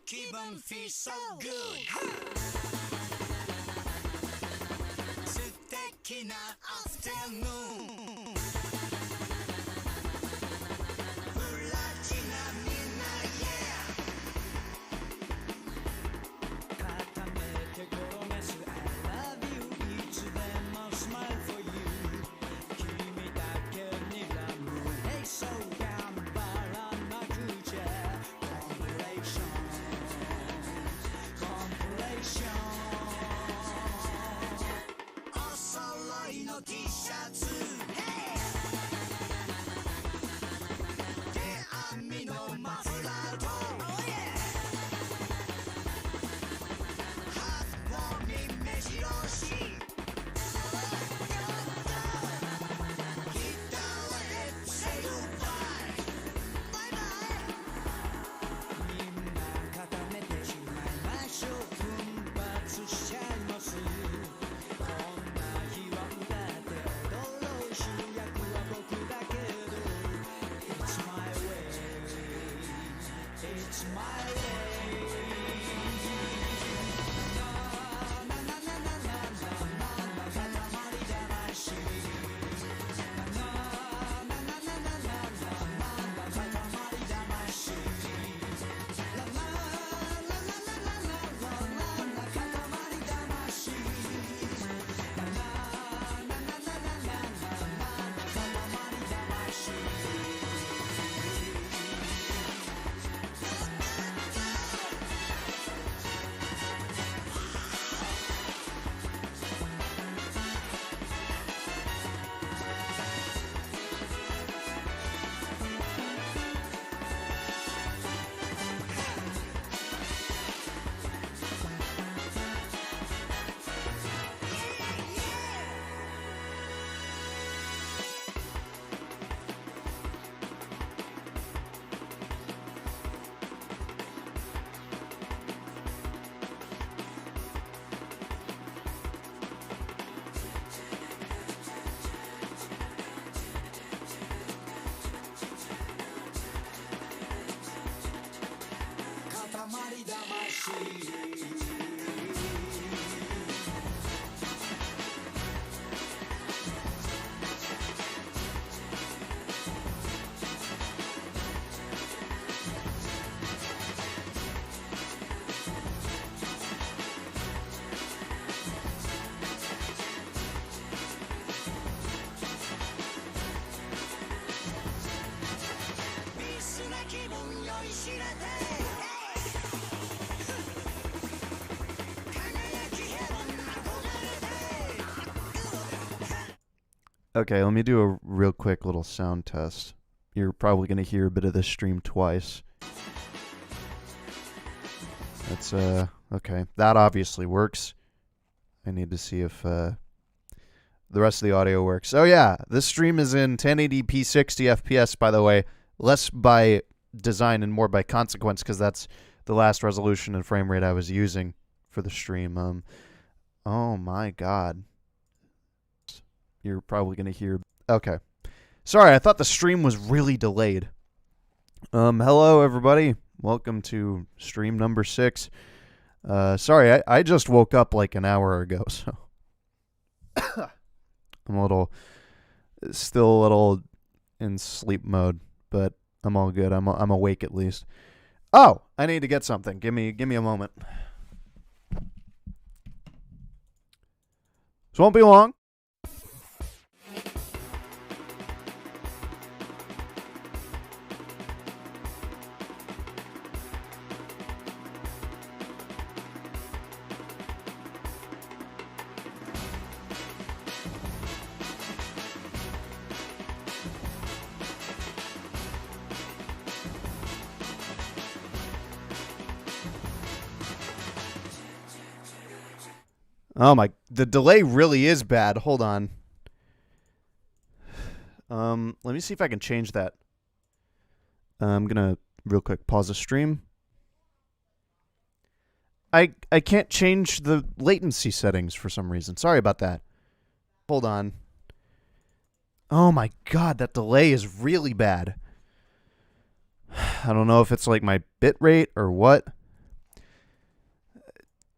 기분 feel so good 素敵な afternoon プラチナみんな yeah 固めて転がす I love you いつでも smile for you 君だけにラブ Hey so 頑張らなくちゃ Congratulationsお揃いの T シャツ Hey 手編みのマフラーと Oh yeah ハートウォーミン目白押しギターへ Say goodbye バイバイみんな固めてしまいましょう奮発しちゃいますこんな日は裏で踊ろう主役は僕だけど It's my way It's my way なななななななな塊魂なななななななな塊魂ラララララララララ塊魂ララララララララ塊ミスな気分酔いしれて Okay, let me do a real quick little sound test. You're probably going to hear a bit of this stream twice. That's, okay. That obviously works. I need to see if, the rest of the audio works. Oh yeah, this stream is in 1080p 60 FPS, by the way. Less by design and more by consequence, because that's the last resolution and frame rate I was using for the stream. Oh my god. You're probably going to hear... Okay. Sorry, I thought the stream was really delayed. Hello, everybody. Welcome to stream number 6. Sorry, I just woke up like an hour ago, so... I'm still a little in sleep mode, but I'm all good. I'm awake at least. Oh, I need to get something. Give me a moment. This won't be long. Oh my, the delay really is bad. Hold on. Let me see if I can change that. I'm gonna real quick pause the stream. I can't change the latency settings for some reason. Sorry about that. Hold on. Oh my god, that delay is really bad. I don't know if it's like my bit rate or what.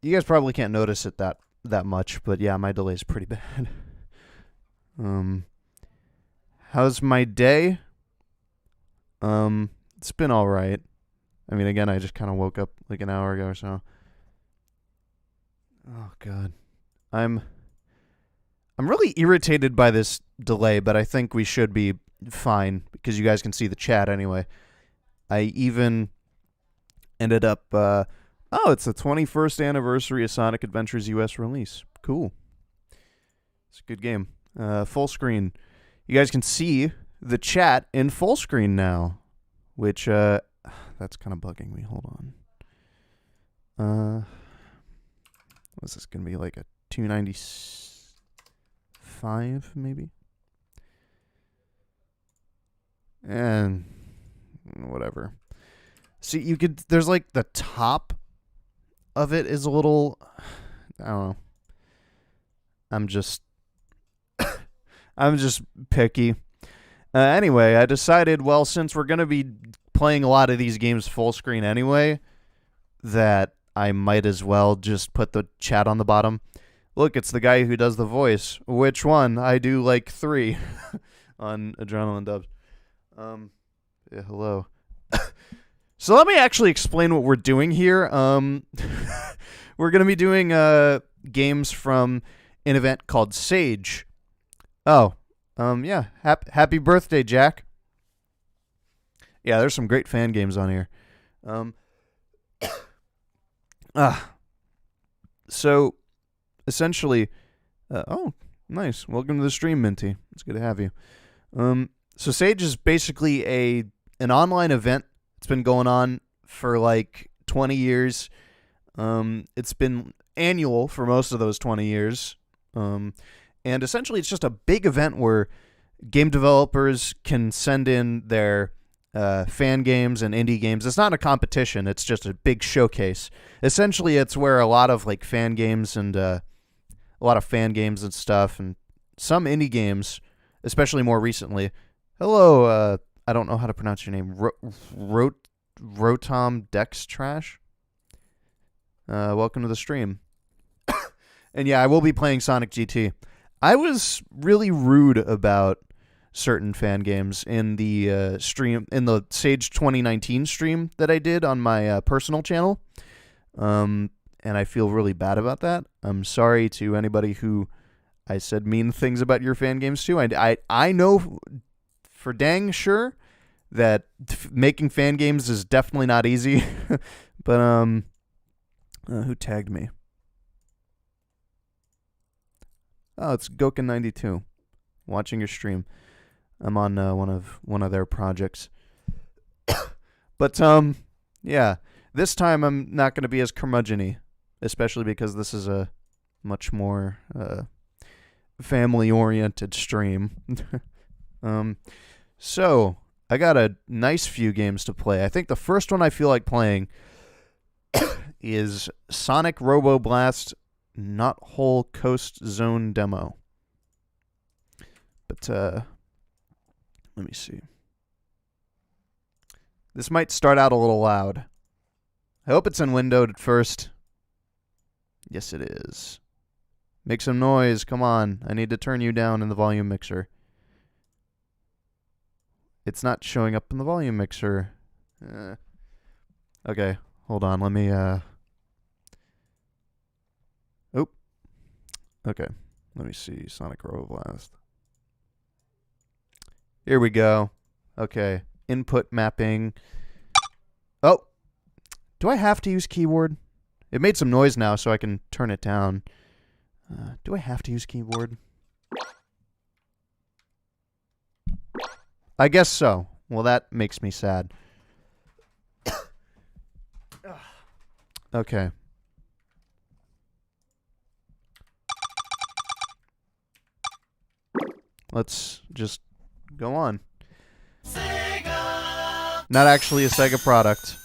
You guys probably can't notice it that much, but yeah, my delay's pretty bad. How's my day? It's been all right. I mean, again, I just kind of woke up like an hour ago or so. Oh god. I'm really irritated by this delay, but I think we should be fine because you guys can see the chat anyway. I even ended up it's the 21st anniversary of Sonic Adventure's US release. Cool. It's a good game. Full screen. You guys can see the chat in full screen now, which that's kind of bugging me. Hold on. What's this going to be, like a 295 maybe? And whatever. See, you could, there's like the top of it is a little, I don't know. I'm just picky. Anyway, I decided, well, since we're going to be playing a lot of these games full screen anyway, that I might as well just put the chat on the bottom. Look, it's the guy who does the voice. Which one? I do like 3 on Adrenaline Dubs. Yeah, hello. So let me actually explain what we're doing here. We're going to be doing games from an event called SAGE. Oh, yeah. Happy birthday, Jack. Yeah, there's some great fan games on here. So, essentially, oh, nice. Welcome to the stream, Minty. It's good to have you. So SAGE is basically an online event. It's been going on for like 20 years. It's been annual for most of those 20 years. And essentially, it's just a big event where game developers can send in their fan games and indie games. It's not a competition. It's just a big showcase. Essentially, it's where a lot of like fan games and stuff and some indie games, especially more recently. Hello, I don't know how to pronounce your name. Rotom Dex Trash. Welcome to the stream. And yeah, I will be playing Sonic GT. I was really rude about certain fan games in the stream, in the Sage 2019 stream that I did on my personal channel. And I feel really bad about that. I'm sorry to anybody who I said mean things about your fan games to. I know for dang sure that making fan games is definitely not easy. But who tagged me? Oh, it's Goken92. Watching your stream. I'm on one of their projects. But yeah, this time I'm not going to be as curmudgeon-y, especially because this is a much more family-oriented stream. So I got a nice few games to play. I think the first one I feel like playing is Sonic Robo Blast Not Whole Coast Zone Demo. But let me see. This might start out a little loud. I hope it's in windowed at first. Yes, it is. Make some noise. Come on. I need to turn you down in the volume mixer. It's not showing up in the volume mixer. Okay, hold on. Let me... Oh. Okay. Let me see. Sonic Robo Blast. Here we go. Okay. Input mapping. Oh. Do I have to use keyboard? It made some noise now, so I can turn it down. Do I have to use keyboard? I guess so. Well, that makes me sad. Okay. Let's just go on. Sega! Not actually a Sega product.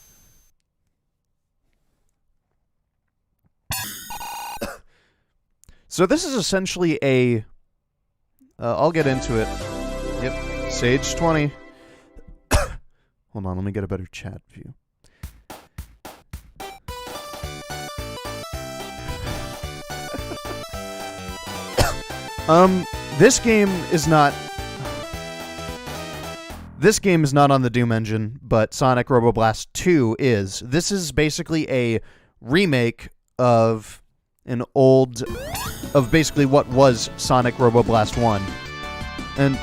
So this is essentially a... I'll get into it. Yep. Sage 20. Hold on, let me get a better chat view. This game is not on the Doom engine, but Sonic Robo Blast 2 is. This is basically a remake of basically what was Sonic Robo Blast 1. And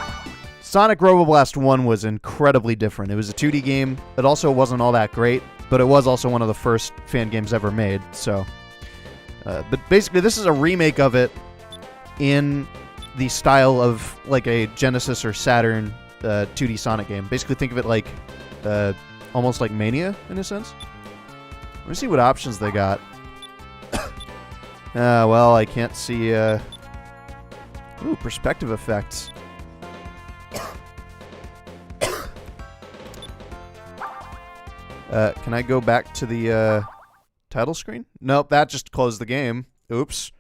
Sonic Robo Blast 1 was incredibly different. It was a 2D game. It also wasn't all that great, but it was also one of the first fan games ever made. So, but basically this is a remake of it in the style of like a Genesis or Saturn 2D Sonic game. Basically think of it like almost like Mania in a sense. Let me see what options they got. Well, I can't see ooh, perspective effects. Can I go back to the title screen? Nope, that just closed the game. Oops.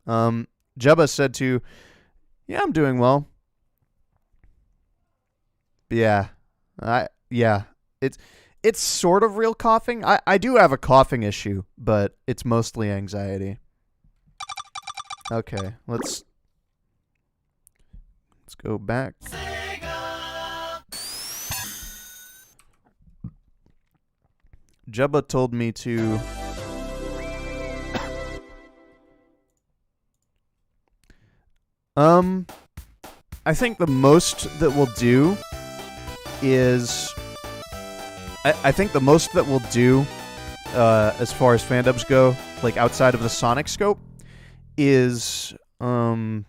Jebba said to, yeah, I'm doing well. Yeah. It's sort of real coughing. I do have a coughing issue, but it's mostly anxiety. Okay, let's go back. Jebba told me to I think the most that we'll do is I think the most that we'll do as far as fandubs go, like outside of the Sonic scope, is I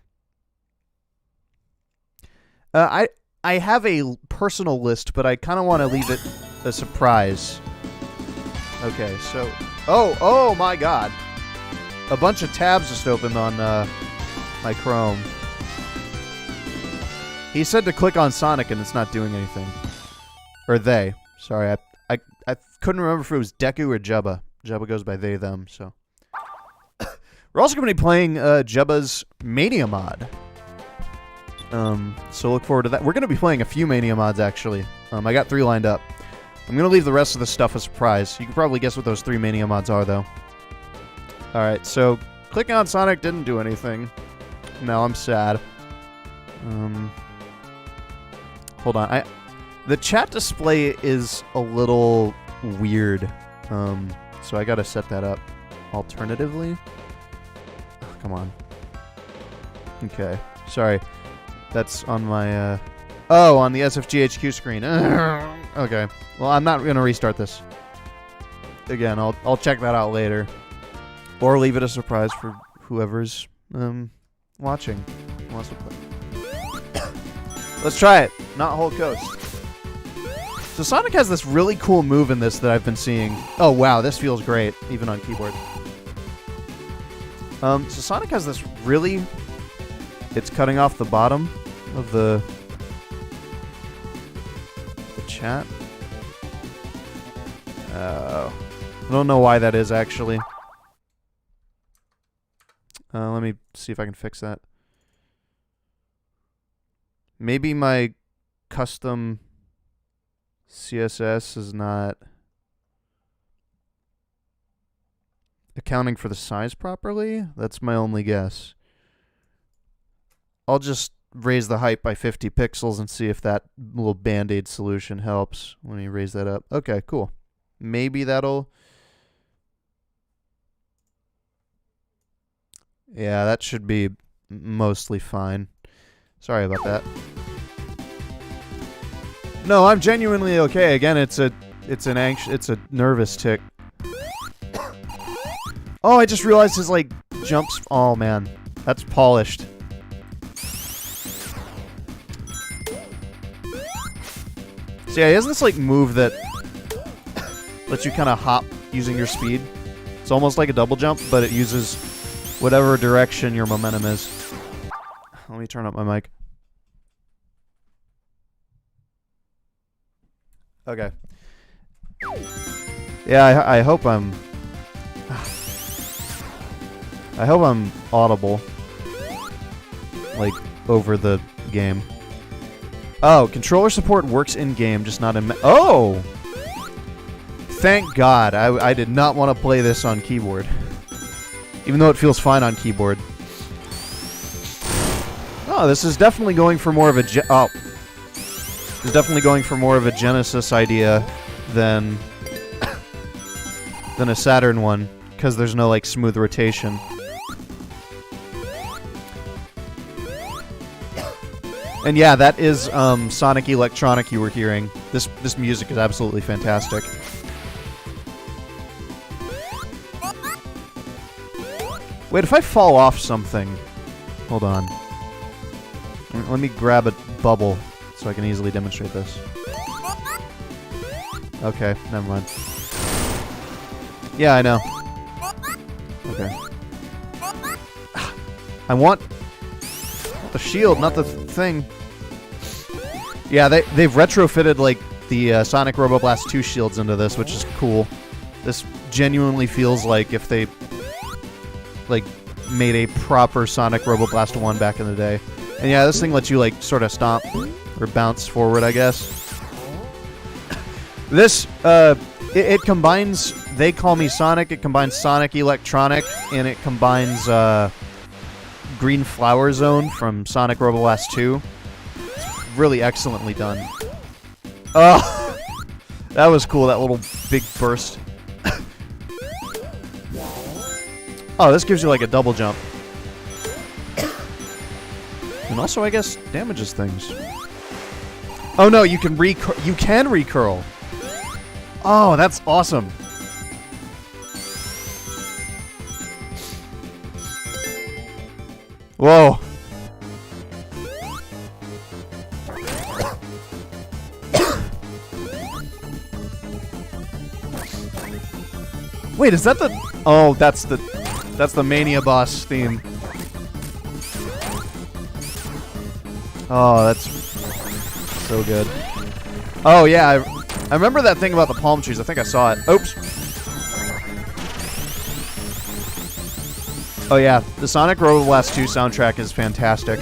have a personal list, but I kind of want to leave it a surprise. Okay, so oh my god, a bunch of tabs just opened on my Chrome. He said to click on Sonic and it's not doing anything. Or they. Sorry, I couldn't remember if it was Deku or Jebba. Jebba goes by they, them, so. We're also going to be playing Jebba's Mania mod. So look forward to that. We're going to be playing a few Mania mods, actually. I got 3 lined up. I'm going to leave the rest of the stuff a surprise. You can probably guess what those 3 Mania mods are, though. Alright, so clicking on Sonic didn't do anything. No, I'm sad. Hold on. The chat display is a little weird. So I gotta set that up alternatively. Oh, come on. Okay. Sorry. That's on my, oh, on the SFGHQ screen. Okay. Well, I'm not gonna restart this. Again, I'll check that out later. Or leave it a surprise for whoever's, watching. Who wants to play. Let's try it. Not whole coast. So Sonic has this really cool move in this that I've been seeing. Oh wow, this feels great, even on keyboard. So Sonic has this really... It's cutting off the bottom of the chat. I don't know why that is, actually. Let me see if I can fix that. Maybe my custom CSS is not accounting for the size properly. That's my only guess. I'll just raise the height by 50 pixels and see if that little band-aid solution helps. Let me raise that up. Okay, cool. Maybe that'll... Yeah, that should be mostly fine. Sorry about that. No, I'm genuinely okay. Again, it's a nervous tick. Oh, I just realized his like jumps. Oh man, that's polished. So yeah, he has this like move that lets you kind of hop using your speed. It's almost like a double jump, but it uses whatever direction your momentum is. Let me turn up my mic. Okay. Yeah, I hope I'm... I hope I'm audible. Like, over the game. Oh, controller support works in-game, just not in... Oh! Thank God. I did not want to play this on keyboard. Even though it feels fine on keyboard. Oh, this is definitely going for more of a... This is definitely going for more of a Genesis idea than a Saturn one, because there's no, like, smooth rotation. And yeah, that is Sonic Electronic you were hearing. This music is absolutely fantastic. Wait, if I fall off something... Hold on. Let me grab a bubble so I can easily demonstrate this. Okay, never mind. Yeah, I know. Okay. I want the shield, not the thing. Yeah, they've retrofitted, like, the Sonic Robo Blast 2 shields into this, which is cool. This genuinely feels like if they, like, made a proper Sonic Robo Blast 1 back in the day. And yeah, this thing lets you, like, sort of stomp or bounce forward, I guess. This, it combines, they call me Sonic, it combines Sonic Electronic, and it combines, Green Flower Zone from Sonic Robo Blast 2. It's really excellently done. Oh! That was cool, that little big burst. Oh, this gives you, like, a double jump. And also, I guess, damages things. Oh no, you can recurl. Oh, that's awesome. Whoa. Wait, is that the... Oh, that's the Mania boss theme. Oh, that's so good. Oh, yeah, I remember that thing about the palm trees. I think I saw it. Oops. Oh, yeah, the Sonic Robo Blast 2 soundtrack is fantastic.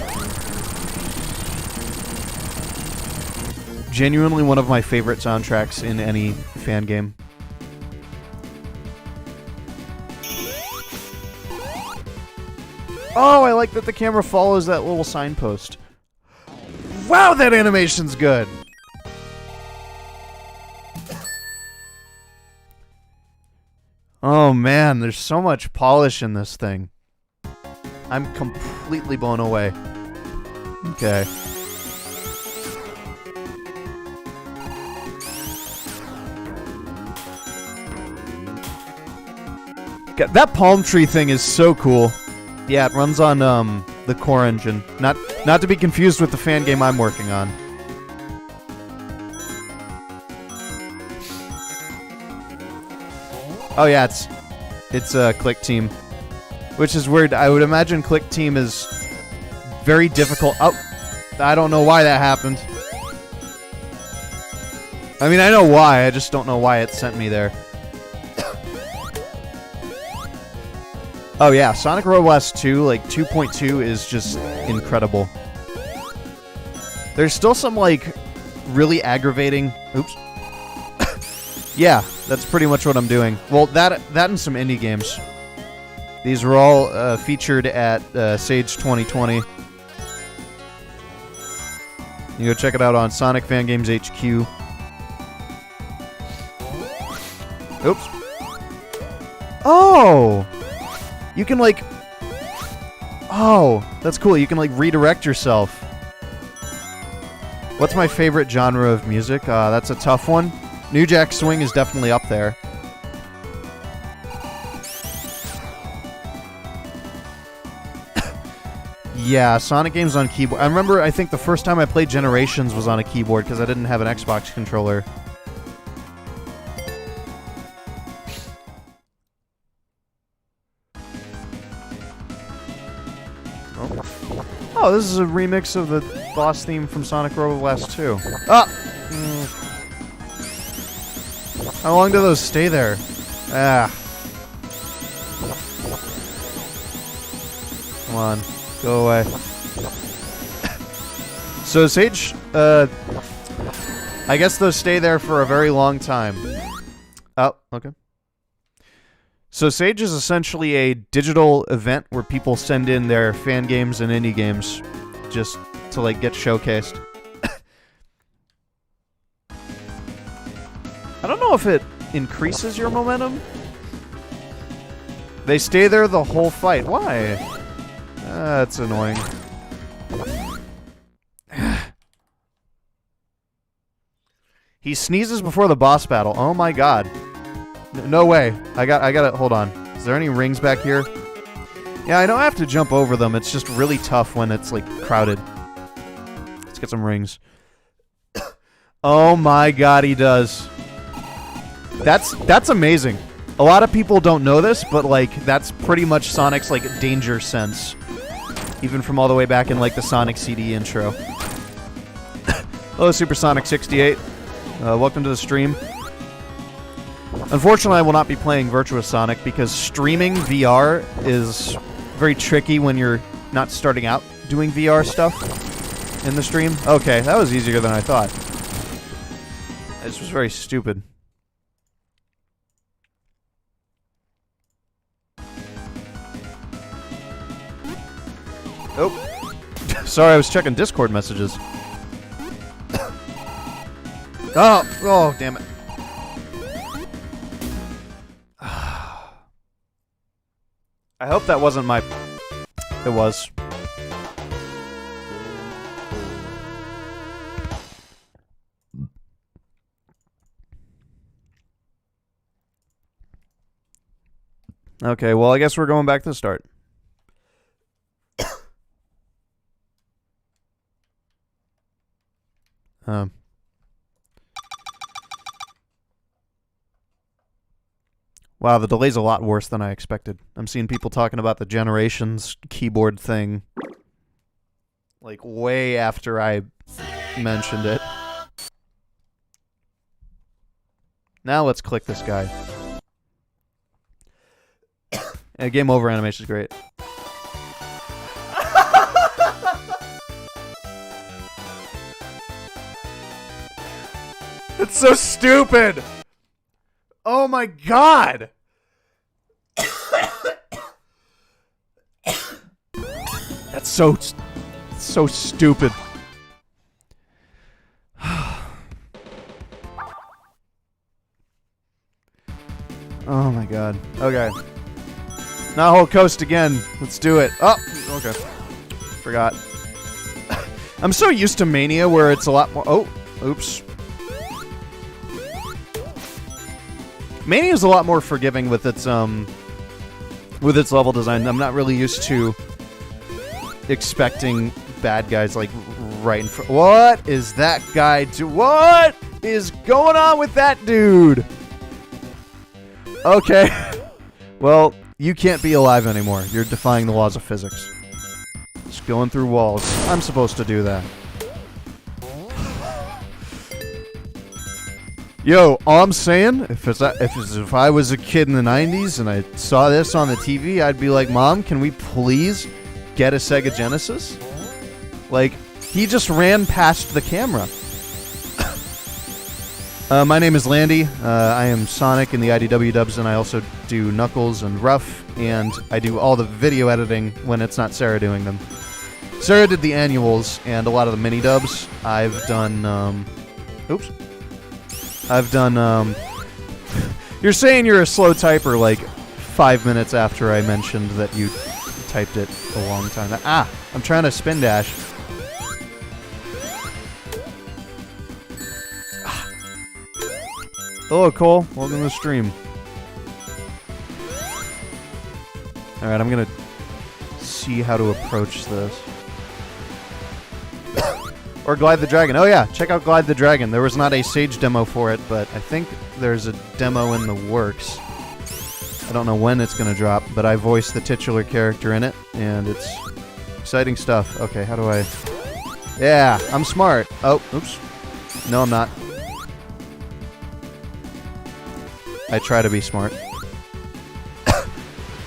Genuinely one of my favorite soundtracks in any fan game. Oh, I like that the camera follows that little signpost. Wow, that animation's good! Oh man, there's so much polish in this thing. I'm completely blown away. Okay. That palm tree thing is so cool. Yeah, it runs on the core engine. Not to be confused with the fan game I'm working on. Oh yeah, it's Click Team, which is weird. I would imagine Click Team is very difficult. Oh, I don't know why that happened. I mean, I know why. I just don't know why it sent me there. Oh yeah, Sonic Robo Blast 2, like 2.2 is just incredible. There's still some like really aggravating... Oops. Yeah, that's pretty much what I'm doing. Well, that and some indie games. These were all featured at SAGE 2020. You can go check it out on Sonic Fan Games HQ. Oops. Oh! You can, like... Oh, that's cool. You can, like, redirect yourself. What's my favorite genre of music? That's a tough one. New Jack Swing is definitely up there. Yeah, Sonic games on keyboard. I remember, I think the first time I played Generations was on a keyboard because I didn't have an Xbox controller. Oh, this is a remix of the boss theme from Sonic Robo Blast 2. Ah! How long do those stay there? Ah. Come on. Go away. So SAGE I guess those stay there for a very long time. Oh, okay. So SAGE is essentially a digital event where people send in their fan games and indie games just to, like, get showcased. I don't know if it increases your momentum. They stay there the whole fight. Why? That's annoying. He sneezes before the boss battle. Oh my god. No way. I got it. Hold on. Is there any rings back here? Yeah, I don't have to jump over them. It's just really tough when it's, like, crowded. Let's get some rings. Oh my god, he does. That's amazing. A lot of people don't know this, but, like, that's pretty much Sonic's, like, danger sense. Even from all the way back in, like, the Sonic CD intro. Hello, Supersonic 68. Welcome to the stream. Unfortunately, I will not be playing Virtuous Sonic because streaming VR is very tricky when you're not starting out doing VR stuff in the stream. Okay, that was easier than I thought. This was very stupid. Oh. Sorry, I was checking Discord messages. Oh, damn it. I hope that wasn't my... It was. Okay, well, I guess we're going back to the start. Wow, the delay's a lot worse than I expected. I'm seeing people talking about the Generations keyboard thing, like, way after I mentioned it. Now let's click this guy. And game over animation is great. It's so stupid! Oh my god! That's so stupid. Oh my god. Okay. Now whole coast again. Let's do it. Oh, okay. Forgot. I'm so used to Mania where it's a lot more... Oh, oops. Mania's a lot more forgiving with its level design. I'm not really used to expecting bad guys, like, right in front. What is that guy do? What is going on with that dude? Okay. Well, you can't be alive anymore. You're defying the laws of physics. Just going through walls. I'm supposed to do that. Yo, all I'm saying, if I was a kid in the 90s and I saw this on the TV, I'd be like, Mom, can we please get a Sega Genesis? Like, he just ran past the camera. My name is Landy. I am Sonic in the IDW dubs, and I also do Knuckles and Ruff, and I do all the video editing when it's not Sarah doing them. Sarah did the annuals and a lot of the mini dubs. I've done, oops. I've done, you're saying you're a slow typer like 5 minutes after I mentioned that you typed it a long time. Ah! I'm trying to spin dash. Hello, Cole. Welcome to the stream. Alright, I'm gonna see how to approach this. Or Glide the Dragon. Oh yeah, check out Glide the Dragon. There was not a Sage demo for it, but I think there's a demo in the works. I don't know when it's going to drop, but I voiced the titular character in it, and it's exciting stuff. Okay, how do I... Yeah, I'm smart. Oh, oops. No, I'm not. I try to be smart.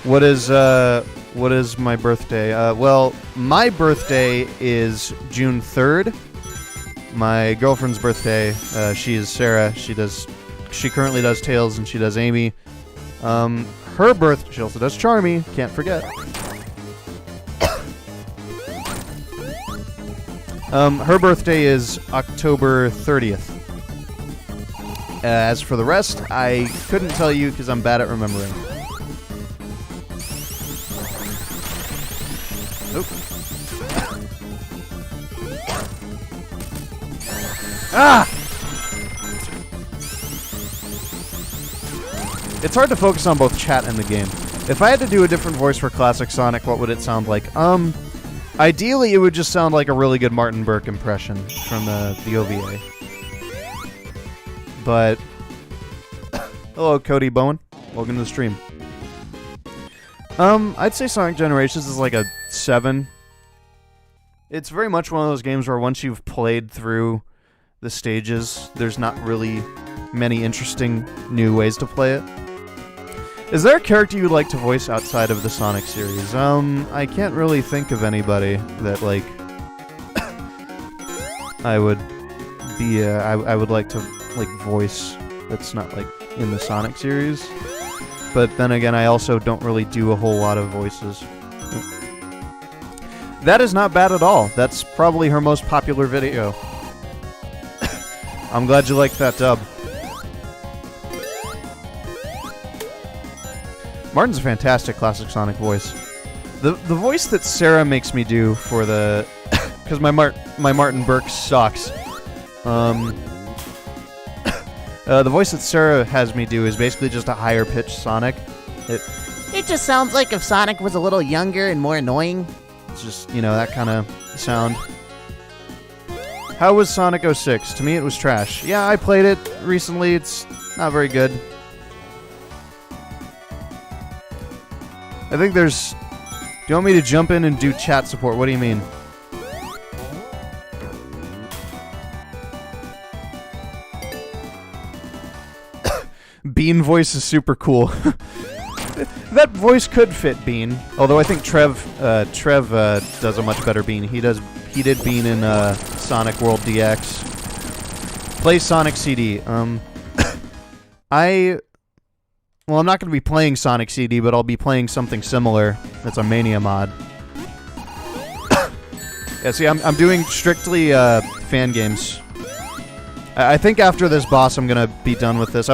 What is my birthday? Well, my birthday is June 3rd, my girlfriend's birthday. She is Sarah. She currently does Tails and she does Amy. Her birth. She also does Charmy. Can't forget. Her birthday is October 30th. As for the rest, I couldn't tell you because I'm bad at remembering. Nope. Ah! It's hard to focus on both chat and the game. If I had to do a different voice for Classic Sonic, what would it sound like? Ideally, it would just sound like a really good Martin Burke impression from the OVA. But, hello, Cody Bowen. Welcome to the stream. I'd say Sonic Generations is like a 7. It's very much one of those games where once you've played through the stages, there's not really many interesting new ways to play it. Is there a character you'd like to voice outside of the Sonic series? I can't really think of anybody that, like, I would be, I would like to, like, voice that's not, like, in the Sonic series. But then again, I also don't really do a whole lot of voices. That is not bad at all. That's probably her most popular video. I'm glad you liked that dub. Martin's a fantastic Classic Sonic voice. The voice that Sarah makes me do for the... because my Martin Burke sucks. The voice that Sarah has me do is basically just a higher pitched Sonic. It just sounds like if Sonic was a little younger and more annoying. It's just, you know, that kind of sound. How was Sonic 06? To me, it was trash. Yeah, I played it recently. It's not very good. I think there's... Do you want me to jump in and do chat support? What do you mean? Bean voice is super cool. That voice could fit Bean, although I think Trev does a much better Bean. He did Bean in Sonic World DX. Play Sonic CD. Well, I'm not going to be playing Sonic CD, but I'll be playing something similar. That's a Mania mod. Yeah, see, I'm doing strictly fan games. I think after this boss, I'm gonna be done with this.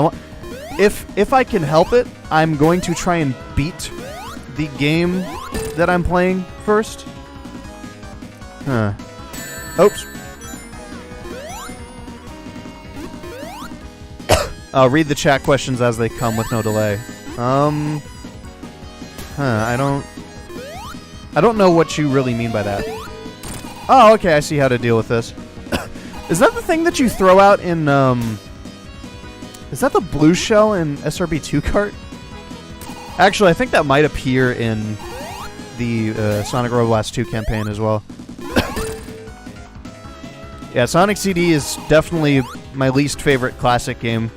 If I can help it, I'm going to try and beat the game that I'm playing first. Huh. Oops. I'll read the chat questions as they come with no delay. Huh, I don't know what you really mean by that. Oh, okay, I see how to deal with this. Is that the thing that you throw out in, is that the blue shell in SRB2 cart? Actually, I think that might appear in the Sonic Robo Blast 2 campaign as well. Yeah, Sonic CD is definitely my least favorite classic game.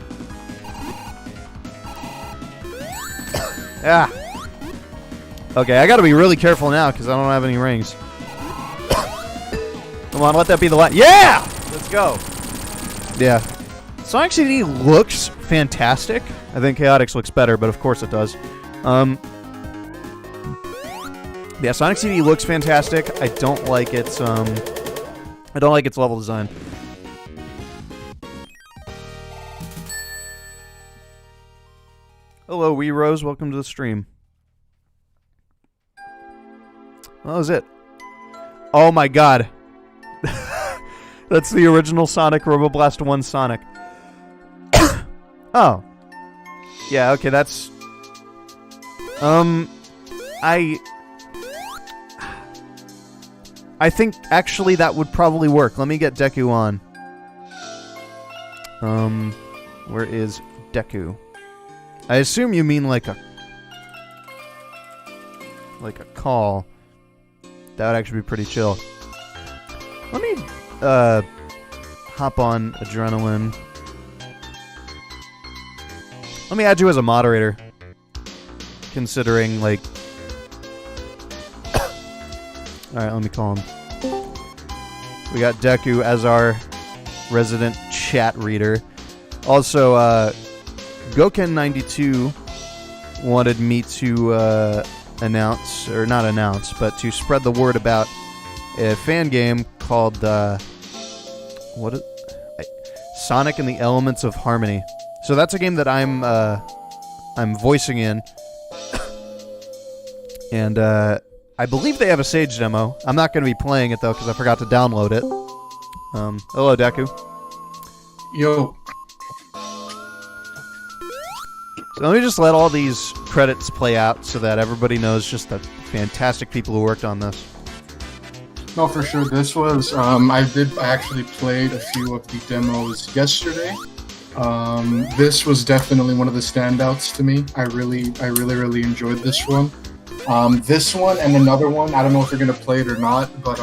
Ah. Okay, I gotta be really careful now because I don't have any rings. Come on, let that be the last. Yeah! Let's go. Yeah. Sonic CD looks fantastic. I think Chaotix looks better, but of course it does. Yeah, Sonic CD looks fantastic. I don't like its level design. Hello, Wee Rose. Welcome to the stream. What was it? Oh my god. That's the original Sonic, Robo Blast 1 Sonic. Oh. Yeah, okay, that's... I think, actually, that would probably work. Let me get Deku on. Where is Deku? I assume you mean like a call. That would actually be pretty chill. Let me hop on Adrenaline. Let me add you as a moderator. Considering, like... Alright, let me call him. We got Deku as our resident chat reader. Also, Goken92 wanted me to announce, or not announce, but to spread the word about a fan game called Sonic and the Elements of Harmony. So that's a game that I'm voicing in, and I believe they have a Sage demo. I'm not going to be playing it though because I forgot to download it. Hello, Deku. Yo. So let me just let all these credits play out so that everybody knows just the fantastic people who worked on this. No, for sure. This was I actually played a few of the demos yesterday. This was definitely one of the standouts to me. I really enjoyed this one. This one and another one, I don't know if you're gonna play it or not, but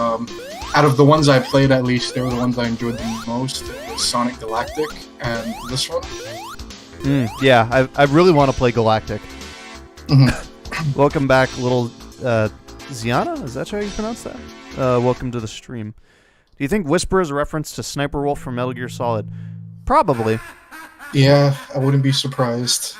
out of the ones I played, at least they were the ones I enjoyed the most. It was Sonic Galactic and this one. Yeah, I really want to play Galactic. Welcome back, little Ziana? Is that how you pronounce that? Welcome to the stream. Do you think Whisper is a reference to Sniper Wolf from Metal Gear Solid? Probably. Yeah, I wouldn't be surprised.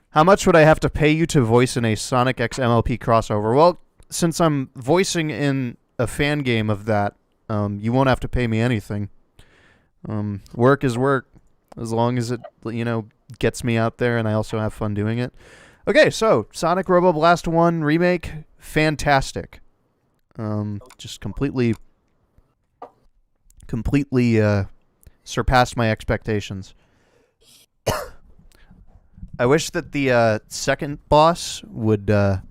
How much would I have to pay you to voice in a Sonic X MLP crossover? Well, since I'm voicing in a fan game of that, you won't have to pay me anything. Work is work, as long as it, gets me out there and I also have fun doing it. Okay, so Sonic Robo Blast 1 remake, fantastic. Just completely surpassed my expectations. I wish that the second boss would not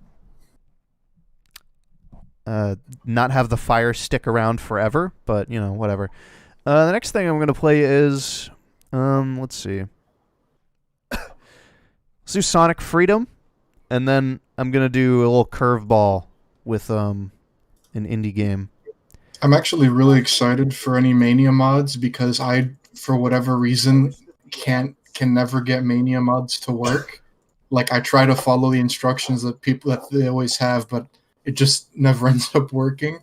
have the fire stick around forever, but, whatever. The next thing I'm going to play is, let's see. Let's do Sonic Freedom, and then I'm going to do a little curveball with an indie game. I'm actually really excited for any Mania mods because I, for whatever reason, can never get Mania mods to work. Like, I try to follow the instructions that they always have, but it just never ends up working.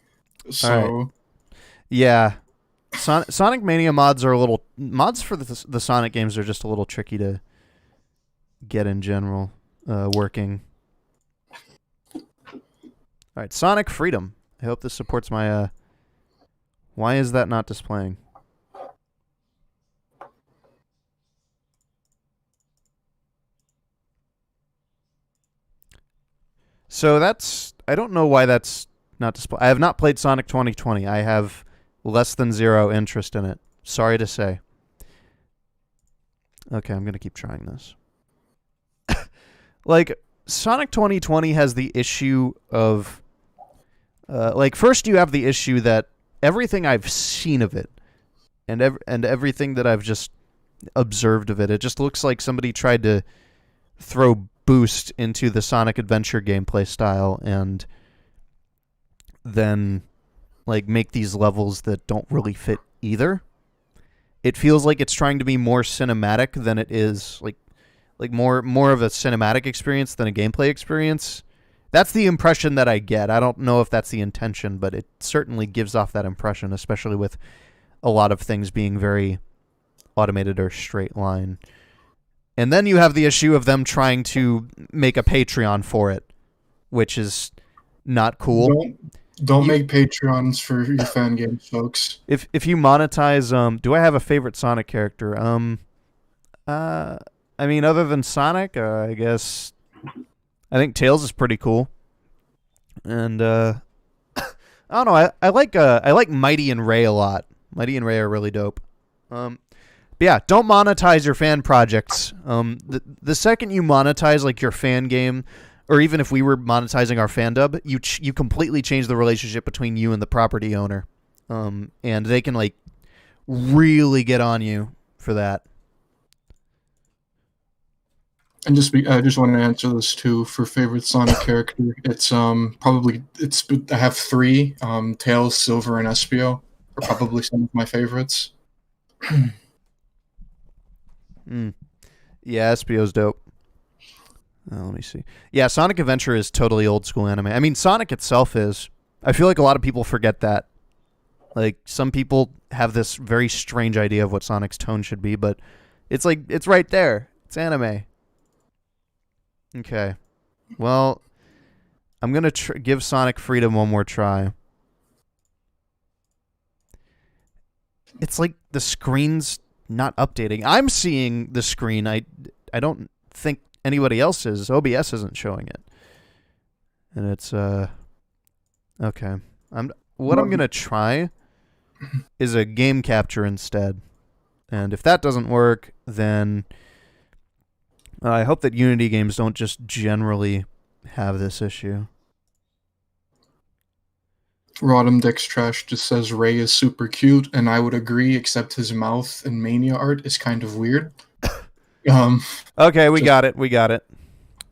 So, right. Yeah, Sonic Mania mods are mods for the Sonic games are just a little tricky to get in general working. All right, Sonic Freedom. I hope this supports my. Why is that not displaying? So I don't know why that's not display. I have not played Sonic 2020. I have less than 0 interest in it. Sorry to say. Okay, I'm going to keep trying this. Sonic 2020 has the issue of... first you have the issue that everything I've seen of it and everything that I've just observed of it just looks like somebody tried to throw boost into the Sonic Adventure gameplay style and then make these levels that don't really fit either. It feels like it's trying to be more cinematic than it is more of a cinematic experience than a gameplay experience. That's the impression that I get. I don't know if that's the intention, but it certainly gives off that impression, especially with a lot of things being very automated or straight line. And then you have the issue of them trying to make a Patreon for it, which is not cool. Don't make Patreons for your fan games, folks. If you monetize, do I have a favorite Sonic character? I mean, other than Sonic, I guess I think Tails is pretty cool. And I don't know, I like Mighty and Ray a lot. Mighty and Ray are really dope. But yeah, don't monetize your fan projects. The second you monetize your fan game, or even if we were monetizing our fan dub, you completely change the relationship between you and the property owner. And they can really get on you for that. And I just want to answer this too. For favorite Sonic character, it's I have 3. Tails, Silver, and Espio are probably some of my favorites. Yeah, Espio's dope. Let me see. Yeah, Sonic Adventure is totally old school anime. I mean, Sonic itself is. I feel like a lot of people forget that. Like, some people have this very strange idea of what Sonic's tone should be, but it's like, it's right there. It's anime. Okay. Well, I'm going to give Sonic Freedom one more try. It's like the screen's not updating. I'm seeing the screen. I don't think anybody else is. OBS isn't showing it. And it's okay. What I'm going to try is a game capture instead. And if that doesn't work, then I hope that Unity games don't just generally have this issue. Rodham Dick's Trash just says Ray is super cute, and I would agree, except his mouth and Mania art is kind of weird. Okay, we got it. We got it.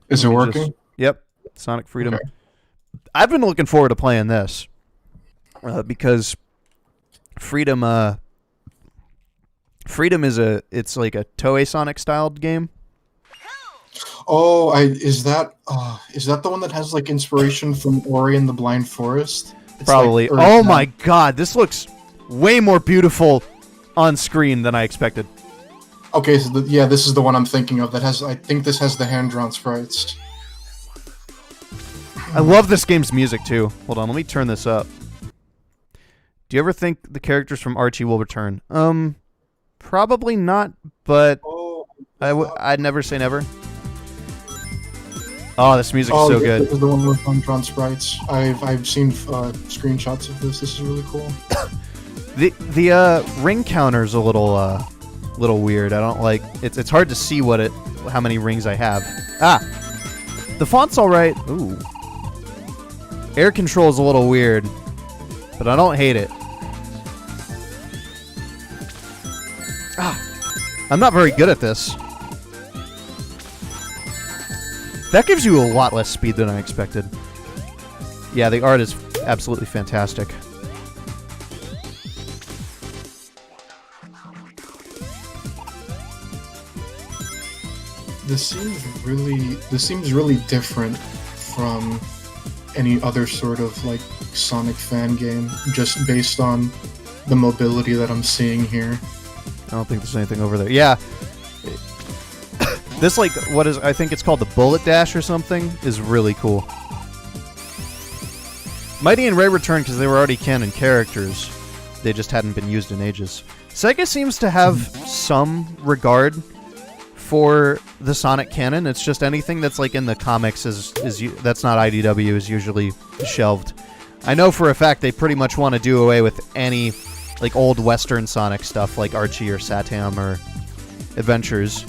Is it working? Yep. Sonic Freedom. Okay. I've been looking forward to playing this because Freedom is it's like a Toei Sonic styled game. Oh, is that the one that has like inspiration from Ori and the Blind Forest? It's Probably. Like, oh my god, this looks way more beautiful on screen than I expected. Okay, so this is the one I'm thinking of. I think this has the hand-drawn sprites. I love this game's music too. Hold on, let me turn this up. Do you ever think the characters from Archie will return? Probably not, but I'd never say never. Oh, this music's so good. This is the one with hand-drawn sprites. I've seen screenshots of this. This is really cool. The ring counter's a little weird. I don't like it's hard to see how many rings I have. The font's all right. Ooh. Air control's a little weird, but I don't hate it. I'm not very good at this. That gives you a lot less speed than I expected. Yeah, the art is absolutely fantastic. This seems really different from any other sort of like Sonic fan game, just based on the mobility that I'm seeing here. I don't think there's anything over there. Yeah. This, like, I think it's called the Bullet Dash or something, is really cool. Mighty and Ray returned because they were already canon characters. They just hadn't been used in ages. Sega seems to have some regard for the Sonic canon. It's just anything that's, like, in the comics that's not IDW is usually shelved. I know for a fact they pretty much want to do away with any, like, old Western Sonic stuff like Archie or Satam or Adventures.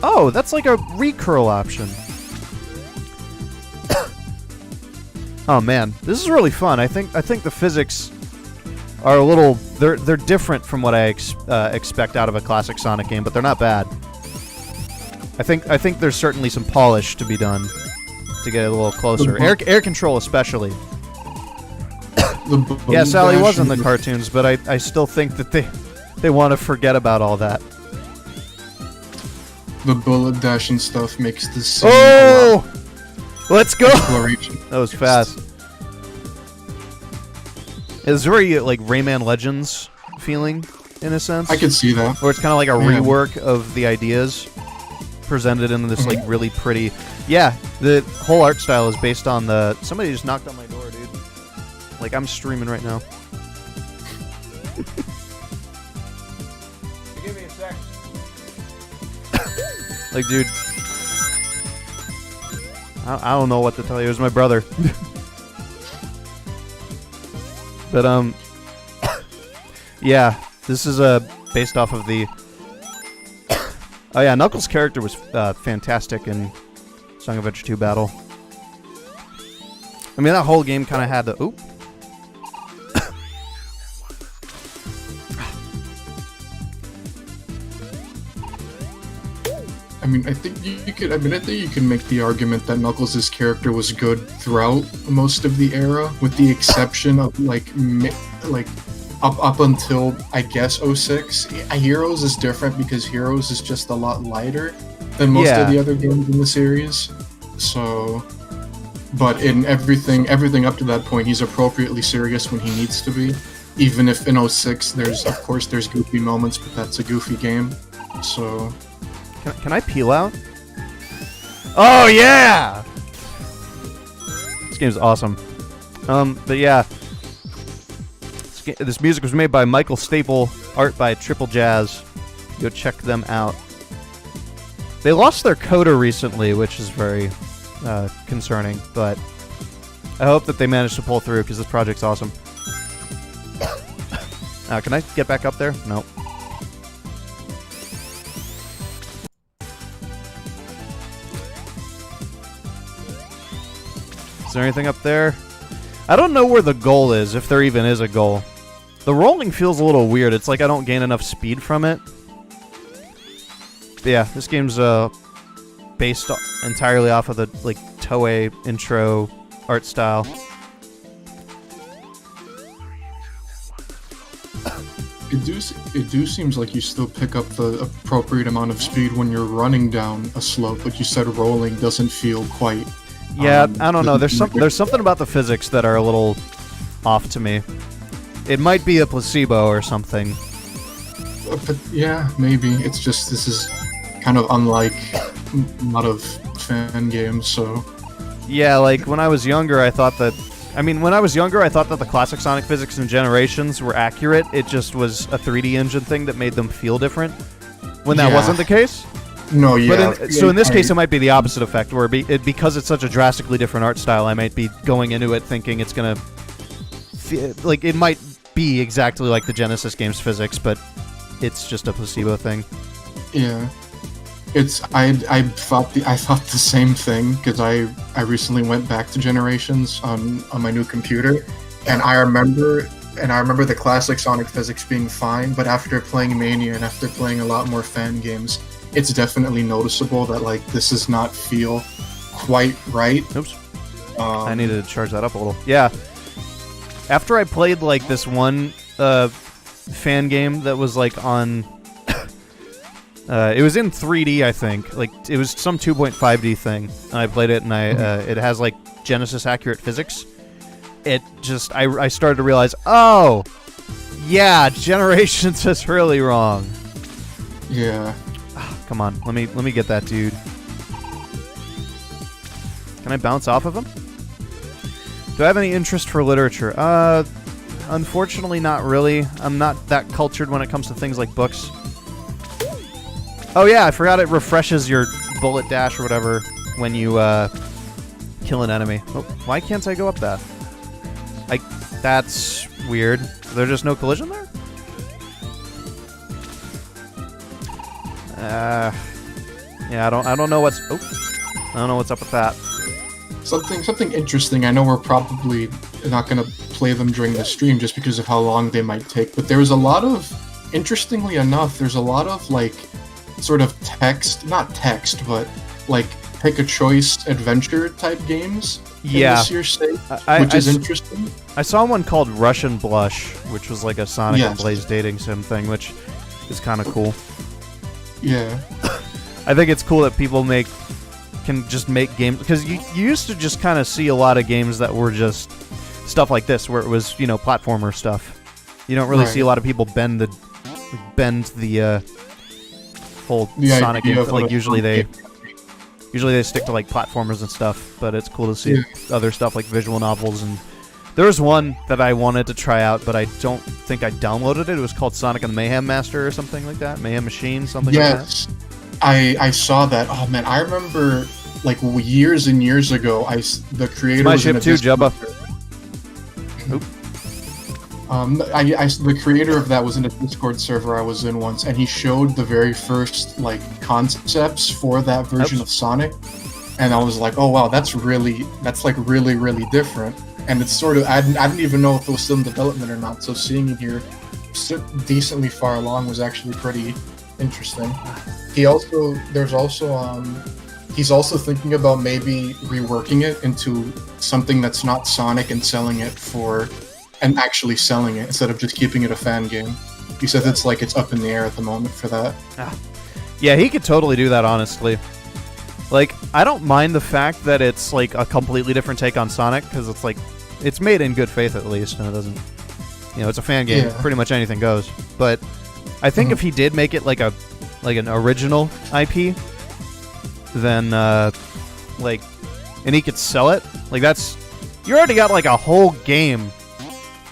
Oh, that's like a recurl option. Oh man, this is really fun. I think the physics are a little they're different from what I expect out of a classic Sonic game, but they're not bad. I think there's certainly some polish to be done to get a little closer. Air control especially. Yeah, Sally was in the cartoons, but I still think that they want to forget about all that. The bullet dash and stuff makes this scene let's go! Exploration. That was fast. It's very, like, Rayman Legends feeling, in a sense. I could see that. Or it's kind of like a rework of the ideas presented in this, like, really pretty... Yeah, the whole art style is based on the... Somebody just knocked on my door, dude. Like, I'm streaming right now. Give me a sec. Like, dude, I don't know what to tell you. It was my brother. But, yeah, this is based off of the... Oh, yeah, Knuckles' character was fantastic in Song of Adventure 2 Battle. I mean, that whole game kind of had the... Oop. I mean, I think you could. I think you can make the argument that Knuckles' character was good throughout most of the era, with the exception of like up until I guess 06. Heroes is different because Heroes is just a lot lighter than most of the other games in the series. So but in everything up to that point, he's appropriately serious when he needs to be. Even if in 06, there's goofy moments, but that's a goofy game. So, Can I peel out? Oh yeah! This game's awesome. But yeah, this music was made by Michael Staple, art by Triple Jazz. Go check them out. They lost their coder recently, which is very concerning, but I hope that they manage to pull through because this project's awesome. Can I get back up there? Nope. Is there anything up there? I don't know where the goal is, if there even is a goal. The rolling feels a little weird. It's like I don't gain enough speed from it. But yeah, this game's based entirely off of the like Toei intro art style. It do seems like you still pick up the appropriate amount of speed when you're running down a slope, but you said rolling doesn't feel quite. Yeah, I don't know. There's something about the physics that are a little off to me. It might be a placebo or something. But yeah, maybe it's just this is kind of unlike a lot of fan games. So yeah, like when I was younger, I thought that the classic Sonic physics in Generations were accurate. It just was a 3D engine thing that made them feel different. When that wasn't the case. No, yeah. But in this case, it might be the opposite effect, where because it's such a drastically different art style, I might be going into it thinking it's gonna, like, it might be exactly like the Genesis game's physics, but it's just a placebo thing. Yeah, I thought the same thing because I recently went back to Generations on my new computer, and I remember the classic Sonic physics being fine, but after playing Mania and after playing a lot more fan games, it's definitely noticeable that like this does not feel quite right. Oops. I needed to charge that up a little. Yeah. After I played like this one fan game that was like on it was in 3D, I think. Like it was some 2.5D thing. And I played it and it has like Genesis accurate physics. It just I started to realize, "Oh, yeah, Generations is really wrong." Yeah. Come on, let me get that dude. Can I bounce off of him? Do I have any interest for literature? Unfortunately not really. I'm not that cultured when it comes to things like books. Oh yeah, I forgot it refreshes your bullet dash or whatever when you kill an enemy. Oh, why can't I go up that? That's weird. Is there just no collision there? Yeah, I don't know what's. I don't know what's up with that. Something interesting. I know we're probably not gonna play them during the stream just because of how long they might take. But there's a lot of, interestingly enough, there's a lot of like, sort of not text, but like pick a choice adventure type games. Yeah, in this year's state, which is interesting. I saw one called Russian Blush, which was like a Sonic and Blaze dating sim thing, which is kind of cool. Yeah. I think it's cool that people can just make games, because you used to just kind of see a lot of games that were just stuff like this, where it was, you know, platformer stuff. You don't really see a lot of people bend the whole Sonic game. Like usually they stick to like platformers and stuff, but it's cool to see other stuff like visual novels. And there was one that I wanted to try out, but I don't think I downloaded it. It was called Sonic and the Mayhem Master or something like that. Mayhem Machine, something like that. I saw that. Oh man, I remember like years and years ago. The creator. It's my ship too, Jubba. Oop. The creator of that was in a Discord server I was in once, and he showed the very first like concepts for that version of Sonic, and I was like, oh wow, that's like really different. And it's sort of I didn't even know if it was still in development or not. So seeing it here, decently far along, was actually pretty interesting. He's also thinking about maybe reworking it into something that's not Sonic and actually selling it instead of just keeping it a fan game. He says it's up in the air at the moment for that. Yeah, he could totally do that, honestly. Like, I don't mind the fact that it's like a completely different take on Sonic, because it's like, it's made in good faith at least, and it doesn't, you know, it's a fan game. Yeah. Pretty much anything goes. But I think if he did make it like an original IP, then like, and he could sell it, like you already got like a whole game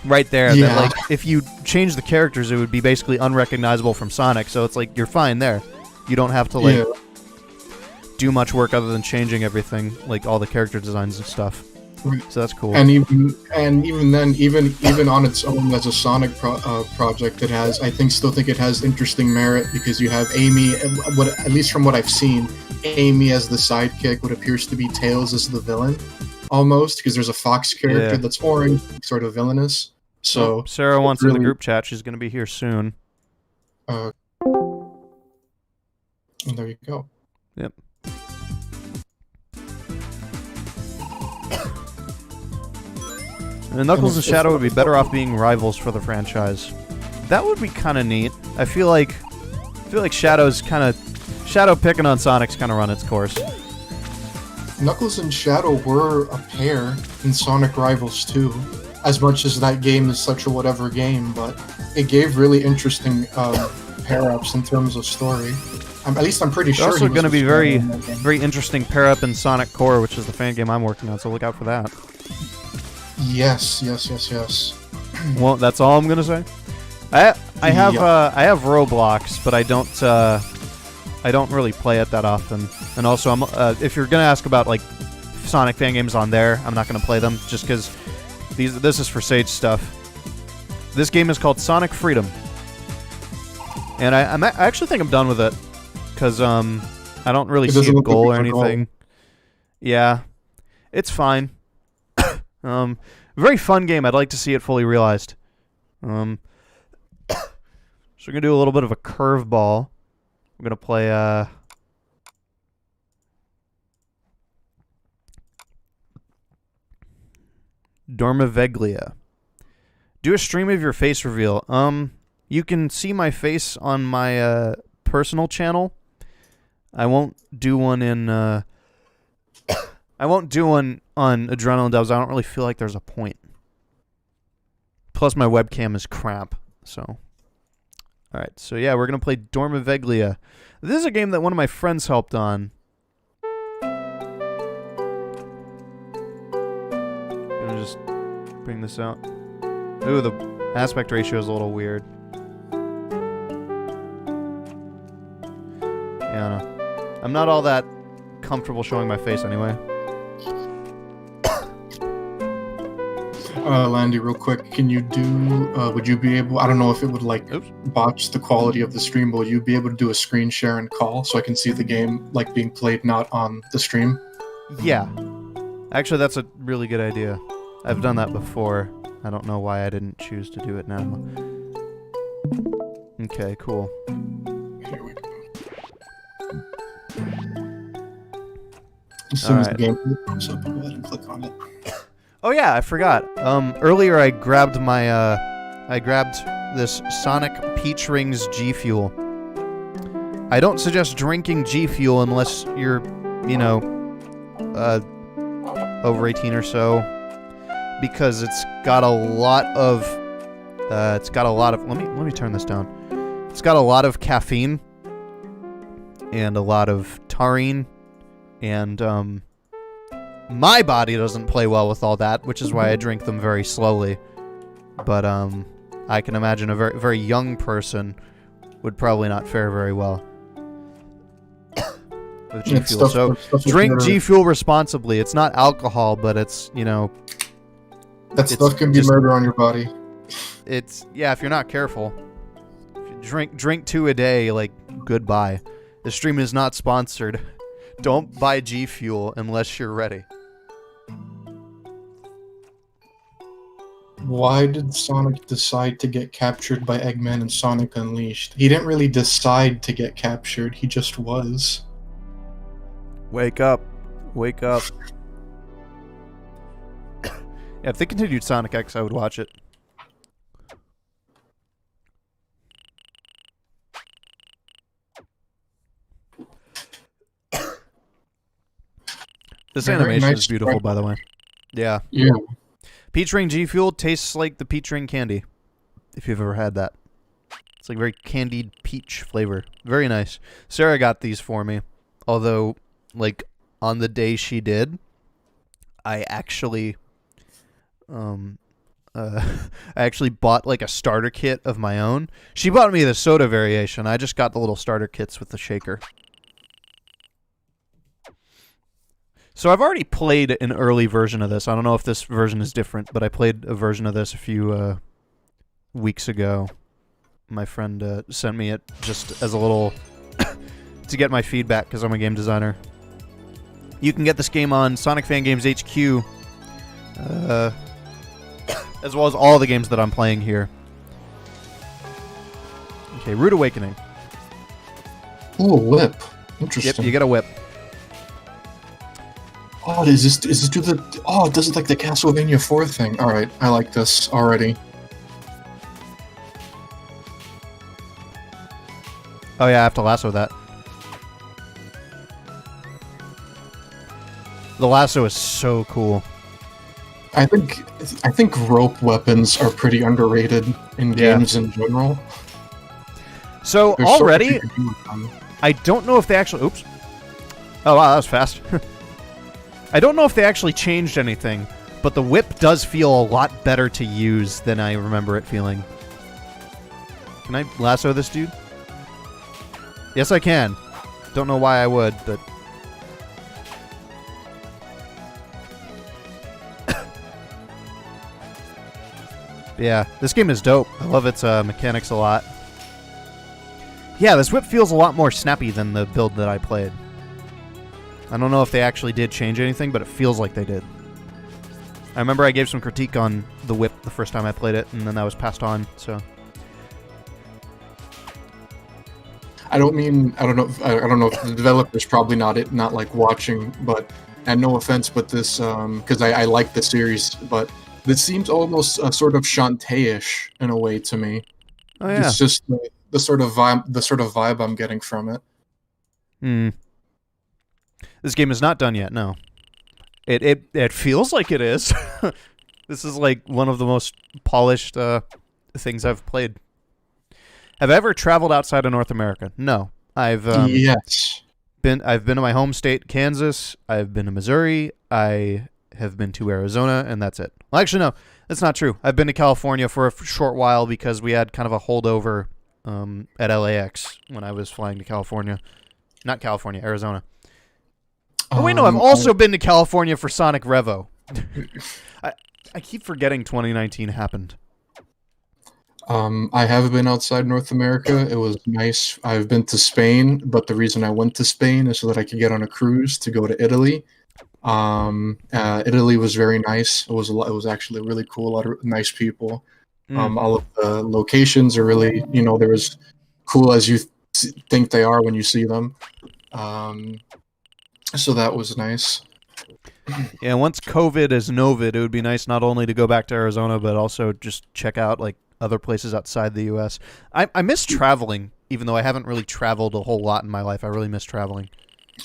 right there. Yeah. That like, if you change the characters, it would be basically unrecognizable from Sonic. So it's like you're fine there. You don't have to like do much work other than changing everything, like all the character designs and stuff. Right. So that's cool. And even then, even on its own as a Sonic project, it has, still think it has interesting merit, because you have Amy, at least from what I've seen, Amy as the sidekick, what appears to be Tails as the villain, almost, because there's a Fox character that's orange, sort of villainous. So Sarah wants in the group chat. She's going to be here soon. And there you go. Yep. And Knuckles and Shadow would be better off being rivals for the franchise. That would be kind of neat. I feel like Shadow picking on Sonic's kind of run its course. Knuckles and Shadow were a pair in Sonic Rivals 2. As much as that game is such a whatever game, but it gave really interesting pair-ups in terms of story. At least I'm pretty sure. There's also going to be very interesting pair-up in Sonic Core, which is the fan game I'm working on, so look out for that. Yes. Well, that's all I'm going to say. I have Roblox, but I don't really play it that often. And also, if you're going to ask about like Sonic fan games on there, I'm not going to play them just because this is for Sage stuff. This game is called Sonic Freedom, and I actually think I'm done with it because I don't really see a goal or anything. Yeah, it's fine. Very fun game. I'd like to see it fully realized. So we're gonna do a little bit of a curveball. We're gonna play Dormaveglia. Do a stream of your face reveal. You can see my face on my personal channel. I won't do one in I won't do one on Adrenaline Dubs. I don't really feel like there's a point. Plus my webcam is crap, so. Alright, so yeah, we're gonna play Dormaveglia. This is a game that one of my friends helped on. Gonna just bring this out. Ooh, the aspect ratio is a little weird. Yeah, no. I'm not all that comfortable showing my face anyway. Landy, real quick, can you do, would you be able, I don't know if it would, like, botch the quality of the stream, but would you be able to do a screen share and call so I can see the game, like, being played not on the stream? Yeah. Actually, that's a really good idea. I've done that before. I don't know why I didn't choose to do it now. Okay, cool. Here we go. As soon as the game comes up, I'll go ahead and click on it. Oh yeah, I forgot. Earlier I grabbed this Sonic Peach Rings G Fuel. I don't suggest drinking G Fuel unless you're, over 18 or so, because it's got a lot of, let me turn this down. It's got a lot of caffeine and a lot of taurine, and my body doesn't play well with all that, which is why I drink them very slowly. But I can imagine a very, very young person would probably not fare very well with G Fuel. So drink G Fuel responsibly. It's not alcohol, but it's, that stuff can be murder on your body. It's, yeah, if you're not careful. If you drink 2 a day, like, goodbye. The stream is not sponsored. Don't buy G Fuel unless you're ready. Why did Sonic decide to get captured by Eggman and Sonic Unleashed? He didn't really decide to get captured, he just was. Wake up. Wake up. Yeah, if they continued Sonic X, I would watch it. This Very animation nice is beautiful, sprite. by the way. Yeah. Yeah. Peach Ring G Fuel tastes like the peach ring candy, if you've ever had that. It's like very candied peach flavor. Very nice. Sarah got these for me. Although, like, on the day she did, I actually I actually bought like a starter kit of my own. She bought me the soda variation. I just got the little starter kits with the shaker. So I've already played an early version of this. I don't know if this version is different, but I played a version of this a few weeks ago. My friend sent me it just as a little to get my feedback because I'm a game designer. You can get this game on Sonic Fan Games HQ, as well as all the games that I'm playing here. Okay, Rude Awakening. Ooh, whip. Interesting. Yep, you get a whip. Oh, is this do the? Oh, it does it like the Castlevania 4 thing. All right, I like this already. Oh yeah, I have to lasso that. The lasso is so cool. I think rope weapons are pretty underrated in games in general. So There's so much already, you can do with them. I don't know if they actually. Oops. Oh wow, that was fast. I don't know if they actually changed anything, but the whip does feel a lot better to use than I remember it feeling. Can I lasso this dude? Yes, I can. Don't know why I would, but... yeah, this game is dope. I love its mechanics a lot. Yeah, this whip feels a lot more snappy than the build that I played. I don't know if they actually did change anything, but it feels like they did. I remember I gave some critique on the whip the first time I played it, and then that was passed on, so... I don't know if the developer's probably not like watching, but and no offense, but this because I like the series, but this seems almost sort of Shantae-ish in a way to me. Oh yeah. It's just the sort of vibe I'm getting from it. Hmm. This game is not done yet. No. It feels like it is. This is like one of the most polished things I've played. Have I ever traveled outside of North America? No. I've Yes. I've been to my home state, Kansas. I've been to Missouri. I have been to Arizona, and that's it. Well, actually, no, that's not true. I've been to California for a short while because we had kind of a holdover at LAX when I was flying to California. Not California, Arizona. Oh, wait, no, I've also been to California for Sonic Revo. I keep forgetting 2019 happened. I have been outside North America. It was nice. I've been to Spain, but the reason I went to Spain is so that I could get on a cruise to go to Italy. Italy was very nice. It was actually really cool. A lot of nice people. All of the locations are really, they're as cool as you think they are when you see them. So that was nice. Yeah, once COVID is Novid, it would be nice not only to go back to Arizona, but also just check out like other places outside the U.S. I miss traveling, even though I haven't really traveled a whole lot in my life. I really miss traveling.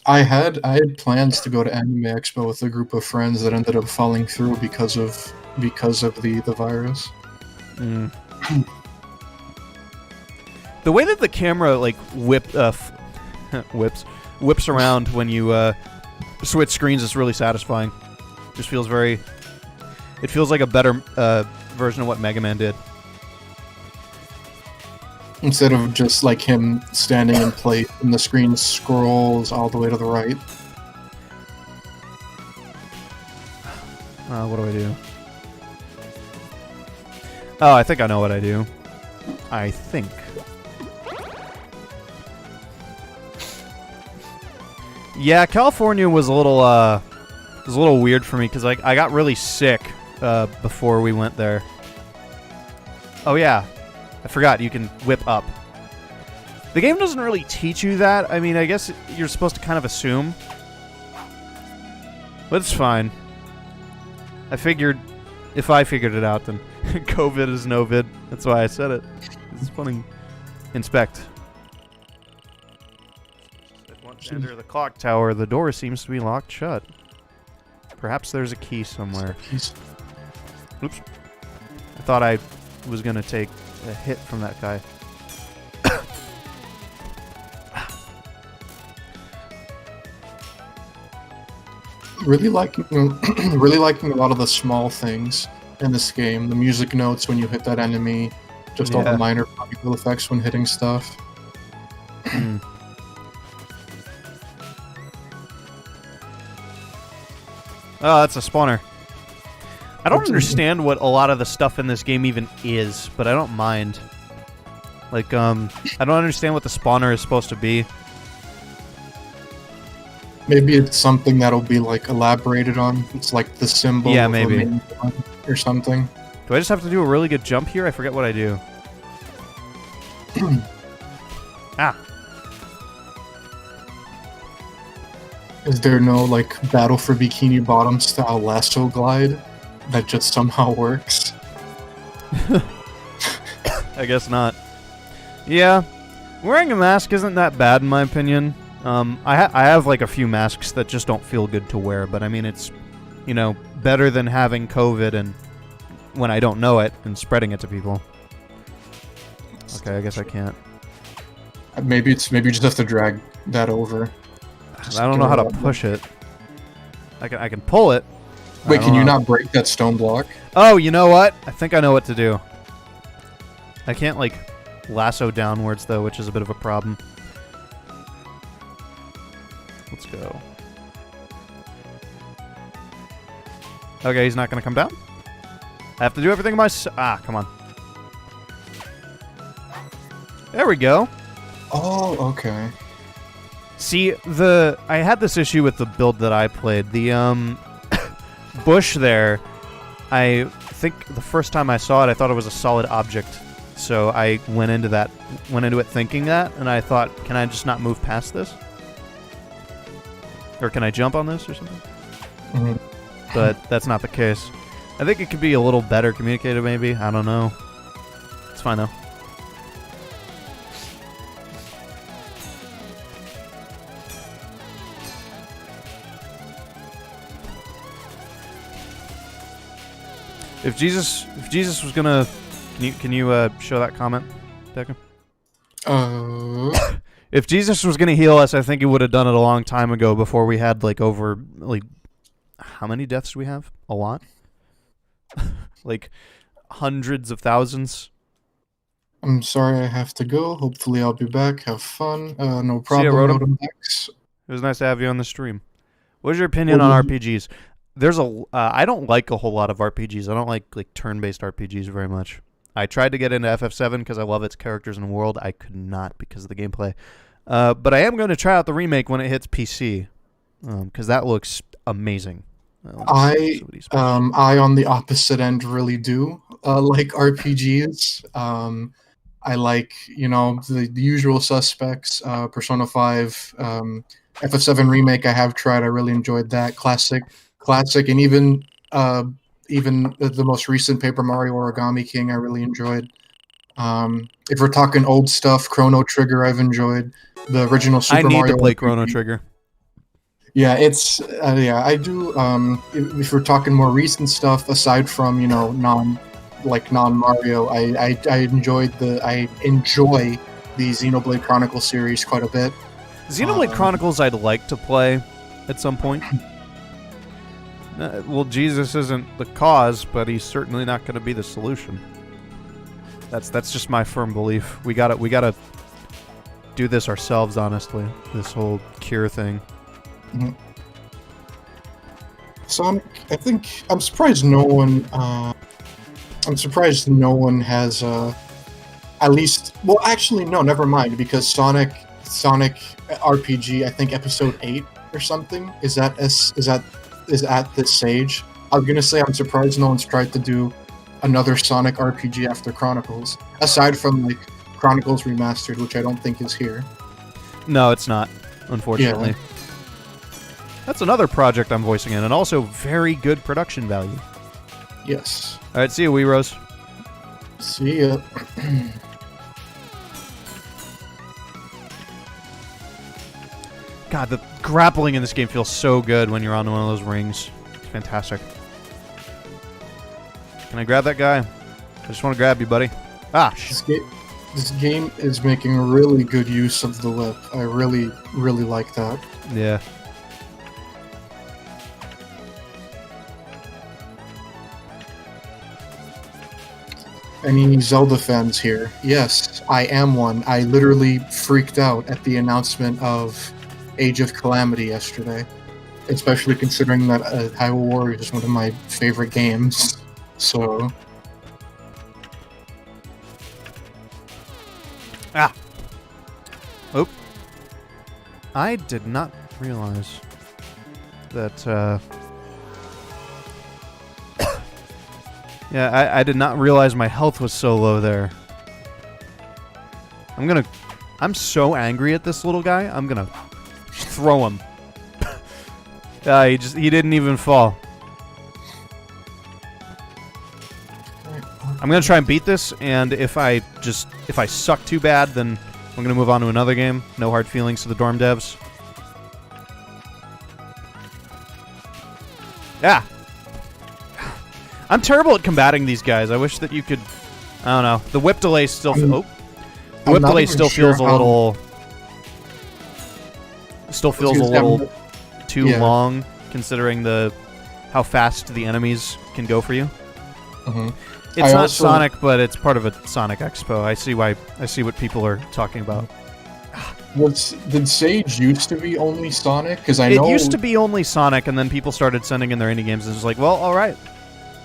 I had plans to go to Anime Expo with a group of friends that ended up falling through because of the virus. The way that the camera like whips around when you switch screens is really satisfying. Just feels very. It feels like a better version of what Mega Man did. Instead of just like him standing in place and the screen scrolls all the way to the right. What do I do? Oh, I think I know what I do. I think. Yeah, California was a little weird for me because I got really sick before we went there. Oh yeah, I forgot you can whip up. The game doesn't really teach you that. I mean, I guess you're supposed to kind of assume, but it's fine. I figured if I figured it out, then COVID is no vid. That's why I said it. It's funny. Inspect. Once you enter the clock tower, the door seems to be locked shut. Perhaps there's a key somewhere. He's Oops. I thought I was going to take a hit from that guy. really liking really liking a lot of the small things in this game. The music notes when you hit that enemy, just all the minor particle effects when hitting stuff. Mm. Oh, that's a spawner. I don't understand what a lot of the stuff in this game even is, but I don't mind. Like, I don't understand what the spawner is supposed to be. Maybe it's something that'll be like elaborated on. It's like the symbol Yeah, of maybe. a main one or something. Do I just have to do a really good jump here? I forget what I do. Ah. Is there no like Battle for Bikini Bottom style lasso glide that just somehow works? I guess not. Yeah. Wearing a mask isn't that bad in my opinion. I have like a few masks that just don't feel good to wear, but I mean it's, you know, better than having COVID and when I don't know it and spreading it to people. Okay, I guess I can't. Maybe you just have to drag that over. I don't know how to push it. I can pull it. Wait, can you not break that stone block? Oh, you know what? I think I know what to do. I can't like lasso downwards though, which is a bit of a problem. Let's go. Okay, he's not going to come down. I have to do everything come on. There we go. Oh, okay. See, I had this issue with the build that I played. The bush there, I think the first time I saw it, I thought it was a solid object. So I went into it thinking that, and I thought, can I just not move past this? Or can I jump on this or something? Mm-hmm. But that's not the case. I think it could be a little better communicated, maybe. I don't know. It's fine, though. If Jesus was gonna, can you show that comment, Deca? If Jesus was gonna heal us, I think he would have done it a long time ago before we had how many deaths do we have? A lot? Like hundreds of thousands. I'm sorry I have to go. Hopefully I'll be back. Have fun. No problem. See ya, Rotom. Rotom X. It was nice to have you on the stream. What's your opinion on RPGs? There's I don't like a whole lot of RPGs. I don't like turn-based RPGs very much. I tried to get into FF7 because I love its characters and world. I could not because of the gameplay. But I am going to try out the remake when it hits PC because that looks amazing. I on the opposite end really do like RPGs. I like, the usual suspects. Persona 5, FF7 remake I have tried. I really enjoyed that. Classic, and even the most recent Paper Mario Origami King I really enjoyed. If we're talking old stuff, Chrono Trigger I've enjoyed. The original Super Mario. I need to play Chrono Trigger. Yeah, it's I do. If we're talking more recent stuff, aside from non Mario, I enjoy the Xenoblade Chronicles series quite a bit. Xenoblade Chronicles I'd like to play at some point. Well, Jesus isn't the cause, but he's certainly not going to be the solution. That's just my firm belief. We gotta do this ourselves, honestly. This whole cure thing. Mm-hmm. Sonic, I think I'm surprised no one. I'm surprised no one has at least. Well, actually, no. Never mind, because Sonic RPG. I think Episode 8 or something is at this SAGE. I was gonna say I'm surprised no one's tried to do another Sonic RPG after Chronicles, aside from Chronicles Remastered, which I don't think is here. No, it's not, unfortunately. Yeah. That's another project I'm voicing in, and also very good production value. Yes. All right, see you, Wee Rose. See ya. God, the grappling in this game feels so good when you're on one of those rings. It's fantastic. Can I grab that guy? I just want to grab you, buddy. Ah, This game is making really good use of the whip. I really, really like that. yeah. Any Zelda fans here? Yes, I am one. I literally freaked out at the announcement of Age of Calamity yesterday. Especially considering that Hyrule Warriors is one of my favorite games. So... Ah. Oh. I did not realize that, yeah, I did not realize my health was so low there. I'm so angry at this little guy, I'm gonna throw him. He didn't even fall. I'm gonna try and beat this, and if I suck too bad, then I'm gonna move on to another game. No hard feelings to the dorm devs. Yeah. I'm terrible at combating these guys. I wish that you could. I don't know. The whip delay still. The whip delay still feels a little. Still feels a little too long, considering how fast the enemies can go for you. Mm-hmm. It's not Sonic, but it's part of a Sonic Expo. I see what people are talking about. Did Sage used to be only Sonic? Because I know it used to be only Sonic, and then people started sending in their indie games, and it was like, well, all right,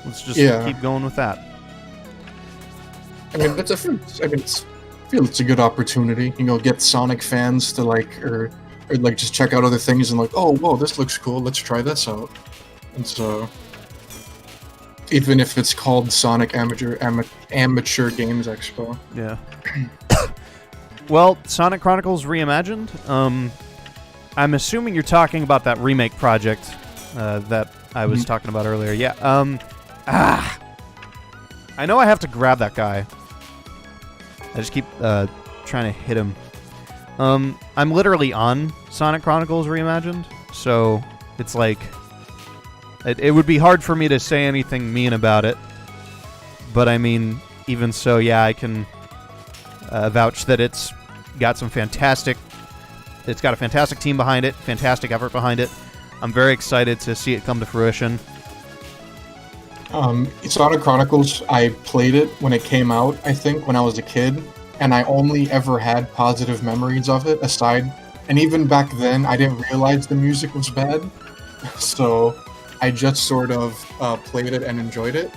let's just keep going with that. I mean, I feel it's a good opportunity. You know, get Sonic fans to or just check out other things and like, oh, whoa, this looks cool. Let's try this out. And so, even if it's called Sonic Amateur Games Expo. Yeah. Well, Sonic Chronicles Reimagined. I'm assuming you're talking about that remake project that I was talking about earlier. Yeah. I know I have to grab that guy. I just keep trying to hit him. I'm literally on Sonic Chronicles Reimagined, so it's like it would be hard for me to say anything mean about it. But I mean, even so, yeah, I can vouch that it's got a fantastic team behind it, fantastic effort behind it. I'm very excited to see it come to fruition. Sonic Chronicles, I played it when it came out, I think, when I was a kid, and I only ever had positive memories of it, and even back then, I didn't realize the music was bad, so I just sort of played it and enjoyed it,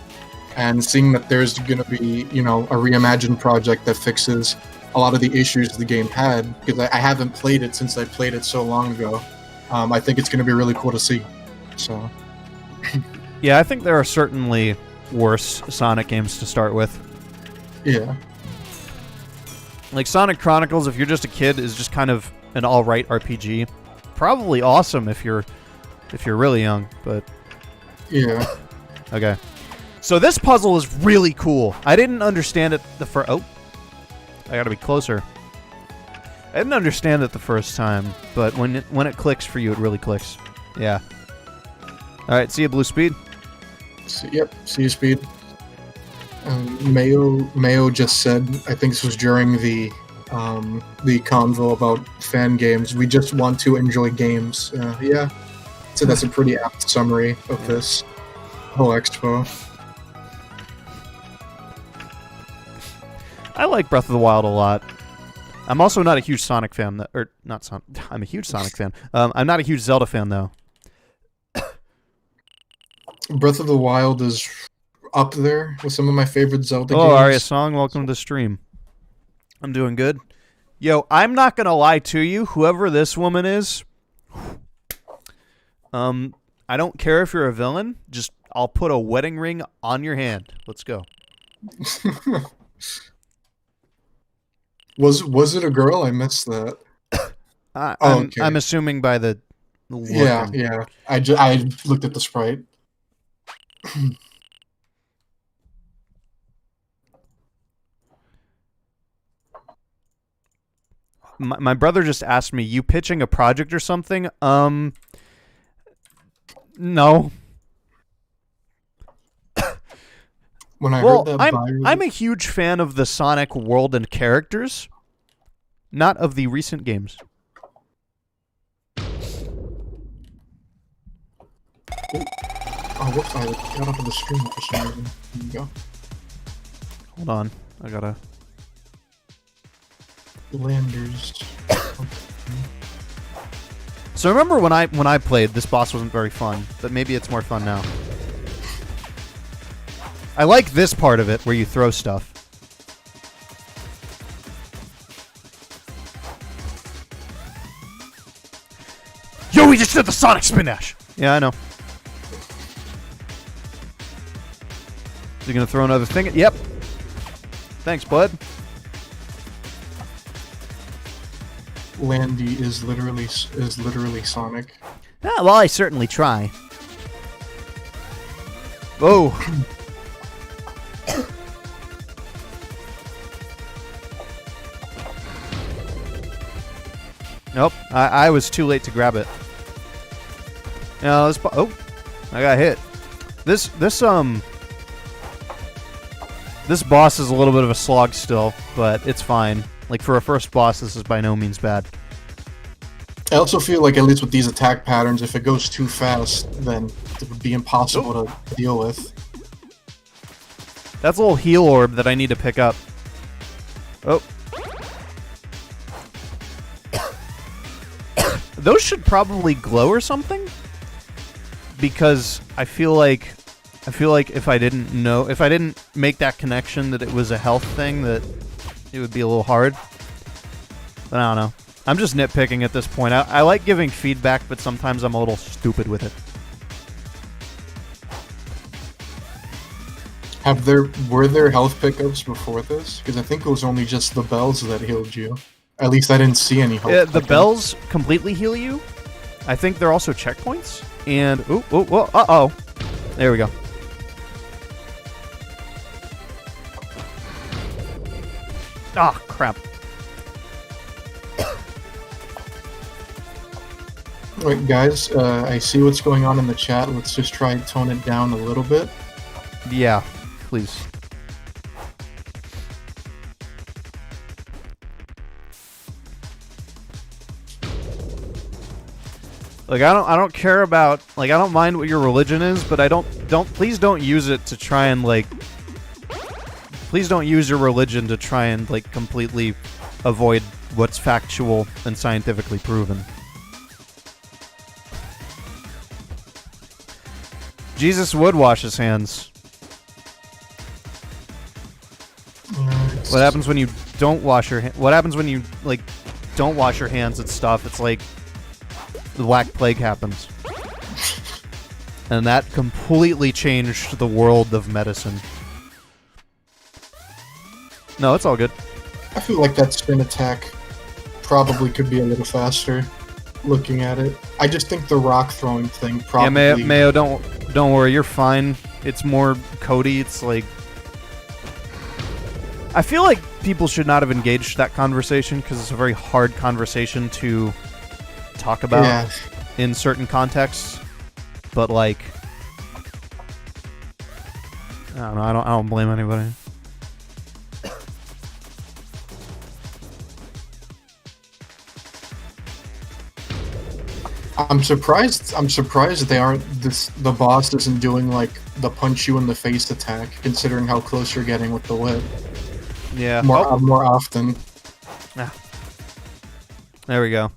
and seeing that there's going to be, you know, a reimagined project that fixes a lot of the issues the game had, because I haven't played it since I played it so long ago. I think it's going to be really cool to see. So, yeah, I think there are certainly worse Sonic games to start with. Yeah. Like Sonic Chronicles, if you're just a kid, is just kind of an all-right RPG. Probably awesome if you're really young, but yeah. Okay. So this puzzle is really cool. I didn't understand it the first. Oh, I gotta be closer. I didn't understand it the first time, but when it clicks for you, it really clicks. Yeah. All right. See you, Blue Speed. Yep. See you, Speed. Mayo just said, I think this was during the convo about fan games. We just want to enjoy games. Yeah. So that's a pretty apt summary of this whole expo. I like Breath of the Wild a lot. I'm also not a huge Sonic fan, I'm a huge Sonic fan. I'm not a huge Zelda fan, though. Breath of the Wild is up there with some of my favorite Zelda games. Oh, Arya Song, welcome to the stream. I'm doing good. Yo, I'm not gonna lie to you, whoever this woman is, I don't care if you're a villain, just I'll put a wedding ring on your hand. Let's go. Was it a girl? I missed that. I'm assuming by the look. Yeah. I looked at the sprite. My brother just asked me, "You pitching a project or something?" No. When I Well, heard that I'm a huge fan of the Sonic world and characters, not of the recent games. Oh, whoops, I got off of the screen for some reason. There you go. Hold on, I gotta... Landers. So remember when I played, this boss wasn't very fun, but maybe it's more fun now. I like this part of it, where you throw stuff. Yo, we just did the Sonic Spin Dash! Yeah, I know. Is he gonna throw another thing? Yep. Thanks, bud. Landy is literally Sonic. Ah, well, I certainly try. Oh. Nope, I was too late to grab it. No, this oh, I got hit. This boss is a little bit of a slog still, but it's fine. Like for a first boss, this is by no means bad. I also feel like at least with these attack patterns, if it goes too fast, then it would be impossible to deal with. That's a little heal orb that I need to pick up. Oh. Those should probably glow or something, because I feel like if I didn't make that connection that it was a health thing, that it would be a little hard. But I don't know. I'm just nitpicking at this point. I like giving feedback, but sometimes I'm a little stupid with it. Were there health pickups before this? Because I think it was only just the bells that healed you. At least I didn't see any health The pickups. bells completely heal you. I think they're also checkpoints. And uh-oh. There we go. Ah, crap. Alright, guys, I see what's going on in the chat. Let's just try and tone it down a little bit. Yeah, please. Like I don't care about, like, I don't mind what your religion is, but please don't use it to try and, like, please don't use your religion to try and, like, completely avoid what's factual and scientifically proven. Jesus would wash his hands. What happens when you don't wash your what happens when you, like, don't wash your hands and stuff? It's like the Black Plague happens. And that completely changed the world of medicine. No, it's all good. I feel like that spin attack probably could be a little faster, looking at it. I just think the rock throwing thing probably... Yeah, Mayo, don't worry, you're fine. It's more Cody, it's like... I feel like people should not have engaged that conversation, because it's a very hard conversation to talk about in certain contexts. But, like... I don't know, I don't blame anybody. I'm surprised they aren't the boss isn't doing like the punch you in the face attack, considering how close you're getting with the whip. Yeah. More often. Ah. There we go.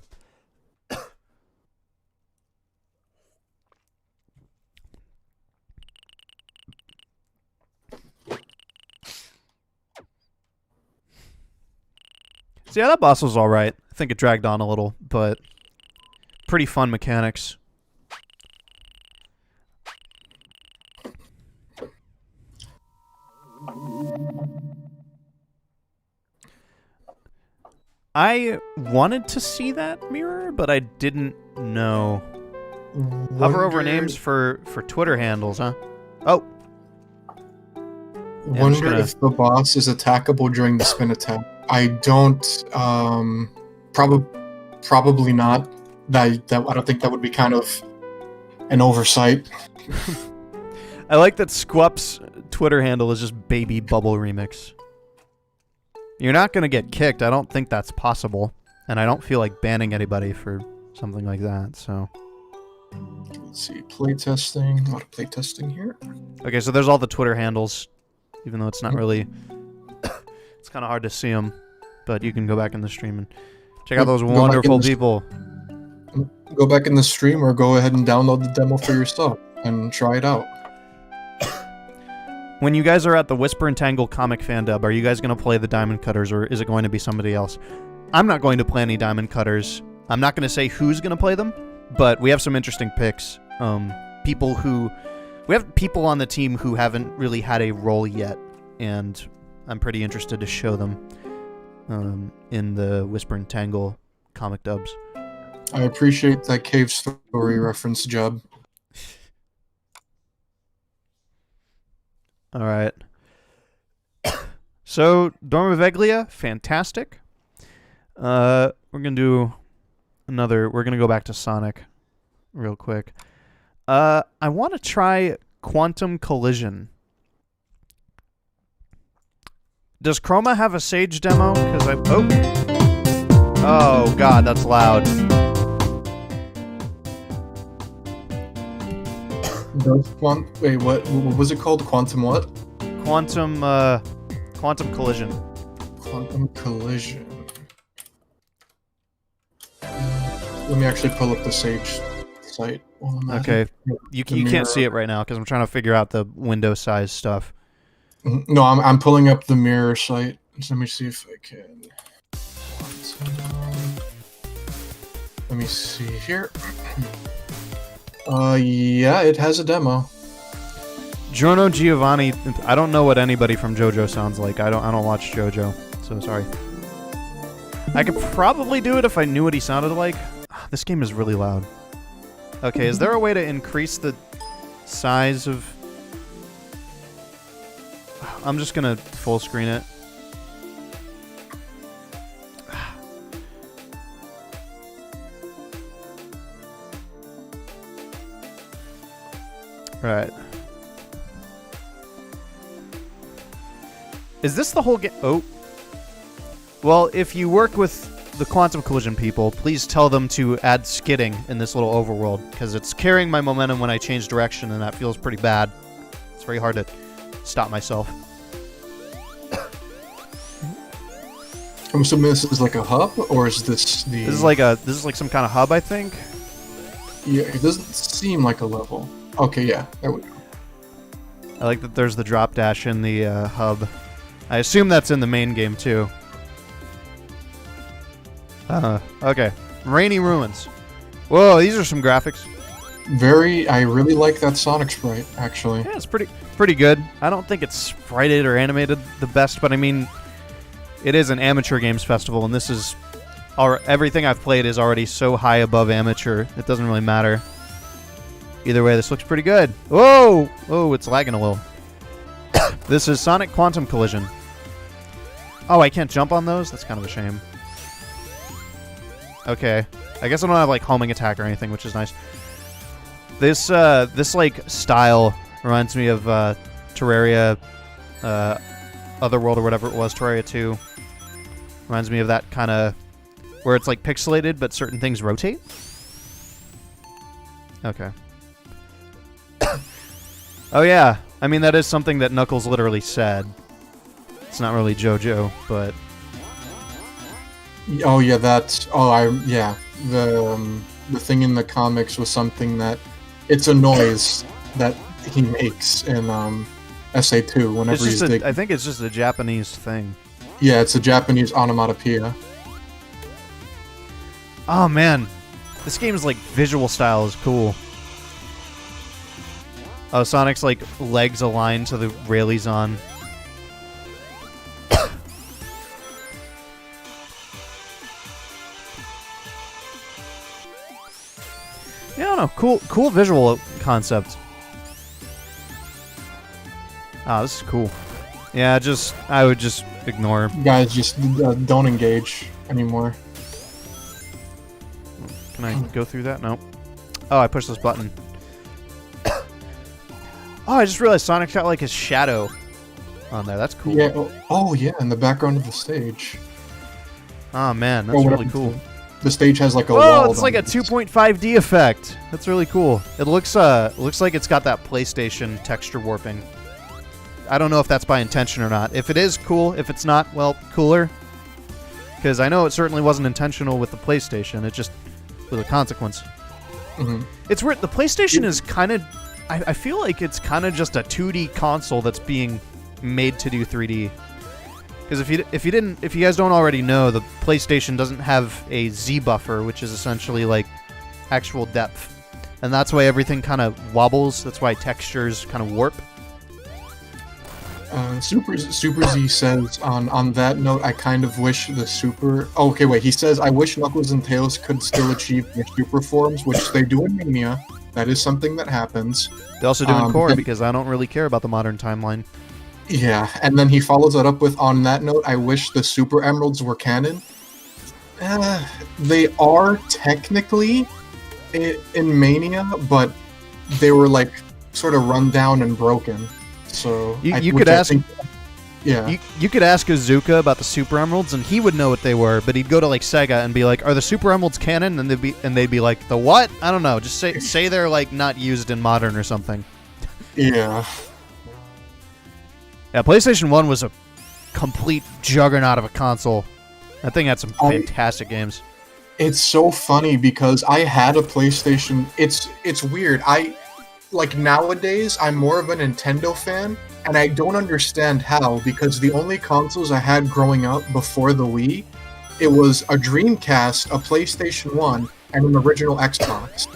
So yeah, that boss was alright. I think it dragged on a little, but pretty fun mechanics. I wanted to see that mirror, but I didn't know. Hover over names for Twitter handles, huh? Oh. Wonder if the boss is attackable during the spin attack. I don't. Probably not. I don't think that would be kind of an oversight. I like that Squup's Twitter handle is just Baby Bubble Remix. You're not going to get kicked. I don't think that's possible. And I don't feel like banning anybody for something like that, so... Let's see, playtesting. A lot of playtesting here. Okay, so there's all the Twitter handles, even though it's not really... it's kind of hard to see them, but you can go back in the stream and check out those wonderful people. Go back in the stream or go ahead and download the demo for yourself and try it out. When you guys are at the Whisper and Tangle comic fan dub, are you guys going to play the Diamond Cutters, or is it going to be somebody else? I'm not going to play any Diamond Cutters. I'm not going to say who's going to play them, but we have some interesting picks. We have people on the team who haven't really had a role yet, and I'm pretty interested to show them in the Whisper and Tangle comic dubs. I appreciate that cave story reference, Jeb. All right. So, Dormaveglia, fantastic. We're gonna do another. We're gonna go back to Sonic, real quick. I want to try Quantum Collision. Does Chroma have a Sage demo? Because oh God, that's loud. Wait, what was it called? Quantum what? Quantum Collision. Quantum Collision. Let me actually pull up the Sage site. Okay, you can't see it right now because I'm trying to figure out the window size stuff. No, I'm pulling up the mirror site. So let me see if I can. Let me see here. Yeah, it has a demo. Giorno Giovanni. I don't know what anybody from JoJo sounds like. I don't watch JoJo, so sorry. I could probably do it if I knew what he sounded like. This game is really loud. Okay, is there a way to increase the size of... I'm just gonna full screen it. Right. Is this the whole game? Oh. Well, if you work with the Quantum Collision people, please tell them to add skidding in this little overworld, because it's carrying my momentum when I change direction, and that feels pretty bad. It's very hard to stop myself. I'm assuming this is like a hub, or is this the... This is like some kind of hub, I think. Yeah, it doesn't seem like a level. Okay, yeah, there we go. I like that there's the drop dash in the hub. I assume that's in the main game, too. Okay. Rainy Ruins. Whoa, these are some graphics. I really like that Sonic sprite, actually. Yeah, it's pretty good. I don't think it's sprited or animated the best, but I mean, it is an amateur games festival, and this is... everything I've played is already so high above amateur, it doesn't really matter. Either way, this looks pretty good. Whoa! Oh, it's lagging a little. This is Sonic Quantum Collision. Oh, I can't jump on those? That's kind of a shame. Okay. I guess I don't have, like, homing attack or anything, which is nice. This like, style reminds me of, Terraria, Otherworld or whatever it was, Terraria 2. Reminds me of that kind of... where it's, like, pixelated, but certain things rotate. Okay. Oh, yeah. I mean, that is something that Knuckles literally said. It's not really JoJo, but... Oh, yeah, that's... yeah. The thing in the comics was something that... It's a noise that he makes in SA2 whenever he's digging. I think it's just a Japanese thing. Yeah, it's a Japanese onomatopoeia. Oh, man. This game's, like, visual style is cool. Oh, Sonic's, like, legs aligned to the rail he's on. Yeah, I don't know. Cool visual concept. Ah, this is cool. Yeah, I would just ignore. Guys, just don't engage anymore. Can I go through that? No. Oh, I pushed this button. Oh, I just realized Sonic's got like his shadow on there. That's cool. Yeah. Oh, yeah, in the background of the stage. Oh man, that's really cool. The stage has like a whoa, wall. it's like a 2.5D effect. That's really cool. It looks like it's got that PlayStation texture warping. I don't know if that's by intention or not. If it is, cool. If it's not, well, cooler. Because I know it certainly wasn't intentional with the PlayStation. It just was a consequence. Mm-hmm. It's weird. The PlayStation is kind of... I feel like it's kind of just a 2D console that's being made to do 3D. Because if you guys don't already know, the PlayStation doesn't have a Z buffer, which is essentially like actual depth. And that's why everything kind of wobbles. That's why textures kind of warp. Super Z says, on that note, I kind of wish the Super... Oh, okay, wait, he says, I wish Knuckles and Tails could still achieve their Super forms, which they do in Mania. That is something that happens. They also do in Core, because I don't really care about the modern timeline. Yeah, and then he follows that up with, on that note, I wish the Super Emeralds were canon. They are technically in Mania, but they were, like, sort of run down and broken. So you could ask, yeah. You could ask Azuka about the Super Emeralds, and he would know what they were. But he'd go to like Sega and be like, "Are the Super Emeralds canon?" And they'd be like, "The what? I don't know. Just say they're like not used in modern or something." Yeah. Yeah. PlayStation 1 was a complete juggernaut of a console. That thing had some fantastic games. It's so funny because I had a PlayStation. It's weird. Like nowadays, I'm more of a Nintendo fan, and I don't understand how, because the only consoles I had growing up before the Wii, it was a Dreamcast, a PlayStation 1, and an original Xbox.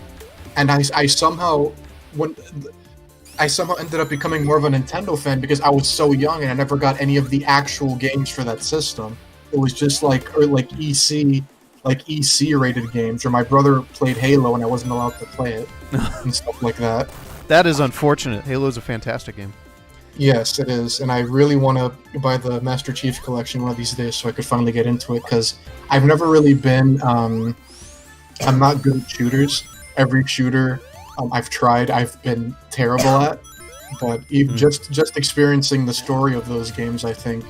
And I somehow ended up becoming more of a Nintendo fan because I was so young and I never got any of the actual games for that system. It was just like EC rated games, or my brother played Halo and I wasn't allowed to play it and stuff like that. That is unfortunate. Halo's a fantastic game. Yes, it is, and I really want to buy the Master Chief Collection one of these days so I could finally get into it, because I've never really been... I'm not good at shooters. Every shooter I've tried, I've been terrible at, but even just experiencing the story of those games, I think,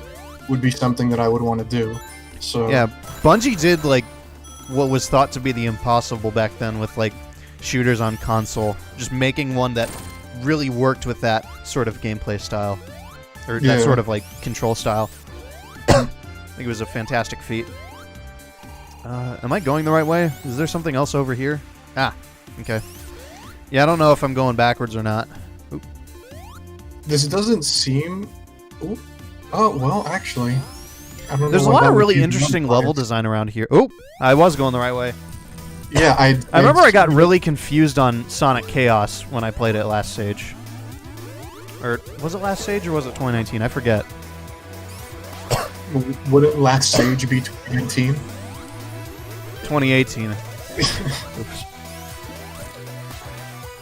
would be something that I would want to do. So yeah, Bungie did like what was thought to be the impossible back then with like shooters on console, just making one that really worked with that sort of gameplay style, or that sort of like control style. I think it was a fantastic feat. Am I going the right way? Is there something else over here? Ah, okay. Yeah, I don't know if I'm going backwards or not. Oop. This doesn't seem... Ooh. Oh, well, actually... I don't There's know a what lot that of would really be interesting done level by. design around here. Oh, I was going the right way. Yeah, I remember I got really confused on Sonic Chaos when I played it last Sage. Or was it last Sage or was it 2019? I forget. Wouldn't last Sage be 2019? 2018. Oops.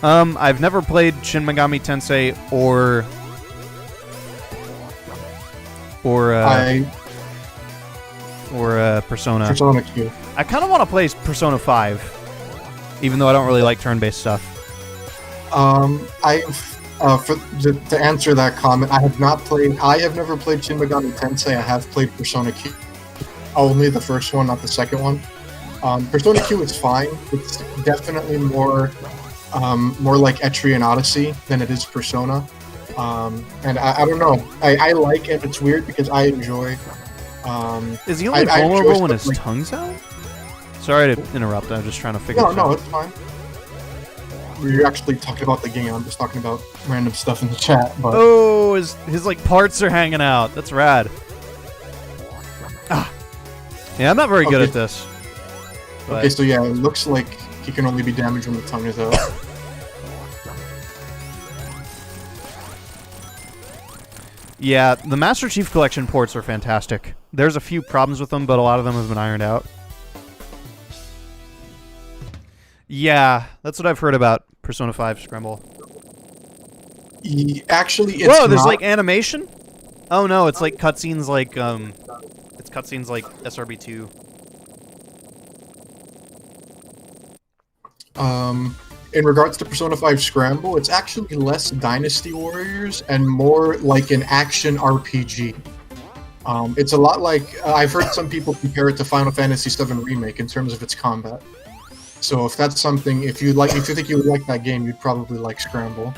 I've never played Shin Megami Tensei or Persona. Persona Q. I kind of want to play Persona 5, even though I don't really like turn-based stuff. To answer that comment, I have never played Shin Megami Tensei. I have played Persona Q. Only the first one, not the second one. Persona Q is fine. It's definitely more like Etrian Odyssey than it is Persona. And I don't know. I like it. It's weird because I enjoy... Is he only vulnerable when his tongue's out? Sorry to interrupt. I'm just trying to figure it out. No, it's fine. We're actually talking about the game. I'm just talking about random stuff in the chat. But oh, his like parts are hanging out. That's rad. Ah. Yeah, I'm not very good at this. But... Okay, so yeah, it looks like he can only be damaged when the tongue is out. Yeah, the Master Chief Collection ports are fantastic. There's a few problems with them, but a lot of them have been ironed out. Yeah, that's what I've heard about Persona 5 Scramble. Actually, it's Whoa, there's not... like animation? Oh no, it's like cutscenes like it's cutscenes like SRB2. in regards to Persona 5 Scramble, it's actually less Dynasty Warriors and more like an action RPG. It's a lot like I've heard some people compare it to Final Fantasy VII Remake in terms of its combat. So if that's something, if you think you would like that game, you'd probably like Scramble.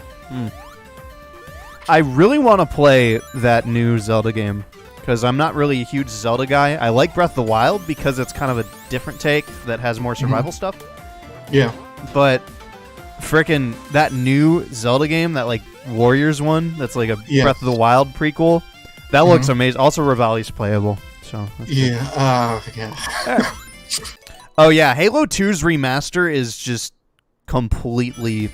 I really want to play that new Zelda game because I'm not really a huge Zelda guy. I like Breath of the Wild because it's kind of a different take that has more survival stuff. Yeah. But frickin' that new Zelda game, that like Warriors one, that's like a Breath of the Wild prequel, that looks amazing. Also, Rivali's playable. So yeah. Oh yeah, Halo 2's remaster is just completely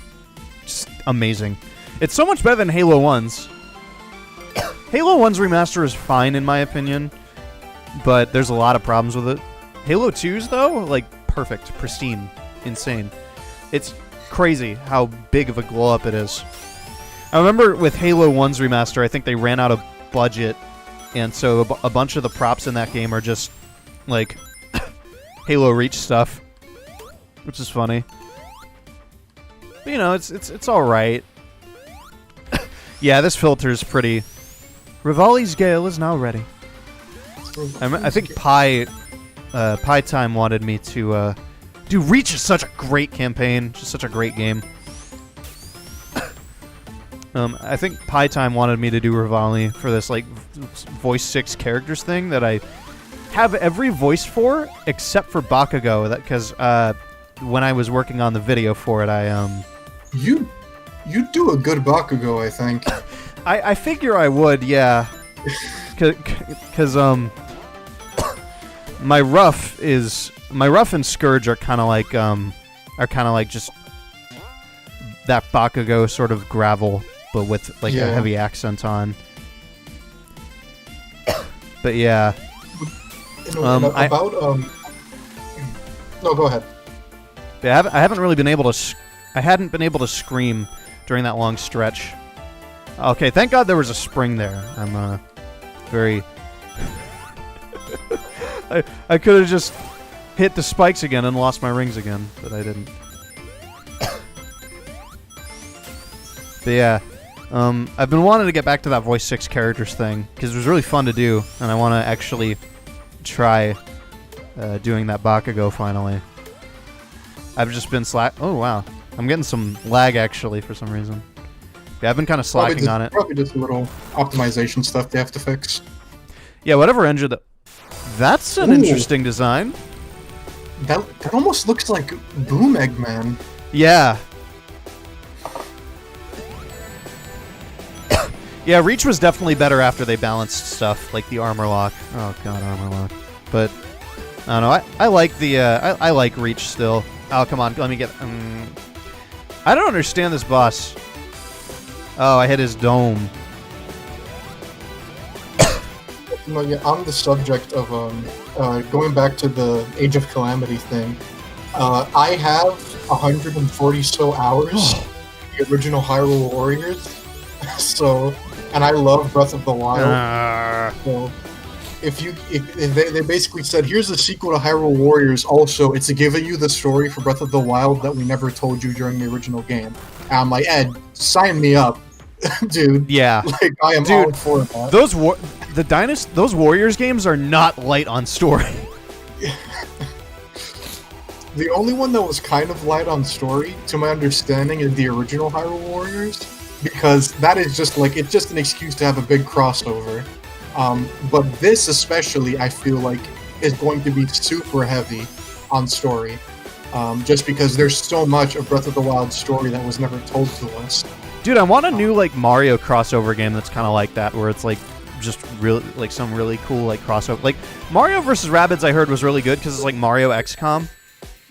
just amazing. It's so much better than Halo 1's. Halo 1's remaster is fine in my opinion, but there's a lot of problems with it. Halo 2's though, like perfect, pristine, insane. It's crazy how big of a glow up it is. I remember with Halo 1's remaster, I think they ran out of budget, and so a bunch of the props in that game are just like Halo Reach stuff, which is funny. But, you know, it's all right. Yeah, this filter is pretty. Rivali's Gale is now ready. I think Pie Time wanted me to. Dude, Reach is such a great campaign, just such a great game. I think Pie Time wanted me to do Rivali for this like voice 6 characters thing that I have every voice for except for Bakugo. That because when I was working on the video for it, You do a good Bakugo, I think. I figure I would, yeah. Because my rough and Scourge are kind of like just that Bakugo sort of gravel, but with like a heavy accent on. But yeah. No, go ahead. Yeah, I haven't really been able to. I hadn't been able to scream during that long stretch. Okay, thank God there was a spring there. I'm very. I could have just hit the spikes again and lost my rings again, but I didn't. But yeah, I've been wanting to get back to that voice 6 characters thing because it was really fun to do, and I want to actually try doing that Bakugo finally. I've just been Oh wow, I'm getting some lag actually for some reason. Yeah, I've been kind of slacking on it. Probably just a little optimization stuff they have to fix. Yeah, whatever engine that. That's an interesting design. That almost looks like Boom Eggman. Yeah. Yeah, Reach was definitely better after they balanced stuff like the armor lock. Oh god, armor lock. But I don't know. I like the I like Reach still. Oh come on, let me get. I don't understand this boss. Oh, I hit his dome. No, yeah, on the subject of going back to the Age of Calamity thing, I have 140 so hours the original Hyrule Warriors. So, and I love Breath of the Wild. So, if they basically said, here's the sequel to Hyrule Warriors. Also, it's giving you the story for Breath of the Wild that we never told you during the original game. And I'm like, Ed, sign me up. Dude, yeah, like I am all for that. Those Warriors games are not light on story. The only one that was kind of light on story, to my understanding, is the original Hyrule Warriors, because that is just like it's just an excuse to have a big crossover. But this especially, I feel like, is going to be super heavy on story, just because there's so much of Breath of the Wild story that was never told to us. Dude, I want a new like Mario crossover game that's kind of like that, where it's like just really like some really cool like crossover. Like Mario vs. Rabbids, I heard was really good because it's like Mario XCOM.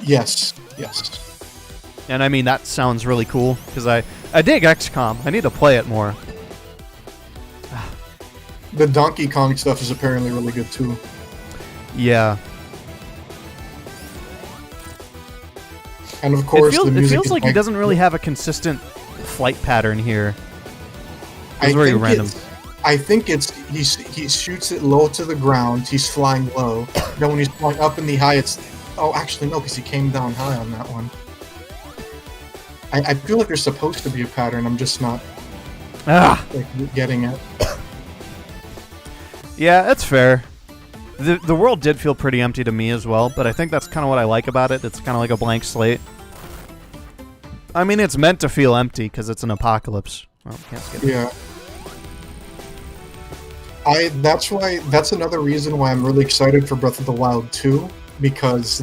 Yes. And I mean that sounds really cool because I dig XCOM. I need to play it more. The Donkey Kong stuff is apparently really good too. Yeah. And of course, it feels like he doesn't really have a consistent flight pattern here. It's very random. I think he shoots it low to the ground. He's flying low. Then when he's flying up in the high, it's actually no, because he came down high on that one. I feel like there's supposed to be a pattern. I'm just not like getting it. Yeah, that's fair. The world did feel pretty empty to me as well, but I think that's kind of what I like about it. It's kind of like a blank slate. I mean, it's meant to feel empty because it's an apocalypse. Oh, can't skip it. Yeah. That's another reason why I'm really excited for Breath of the Wild 2, because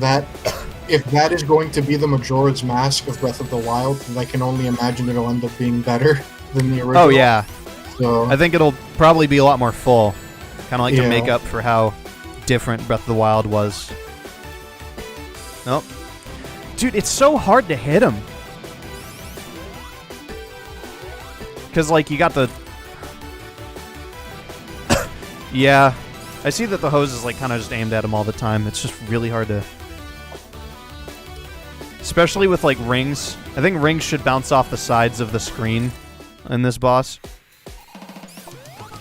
if that is going to be the Majora's Mask of Breath of the Wild, then I can only imagine it'll end up being better than the original. Oh, yeah. So I think it'll probably be a lot more full. Kind of like to make up for how different Breath of the Wild was. Nope. Dude, it's so hard to hit him. Because, like, you got the... Yeah. I see that the hose is, like, kind of just aimed at him all the time. It's just really hard to... Especially with, like, rings. I think rings should bounce off the sides of the screen in this boss.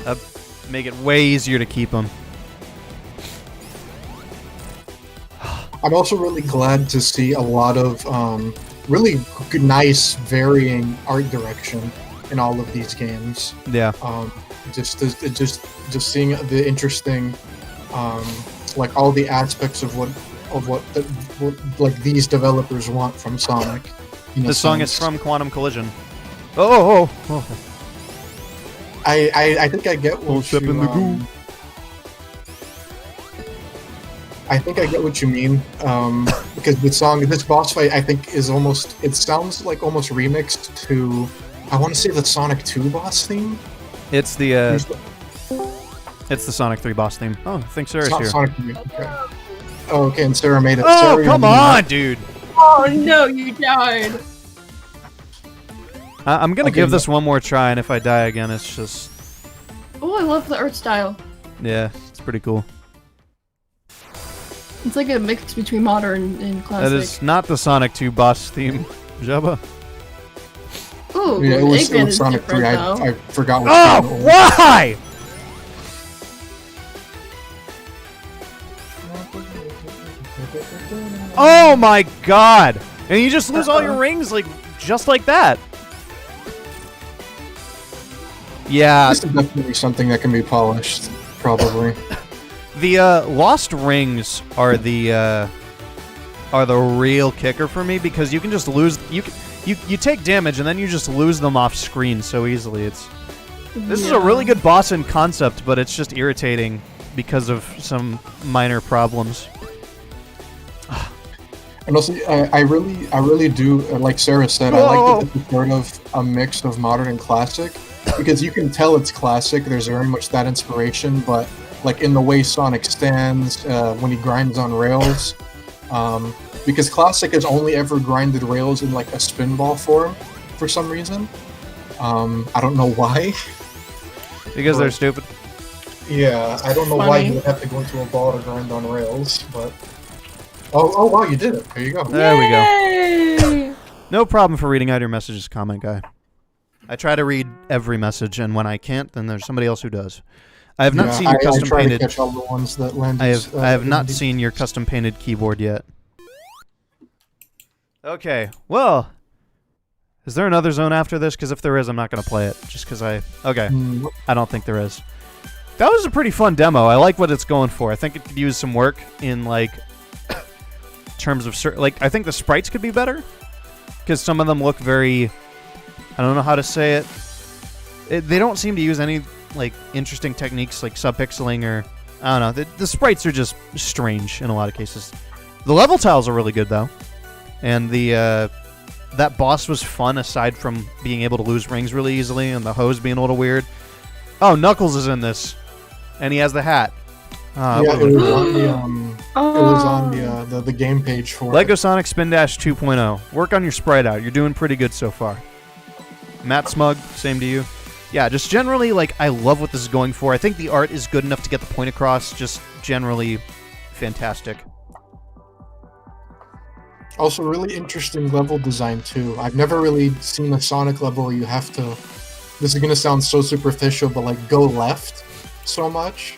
That'd make it way easier to keep him. I'm also really glad to see a lot of really good, nice, varying art direction in all of these games. Yeah. Just seeing the interesting, like all the aspects of what like these developers want from Sonic. This song is from Quantum Collision. Oh. I think I get what Step in the goo. I think I get what you mean, because this boss fight, I think it sounds like almost remixed to, I want to say the Sonic 2 boss theme? It's the Sonic 3 boss theme. Oh, I think Sarah's here. Sonic 3, okay. Oh, okay, and Sarah made it. Oh, Sarah come on, dude! Oh no, you died! I'm gonna give this one more try, and if I die again, it's just... Oh, I love the art style. Yeah, it's pretty cool. It's like a mix between modern and classic. That is not the Sonic 2 boss theme, Jabba. Ooh, Yeah, it was Eggman is Sonic 3. different, though. I forgot what Oh, it was. why? Oh my god! And you just lose all your rings, like, just like that. Yeah. This is definitely something that can be polished, probably. The lost rings are the real kicker for me, because you can just lose you take damage and then you just lose them off screen so easily. This is a really good boss in concept, but it's just irritating because of some minor problems. And also, I really do, like Sarah said, I like that it's sort of a mix of modern and classic, because you can tell it's classic. There's very much that inspiration, but like in the way Sonic stands, when he grinds on rails, because classic has only ever grinded rails in like a spinball form for some reason. I don't know why. Because they're stupid. Yeah, I don't know why you would have to go into a ball to grind on rails, but... Oh wow, you did it. There you go. There we go. Yay! No problem for reading out your messages, comment guy. I try to read every message, and when I can't, then there's somebody else who does. I have not seen your custom I try painted. to catch all the ones that land. I have not seen your custom painted keyboard yet. Okay, well, is there another zone after this? Because if there is, I'm not gonna play it. Just because I don't think there is. That was a pretty fun demo. I like what it's going for. I think it could use some work in like terms of like I think the sprites could be better, because some of them look very, I don't know how to say it. They don't seem to use any like interesting techniques like subpixeling, or I don't know. The sprites are just strange in a lot of cases. The level tiles are really good though, and the that boss was fun aside from being able to lose rings really easily and the hose being a little weird. Oh, Knuckles is in this, and he has the hat. Yeah, it was on the it was on the game page for Lego Sonic Spin Dash 2.0. Work on your sprite out. You're doing pretty good so far. Matt Smug, same to you. Yeah, just generally, like, I love what this is going for. I think the art is good enough to get the point across. Just generally fantastic. Also, really interesting level design too. I've never really seen a Sonic level where you have to. This is gonna sound so superficial, but like go left so much.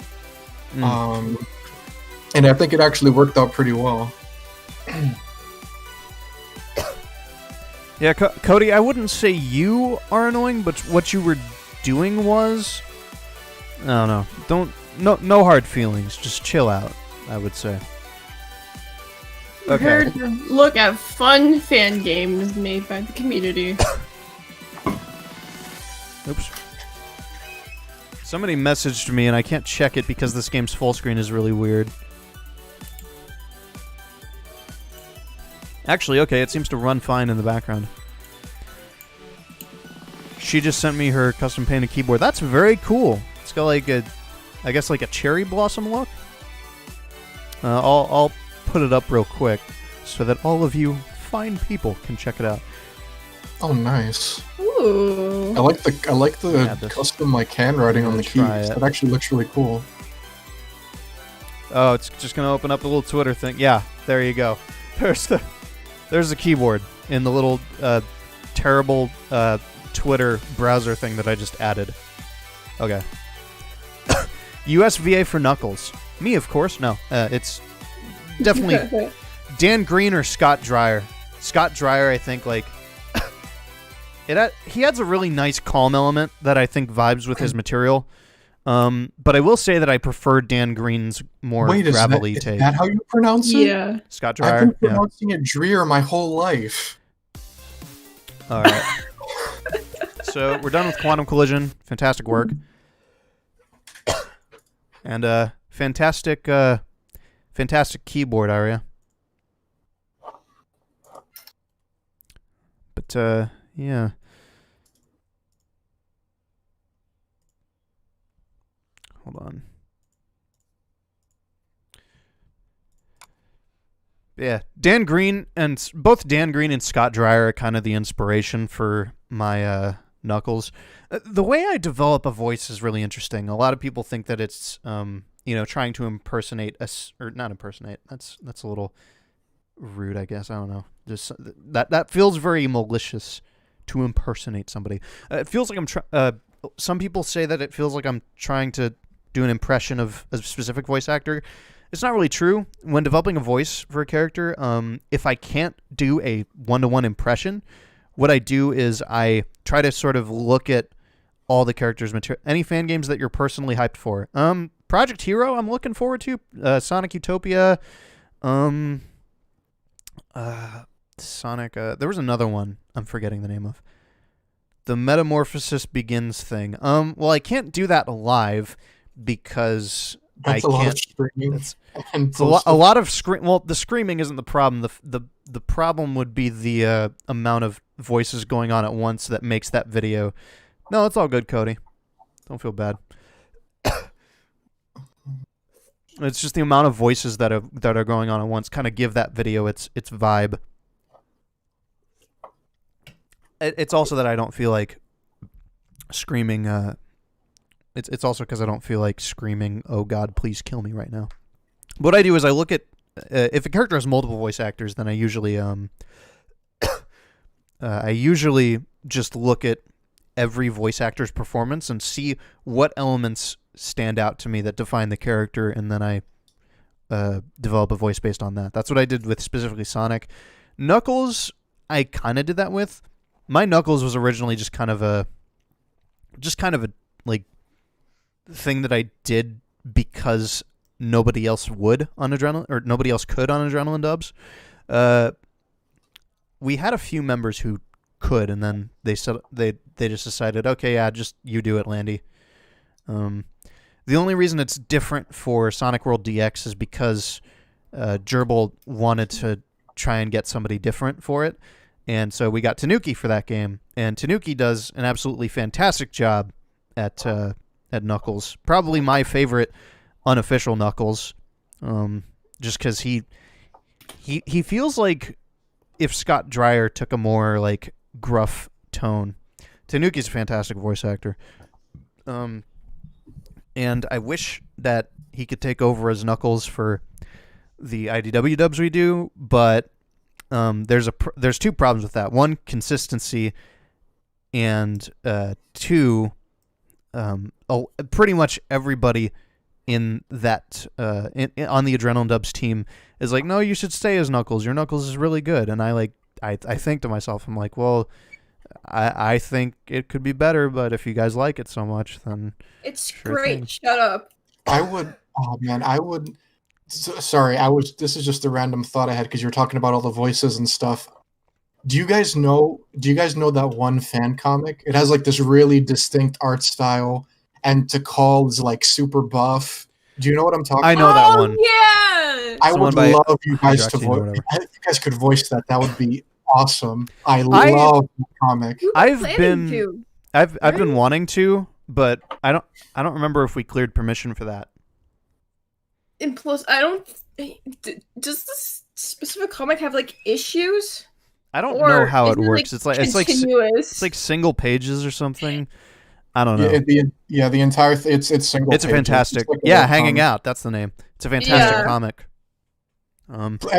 And I think it actually worked out pretty well. Yeah, Cody, I wouldn't say you are annoying, but what you were doing was... I don't know. No hard feelings. Just chill out, I would say. Okay. Prepare to look at fun fan games made by the community. Oops. Somebody messaged me, and I can't check it because this game's full screen is really weird. Actually, okay, it seems to run fine in the background. She just sent me her custom painted keyboard. That's very cool. It's got like a, I guess like a cherry blossom look. I'll put it up real quick so that all of you fine people can check it out. Oh, nice. Ooh. I like the custom like handwriting on the keys. That actually looks really cool. Oh, it's just gonna open up a little Twitter thing. Yeah, there you go. There's the keyboard in the little terrible Twitter browser thing that I just added. Okay. USVA for Knuckles. Me, of course. No, it's definitely Dan Green or Scott Dreyer. Scott Dreyer, I think, like he adds a really nice calm element that I think vibes with his material. But I will say that I prefer Dan Green's more gravelly take. Is that how you pronounce it? Yeah. Scott Dreyer. I've been pronouncing it Dreer my whole life. All right. So we're done with Quantum Collision. Fantastic work. And fantastic keyboard, Aria. But yeah. Hold on. Yeah, Dan Green and both Dan Green and Scott Dreyer are kind of the inspiration for my Knuckles. The way I develop a voice is really interesting. A lot of people think that it's trying to impersonate or not impersonate. That's a little rude, I guess. I don't know. Just that feels very malicious to impersonate somebody. It feels like I'm some people say that it feels like I'm trying to do an impression of a specific voice actor. It's not really true. When developing a voice for a character, if I can't do a one-to-one impression, what I do is I try to sort of look at all the characters' material. Any fan games that you're personally hyped for? Project Hero, I'm looking forward to. Sonic Utopia. Sonic. There was another one I'm forgetting the name of. The Metamorphosis Begins thing. Well, I can't do that live because That's I a lot can't. of screaming. It's a lot of scream. Well, the screaming isn't the problem. The problem would be the amount of voices going on at once that makes that video. No, it's all good, Cody. Don't feel bad. It's just the amount of voices that are going on at once kind of give that video its vibe. It's also that I don't feel like screaming. It's also because I don't feel like screaming, "Oh God, please kill me!" right now. What I do is I look at if a character has multiple voice actors, then I usually just look at every voice actor's performance and see what elements stand out to me that define the character, and then I develop a voice based on that. That's what I did with specifically Sonic. Knuckles, I kind of did that with. My Knuckles was originally just kind of a like thing that I did because nobody else would on Adrenaline, or nobody else could on Adrenaline Dubs. We had a few members who could, and then they said they just decided, okay, yeah, just you do it, Landy. The only reason it's different for Sonic World DX is because Gerbil wanted to try and get somebody different for it, and so we got Tanuki for that game, and Tanuki does an absolutely fantastic job at Knuckles. Probably my favorite unofficial Knuckles, just because he feels like if Scott Dreyer took a more like gruff tone. Tanuki's a fantastic voice actor, and I wish that he could take over as Knuckles for the IDW dubs we do, but there's two problems with that. One, consistency, and two, pretty much everybody in that on the Adrenaline Dubs team is like, no, you should stay as Knuckles. Your Knuckles is really good, and I I think to myself, I'm like, well, I think it could be better, but if you guys like it so much, then It's sure great. thing. Shut up. I would. Oh man, I would. Sorry, I was. This is just a random thought I had because you're talking about all the voices and stuff. Do you guys know? Do you guys know that one fan comic? It has like this really distinct art style, and Tikal is like super buff. Do you know what I'm talking? I know about? that Oh, one. yeah! I Someone would by love you guys to Hydroxine or voice. whatever. If you guys could voice that, that would be awesome. I love the comic. We were I've planning been- to. I've been Right? wanting to, but I don't remember if we cleared permission for that. And plus, I don't. Does this specific comic have like issues? I don't Or know how it is works. It's like continuous. it's like single pages or something. I don't know. The entire it's single. It's a pages. fantastic. It's like a Yeah, web Hanging comic. Out. That's the name. It's a fantastic Yeah. comic.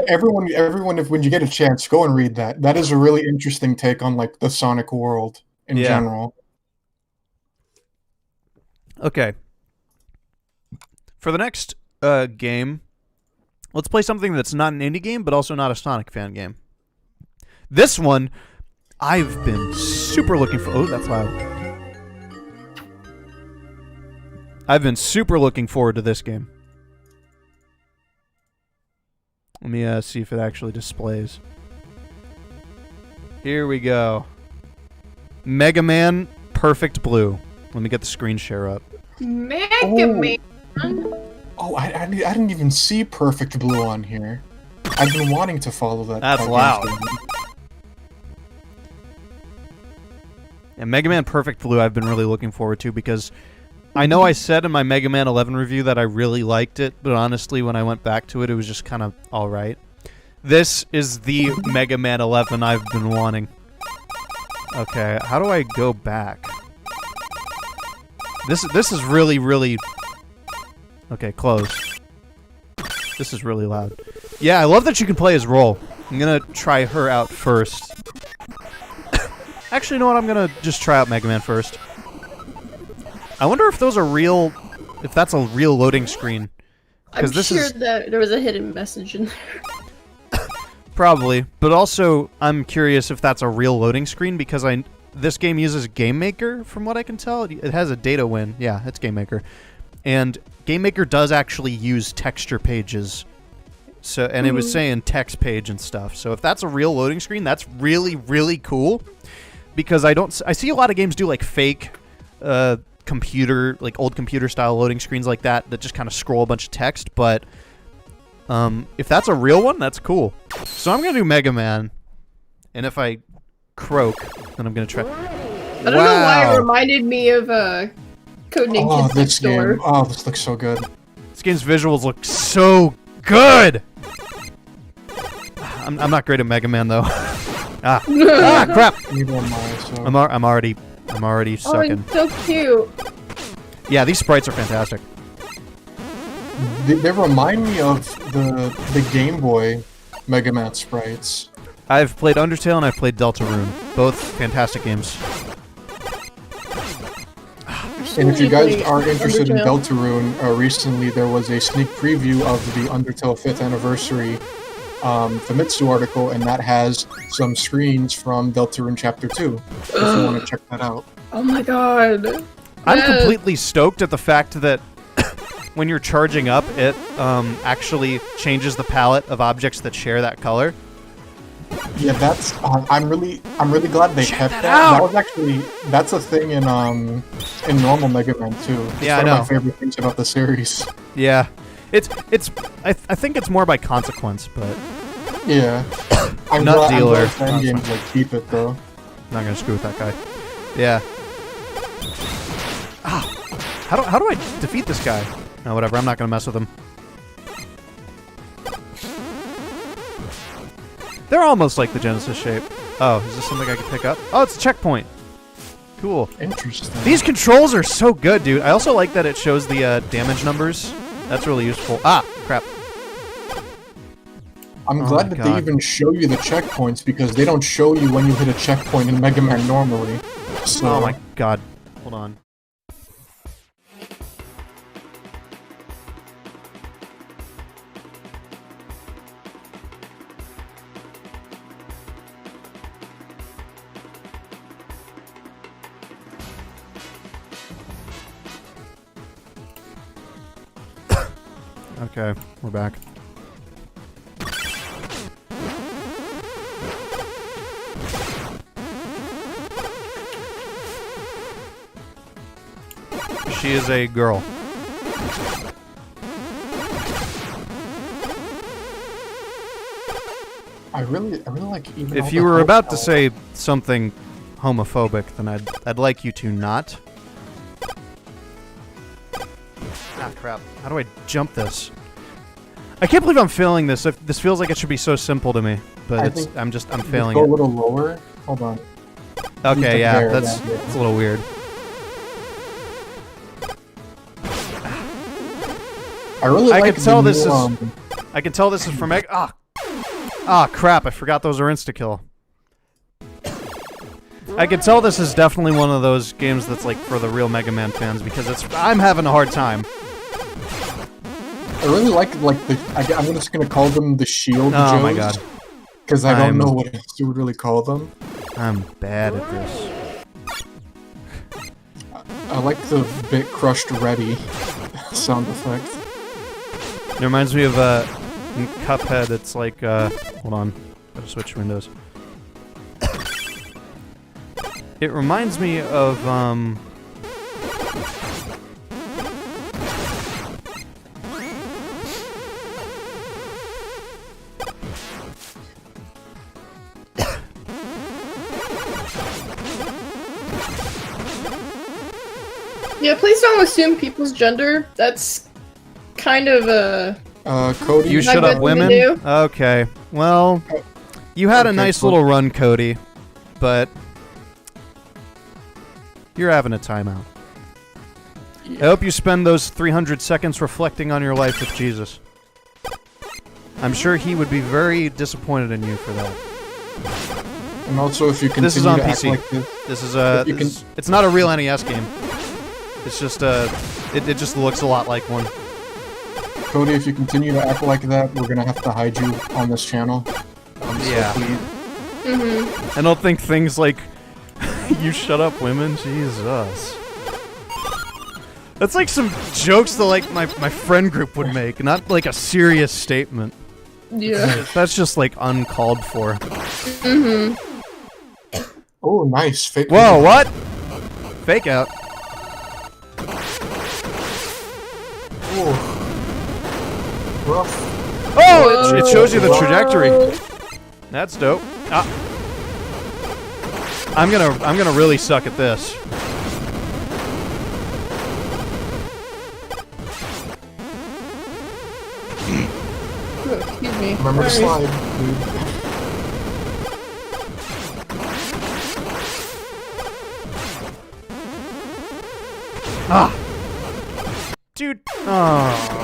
Everyone, if when you get a chance, go and read that. That is a really interesting take on like the Sonic world in Yeah. general. Okay. For the next game, let's play something that's not an indie game, but also not a Sonic fan game. This one, I've been super looking for. Oh, that's loud. I've been super looking forward to this game. Let me see if it actually displays. Here we go. Mega Man Perfect Blue. Let me get the screen share up. Mega Oh. Man. Oh, I didn't even see Perfect Blue on here. I've been wanting to follow that. That's that loud. game. And Mega Man Perfect Blue I've been really looking forward to because I know I said in my Mega Man 11 review that I really liked it, but honestly when I went back to it, it was just kind of alright. This is the Mega Man 11 I've been wanting. Okay, how do I go back? This is really, really... Okay, close. This is really loud. Yeah, I love that you can play as Roll. I'm gonna try her out first. Actually, you know what? I'm gonna just try out Mega Man first. I wonder if those are real... If that's a real loading screen. I'm 'Cause this sure is- that there was a hidden message in there. Probably. But also, I'm curious if that's a real loading screen because this game uses Game Maker, from what I can tell. It has a data win. Yeah, it's Game Maker. And Game Maker does actually use texture pages. So, and it was saying text page and stuff. So if that's a real loading screen, that's really, really cool. Because I see a lot of games do like fake computer, like old computer style loading screens like that just kind of scroll a bunch of text. But if that's a real one, that's cool. So I'm going to do Mega Man. And if I croak, then I'm going to try. I don't know why it reminded me of Codename Oh, Kids Next this game. Door. Oh, this looks so good. This game's visuals look so good! I'm not great at Mega Man, though. Crap! Neither am I, so. I'm already Oh, sucking. it's so cute. Yeah, these sprites are fantastic. They remind me of the Game Boy Mega Man sprites. I've played Undertale and I've played Deltarune. Both fantastic games. And if you guys Really are interested in Undertale. Deltarune, recently there was a sneak preview of the Undertale 5th anniversary Famitsu article, and that has some screens from Deltarune Chapter 2, if you want to check that out. Oh my god. I'm Yes. completely stoked at the fact that when you're charging up, it actually changes the palette of objects that share that color. Yeah, that's. I'm really glad they kept that. out. That was actually that's a thing in normal Mega Man 2. It's Yeah, one I of know. my favorite things about the series. Yeah. I think it's more by consequence, but Yeah, I'm Nut glad, I'm dealer. glad fan games like keep it though. I'm not gonna screw with that guy. Yeah. How do I defeat this guy? No, whatever. I'm not gonna mess with him. They're almost like the Genesis shape. Oh, is this something I can pick up? Oh, it's a checkpoint. Cool. Interesting. These controls are so good, dude. I also like that it shows the damage numbers. That's really useful. Ah, crap. I'm Oh glad my that God. they even show you the checkpoints because they don't show you when you hit a checkpoint in Mega Man normally. So, Oh my god. Hold on. Okay, we're back. She is a girl. I really like even. If you were about to say something homophobic, then I'd like you to not. Ah, crap. How do I jump this? I can't believe I'm failing this. This feels like it should be so simple to me, but I'm failing go it. a little lower. Hold on. Okay, yeah, There, that's yeah. a little weird. I really I like can tell the this new, is. I can tell this is from Meg. Ah, crap! I forgot those are insta-kill. I can tell this is definitely one of those games that's like for the real Mega Man fans because I'm having a hard time. I really like the. I'm just gonna call them the Shield Joes. Oh my god! Because I don't know what else you would really call them. I'm bad at this. I like the bit crushed ready sound effect. It reminds me of in Cuphead. It's like hold on, gotta switch windows. It reminds me of Yeah, please don't assume people's gender. That's kind of a... Cody. You Not shut up, good women? to do. Okay. Well, you had a Okay, nice cool. little run, Cody, but you're having a timeout. I hope you spend those 300 seconds reflecting on your life with Jesus. I'm sure he would be very disappointed in you for that. And also, if you continue This is on to act PC. like this, This is it's not a real NES game. It's just it just looks a lot like one. Cody, if you continue to act like that, we're gonna have to hide you on this channel. Yeah. Please. I don't think things like you shut up, women. Jesus. That's like some jokes that like my friend group would make, not like a serious statement. Yeah. That's just like uncalled for. Oh, nice. Fake. Whoa, what? Fake out. Oh. Rough. Oh, it shows you the trajectory. That's dope. Ah. I'm gonna really suck at this. Excuse me. Remember to Sorry. slide, dude. Ah. Dude. Oh.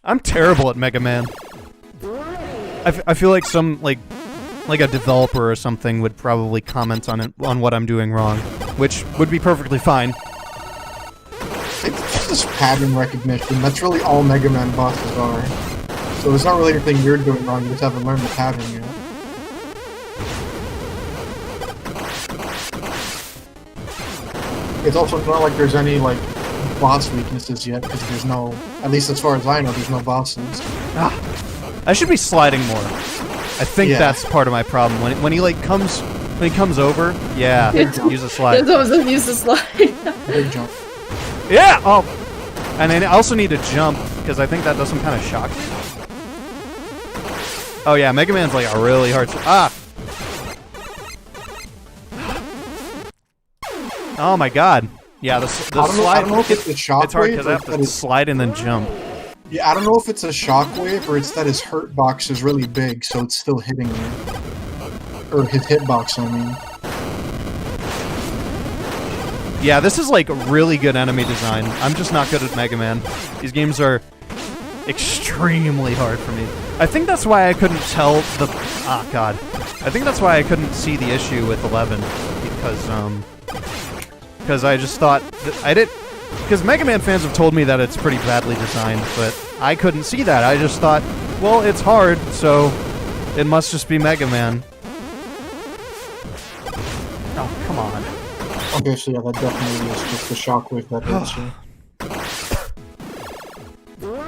I'm terrible at Mega Man. I feel like some like a developer or something would probably comment on it on what I'm doing wrong, which would be perfectly fine. It's just pattern recognition. That's really all Mega Man bosses are. So it's not really anything you're doing wrong. You just haven't learned the pattern yet. It's also not like there's any like boss weaknesses yet, because there's no, at least as far as I know, there's no bosses. I should be sliding more. I think Yeah. that's part of my problem. When he like comes over, yeah, use a slide. There's always a use to slide. Big jump. Yeah. Oh, and I also need to jump because I think that does some kind of shock. Oh yeah, Mega Man's like a really hard. Oh my god. Yeah, the slide. I don't know if it's a shockwave. It's hard because I have or if to that slide and then jump. yeah, I don't know if it's a shockwave or it's that his hurt box is really big, so it's still hitting you. Or his hitbox, I mean. Yeah, this is like really good enemy design. I'm just not good at Mega Man. These games are extremely hard for me. I think that's why I couldn't tell the... Ah, God. I think that's why I couldn't see the issue with 11. Because I just thought... I did... Because Mega Man fans have told me that it's pretty badly designed, but I couldn't see that. I just thought, well, it's hard, so it must just be Mega Man. Oh, come on. Okay, so yeah, that definitely is just the shockwave that hits you.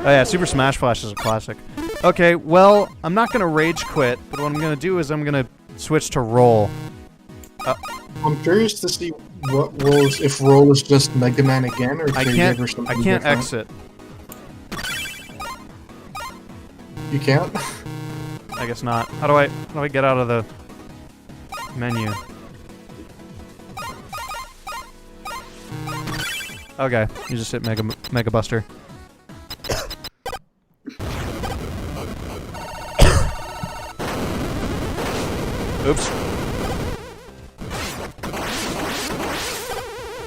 Oh yeah, Super Smash Flash is a classic. Okay, well, I'm not gonna rage quit, but what I'm gonna do is I'm gonna switch to roll. I'm curious to see what rolls, if roll is just Mega Man again, or if I they can't. give her something I can't different. exit. You can't? I guess not. How do I get out of the menu? Okay, you just hit Mega Buster. Oops.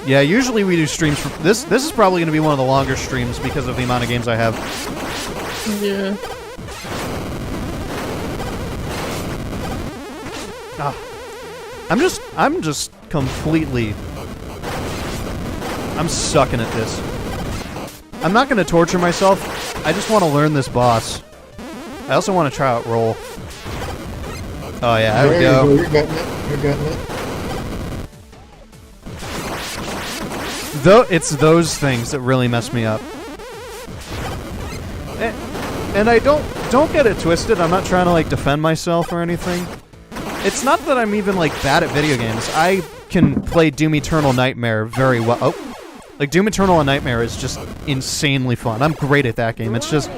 Yeah, usually we do streams for this. This is probably going to be one of the longer streams because of the amount of games I have. Yeah. I'm just completely. I'm sucking at this. I'm not going to torture myself. I just want to learn this boss. I also want to try out roll. Oh yeah, there we go. You're getting it. You're getting it. Though it's those things that really mess me up. And I don't get it twisted. I'm not trying to like defend myself or anything. It's not that I'm even like bad at video games. I can play Doom Eternal Nightmare very well. Oh, like Doom Eternal and Nightmare is just insanely fun. I'm great at that game. It's just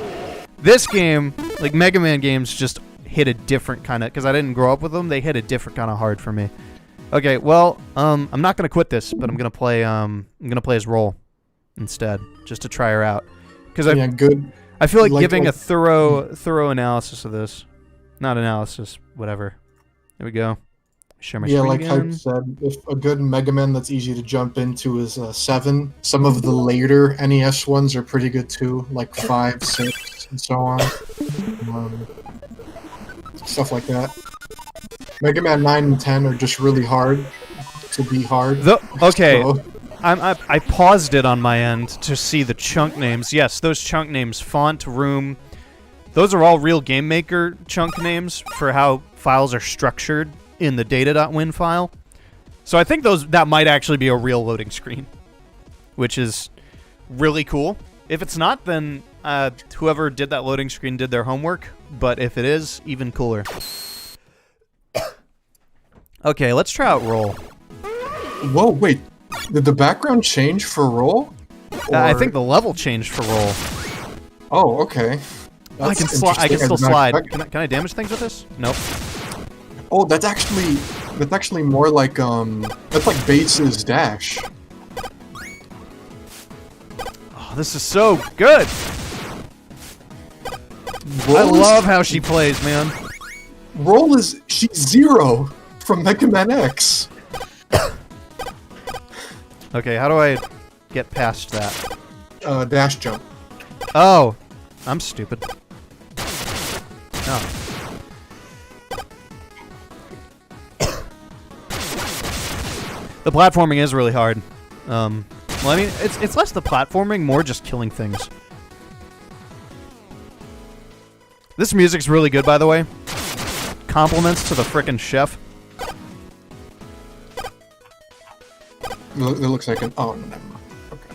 this game, like Mega Man games, just hit a different kind of, because I didn't grow up with them. They hit a different kind of hard for me. Okay, well, I'm not gonna quit this, but I'm gonna play as roll instead, just to try her out. Because Yeah, good. I feel like Like- giving a like- thorough analysis of this, not analysis, whatever. There we go. Share my Yeah, screen like again. Hype said, if a good Mega Man that's easy to jump into is 7. Some of the later NES ones are pretty good too, like 5, 6, and so on. Stuff like that. Mega Man 9 and 10 are just really hard to be hard. Okay, So, I paused it on my end to see the chunk names. Yes, those chunk names, font, room, those are all real Game Maker chunk names for how files are structured in the data.win file. So I think that might actually be a real loading screen, which is really cool. If it's not, then whoever did that loading screen did their homework, but if it is, even cooler. Okay, let's try out roll. whoa, wait. Did the background change for roll? I Or- think the level changed for roll. Oh, okay. I can That's I can interesting. still did not slide. expect- Can I damage things with this? Nope. Oh, that's actually more like that's like base's dash. Oh, this is so good. I Roll is- love how she plays, man. Roll is she's 0 from Mega Man X. Okay, how do I get past that? Dash jump. Oh, I'm stupid. No. The platforming is really hard. Well, I mean, it's less the platforming, more just killing things. This music's really good, by the way. Compliments to the frickin' chef. It looks like an. Oh, no, never mind. Okay.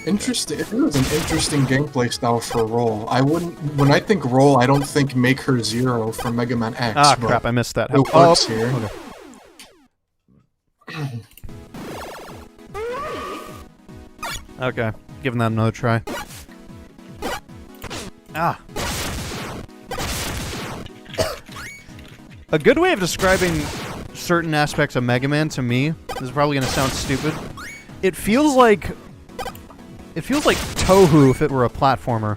Interesting. It was an interesting gameplay style for Roll. I wouldn't. When I think Roll, I don't think make her 0 from Mega Man X. Ah, but crap, I missed that. it works here. Okay. Okay, giving that another try. Ah. A good way of describing certain aspects of Mega Man to me, this is probably going to sound stupid. It feels like Tohu if it were a platformer,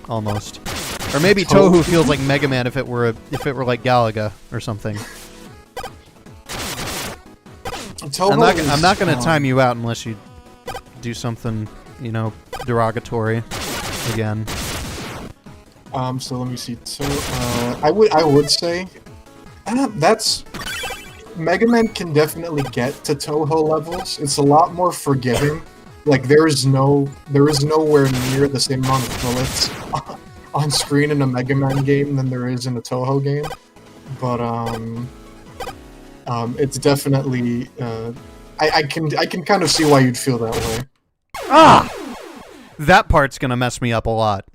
almost. Or maybe Tohu feels like Mega Man if it were like Galaga or something. I'm not going to time you out unless you do something, derogatory again. So let me see. So I would say that's Mega Man can definitely get to Toho levels. It's a lot more forgiving. Like there is nowhere near the same amount of bullets on screen in a Mega Man game than there is in a Toho game. But It's definitely. I can kind of see why you'd feel that way. Ah! That part's gonna mess me up a lot.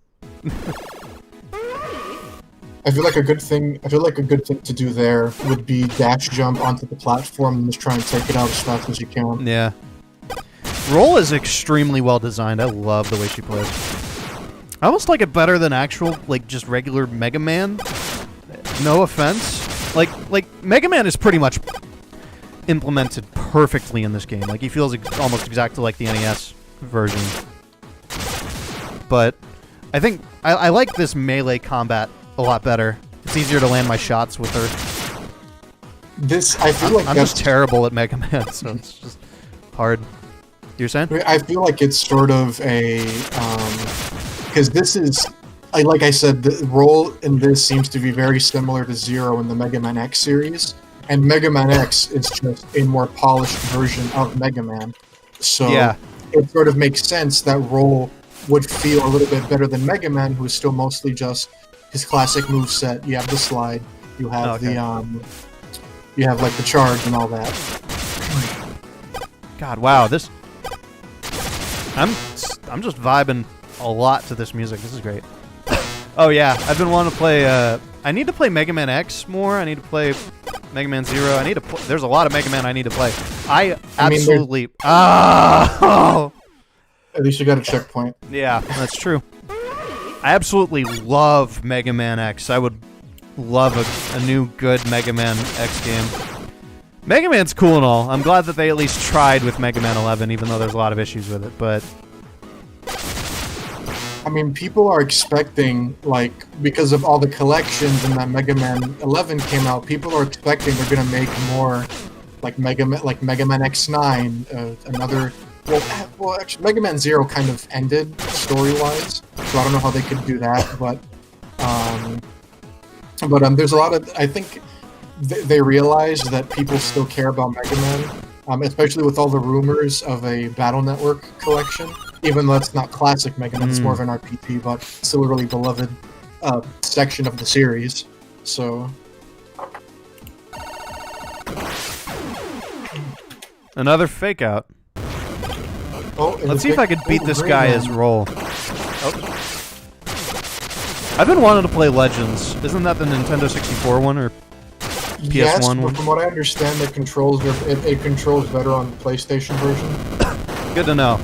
I feel like a good thing to do there would be dash jump onto the platform and just try and take it out as fast as you can. Yeah. Roll is extremely well designed. I love the way she plays. I almost like it better than actual, like, just regular Mega Man. No offense. Like Mega Man is pretty much implemented perfectly in this game. Like, he feels almost exactly like the NES version. But I think I like this melee combat a lot better. It's easier to land my shots with her. I feel like I'm just terrible at Mega Man, so it's just hard. You're saying? I feel like it's sort of a because this is like I said, the role in this seems to be very similar to Zero in the Mega Man X series, and Mega Man X is just a more polished version of Mega Man. So yeah. It sort of makes sense that Roll would feel a little bit better than Mega Man, who is still mostly just his classic moveset. You have the slide, you have the you have like the charge and all that. God, wow, this I'm just vibing a lot to this music. This is great. Oh yeah, I've been wanting to play I need to play Mega Man X more. I need to play Mega Man Zero. I need to there's a lot of Mega Man I need to play. I absolutely oh! At least you got a checkpoint. Yeah, that's true. I absolutely love Mega Man X. I would love a new good Mega Man X game. Mega Man's cool and all. I'm glad that they at least tried with Mega Man 11, even though there's a lot of issues with it, but I mean, people are expecting, like, because of all the collections and that Mega Man 11 came out, people are expecting they're gonna make more, like Mega Man X9, another. Well, actually, Mega Man Zero kind of ended story-wise, so I don't know how they could do that. But there's a lot of. I think they realize that people still care about Mega Man, especially with all the rumors of a Battle Network collection. Even though it's not classic Mega Man, it's more of an RPG, but still a really beloved section of the series. So. another fake out. Oh, let's see if I could beat this guy as Roll. Oh. I've been wanting to play Legends. Isn't that the Nintendo 64 one or PS1 yes, one? But from what I understand, it controls better on the PlayStation version. Good to know.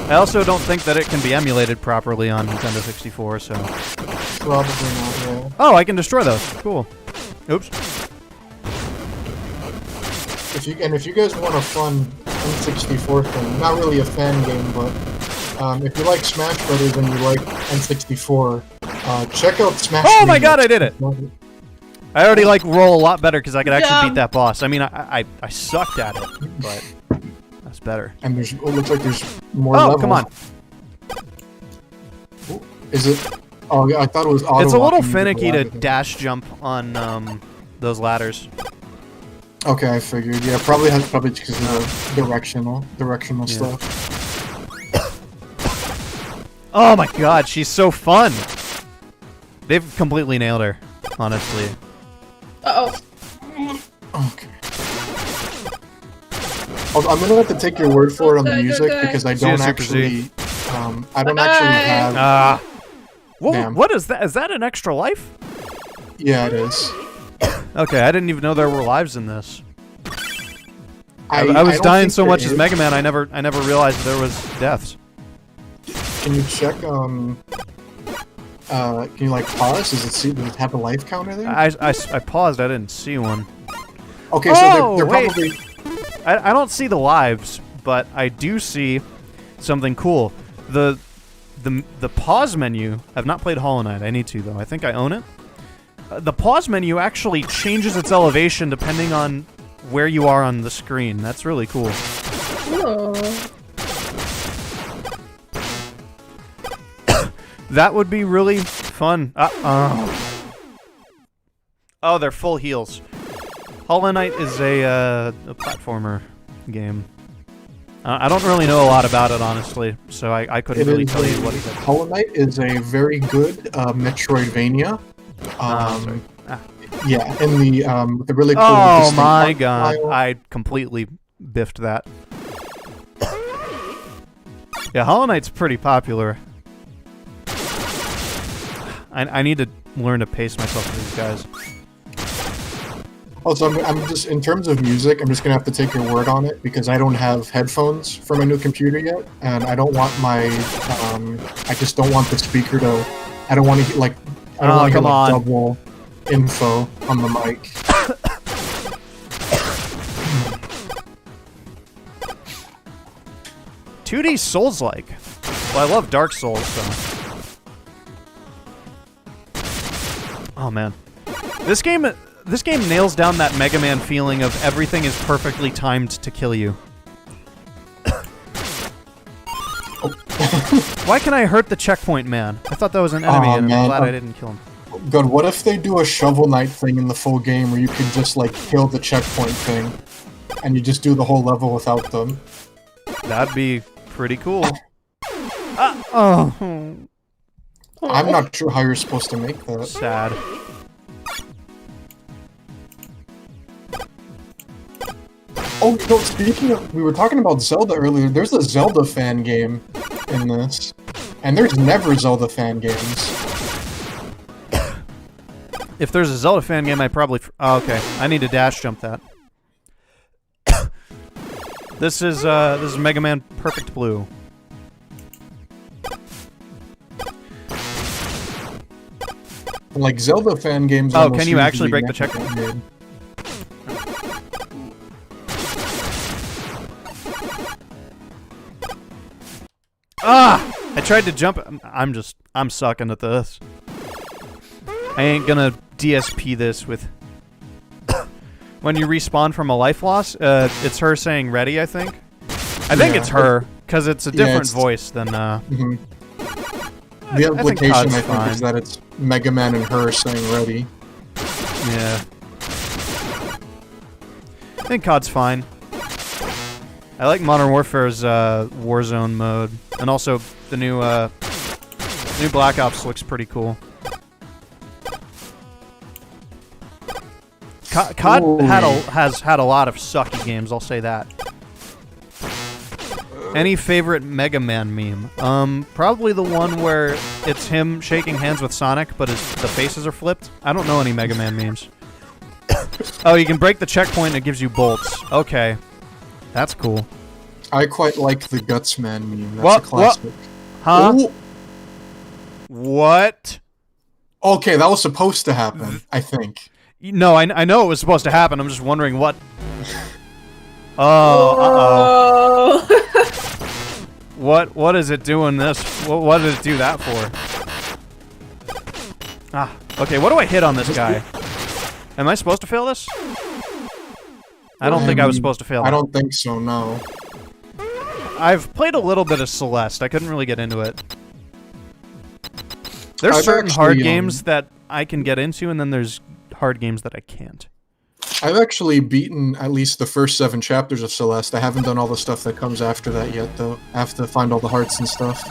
I also don't think that it can be emulated properly on Nintendo 64, so. Probably not. Yeah. Oh, I can destroy those. Cool. Oops. If you guys want a fun N64 thing, not really a fan game, but if you like Smash Brothers and you like N64, check out Smash. Oh my God, I did it! I already like Roll a lot better because I could actually beat that boss. I mean, I sucked at it, but that's better. And it looks like there's more Oh, levels. come on. Is it? Oh, yeah, I thought it was auto. It's a little finicky to dash jump on those ladders. Okay, I figured. Yeah, probably because of the directional stuff. Oh my God, she's so fun. They've completely nailed her, honestly. Uh-oh. Okay. I'm gonna have to take your word for it on the music because I don't actually. I don't actually have. What is that? Is that an extra life? Yeah, it is. Okay, I didn't even know there were lives in this. I I was don't dying think so there much is. as Mega Man. I never realized there was deaths. Can you check? Can you like pause? Does it have a life counter there? I paused. I didn't see one. Okay, so they're wait. probably. I don't see the lives, but I do see something cool. The pause menu. I've not played Hollow Knight. I need to though. I think I own it. The pause menu actually changes its elevation depending on where you are on the screen. That's really cool. Oh. That would be really fun. Oh, they're full heals. Hollow Knight is a platformer game. I don't really know a lot about it, honestly, so I couldn't really tell you what it is. Hollow Knight is a very good Metroidvania. Yeah, in the really cool. Oh distinct my art god, style. I completely biffed that. Yeah, Hollow Knight's pretty popular. I need to learn to pace myself with these guys. Also, I'm just in terms of music, I'm just gonna have to take your word on it because I don't have headphones for my new computer yet, and I don't want my I just don't want the speaker to. I don't want to like. I don't Oh, want to hear come like on. double info on the mic. 2D Souls-like. Well, I love Dark Souls, so. Oh man, this game nails down that Mega Man feeling of everything is perfectly timed to kill you. Why can I hurt the checkpoint man? I thought that was an enemy, Aw, and I'm man. glad I didn't kill him. God, what if they do a Shovel Knight thing in the full game where you could just like kill the checkpoint thing, and you just do the whole level without them? That'd be pretty cool. Oh, I'm not sure how you're supposed to make that. sad. Oh, no, speaking of, we were talking about Zelda earlier, there's a Zelda fan game in this. And there's never Zelda fan games. If there's a Zelda fan game, I probably... Oh, okay, I need to dash jump that. This is Mega Man Perfect Blue. Like, Zelda fan games Oh, almost can you actually usually break the never checkpoint? get made. Ah! I tried to jump. I'm sucking at this. I ain't gonna DSP this with... When you respawn from a life loss, it's her saying ready, I think. I think Yeah. it's her, because it's a Yeah, different it's- voice than, Mhm. I The think implication, COD's I think, fine. is that it's Mega Man and her saying ready. Yeah. I think COD's fine. I like Modern Warfare's Warzone mode, and also the new Black Ops looks pretty cool. COD Ooh. has had a lot of sucky games. I'll say that. Any favorite Mega Man meme? Probably the one where it's him shaking hands with Sonic, but the faces are flipped. I don't know any Mega Man memes. Oh, you can break the checkpoint and it gives you bolts. Okay. That's cool. I quite like the Guts Man meme. That's What- a classic. Huh? Ooh. What? Okay, that was supposed to happen, I think. No, I know it was supposed to happen. I'm just wondering what... Oh, uh-oh. Oh. What is it doing this? What did it do that for? Ah, okay, what do I hit on this guy? Am I supposed to fail this? I don't think I was supposed to fail I that. don't think so, no. I've played a little bit of Celeste. I couldn't really get into it. There's I've certain hard actually, games that I can get into, and then there's hard games that I can't. I've actually beaten at least the first 7 chapters of Celeste. I haven't done all the stuff that comes after that yet, though. I have to find all the hearts and stuff.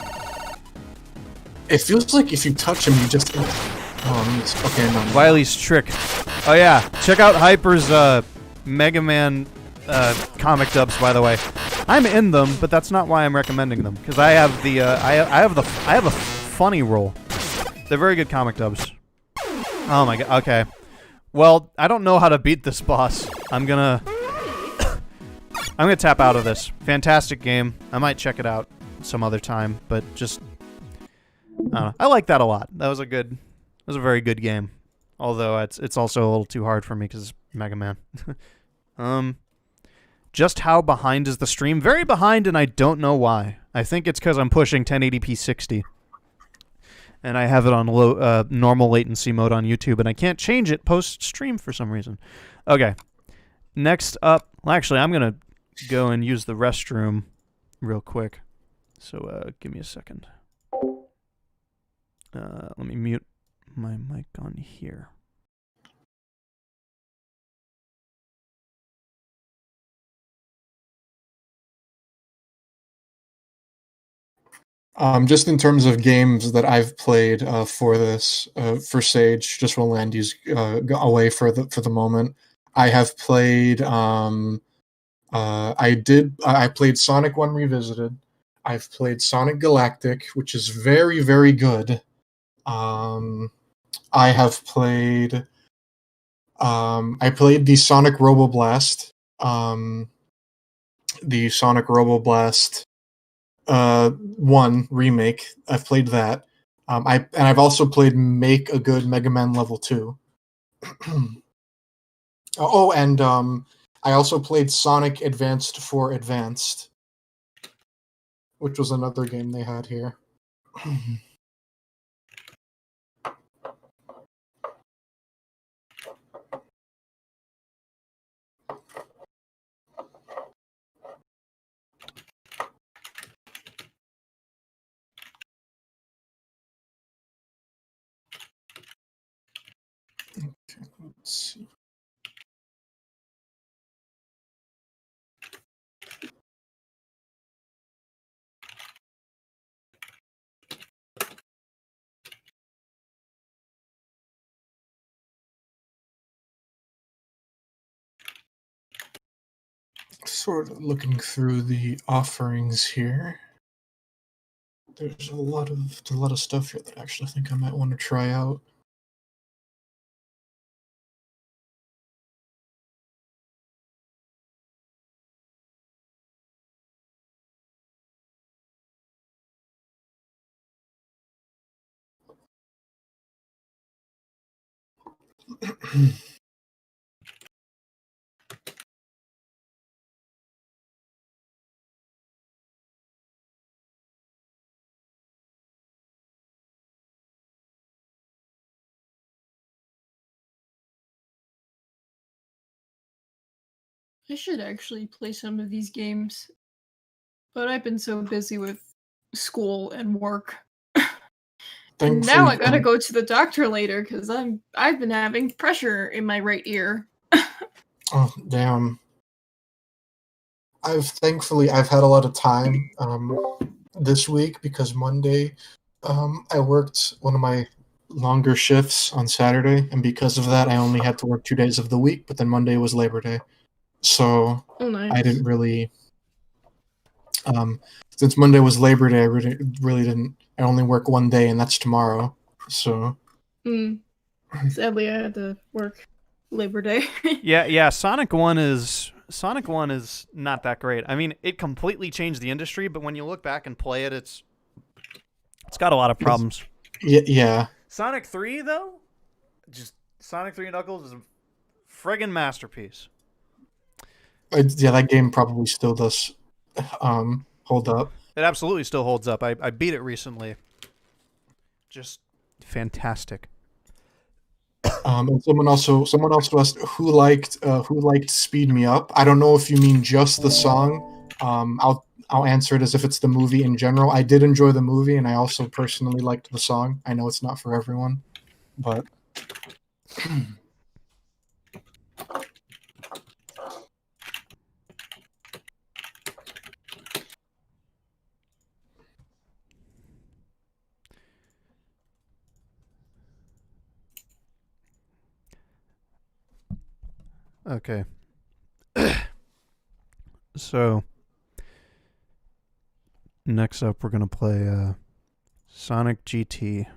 It feels like if you touch him, you just... Oh, okay, no. Wily's Trick. Oh yeah, check out Hyper's Mega Man comic dubs, by the way. I'm in them, but that's not why I'm recommending them, because I have the I have a funny roll. They're very good comic dubs. Oh my god. Okay. Well, I don't know how to beat this boss. I'm gonna tap out of this. Fantastic game. I might check it out some other time, but just I don't know. I like that a lot. That was a very good game. Although it's also a little too hard for me because it's Mega Man. Just how behind is the stream? Very behind, and I don't know why. I think it's because I'm pushing 1080p 60. And I have it on low, normal latency mode on YouTube, and I can't change it post-stream for some reason. Okay. Next up... Well, actually, I'm going to go and use the restroom real quick. So, give me a second. Let me mute my mic on here. Just in terms of games that I've played for this for Sage, just while Landy's away for the moment, I have played. I played Sonic 1 Revisited. I've played Sonic Galactic, which is very, very good. I have played. I played the Sonic Robo Blast. The Sonic Robo Blast 1 remake. I've played that. I've also played Make a Good Mega Man Level 2. Oh, and I also played Sonic Advanced 4 Advanced, which was another game they had here. Okay, let's see. Sort of looking through the offerings here. There's a lot of stuff here that I actually think I might want to try out. I should actually play some of these games, but I've been so busy with school and work. And now I gotta go to the doctor later because I've been having pressure in my right ear. Oh damn! I've had a lot of time this week because Monday I worked one of my longer shifts on Saturday, and because of that I only had to work 2 days of the week. But then Monday was Labor Day, so nice. I didn't really. Since Monday was Labor Day, I really didn't. I only work 1 day, and that's tomorrow. So. Sadly, I had to work Labor Day. Yeah. Sonic 1 is not that great. I mean, it completely changed the industry, but when you look back and play it, it's got a lot of problems. Yeah. Sonic 3 though, just Sonic 3 Knuckles is a friggin' masterpiece. Yeah, that game probably still does hold up. It absolutely still holds up. I beat it recently. Just fantastic. And someone also asked who liked Speed Me Up. I don't know if you mean just the song. I'll answer it as if it's the movie in general. I did enjoy the movie, and I also personally liked the song. I know it's not for everyone, but. Okay. So, next up, we're going to play Sonic GT.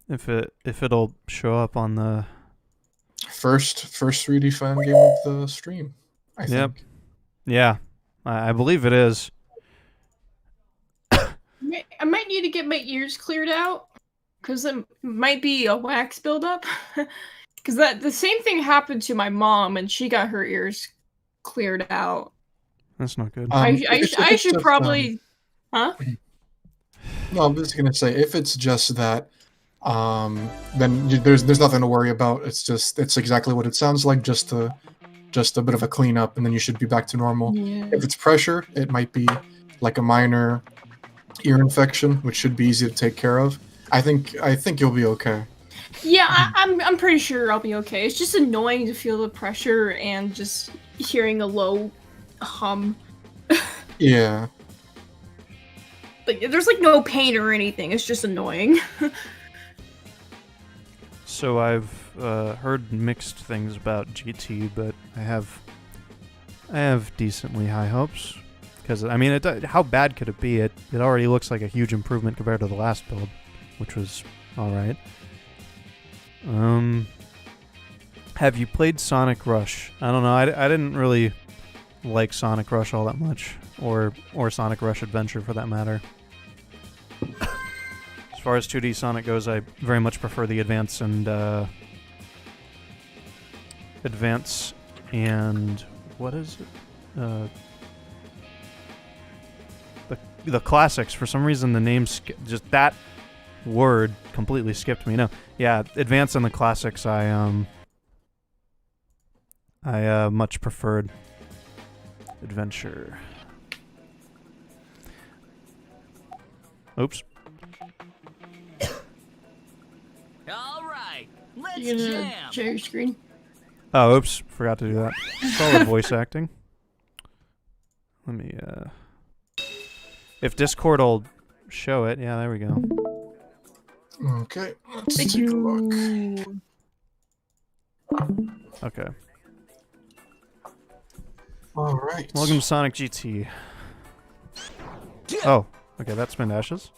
If it'll show up on the first 3D fan game of the stream, I think. Yep. Yeah, I believe it is. I might need to get my ears cleared out because it might be a wax buildup. Because the same thing happened to my mom, and she got her ears cleared out. That's not good. I should probably, huh? No, I'm just gonna say if it's just that, then there's nothing to worry about. It's exactly what it sounds like, just a bit of a cleanup, and then you should be back to normal. Yeah. If it's pressure, it might be like a minor ear infection, which should be easy to take care of. I think you'll be okay. Yeah, I'm pretty sure I'll be okay. It's just annoying to feel the pressure and just hearing a low hum Yeah. Like, there's like no pain or anything. It's just annoying. So I've heard mixed things about GT, but I have decently high hopes. Because, I mean, how bad could it be? It already looks like a huge improvement compared to the last build, which was alright. Have you played Sonic Rush? I don't know, I didn't really like Sonic Rush all that much. Or Sonic Rush Adventure, for that matter. As far as 2D Sonic goes, I very much prefer the Advance and what is it? The classics. For some reason, the name just that word completely skipped me. No, yeah, Advance and the classics. I much preferred Adventure. Oops. All right, let's You gonna jam. share your screen? Oh, oops, forgot to do that. Solid voice acting. Let me, if Discord will show it, yeah, there we go. Okay. Let's Thank take a look. you. Okay. All right. Welcome to Sonic GT. Oh, okay, that's Spin Dashes.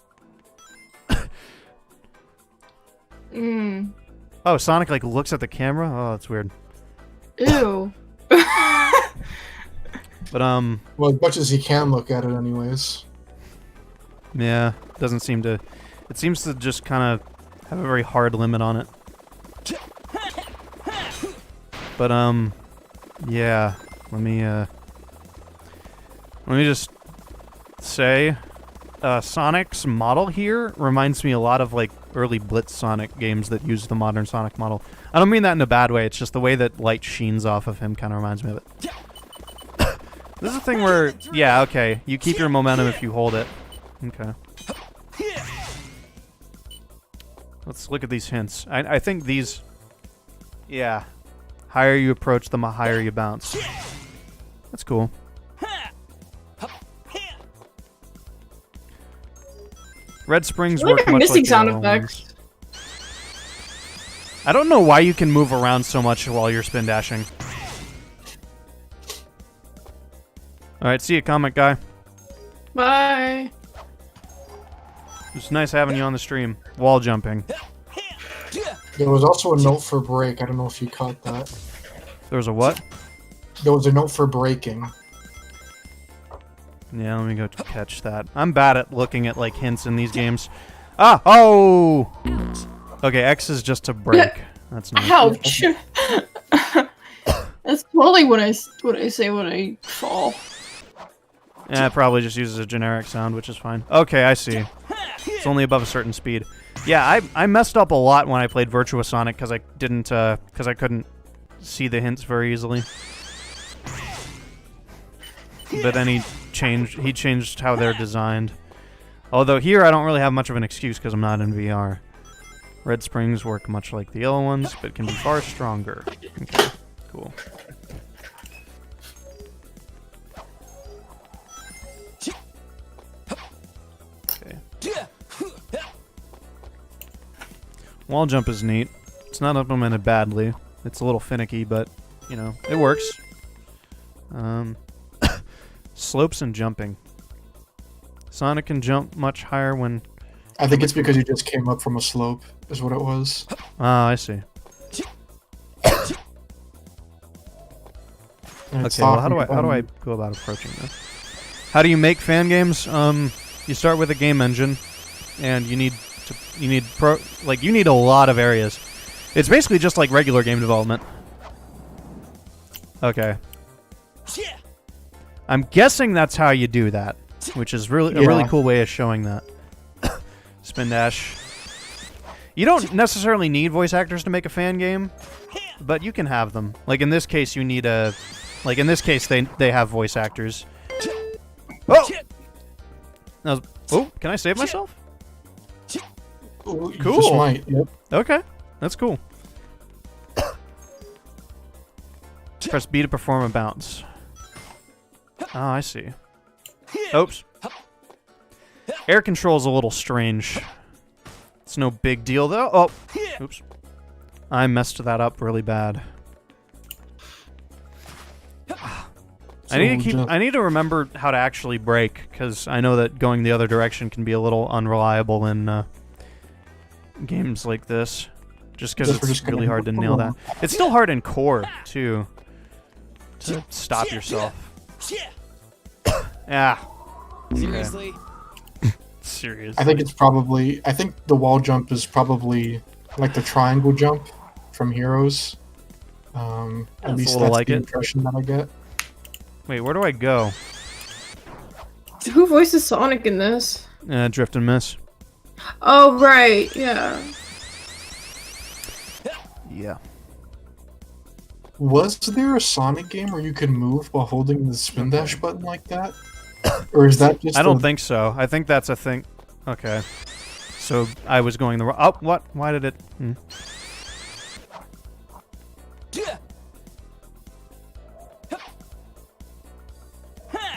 Oh, Sonic, like, looks at the camera? Oh, that's weird. Ew. But, Well, as much as he can look at it, anyways. yeah, doesn't seem to... It seems to just kind of have a very hard limit on it. But, yeah, let me just say, Sonic's model here reminds me a lot of, like, early Blitz Sonic games that use the modern Sonic model. I don't mean that in a bad way, it's just the way that light sheens off of him kind of reminds me of it. This is a thing where, yeah, okay, you keep your momentum if you hold it. Okay. Let's look at these hints. I think these, yeah, higher you approach them, the higher you bounce. That's cool. Red Springs I feel work like I'm much missing like the sound yellow effects. ones. I don't know why you can move around so much while you're spin dashing. Alright, see you, comic guy. Bye. It's nice having you on the stream. Wall jumping. There was also a note for break. I don't know if you caught that. There was a what? There was a note for breaking. Yeah, let me go catch that. I'm bad at looking at, like, hints in these games. Ah! Oh! Okay, X is just to break. That's nice. Ouch. That's totally what I say when I fall. Yeah, it probably just uses a generic sound, which is fine. Okay, I see. It's only above a certain speed. Yeah, I messed up a lot when I played Virtua Sonic because I didn't, because I couldn't see the hints very easily. But then he changed how they're designed. Although here I don't really have much of an excuse because I'm not in VR. Red Springs work much like the yellow ones, but can be far stronger. Okay, cool. Okay. Wall jump is neat. It's not implemented badly. It's a little finicky, but, you know, it works. Slopes and jumping. Sonic can jump much higher when... I think it's because you just came up from a slope, is what it was. Ah, I see. Okay, well, how do I go about approaching this? How do you make fan games? You start with a game engine, and you need a lot of areas. It's basically just like regular game development. Okay. I'm guessing that's how you do that, which is really a really cool way of showing that. Spin dash. You don't necessarily need voice actors to make a fan game, but you can have them. Like in this case, you need a... Like in this case, they have voice actors. Oh! Oh, can I save myself? Ooh, you Cool. just might, yep. Okay, that's cool. Press B to perform a bounce. Oh, I see. Oops. Air control's a little strange. It's no big deal, though. Oh, oops. I messed that up really bad. I need to remember how to actually brake, because I know that going the other direction can be a little unreliable in games like this. Just because it's really hard to nail that. It's still hard in core, too, to stop yourself. Yeah. Seriously? Seriously. I think it's probably... I think the wall jump is probably like the triangle jump from Heroes. At least that's like the it. impression that I get. Wait, where do I go? Who voices Sonic in this? Drift and miss. Oh, right, yeah. Yeah. Was there a Sonic game where you could move while holding the spin dash button like that? Or is that just I don't think so. I think that's a thing. Okay. So I was going the wrong... Oh, what? Why did it...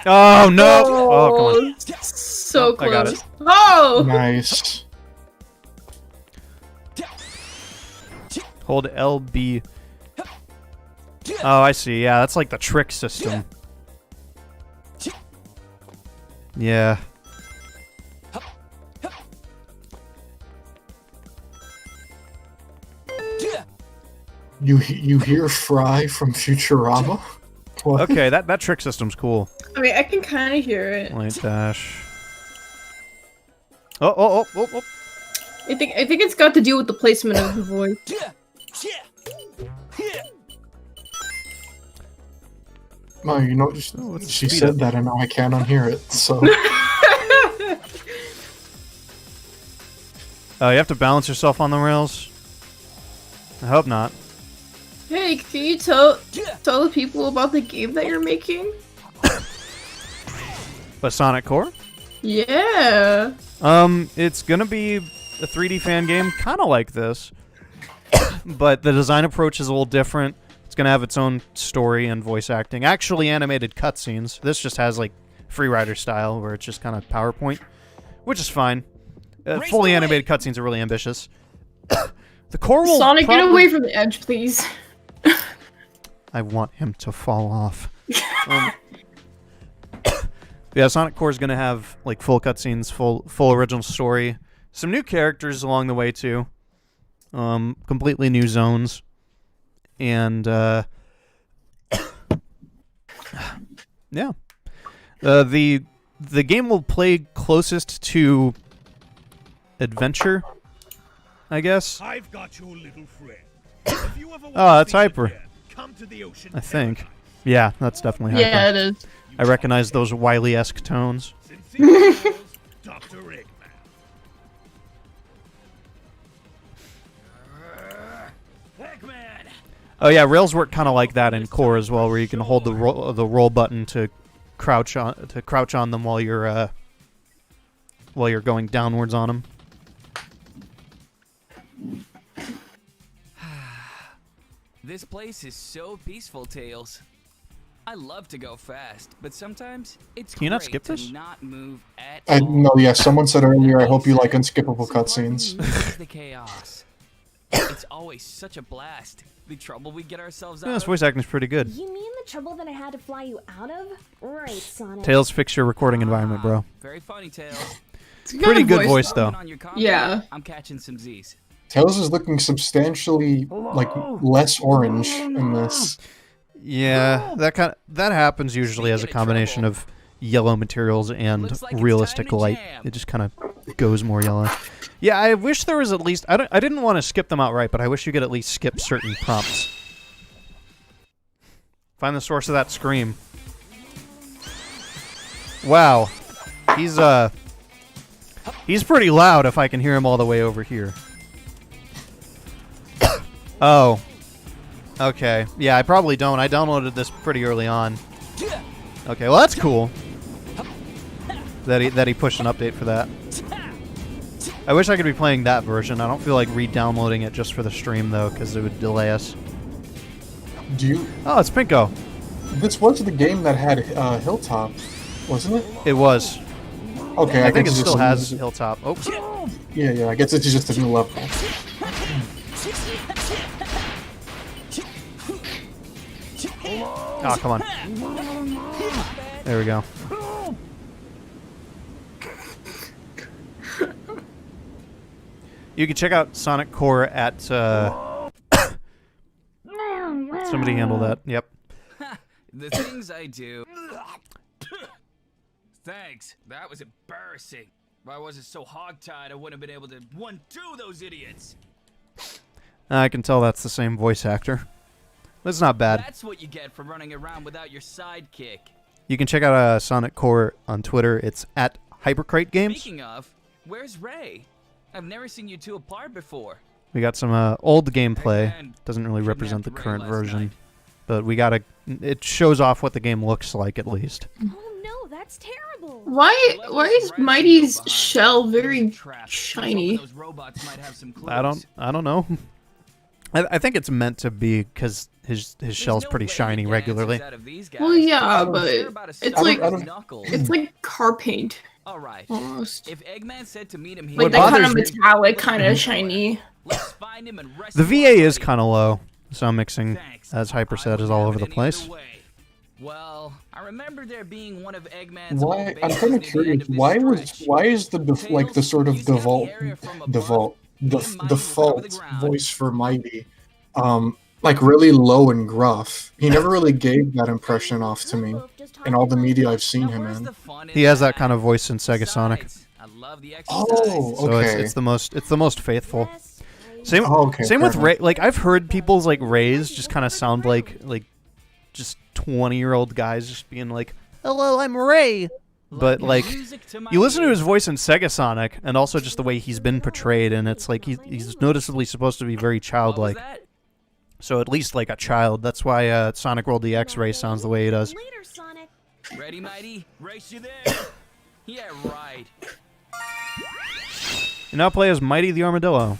Oh, no! Oh, come on. So I got close. it. Oh! Nice. Hold LB. Oh, I see. Yeah, that's like the trick system. Yeah. You hear Fry from Futurama? What? Okay, that trick system's cool. I mean, I can kind of hear it. Light dash. Oh. I think it's got to do with the placement of the voice. No, you know, let's she speed said up. that and now I can't unhear it, so... Oh, you have to balance yourself on the rails? I hope not. Hey, can you tell the people about the game that you're making? But Sonic Core? Yeah. It's gonna be a 3D fan game, kind of like this. But the design approach is a little different. It's gonna have its own story and voice acting. Actually animated cutscenes. This just has, like, Freerider style, where it's just kind of PowerPoint. Which is fine. Fully animated cutscenes are really ambitious. The core will Sonic, probably... get away from the edge, please. I want him to fall off. Yeah, Sonic Core is gonna have like full cutscenes, full original story, some new characters along the way too, completely new zones, and yeah, the game will play closest to adventure, I guess. I've got your little friend. If you ever want Oh, that's to see it Hyper. again, come to the ocean I think. Yeah, that's definitely Hyper. Yeah, it is. I recognize those Wily-esque tones. Sincerely yours, Dr. Eggman. Eggman! Oh yeah, rails work kind of like that in Core as well, where you can hold the roll button to crouch on them while you're going downwards on them. This place is so peaceful, Tails. I love to go fast, but sometimes it's Can you not great skip to this? not move at I all. know, yeah, someone said earlier, I hope you like unskippable cutscenes. The chaos. It's always such a blast. The trouble we get ourselves Yeah, out this of. voice acting's pretty good. You mean the trouble that I had to fly you out of? Right, Sonic. Tails, fix your recording environment, bro. Very funny, Tails. It's a Pretty good voice. voice though. On your combo, Yeah. I'm catching some Z's. Tails is looking substantially, like, less orange in this. Yeah, that happens usually as a combination of yellow materials and Looks like it's realistic time to light. jam. It just kind of goes more yellow. Yeah, I wish there was at least... I didn't want to skip them outright, but I wish you could at least skip certain prompts. Find the source of that scream. Wow. He's pretty loud if I can hear him all the way over here. Oh. Okay. Yeah, I probably don't. I downloaded this pretty early on. Okay, well that's cool. That he pushed an update for that. I wish I could be playing that version. I don't feel like re-downloading it just for the stream though, because it would delay us. Do you... Oh, it's Pinko. This was the game that had Hilltop. wasn't it? It was. Okay, I think it guess it's still just has a- Hilltop. Oh, Yeah, I guess it's just a new level. oh, come on. There we go. You can check out Sonic Core at. Somebody handle that. Yep. The things I do. Thanks. That was embarrassing. If I wasn't so hogtied, I wouldn't have been able to undo those idiots. I can tell that's the same voice actor. That's not bad. That's what you get for running around without your sidekick. You can check out Sonic Core on Twitter. It's at Hypercrate Games. Speaking of, where's Ray? I've never seen you two apart before. We got some old gameplay. Eggman Doesn't really represent the kidnapped Ray current last version, night. but we got it shows off what the game looks like at least. Oh no, that's terrible. Why is Mighty's shell very shiny? Those robots might have some clues. I don't know. I think it's meant to be because his shell's pretty shiny regularly. Well, yeah, but it's like I don't- it's like car paint All right. almost. If Eggman said to meet him here, Like that kind of bothers me- metallic, kind of shiny. let's find him and The rescue VA is our kind of low, so I'm mixing, Thanks. as Hyper I said, is wouldn't all have over it the any place. other way. Well, I remember there being one of Eggman's Why? old I'm bases kind of near the curious. end of this stretch. Why is the like the sort of Tails, you default scan the area from above, default me and Mighty will cover the default ground. voice for Mighty, like really low and gruff? He never really gave that impression off to me in all the media I've seen Now, him where's in. the fun in He has that kind of voice in Sega Besides, Sonic, I love the Oh, exercise. so okay. it's the most faithful. Yes, Same Oh, okay, same fair with enough. Ray. Like I've heard people's like Rays just kind of sound like just 20-year-old guys just being like, "Hello, I'm Ray." But like Music to my you listen to his ears. voice in Sega Sonic, and also just the way he's been portrayed, and it's like he's noticeably supposed to be very What was childlike. that? So at least like a child. That's why Sonic World DX Ray sounds the way he does. Later, Sonic. Ready, Mighty? Race you there. Yeah, right. You now play as Mighty the Armadillo.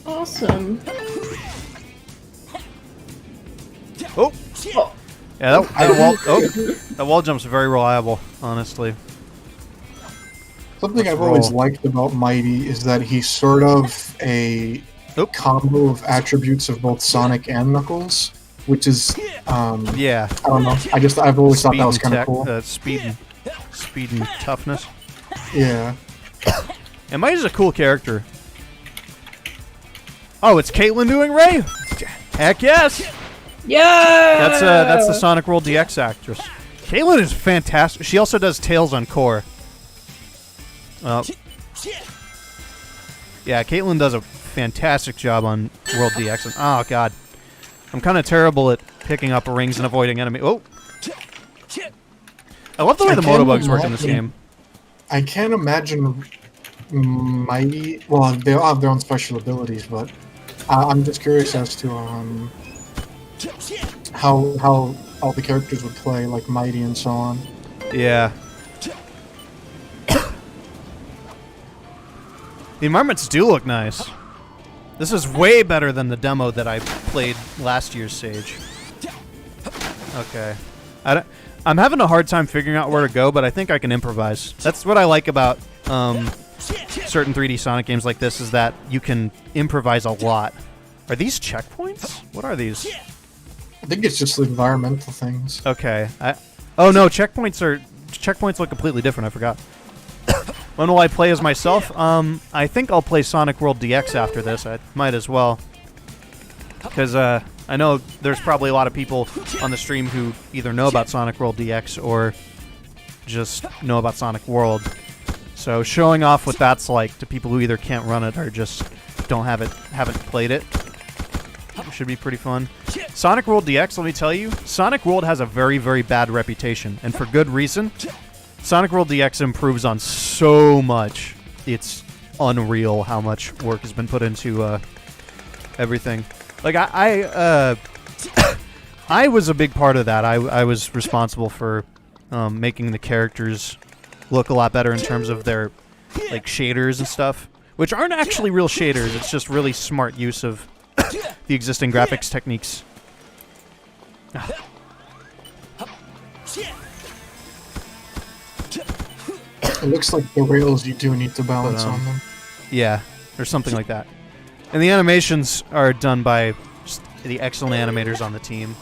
Awesome. Oh, yeah, that wall jump's very reliable, honestly. Something Let's I've always roll. liked about Mighty is that he's sort of a Oop. combo of attributes of both Sonic and Knuckles, which is Yeah, I don't know. I've always thought that was kind of cool. Speed and toughness. Yeah. And Mighty's a cool character. Oh, it's Caitlyn doing Ray? Heck yes! Yeah. That's the Sonic World DX actress. Caitlyn is fantastic. She also does Tails on Core. Yeah, Caitlyn does a fantastic job on World DX. And, oh god, I'm kind of terrible at picking up rings and avoiding enemy. Oh, I love the way the motobugs work in this game. I can't imagine Mighty. Well, they all have their own special abilities, but I'm just curious as to how all the characters would play, like Mighty and so on. Yeah. The environments do look nice. This is way better than the demo that I played last year's Sage. Okay. I'm having a hard time figuring out where to go, but I think I can improvise. That's what I like about certain 3D Sonic games like this, is that you can improvise a lot. Are these checkpoints? What are these? I think it's just environmental things. Okay. Oh no, checkpoints look completely different. I forgot. When will I play as myself? I think I'll play Sonic World DX after this. I might as well, because I know there's probably a lot of people on the stream who either know about Sonic World DX or just know about Sonic World. So showing off what that's like to people who either can't run it or just haven't played it, should be pretty fun. Sonic World DX, let me tell you, Sonic World has a very, very bad reputation, and for good reason. Sonic World DX improves on so much. It's unreal how much work has been put into everything. Like, I was a big part of that. I was responsible for making the characters look a lot better in terms of their like shaders and stuff, which aren't actually real shaders. It's just really smart use of the existing graphics techniques. It looks like the rails you do need to balance But, on them. Yeah, or something like that. And the animations are done by just the excellent animators on the team.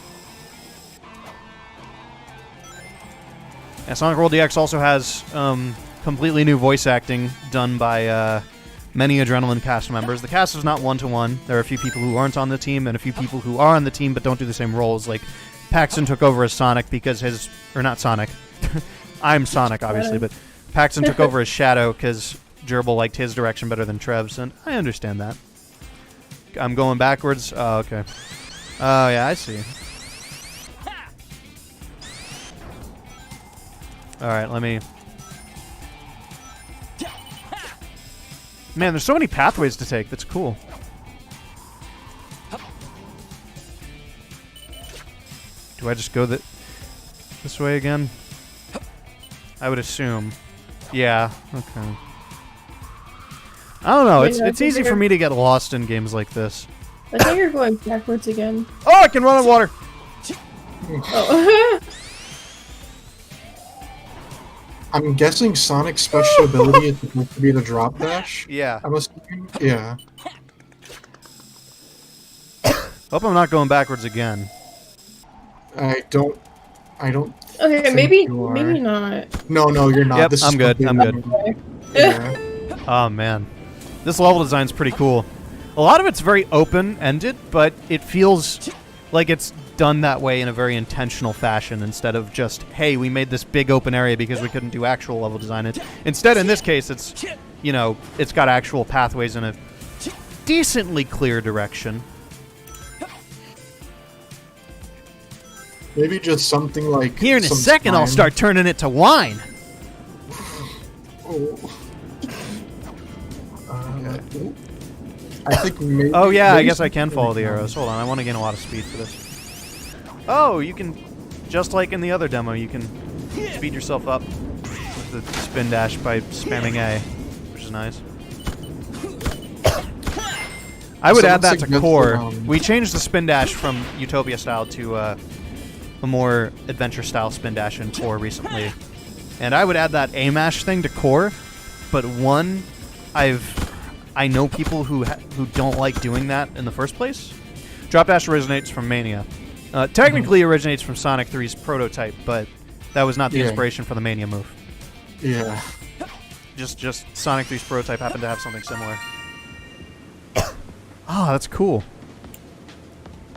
And Sonic World DX also has completely new voice acting done by many Adrenaline cast members. The cast is not one-to-one. There are a few people who aren't on the team and a few people who are on the team but don't do the same roles. Like, Paxton took over as Sonic because his... Or not Sonic. I'm Sonic, obviously, but Paxton took over as Shadow because Gerbil liked his direction better than Trev's, and I understand that. I'm going backwards. Oh, okay. Oh, yeah, I see. Alright, let me... Man, there's so many pathways to take. That's cool. Do I just go this way again? I would assume. Yeah, okay. I don't know. It's easy for me to get lost in games like this. I think you're going backwards again. Oh, I can run on water! Oh. I'm guessing Sonic's special ability is supposed to be the drop dash. Yeah. I'm assuming. Yeah. Hope I'm not going backwards again. I don't. Okay, think maybe you are. not. No, you're not. Yep, This I'm is good. I'm good. completely- Yeah. Oh, man. This level design's pretty cool. A lot of it's very open-ended, but it feels like it's done that way in a very intentional fashion instead of just, hey, we made this big open area because we couldn't do actual level design. Instead, in this case, it's, you know, it's got actual pathways in a decently clear direction. Maybe just something like. Here in a some second, I'll slime. start turning it to wine. Oh. I think maybe. Oh, yeah, I maybe guess I can something follow like the that. arrows. Hold on, I want to gain a lot of speed for this. Oh, you can, just like in the other demo, you can speed yourself up with the spin dash by spamming A, which is nice. I would add that to Someone core. suggested, We changed the spin dash from Utopia style to a more adventure style spin dash in core recently. And I would add that A mash thing to core, but one, I know people who don't like doing that in the first place. Drop dash originates from Mania. Technically originates from Sonic 3's prototype, but that was not the inspiration for the Mania move. Yeah. Just Sonic 3's prototype happened to have something similar. Oh, that's cool.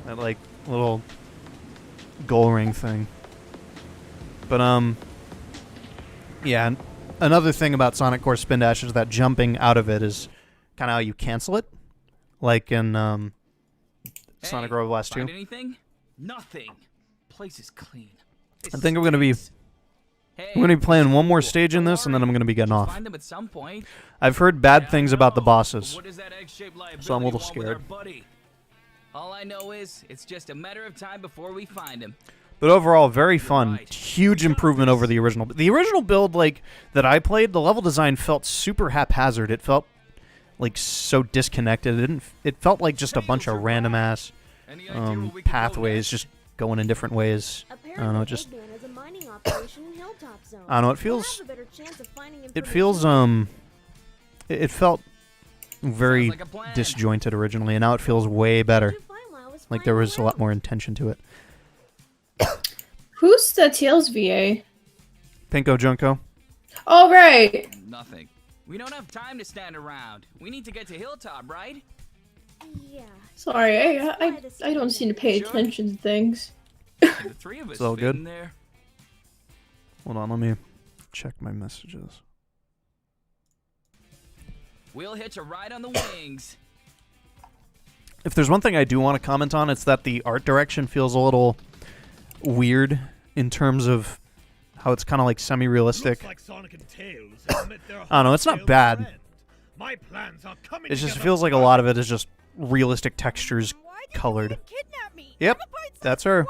That like little goal ring thing. But yeah, another thing about Sonic Core Spin Dash is that jumping out of it is kind of how you cancel it, like in Sonic Robo Blast 2. Find anything? Nothing. Place is clean. I think I'm gonna be playing one more stage in this, and then I'm gonna be getting off. Find them at some point. I've heard bad things about the bosses, What is that egg-shaped so I'm a little liability wall with our scared. buddy? All I know is it's just a matter of time before we find him. But overall, very fun. Huge improvement over the original. The original build, like that I played, the level design felt super haphazard. It felt like so disconnected. It felt like just a bunch of random ass pathways just going in different ways. I don't know. It just I don't know. It felt very disjointed originally, and now it feels way better. Like there was a lot more intention to it. Who's the Tails VA? Pinko Junko. Oh, right. Nothing. We don't have time to stand around. We need to get to Hilltop, right? Yeah. Sorry, I don't seem to pay attention to things. The three of us It's all fit good. in there. Hold on, let me check my messages. We'll hitch a ride on the wings. If there's one thing I do want to comment on, it's that the art direction feels a little weird in terms of how it's kind of like semi-realistic. Looks like Sonic and Tails have met their I don't know, it's not wholesale bad. friend. My plans are coming It just together feels like a lot of it is just realistic textures colored. Yep, that's her.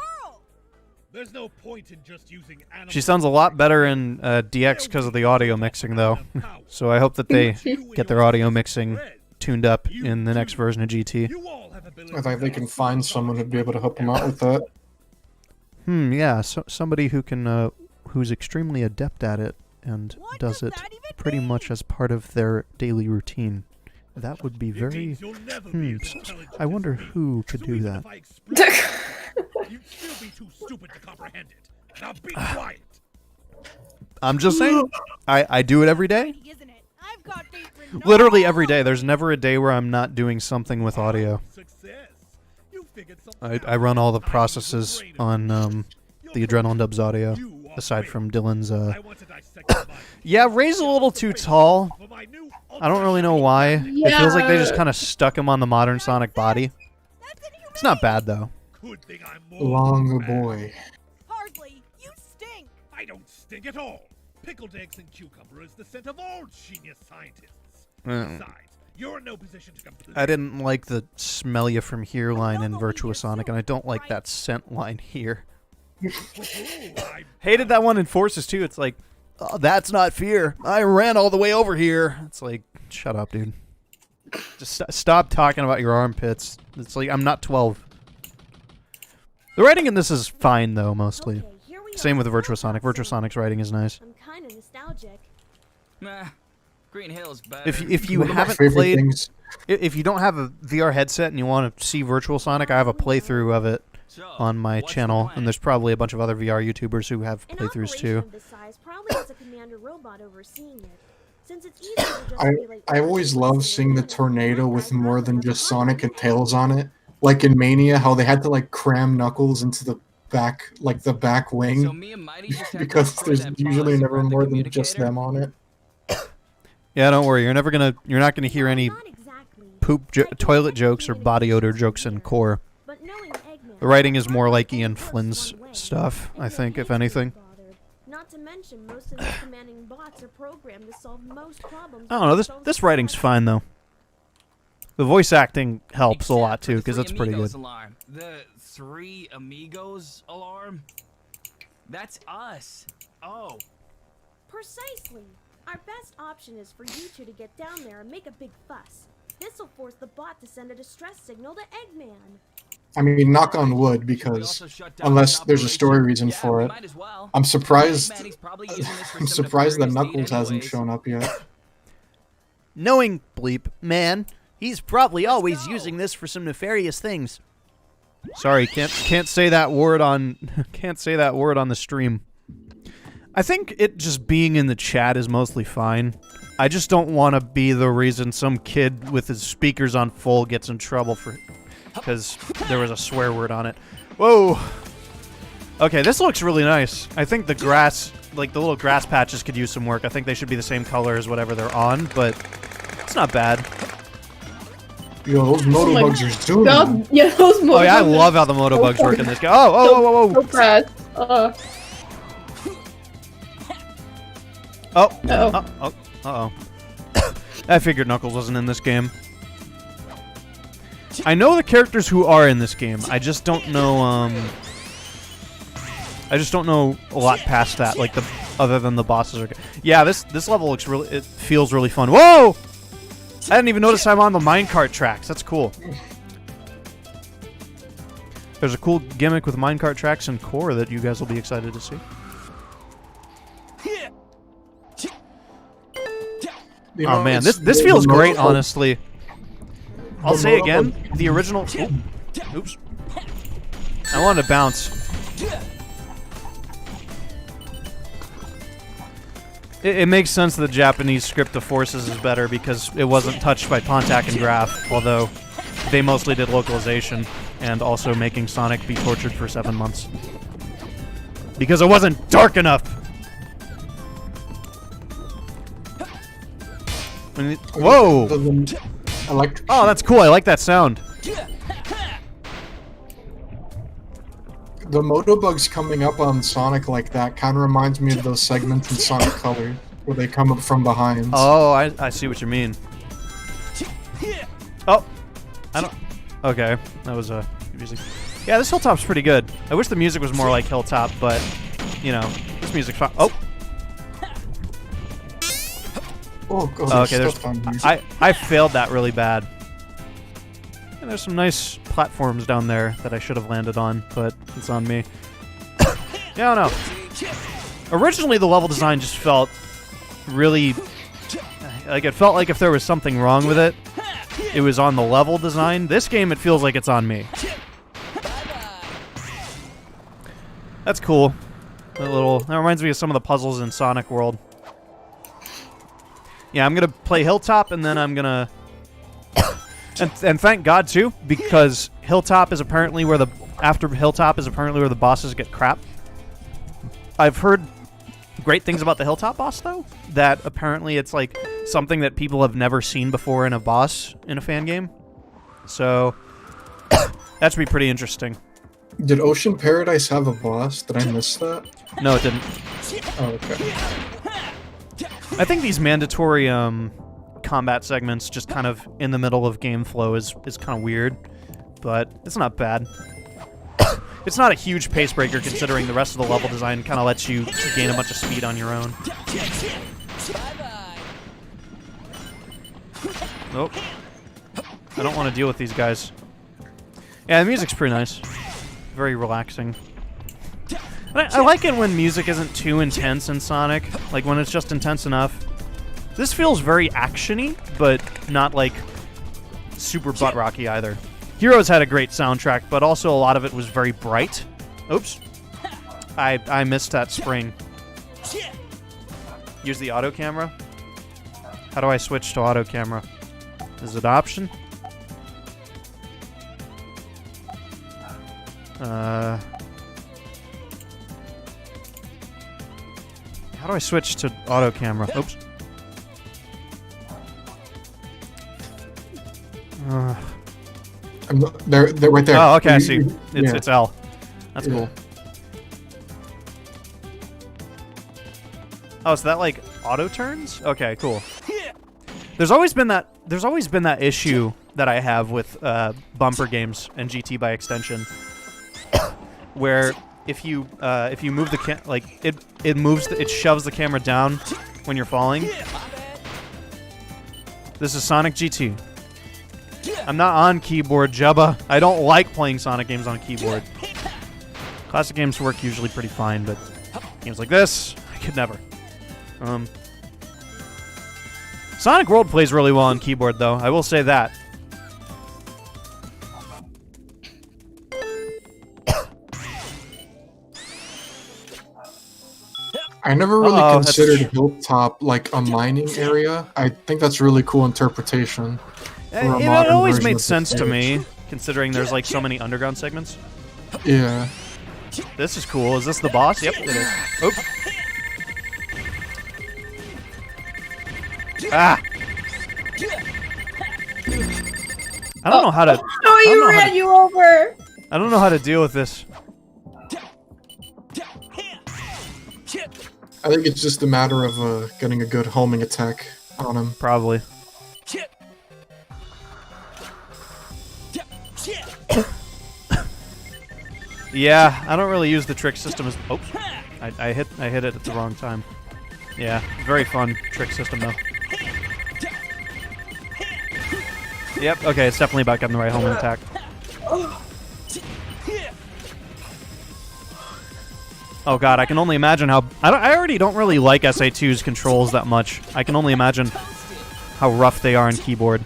There's no point in just using animals. She sounds a lot better in DX because of the audio mixing, though. So I hope that they get their audio mixing tuned up in the next version of GT. You all have ability I think they can find someone who'd be able to help them out with that. Yeah, somebody who can, who's extremely adept at it and does it pretty much as part of their daily routine. That would be very. I wonder who could do that. You'd still be too stupid to comprehend it. Now be quiet. I'm just saying, I do it every day. Literally every day. There's never a day where I'm not doing something with audio. I run all the processes on the Adrenaline Dubs audio, aside from Dylan's. Yeah, Ray's a little too tall. I don't really know why. It feels like they just kind of stuck him on the modern Sonic body. It's not bad though. Long boy. Hardly. You stink. I don't stink at all. Pickled eggs and cucumber is the scent of all genius scientists. Mm. Besides, you're in no position to complain. I didn't like the smell you from here line in Virtua Sonic, and I don't like that scent line here. Hated that one in Forces too. It's like, oh, that's not fear. I ran all the way over here. It's like, shut up, dude. Just stop talking about your armpits. It's like, I'm not 12. The writing in this is fine, though, mostly. Same with the Virtua Sonic. Virtua Sonic's writing is nice. I'm kind of nostalgic. Nah, Green Hill's better. If you haven't played, if you don't have a VR headset and you want to see Virtual Sonic, I have a playthrough of it on my channel, and there's probably a bunch of other VR YouTubers who have playthroughs too. I always love seeing the tornado with more than just Sonic and Tails on it. Like in Mania, how they had to like cram Knuckles into the back, like the back wing, because there's usually never more than just them on it. Yeah, don't worry. You're not gonna hear any toilet jokes or body odor jokes in Core. The writing is more like Ian Flynn's stuff, I think, if anything. Not to mention, most of the commanding bots are programmed to solve most problems. I don't know. This writing's fine though. The voice acting helps a lot too, because that's pretty good. Alarm. The Three Amigos alarm? That's us. Oh. Precisely. Our best option is for you two to get down there and make a big fuss. This will force the bot to send a distress signal to Eggman. I mean, knock on wood, because unless there's a story reason for it, I'm surprised. I'm surprised that Knuckles hasn't shown up yet. Knowing Bleep, man, he's probably always using this for some nefarious things. Sorry, can't say that word on the stream. I think it just being in the chat is mostly fine. I just don't want to be the reason some kid with his speakers on full gets in trouble for because there was a swear word on it. Whoa. Okay, this looks really nice. I think the grass, like the little grass patches, could use some work. I think they should be the same color as whatever they're on, but it's not bad. Yo, those motobugs are zooming. God, yeah, those motobugs. Oh yeah, I love how the motobugs work in this game. Oh, whoa. So bad. Uh-oh. I figured Knuckles wasn't in this game. I know the characters who are in this game. I just don't know, I just don't know a lot past that, like other than the bosses are good. Yeah, this level looks it feels really fun. Whoa! I didn't even notice I'm on the minecart tracks. That's cool. There's a cool gimmick with minecart tracks in Core that you guys will be excited to see. Oh man, this feels great, honestly. I'll say again, the original... Oops. I wanted to bounce. It makes sense that the Japanese script of Forces is better because it wasn't touched by Pontac and Graph, although they mostly did localization and also making Sonic be tortured for 7 months. Because it wasn't dark enough! Whoa! Oh, that's cool. I like that sound. The motobugs coming up on Sonic like that kind of reminds me of those segments in Sonic Color where they come up from behind. Oh, I see what you mean. Oh, I don't. Okay, that was confusing. Yeah, this Hilltop's pretty good. I wish the music was more like Hilltop, but you know, this music's fine. Oh. Oh, God, okay, I failed that really bad. And there's some nice platforms down there that I should have landed on, but it's on me. Yeah, I don't know. Originally, the level design just felt really... Like, it felt like if there was something wrong with it, it was on the level design. This game, it feels like it's on me. That's cool. That reminds me of some of the puzzles in Sonic World. Yeah, I'm gonna play Hilltop, and then I'm gonna... and thank God, too, because Hilltop is apparently where the... After Hilltop is apparently where the bosses get crap. I've heard great things about the Hilltop boss, though. That apparently it's, like, something that people have never seen before in a boss in a fan game. So, that should be pretty interesting. Did Ocean Paradise have a boss? Did I miss that? No, it didn't. Oh, okay. I think these mandatory combat segments just kind of in the middle of game flow is kind of weird, but it's not bad. It's not a huge pace breaker considering the rest of the level design kind of lets you gain a bunch of speed on your own. Nope. I don't want to deal with these guys. Yeah, the music's pretty nice. Very relaxing. I like it when music isn't too intense in Sonic, like when it's just intense enough. This feels very action-y, but not like super butt-rocky either. Heroes had a great soundtrack, but also a lot of it was very bright. Oops. I missed that spring. Use the auto camera? How do I switch to auto camera? Is it option? How do I switch to auto camera? Oops. They're right there. Oh, okay, I see. It's L. That's cool. Oh, so that like auto turns? Okay, cool. There's always been that issue that I have with bumper games and GT by extension, where if you move the it shoves the camera down when you're falling. This is Sonic GT. I'm not on keyboard, Jubba. I don't like playing Sonic games on keyboard. Classic games work usually pretty fine, but games like this, I could never. Sonic World plays really well on keyboard, though. I will say that. I never really considered Hilltop like a mining area. I think that's really cool interpretation. It always made sense to me, considering there's like so many underground segments. Yeah. This is cool. Is this the boss? Yep, it is. Oops. Ah! I don't know how to... Oh, you ran you over! I don't know how to deal with this. I think it's just a matter of getting a good homing attack on him. Probably. Yeah, I don't really use the trick system as... Oops. I hit it at the wrong time. Yeah, very fun trick system, though. Yep, okay, it's definitely about getting the right homing attack. Oh god, I can only imagine how... I already don't really like SA2's controls that much. I can only imagine how rough they are on keyboard.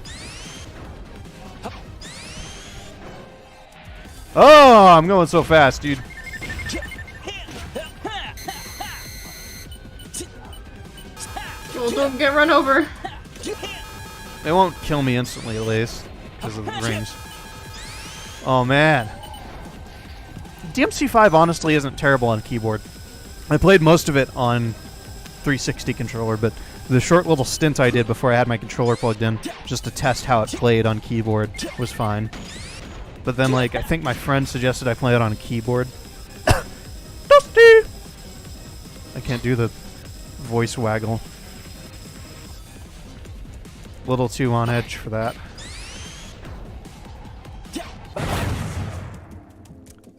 Oh, I'm going so fast, dude. Well, don't get run over. They won't kill me instantly, at least, because of the rings. Oh, man. DMC5 honestly isn't terrible on keyboard. I played most of it on 360 controller, but the short little stint I did before I had my controller plugged in, just to test how it played on keyboard, was fine. But then, like, I think my friend suggested I play it on a keyboard. I can't do the voice waggle. A little too on edge for that.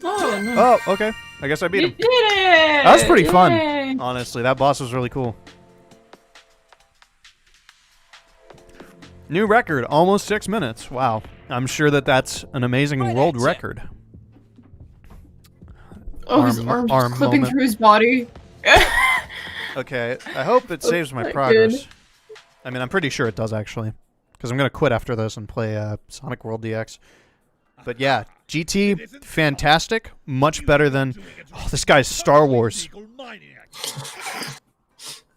Oh, no. Oh, okay. I guess I beat him. You did it! That was pretty fun. Yay! Honestly, that boss was really cool. New record, almost 6 minutes. Wow. I'm sure that that's an amazing world record. Oh, his arm's clipping moment. through his body. Okay, I hope it saves my not progress. good. I mean, I'm pretty sure it does, actually. Because I'm going to quit after this and play Sonic World DX. But yeah, GT, fantastic. Much better than... Oh, this guy's Star Wars.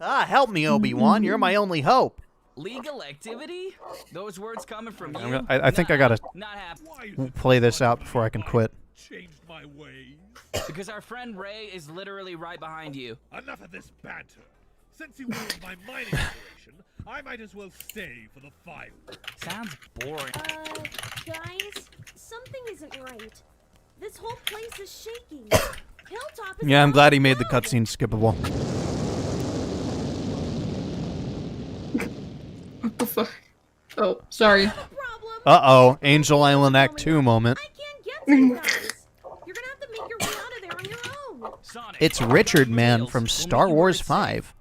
Help me, Obi-Wan. You're my only hope. Legal activity? Those words coming from you? I think I got to Not happy. play this out before I can quit. Changed my ways. Because our friend Ray is literally right behind you. Enough of this banter. Since you ruined my mining operation, I might as well stay for the fireworks. Sounds boring. Guys, something isn't right. This whole place is shaking. Hilltop is Yeah, I'm glad he falling made the down. cutscene skippable. What the fuck? Oh, sorry. Problem. Uh-oh, Angel Island Act 2 moment. I can't get to you guys. You're gonna have to make your way out of there on your own. Sonic, It's Richard, man, from Star Wars 5.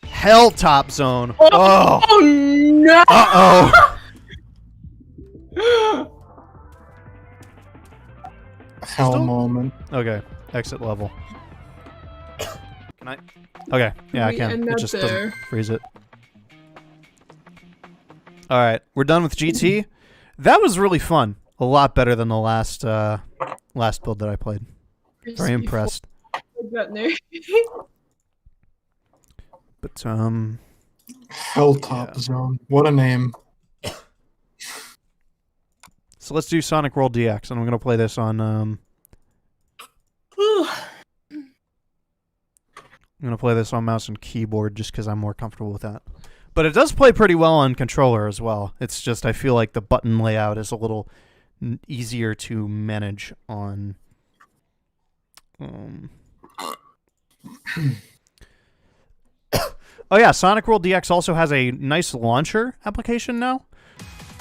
Helltop Zone. Oh. Oh no! Uh-oh. Hell moment. Okay, exit level. Can I? Okay, yeah, I We can. end It up just there. doesn't freeze it. All right, we're done with GT. That was really fun. A lot better than the last build that I played. Very impressed. But Helltop Zone. What a name. so let's do Sonic World DX, and I'm gonna play this on I'm gonna play this on mouse and keyboard just because I'm more comfortable with that. But it does play pretty well on controller as well. It's just I feel like the button layout is a little easier to manage on. Oh yeah, Sonic World DX also has a nice launcher application now.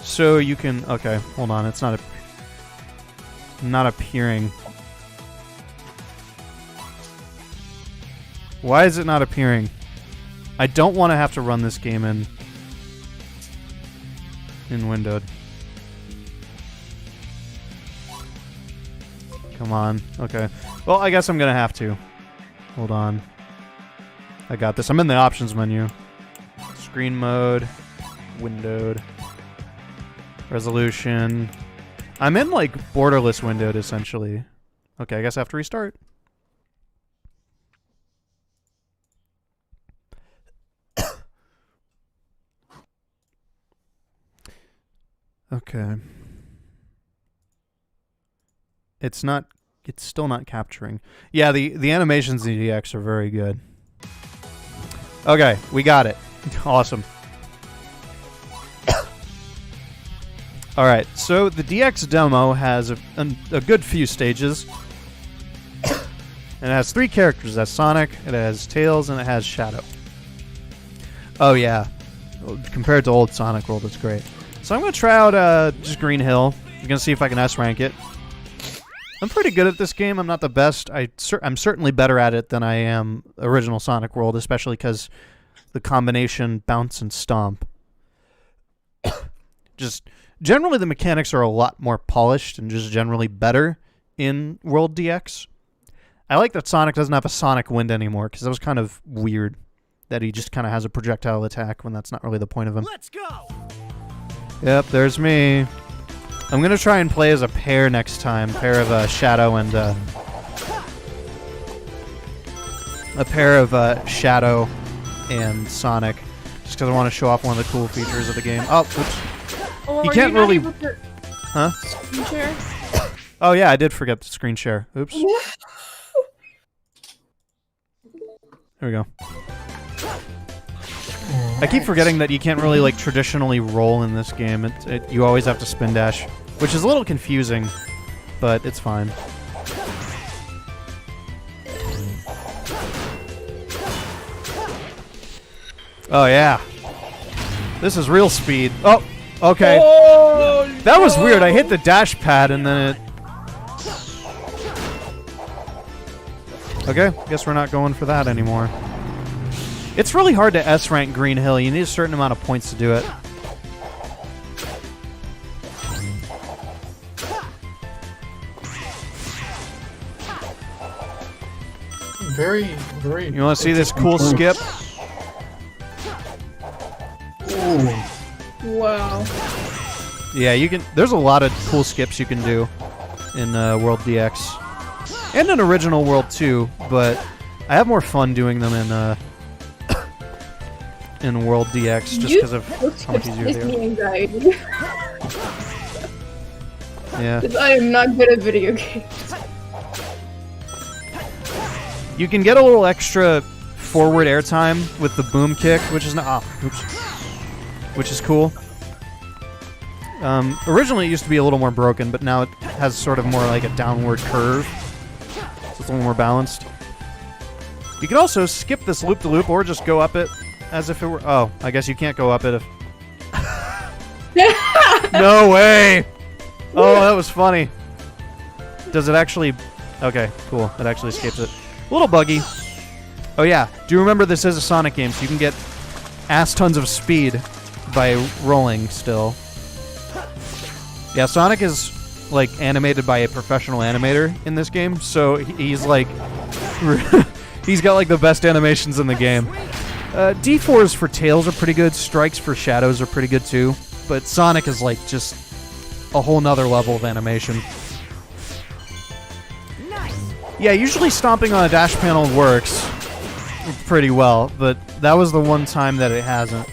So you can... Okay, hold on. It's not appearing. Why is it not appearing? I don't want to have to run this game in windowed. Come on. Okay. Well, I guess I'm going to have to. Hold on. I got this. I'm in the options menu. Screen mode. Windowed. Resolution. I'm in, like, borderless windowed, essentially. Okay, I guess I have to restart. Okay. It's still not capturing. Yeah, the animations in DX are very good. Okay, we got it. Awesome. Alright, so the DX demo has a good few stages. And it has 3 characters. It has Sonic, it has Tails, and it has Shadow. Oh yeah. Compared to old Sonic World, it's great. So I'm going to try out just Green Hill. I'm going to see if I can S-rank it. I'm pretty good at this game. I'm not the best. I'm certainly better at it than I am original Sonic World, especially because the combination bounce and stomp. Just generally the mechanics are a lot more polished and just generally better in World DX. I like that Sonic doesn't have a Sonic Wind anymore because that was kind of weird that he just kind of has a projectile attack when that's not really the point of him. Let's go! Yep, there's me. I'm going to try and play as a pair next time. Pair of Shadow and... a pair of Shadow and Sonic. Just because I want to show off one of the cool features of the game. Oh, oops. Oh, You are can't not really- able to Huh? screen share? Oh, yeah, I did forget the screen share. Oops. There we go. I keep forgetting that you can't really, like, traditionally roll in this game. You always have to spin dash, which is a little confusing, but it's fine. Oh, yeah. This is real speed. Oh, okay. Oh, That was weird. I hit the dash pad and then it... Okay, guess we're not going for that anymore. It's really hard to S-rank Green Hill. You need a certain amount of points to do it. very, very. You want to see this cool skip? Ooh. Wow. Yeah, you can. There's a lot of cool skips you can do in World DX and in original World 2, but I have more fun doing them in World DX just because of how much easier Gives they are. me anxiety. Yeah. Because I am not good at video games. You can get a little extra forward airtime with the boom kick, which is not. Which is cool. Originally it used to be a little more broken, but now it has sort of more like a downward curve. So it's a little more balanced. You can also skip this loop-to-loop or just go up it as if it were... Oh, I guess you can't go up it if... No way! Oh, that was funny. Does it actually... Okay, cool. It actually escapes it. A little buggy. Oh yeah, do you remember this is a Sonic game, so you can get ass tons of speed by rolling still. Yeah, Sonic is like animated by a professional animator in this game, so he's like he's got like the best animations in the game. D4s for Tails are pretty good, strikes for Shadows are pretty good too, but Sonic is like just a whole nother level of animation. Yeah, usually stomping on a dash panel works pretty well, but that was the one time that it hasn't.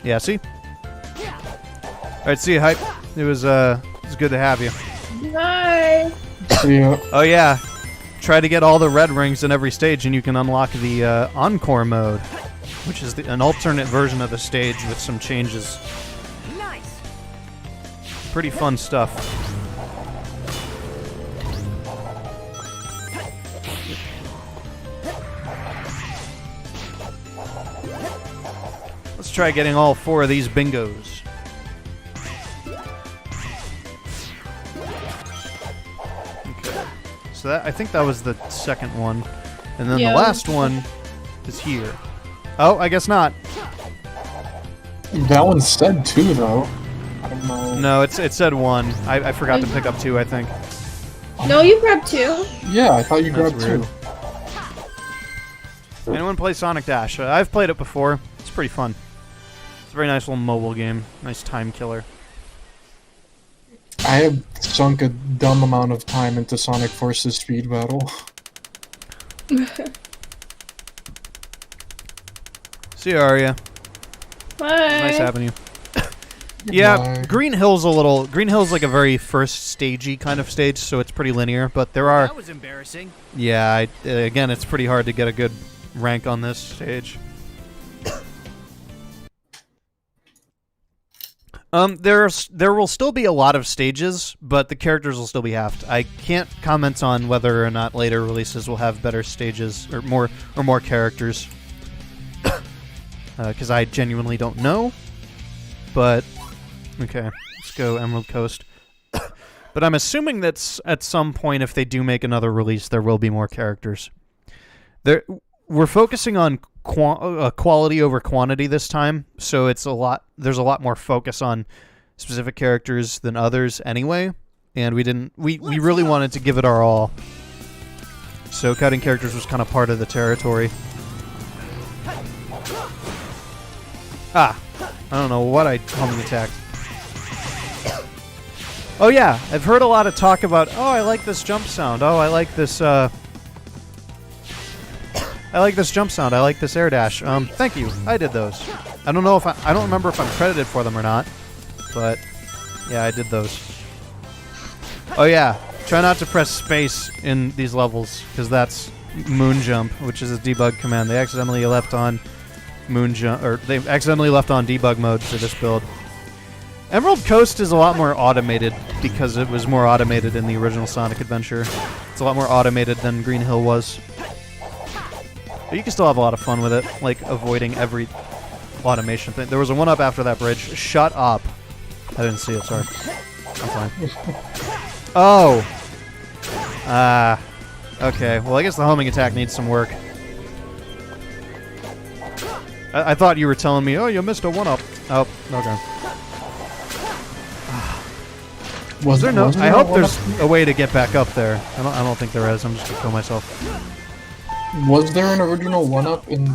Yeah, see? Alright, see you, Hype. It was good to have you. Bye. Yeah. Oh yeah, try to get all the red rings in every stage and you can unlock the Encore mode, which is an alternate version of the stage with some changes. Nice. Pretty fun stuff. Let's try getting all 4 of these bingos. Okay. So that, I think that was the second one. And then Yeah. the last one is here. Oh, I guess not. That one said 2 though. I don't know. No, it said 1. I forgot to pick up 2, I think. No, you grabbed 2. Yeah, I thought you That's grabbed weird. 2. Anyone play Sonic Dash? I've played it before. It's pretty fun. It's a very nice little mobile game. Nice time killer. I have sunk a dumb amount of time into Sonic Forces Speed Battle. See you, Arya. Bye. Nice having you. Yeah, Bye. Green Hill's like a very first stagey kind of stage, so it's pretty linear. But there are, That was embarrassing. yeah, again, it's pretty hard to get a good rank on this stage. There will still be a lot of stages, but the characters will still be halved. I can't comment on whether or not later releases will have better stages or more characters, because I genuinely don't know. But okay, let's go Emerald Coast. But I'm assuming that at some point, if they do make another release, there will be more characters. We're focusing on quality over quantity this time, so there's a lot more focus on specific characters than others anyway, and we really wanted to give it our all. So cutting characters was kind of part of the territory. Ah, I don't know what I homing attacked. Oh yeah, I've heard a lot of talk about, oh, I like this jump sound. Oh, I like this jump sound. I like this air dash. Thank you. I did those. I don't know if I don't remember if I'm credited for them or not, but yeah, I did those. Oh yeah, try not to press space in these levels because that's moon jump, which is a debug command. They accidentally left on moon jump, or they accidentally left on debug mode for this build. Emerald Coast is a lot more automated because it was more automated in the original Sonic Adventure. It's a lot more automated than Green Hill was. But you can still have a lot of fun with it, like avoiding every automation thing. There was a one-up after that bridge. Shut up. I didn't see it, sorry. I'm fine. Oh! Okay. Well, I guess the homing attack needs some work. I thought you were telling me, oh, you missed a one-up. Oh, okay. Was there no? I hope there's a way to get back up there. I don't think there is. I'm just gonna kill myself. Was there an original 1-up in...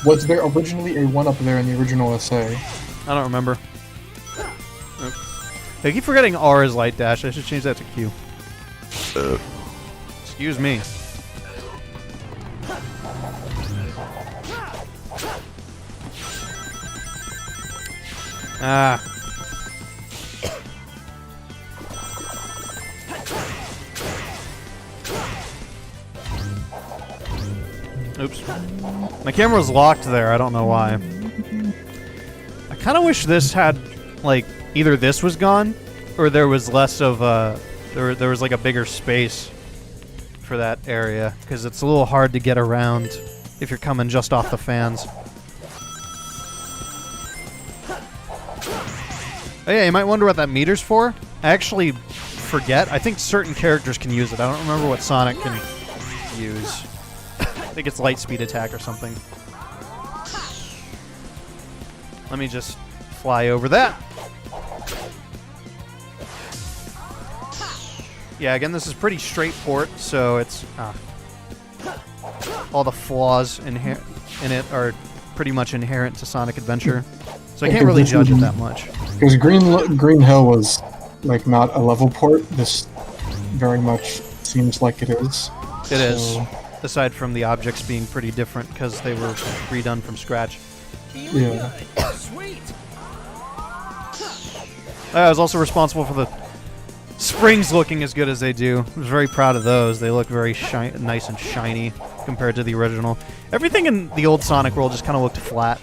Was there originally a 1-up there in the original SA? I don't remember. Nope. I keep forgetting R is light dash. I should change that to Q. Excuse me. Ah. Oops. My camera was locked there. I don't know why. I kind of wish this had, like, either this was gone, or there was less of there was like a bigger space for that area, because it's a little hard to get around if you're coming just off the fans. Oh yeah, you might wonder what that meter's for. I actually forget. I think certain characters can use it. I don't remember what Sonic can use. I think it's light speed attack or something. Let me just fly over that. Yeah, again, this is pretty straight port, so it's all the flaws in it are pretty much inherent to Sonic Adventure, so I can't really judge it that much. Because Green Hill was like not a level port. This very much seems like it is. It is, aside from the objects being pretty different because they were redone from scratch. Yeah. Sweet. I was also responsible for the springs looking as good as they do. I was very proud of those. They look very nice and shiny compared to the original. Everything in the old Sonic world just kind of looked flat,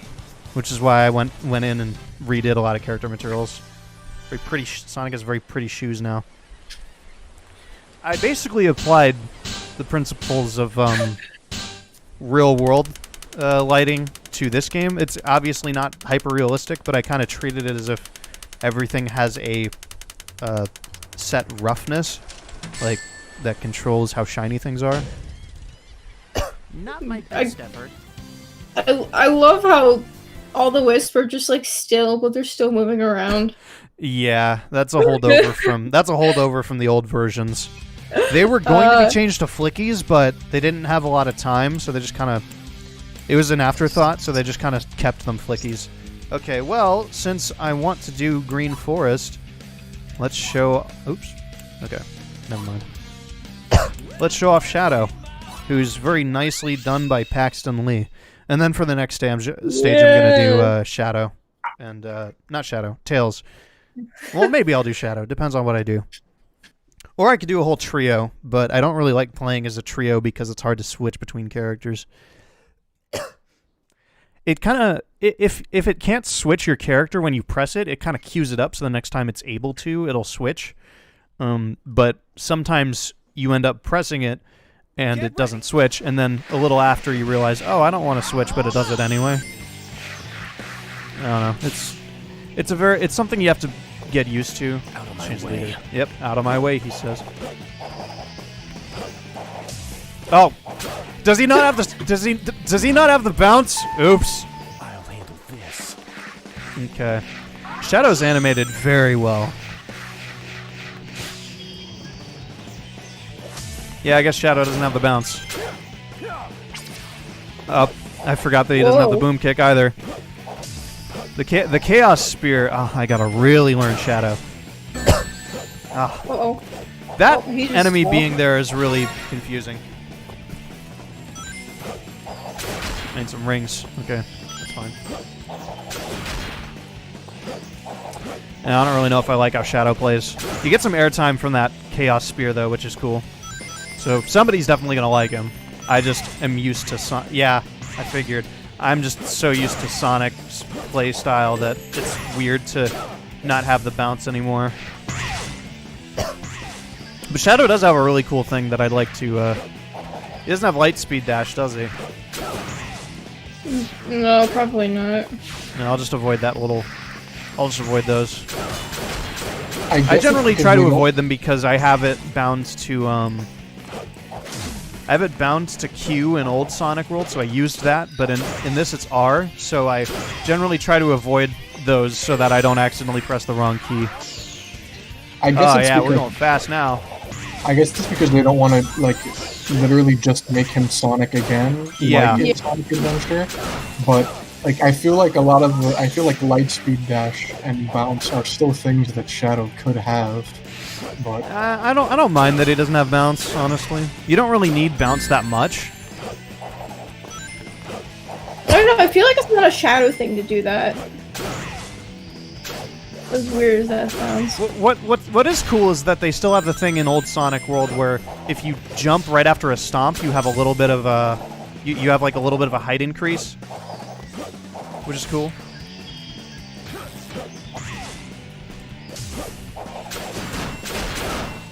which is why I went in and redid a lot of character materials. Very pretty. Sonic has very pretty shoes now. I basically applied the principles of real world lighting to this game. It's obviously not hyper realistic, but I kind of treated it as if everything has a set roughness, like that controls how shiny things are. Not my best effort. I love how all the wisps are just like still, but they're still moving around. Yeah, that's a holdover from the old versions. They were going to be changed to flickies, but they didn't have a lot of time, so they just kind of... It was an afterthought, so they just kind of kept them flickies. Okay, well, since I want to do Green Forest, let's show... Oops. Okay, never mind. Let's show off Shadow, who's very nicely done by Paxton Lee. And then for the next stage, I'm going to do Shadow. And, not Shadow, Tails. Well, maybe I'll do Shadow. Depends on what I do. Or I could do a whole trio, but I don't really like playing as a trio because it's hard to switch between characters. It kind of... If it can't switch your character when you press it, it kind of queues it up so the next time it's able to, it'll switch. But sometimes you end up pressing it and it doesn't switch, and then a little after you realize, oh, I don't want to switch, but it does it anyway. I don't know. It's something you have to get used to. Out of my way. Yep, out of my way, he says. Oh, does he not have the does he not have the bounce? Oops. I'll handle this. Okay. Shadow's animated very well. Yeah, I guess Shadow doesn't have the bounce. Oh, I forgot that he doesn't have the boom kick either. The Chaos Spear. Oh, I gotta really learn Shadow. Uh-oh. That enemy being there is really confusing. Made some rings. Okay, that's fine. And I don't really know if I like how Shadow plays. You get some airtime from that Chaos Spear, though, which is cool. So somebody's definitely going to like him. I just am used to yeah, I figured. I'm just so used to Sonic's play style that it's weird to not have the bounce anymore. But Shadow does have a really cool thing that I'd like to... he doesn't have light speed dash, does he? No, probably not. No, I'll just avoid that little... I'll just avoid those. I generally try to avoid them because I have it bound to... I have it bound to Q in old Sonic World, so I used that, but in this it's R, so I generally try to avoid those so that I don't accidentally press the wrong key. I guess oh yeah, we're going fast now. I guess it's because they don't want to, like, literally just make him Sonic again, Yeah. like in Sonic Adventure. But like I feel like Lightspeed Dash and Bounce are still things that Shadow could have. But I don't mind that he doesn't have bounce, honestly. You don't really need bounce that much. I don't know, I feel like it's not a Shadow thing to do that. As weird as that sounds. What is cool is that they still have the thing in old Sonic World where if you jump right after a stomp, you have a little bit of a you have like a little bit of a height increase, which is cool.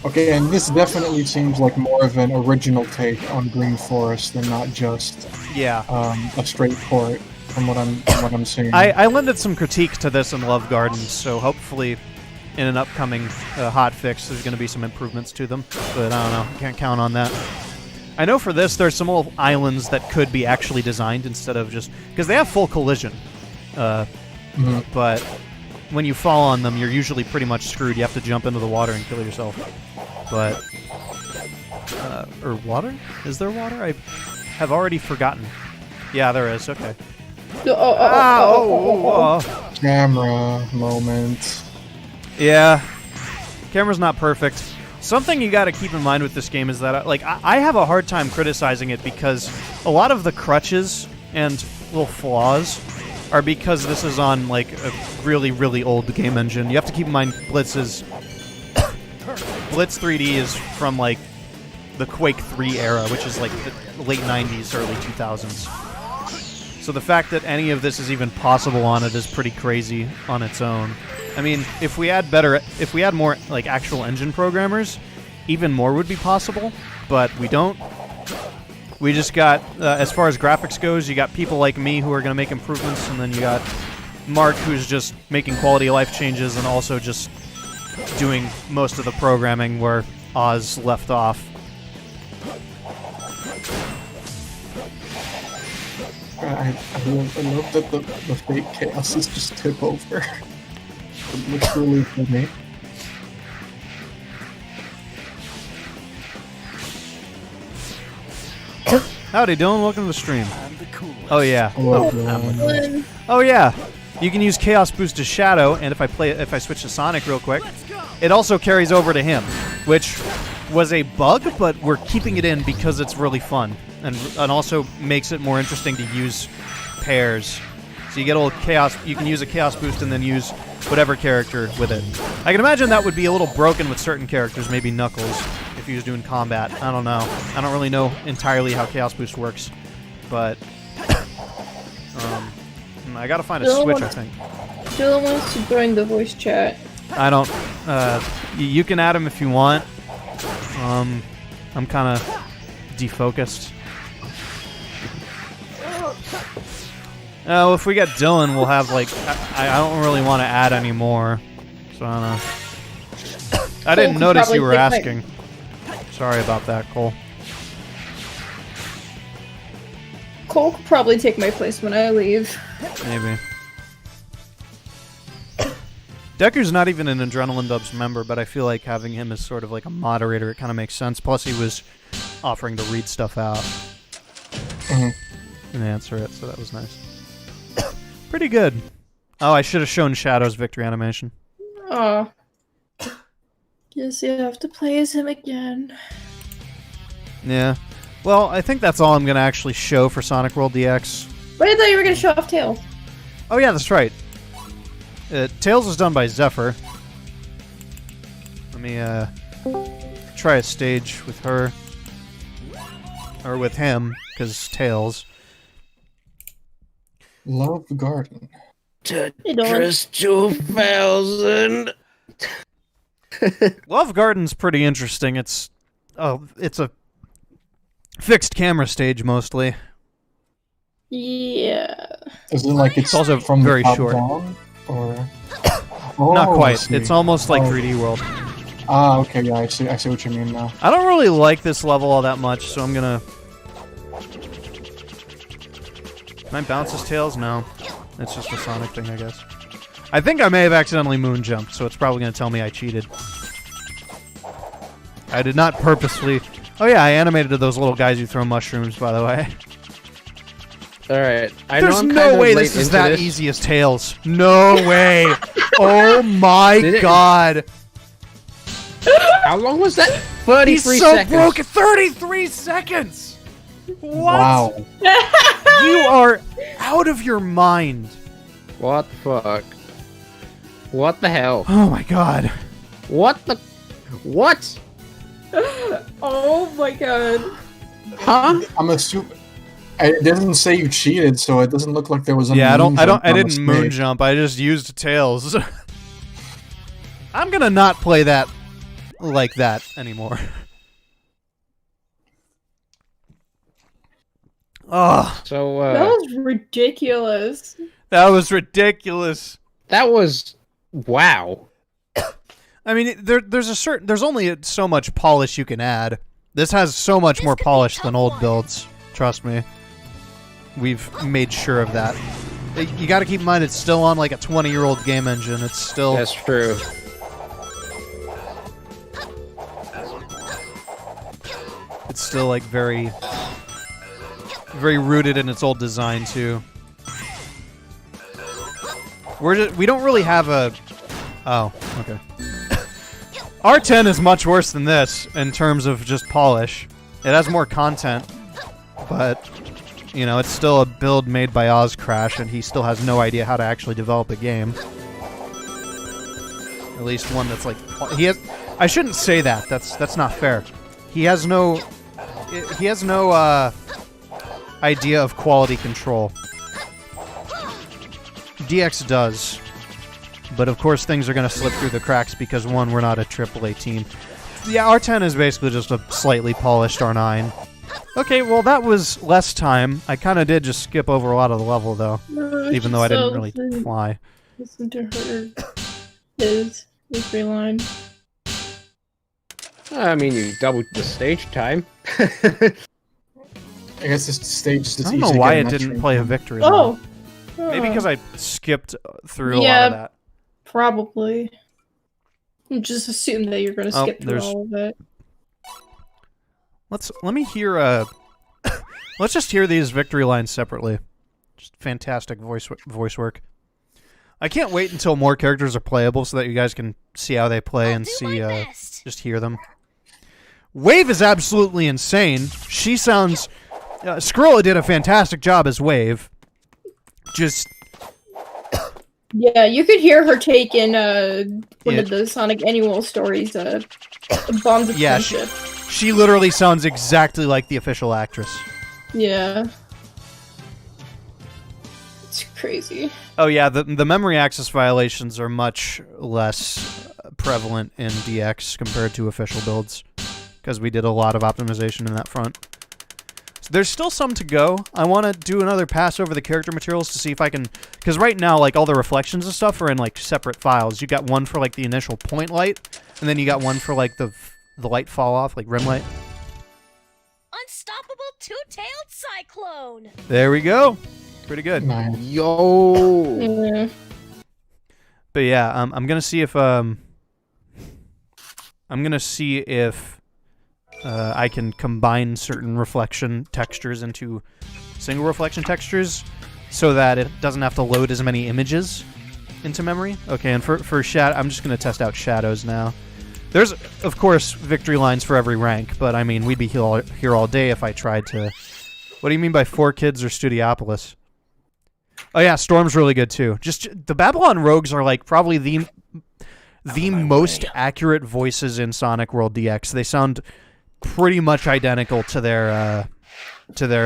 okay, and this definitely seems like more of an original take on Green Forest than not just a straight port. From what I'm seeing, I lended some critique to this in Love Gardens, so hopefully in an upcoming hot fix there's going to be some improvements to them. But I don't know, can't count on that. I know for this there's some old islands that could be actually designed instead of just because they have full collision, but when you fall on them you're usually pretty much screwed. You have to jump into the water and kill yourself. But or water? Is there water? I have already forgotten. Yeah, there is. Okay. Camera moment. Yeah, camera's not perfect. Something you got to keep in mind with this game is that I have a hard time criticizing it because a lot of the crutches and little flaws are because this is on like a really, really old game engine. You have to keep in mind Blitz 3D is from like the Quake 3 era, which is like the late 90s, early 2000s. So the fact that any of this is even possible on it is pretty crazy on its own. I mean, if we had more like actual engine programmers, even more would be possible, but we don't. We just got, as far as graphics goes, you got people like me who are going to make improvements, and then you got Mark who's just making quality of life changes and also just doing most of the programming where Oz left off. I love that the fake chaos is just tip over. It looks really funny. Howdy, Dylan. Welcome to the stream. Oh yeah. Oh, Oh yeah. You can use Chaos Boost to Shadow, and if I switch to Sonic real quick, it also carries over to him, which was a bug, but we're keeping it in because it's really fun, and also makes it more interesting to use pairs. So you get a little Chaos. You can use a Chaos Boost and then use whatever character with it. I can imagine that would be a little broken with certain characters, maybe Knuckles, if he was doing combat. I don't know. I don't really know entirely how Chaos Boost works, but I gotta find a switch, I think. Dylan wants to join the voice chat. I don't. You can add him if you want. I'm kind of defocused. Oh, if we get Dylan, we'll have like. I don't really want to add any more, so I don't know. I didn't notice you were asking. Sorry about that, Cole. Cole could probably take my place when I leave. Maybe. Deku's not even an Adrenaline Dubs member, but I feel like having him as sort of like a moderator, it kind of makes sense. Plus, he was offering to read stuff out and answer it, so that was nice. Pretty good. Oh, I should have shown Shadow's victory animation. Oh. Guess you have to play as him again. Yeah. Well, I think that's all I'm going to actually show for Sonic World DX. But I thought you were going to show off Tails. Oh, yeah, that's right. Tails was done by Zephyr. Let me try a stage with her. Or with him, because Tails. Love Garden. Tetris 2000. Love Garden's pretty interesting. It's a fixed camera stage mostly. Yeah. Is it like it's also from very the top short? down, or Not I quite. see. It's almost like 3D World. Ah, okay, yeah, I see what you mean now. I don't really like this level all that much, so I'm gonna. Can I bounce his Tails? No. It's just a Sonic thing, I guess. I think I may have accidentally moon jumped, so it's probably gonna tell me I cheated. I did not purposely Oh yeah, I animated those little guys who throw mushrooms, by the way. Alright, I There's know I'm no kind of way late this is into that this. easy as Tails. No way. Oh my Did it- god. How long was that? 33 He's so seconds. broken. 33 seconds. What? Wow. You are out of your mind. What the fuck? What the hell? Oh my god. What the... What? Oh my god. Huh? I'm assuming it doesn't say you cheated, so it doesn't look like there was a Yeah, moon jump I on the didn't moon snake. jump. I just used Tails. I'm gonna not play that like that anymore. Oh, So, That was ridiculous. that was ridiculous. that was... Wow. I mean, there's only so much polish you can add. This has so much more polish than old builds. Trust me. We've made sure of that. You got to keep in mind it's still on like a 20-year-old game engine. It's still That's true. it's still like very rooted in its old design too. We don't really have a... Oh, okay. R10 is much worse than this in terms of just polish. It has more content, but, you know, it's still a build made by Ozcrash, and he still has no idea how to actually develop a game. At least one that's like... He has... I shouldn't say that. That's not fair. He has no... He has no, idea of quality control. DX does. But of course things are going to slip through the cracks because, one, we're not a AAA team. Yeah, R10 is basically just a slightly polished R9. Okay, well that was less time. I kind of did just skip over a lot of the level though. Even though I didn't really fly. Listen to her. His victory line. I mean, you doubled the stage time. I guess this stage is I don't easy know to why get it in that didn't train. play a victory Oh! line. Maybe because I skipped through a lot Yeah. of that. Probably. Just assume that you're going to Oh, skip through there's- all of it. Let me hear let's just hear these victory lines separately. Just fantastic voice work. I can't wait until more characters are playable so that you guys can see how they play and see just hear them. Wave is absolutely insane. She sounds Skrilla did a fantastic job as Wave. Just Yeah, you could hear her take in one Yeah. of the Sonic Annual stories, Bonds of Yeah, Friendship. she literally sounds exactly like the official actress. Yeah. It's crazy. Oh yeah, the memory access violations are much less prevalent in DX compared to official builds, because we did a lot of optimization in that front. So there's still some to go. I want to do another pass over the character materials to see if I can, because right now like all the reflections and stuff are in like separate files. You got one for like the initial point light, and then you got one for like the light fall off, like rim light. Unstoppable two-tailed cyclone. There we go. Pretty good. Nice. Yo. Yeah. But yeah, I'm gonna see if I can combine certain reflection textures into single reflection textures, so that it doesn't have to load as many images into memory. Okay, and for shadow, I'm just gonna test out shadows now. There's of course victory lines for every rank, but I mean we'd be here all day if I tried to. What do you mean by 4Kids or Studiopolis? Oh yeah, Storm's really good too. Just the Babylon Rogues are like probably the most accurate voices in Sonic World DX. They sound pretty much identical to their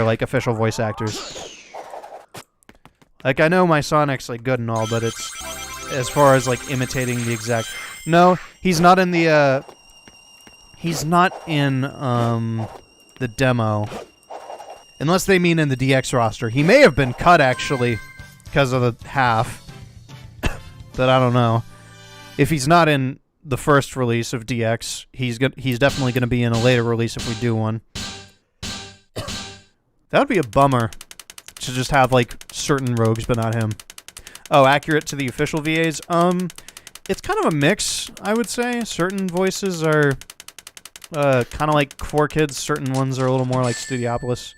like official voice actors. Like I know my Sonic's like good and all, but it's as far as like imitating the exact. No, he's not in the the demo. Unless they mean in the DX roster. He may have been cut, actually, because of the half. But I don't know. If he's not in the first release of DX, he's definitely going to be in a later release if we do one. That would be a bummer. To just have, like, certain rogues, but not him. Oh, accurate to the official VAs? It's kind of a mix, I would say. Certain voices are kind of like 4Kids. Certain ones are a little more like Studiopolis.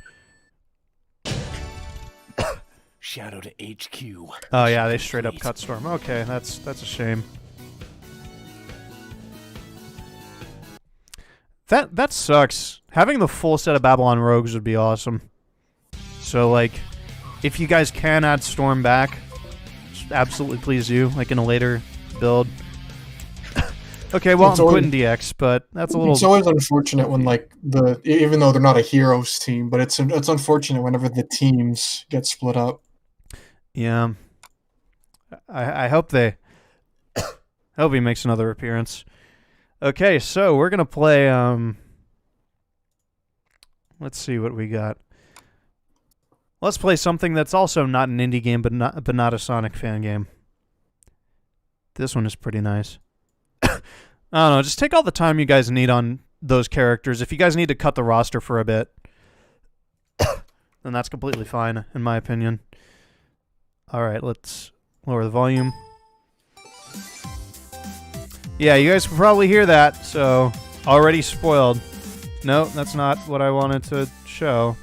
Shadow to HQ. Oh yeah, they straight up cut Storm. Okay, that's a shame. That sucks. Having the full set of Babylon Rogues would be awesome. So like, if you guys can add Storm back, absolutely please do. Like in a later build. Okay, well, I'm quitting DX, but that's a little... It's always unfortunate when, like, even though they're not a heroes team, but it's unfortunate whenever the teams get split up. Yeah. I hope they... I hope he makes another appearance. Okay, so we're going to play... Let's see what we got. Let's play something that's also not an indie game, but not a Sonic fan game. This one is pretty nice. I don't know, just take all the time you guys need on those characters. If you guys need to cut the roster for a bit, then that's completely fine, in my opinion. Alright, let's lower the volume. Yeah, you guys can probably hear that, so already spoiled. No, that's not what I wanted to show.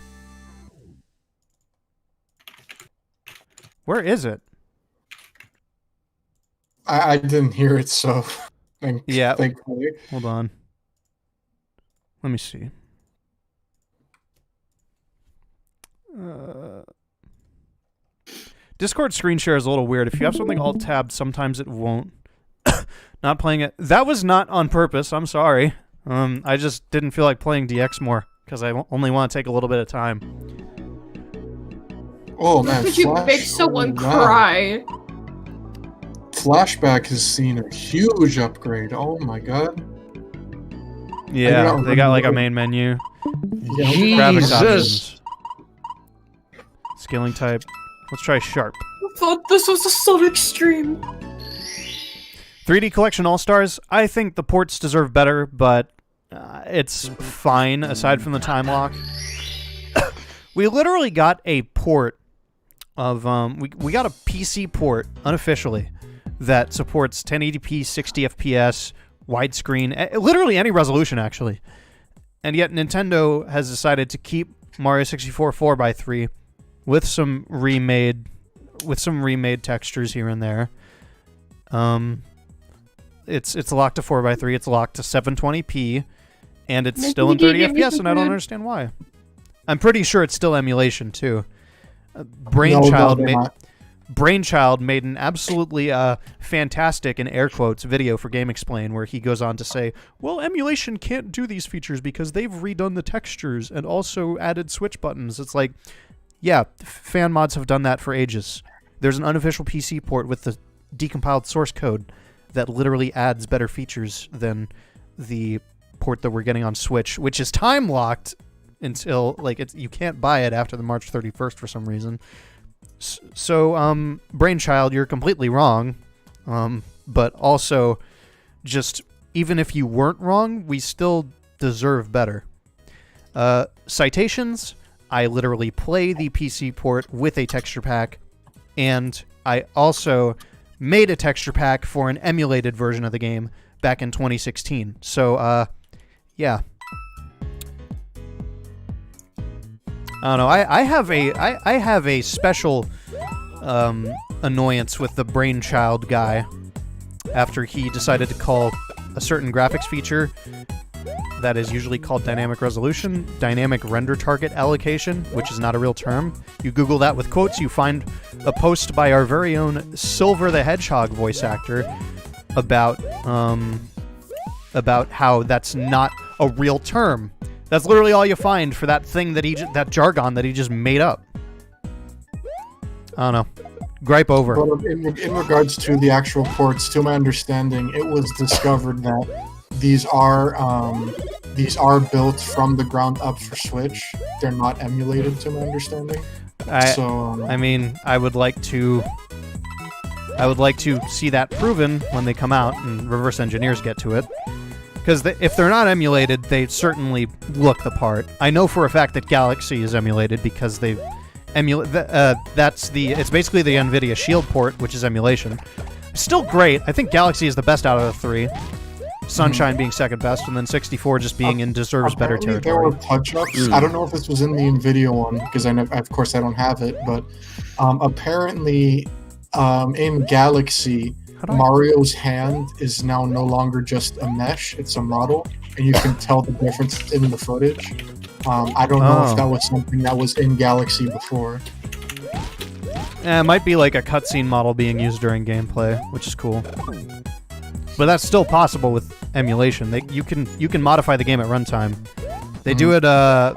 Where is it? I didn't hear it, so... Yeah, thankfully. Hold on. Let me see. Discord screen share is a little weird. If you have something alt-tabbed, sometimes it won't. Not playing it. That was not on purpose. I'm sorry. I just didn't feel like playing DX more because I only want to take a little bit of time. Oh man! Could you make someone cry? Flashback has seen a huge upgrade. Oh my god. Yeah, they got like a main menu. Graphics options. Scaling type. Let's try sharp. I thought this was a Sonic stream. 3D Collection All-Stars. I think the ports deserve better, but it's fine aside from the time lock. We literally got a port of we got a PC port unofficially that supports 1080p, 60 FPS, widescreen, literally any resolution actually. And yet Nintendo has decided to keep Mario 64 4x3 with some remade textures here and there. It's locked to 4x3, it's locked to 720p, and it's still in 30 FPS, and I don't understand why. I'm pretty sure it's still emulation too. Brainchild made an absolutely fantastic, in air quotes, video for Game Explain where he goes on to say, well, emulation can't do these features because they've redone the textures and also added switch buttons. It's like, yeah, fan mods have done that for ages. There's an unofficial PC port with the decompiled source code that literally adds better features than the port that we're getting on Switch, which is time-locked until, like, you can't buy it after the March 31st for some reason. So, Brainchild, you're completely wrong. But also, just, even if you weren't wrong, we still deserve better. Citations, I literally play the PC port with a texture pack, and I also made a texture pack for an emulated version of the game back in 2016. So, yeah. I don't know. I have a special annoyance with the Brainchild guy after he decided to call a certain graphics feature that is usually called dynamic resolution, dynamic render target allocation, which is not a real term. You Google that with quotes, you find a post by our very own Silver the Hedgehog voice actor about how that's not a real term. That's literally all you find for that thing that that jargon that he just made up. I don't know. Gripe over. But in regards to the actual ports, to my understanding, it was discovered that these are built from the ground up for Switch. They're not emulated, to my understanding. I mean, I would like to see that proven when they come out and reverse engineers get to it. Because if they're not emulated, they certainly look the part. I know for a fact that Galaxy is emulated because they emulate. It's basically the NVIDIA Shield port, which is emulation. Still great. I think Galaxy is the best out of the three. Sunshine being second best, and then 64 just being in deserves better Apparently territory. There were touch-ups. I don't know if this was in the video one because of course I don't have it, but apparently in Galaxy, Mario's hand is now no longer just a mesh; it's a model, and you can tell the difference in the footage. I don't know if that was something that was in Galaxy before. It might be like a cutscene model being used during gameplay, which is cool. But that's still possible with emulation. You can modify the game at runtime. They do it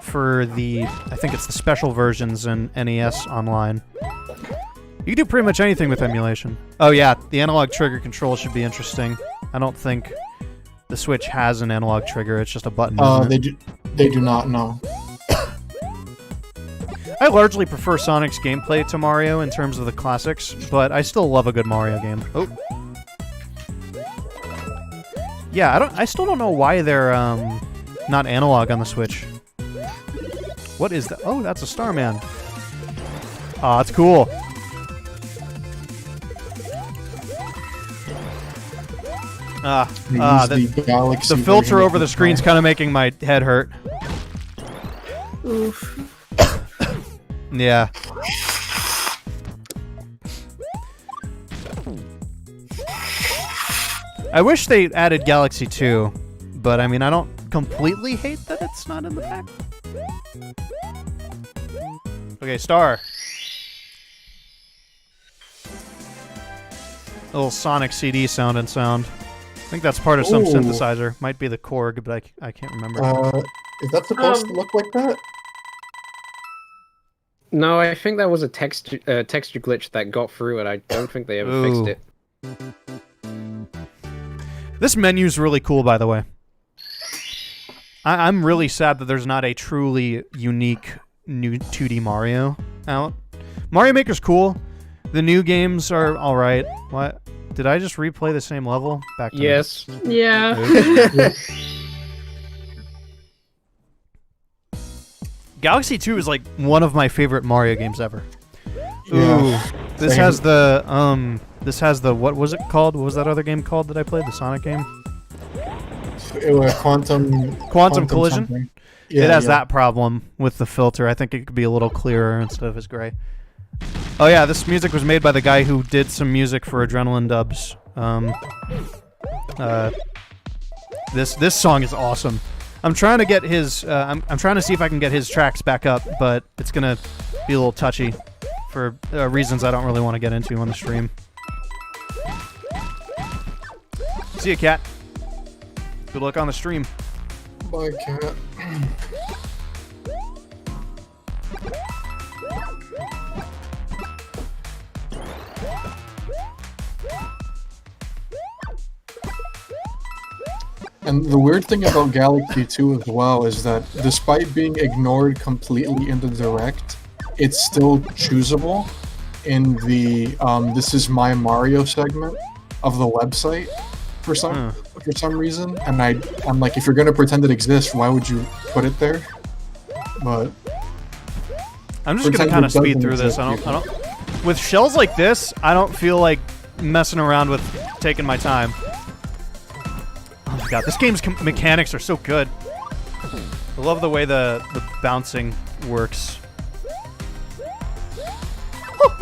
for I think it's the special versions in NES Online. You can do pretty much anything with emulation. Oh yeah, the analog trigger control should be interesting. I don't think the Switch has an analog trigger. It's just a button. They do not know. I largely prefer Sonic's gameplay to Mario in terms of the classics, but I still love a good Mario game. Oh. Yeah, I still don't know why they're not analog on the Switch. What is that? Oh, that's a Starman. Aw, that's cool. The filter over the screen's kind of making my head hurt. Oof. Yeah. I wish they added Galaxy 2, but I mean, I don't completely hate that it's not in the pack. Okay, Star. A little Sonic CD sound. I think that's part of some synthesizer. Might be the Korg, but I can't remember. Is that supposed to look like that? No, I think that was a texture glitch that got through it. I don't think they ever fixed it. This menu's really cool, by the way. I'm really sad that there's not a truly unique new 2D Mario out. Mario Maker's cool. The new games are alright. What? Did I just replay the same level? Back to Yes. Yeah. Galaxy 2 is like one of my favorite Mario games ever. Yeah. Ooh. This has the what was it called? What was that other game called that I played? The Sonic game? It was Quantum Collision? Something. Yeah, it has that problem with the filter. I think it could be a little clearer instead of as gray. Oh yeah, this music was made by the guy who did some music for Adrenaline Dubs. This song is awesome. I'm trying to get his. I'm trying to see if I can get his tracks back up, but it's gonna be a little touchy for reasons I don't really want to get into on the stream. See ya, cat. Good luck on the stream. Bye, cat. And the weird thing about Galaxy 2 as well is that despite being ignored completely in the Direct, it's still choosable in the This Is My Mario segment of the website for some reason. And I'm like, if you're gonna pretend it exists, why would you put it there? But I'm just gonna kind of speed through this. I don't. With shells like this, I don't feel like messing around with taking my time. Oh my god, this game's mechanics are so good. I love the way the bouncing works.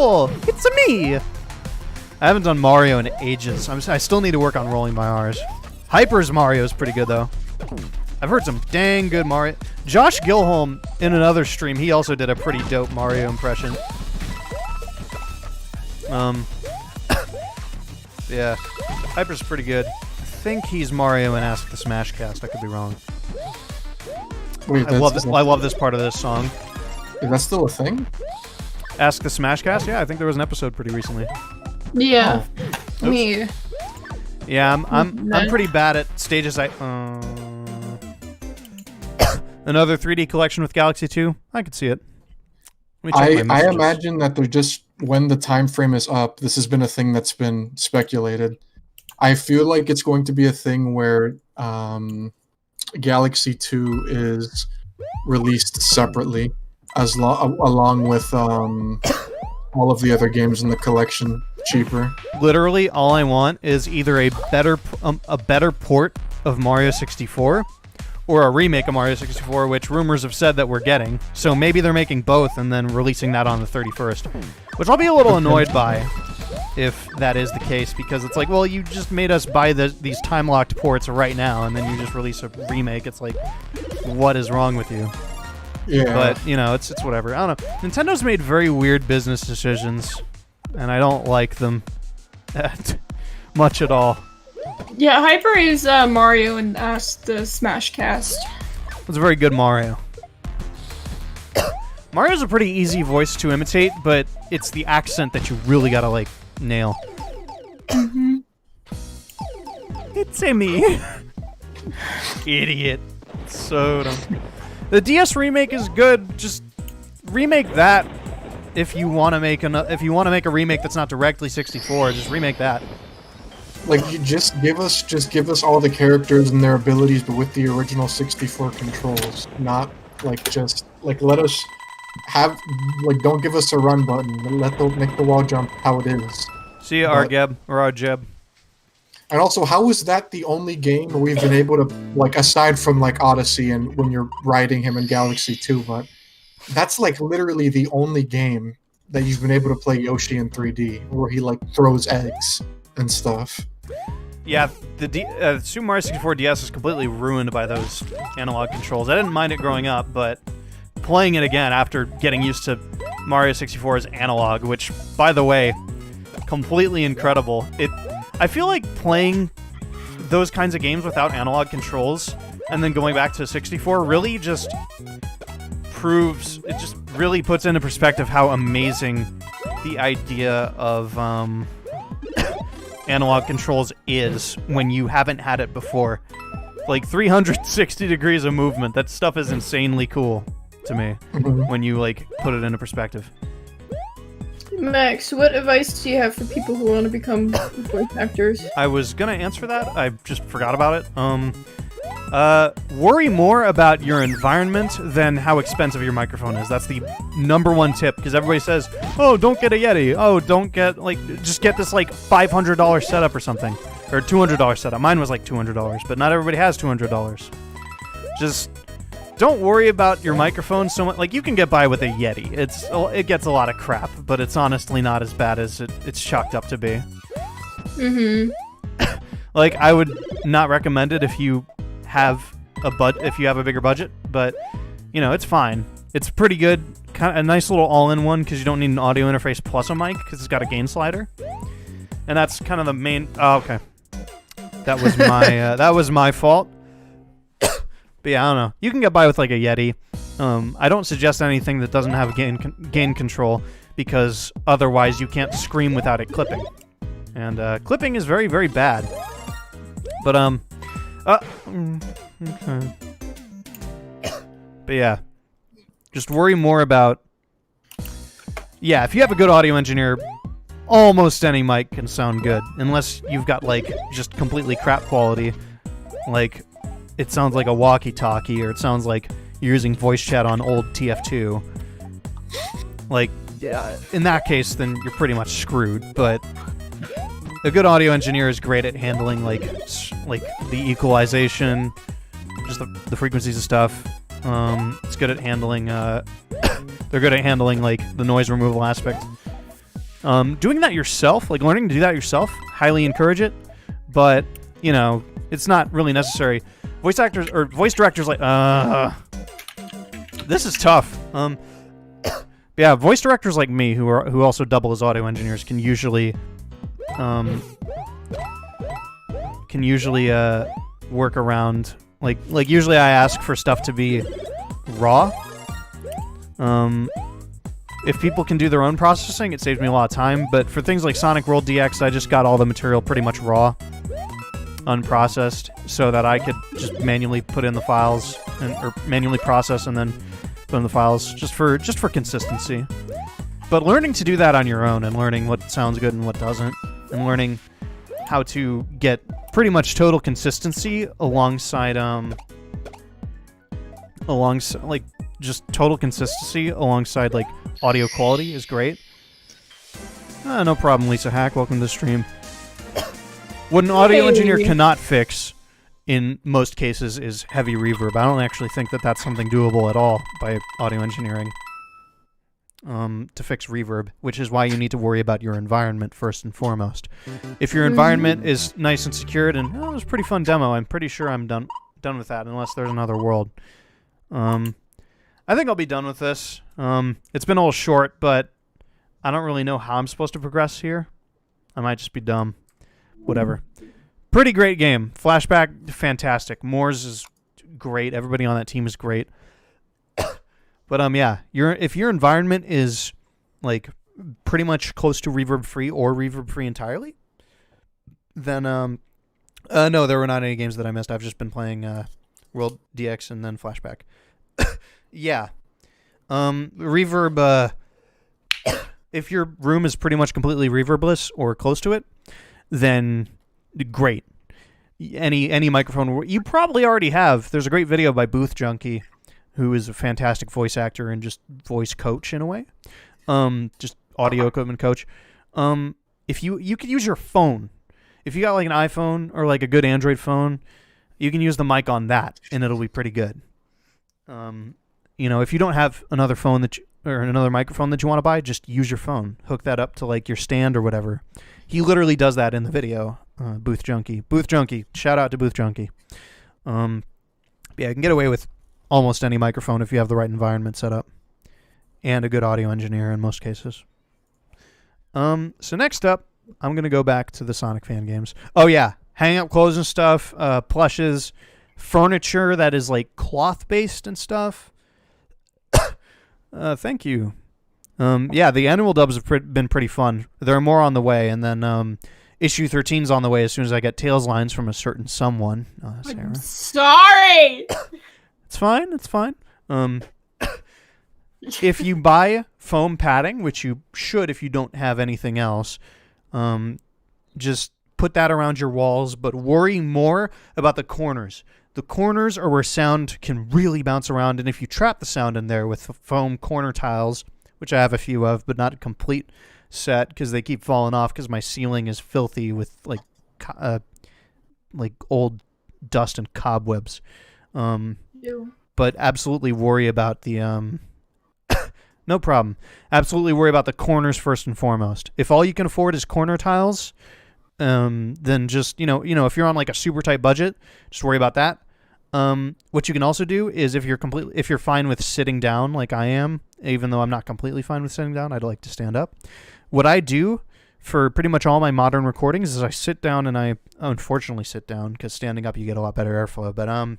Oh, it's me! I haven't done Mario in ages. I still need to work on rolling my R's. Hyper's Mario is pretty good, though. I've heard some dang good Mario. Josh Gilholm, in another stream, he also did a pretty dope Mario impression. Yeah. Hyper's pretty good. I think he's Mario in Ask the Smashcast. I could be wrong. Wait, I love this part of this song. Is that still a thing? Ask the Smashcast? Yeah, I think there was an episode pretty recently. Yeah. Oh. Me. Yeah, I'm pretty bad at stages. Another 3D collection with Galaxy 2? I could see it. I imagine that they're just, when the time frame is up, this has been a thing that's been speculated. I feel like it's going to be a thing where Galaxy 2 is released separately, along with all of the other games in the collection cheaper. Literally, all I want is either a better port of Mario 64 or a remake of Mario 64, which rumors have said that we're getting. So maybe they're making both and then releasing that on the 31st, which I'll be a little annoyed by if that is the case, because it's like, well, you just made us buy these time-locked ports right now, and then you just release a remake. It's like, what is wrong with you? Yeah. But, you know, it's whatever. I don't know. Nintendo's made very weird business decisions, and I don't like them much at all. Yeah, I praise Mario and asked the Smash cast. It's a very good Mario. Mario's a pretty easy voice to imitate, but it's the accent that you really gotta, like, nail. It's a me. Idiot. So dumb. The DS remake is good. Just remake that if you want to make a remake that's not directly 64. Just remake that. Like, you just give us all the characters and their abilities, but with the original 64 controls. Not like just like let us have like don't give us a run button. Make the wall jump how it is. See ya, Argeb or Arjeb. And also, how is that the only game where we've been able to, like, aside from, like, Odyssey and when you're riding him in Galaxy 2, but that's, like, literally the only game that you've been able to play Yoshi in 3D, where he, like, throws eggs and stuff. Yeah, the Super Mario 64 DS is completely ruined by those analog controls. I didn't mind it growing up, but playing it again after getting used to Mario 64's analog, which, by the way, completely incredible. I feel like playing those kinds of games without analog controls and then going back to 64 really just really puts into perspective how amazing the idea of analog controls is when you haven't had it before. Like 360 degrees of movement, that stuff is insanely cool to me when you like put it into perspective. Max, what advice do you have for people who want to become voice actors? I was gonna answer that. I just forgot about it. Worry more about your environment than how expensive your microphone is. That's the #1 tip, because everybody says, oh, don't get a Yeti. Oh, don't get, like, just get this, like, $500 setup or something. Or $200 setup. Mine was like $200, but not everybody has $200. Just don't worry about your microphone so much. Like, you can get by with a Yeti. It gets a lot of crap, but it's honestly not as bad as it's chalked up to be. Like, I would not recommend it if you have a bigger budget, but you know, it's fine. It's pretty good. Kind of a nice little all-in-one, because you don't need an audio interface plus a mic, because it's got a gain slider, and that's kind of the main. Oh, okay, that was my that was my fault. But yeah, I don't know. You can get by with like a Yeti. I don't suggest anything that doesn't have gain control, because otherwise you can't scream without it clipping, and clipping is very, very bad. But okay. But yeah, just worry more about. Yeah, if you have a good audio engineer, almost any mic can sound good, unless you've got like just completely crap quality, like. It sounds like a walkie-talkie, or it sounds like you're using voice chat on old TF2. Like, yeah, in that case, then you're pretty much screwed. But a good audio engineer is great at handling like the equalization, just the frequencies of stuff. It's good at handling. They're good at handling like the noise removal aspect. Doing that yourself, like learning to do that yourself, highly encourage it. But you know, it's not really necessary. Voice actors or voice directors like this is tough. Yeah, voice directors like me who also double as audio engineers can usually work around like usually I ask for stuff to be raw. If people can do their own processing, it saves me a lot of time, but for things like Sonic World DX, I just got all the material pretty much raw, unprocessed, so that I could just manually put in the files or manually process and then put in the files just for consistency. But learning to do that on your own and learning what sounds good and what doesn't, and learning how to get pretty much total consistency alongside like just total consistency alongside like audio quality is great. No problem, Lisa Hack. Welcome to the stream. What an audio engineer cannot fix in most cases is heavy reverb. I don't actually think that that's something doable at all by audio engineering to fix reverb, which is why you need to worry about your environment first and foremost. If your environment is nice and secured, and it was a pretty fun demo, I'm pretty sure I'm done with that, unless there's another world. I think I'll be done with this. It's been a little short, but I don't really know how I'm supposed to progress here. I might just be dumb. Whatever. Pretty great game. Flashback, fantastic. Moores is great. Everybody on that team is great. But yeah, if your environment is like pretty much close to reverb free or reverb free entirely, then no, there were not any games that I missed. I've just been playing World DX and then Flashback. Yeah. Reverb, if your room is pretty much completely reverbless or close to it, then great. Any microphone you probably already have. There's a great video by Booth Junkie, who is a fantastic voice actor and just voice coach in a way. Just audio equipment coach. If you could use your phone. If you got like an iPhone or like a good Android phone, you can use the mic on that and it'll be pretty good. If you don't have another phone or another microphone that you want to buy, just use your phone. Hook that up to like your stand or whatever. He literally does that in the video. Booth Junkie. Shout out to Booth Junkie. Yeah, you can get away with almost any microphone if you have the right environment set up. And a good audio engineer in most cases. So next up, I'm going to go back to the Sonic fan games. Oh yeah, hang-up clothes and stuff, plushes, furniture that is like cloth-based and stuff. Thank you. Yeah, the annual dubs have been pretty fun. There are more on the way, and then issue 13's on the way as soon as I get Tails lines from a certain someone. Sarah. I'm sorry! It's fine. If you buy foam padding, which you should if you don't have anything else, just put that around your walls, but worry more about the corners. The corners are where sound can really bounce around, and if you trap the sound in there with foam corner tiles, which I have a few of, but not a complete set because they keep falling off because my ceiling is filthy with like old dust and cobwebs. But absolutely worry about the no problem. Absolutely worry about the corners first and foremost. If all you can afford is corner tiles, then just if you're on like a super tight budget, just worry about that. What you can also do is if you're fine with sitting down like I am, even though I'm not completely fine with sitting down, I'd like to stand up. What I do for pretty much all my modern recordings is I sit down, and I unfortunately sit down because standing up you get a lot better airflow. But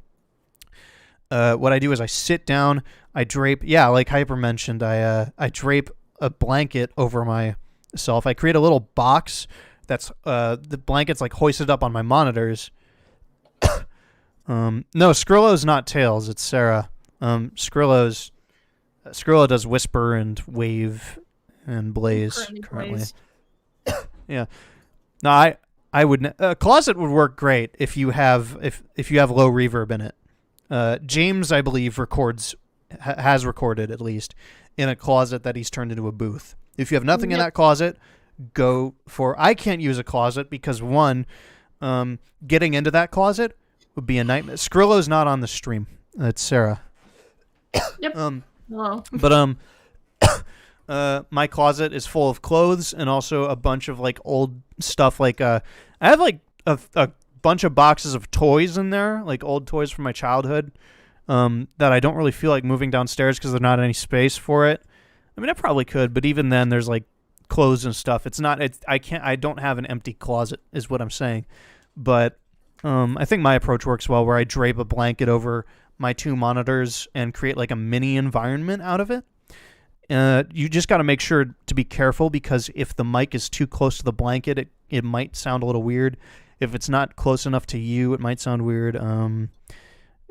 what I do is I sit down, I drape, like Hyper mentioned, I drape a blanket over myself. I create a little box that's the blanket's like hoisted up on my monitors. No, Skrillo's not Tails, it's Sarah. Skrillo does Whisper and Wave and Blaze currently. Yeah. No, I would Closet would work great if you have low reverb in it. James, I believe, has recorded at least in a closet that he's turned into a booth. If you have nothing in that closet, go for. I can't use a closet because one, getting into that closet would be a nightmare. Skrillo's not on the stream. It's Sarah. Yep. Hello. But my closet is full of clothes and also a bunch of like old stuff. Like I have like a bunch of boxes of toys in there, like old toys from my childhood, that I don't really feel like moving downstairs because there's not any space for it. I mean, I probably could, but even then, there's like clothes and stuff. I don't have an empty closet, is what I'm saying. But I think my approach works well, where I drape a blanket over my two monitors and create like a mini environment out of it. You just got to make sure to be careful, because if the mic is too close to the blanket, it might sound a little weird. If it's not close enough to you, it might sound weird.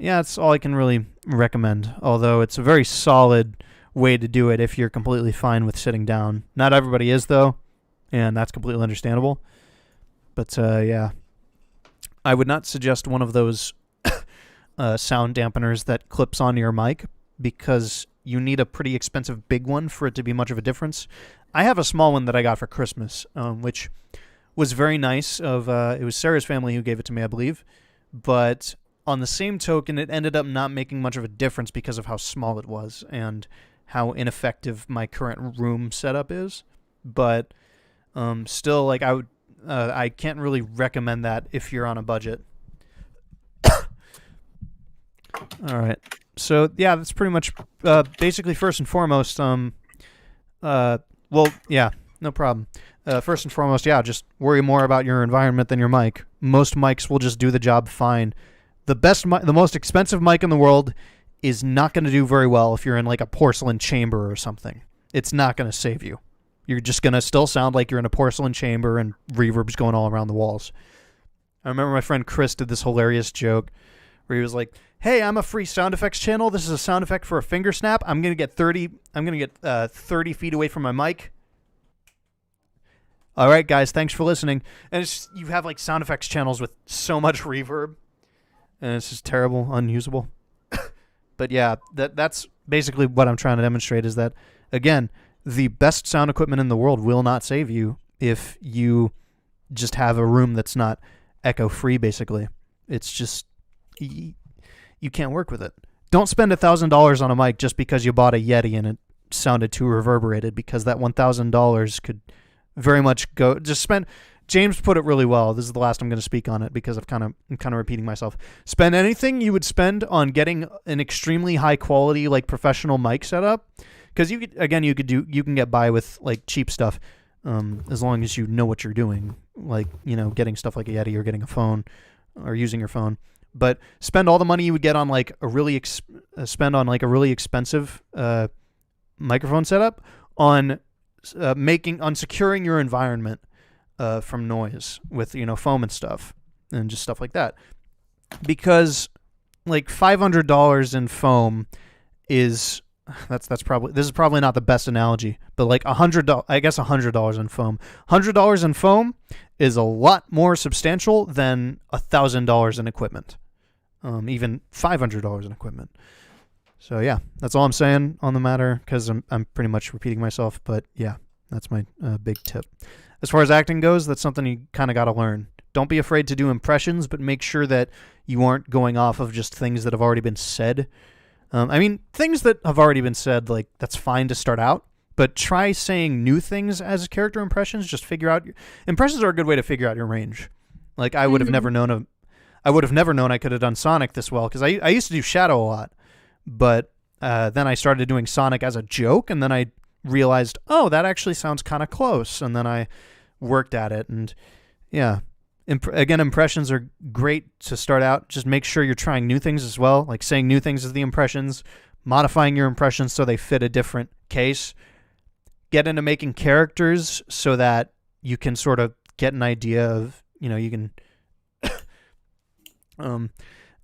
Yeah, that's all I can really recommend. Although it's a very solid way to do it if you're completely fine with sitting down. Not everybody is, though, and that's completely understandable. But yeah, I would not suggest one of those sound dampeners that clips onto your mic, because you need a pretty expensive big one for it to be much of a difference. I have a small one that I got for Christmas, which was very nice. It was Sarah's family who gave it to me, I believe. but on the same token, it ended up not making much of a difference because of how small it was and how ineffective my current room setup is. But still, like I can't really recommend that if you're on a budget. All right. So yeah, that's pretty much basically first and foremost. Well, yeah, no problem. First and foremost, yeah, just worry more about your environment than your mic. Most mics will just do the job fine. The most expensive mic in the world is not going to do very well if you're in like a porcelain chamber or something. It's not going to save you. You're just going to still sound like you're in a porcelain chamber and reverb's going all around the walls. I remember my friend Chris did this hilarious joke where he was like, "Hey, I'm a free sound effects channel. This is a sound effect for a finger snap. I'm going to get 30 feet away from my mic. All right, guys, thanks for listening." And it's just, you have like sound effects channels with so much reverb, and it's just terrible, unusable. But yeah, that's basically what I'm trying to demonstrate is that, again, the best sound equipment in the world will not save you if you just have a room that's not echo-free, basically. It's just, you can't work with it. Don't spend $1,000 on a mic just because you bought a Yeti and it sounded too reverberated, because that $1,000 could very much go, just spend. James put it really well. This is the last I'm going to speak on it because I'm kind of repeating myself. Spend anything you would spend on getting an extremely high quality, like, professional mic setup, because you can get by with like cheap stuff, as long as you know what you're doing, like, you know, getting stuff like a Yeti or getting a phone or using your phone. But spend all the money you would get on like a really expensive microphone setup on securing your environment from noise with, you know, foam and stuff and just stuff like that. Because like $500 in foam is this is probably not the best analogy, but like $100 in foam. $100 in foam is a lot more substantial than $1,000 in equipment. Even $500 in equipment. So yeah, that's all I'm saying on the matter, because I'm pretty much repeating myself. But yeah, that's my big tip. As far as acting goes, that's something you kind of got to learn. Don't be afraid to do impressions, but make sure that you aren't going off of just things that have already been said. I mean, things that have already been said, like, that's fine to start out, but try saying new things as character impressions. Just figure out impressions are a good way to figure out your range. Like, I would have never known I could have done Sonic this well, because I used to do Shadow a lot, but then I started doing Sonic as a joke, and then I realized, oh, that actually sounds kind of close, and then I worked at it. And yeah, again, impressions are great to start out. Just make sure you're trying new things as well, like saying new things as the impressions, modifying your impressions so they fit a different case. Get into making characters so that you can sort of get an idea of, you know, you can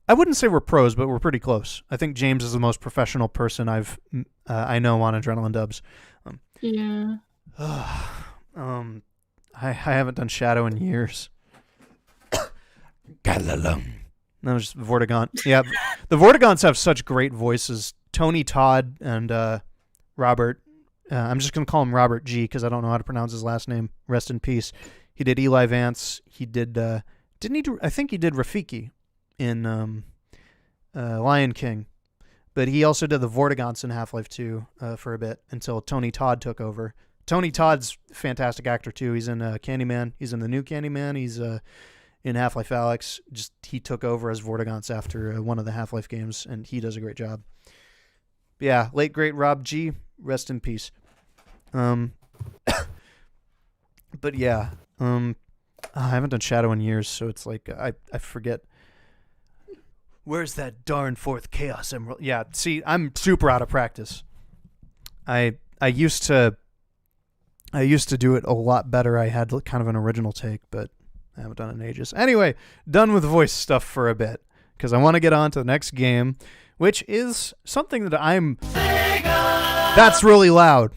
I wouldn't say we're pros, but we're pretty close. I think James is the most professional person I know on Adrenaline Dubs. Yeah. I haven't done Shadow in years. That was Vortigaunt. Yeah, the Vortigaunts have such great voices. Tony Todd and Robert. I'm just gonna call him Robert G because I don't know how to pronounce his last name. Rest in peace. He did Eli Vance. He did. Didn't he do? I think he did Rafiki in Lion King, but he also did the Vortigaunts in Half-Life 2 for a bit until Tony Todd took over. Tony Todd's a fantastic actor too. He's in Candyman. He's in the new Candyman. He's in Half-Life Alyx. Just he took over as Vortigaunts after one of the Half-Life games, and he does a great job. But yeah, late great Rob G. Rest in peace. But yeah, I haven't done Shadow in years, so it's like I forget. Where's that darn fourth Chaos Emerald? Yeah, see, I'm super out of practice. I used to do it a lot better. I had kind of an original take, but I haven't done it in ages. Anyway, done with voice stuff for a bit, because I want to get on to the next game, which is something that I'm... That's really loud.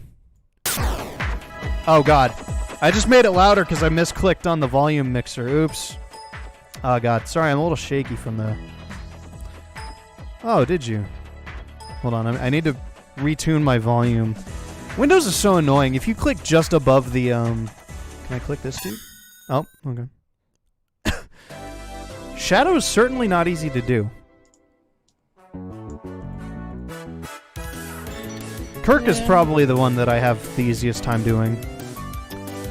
Oh, God. I just made it louder because I misclicked on the volume mixer. Oops. Oh, God. Sorry, I'm a little shaky from the... Oh, did you? Hold on. I need to retune my volume. Windows is so annoying. If you click just above the... Can I click this, dude? Oh, okay. Shadow's certainly not easy to do. Kirk is probably the one that I have the easiest time doing.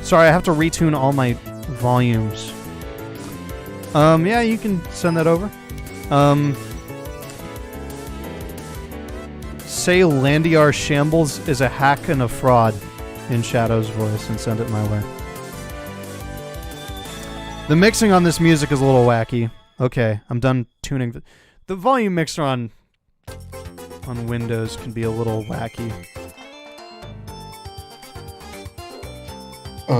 Sorry, I have to retune all my volumes. Yeah, you can send that over. Say Landiar Shambles is a hack and a fraud in Shadow's voice and send it my way. The mixing on this music is a little wacky. Okay, I'm done tuning. The volume mixer on Windows can be a little wacky.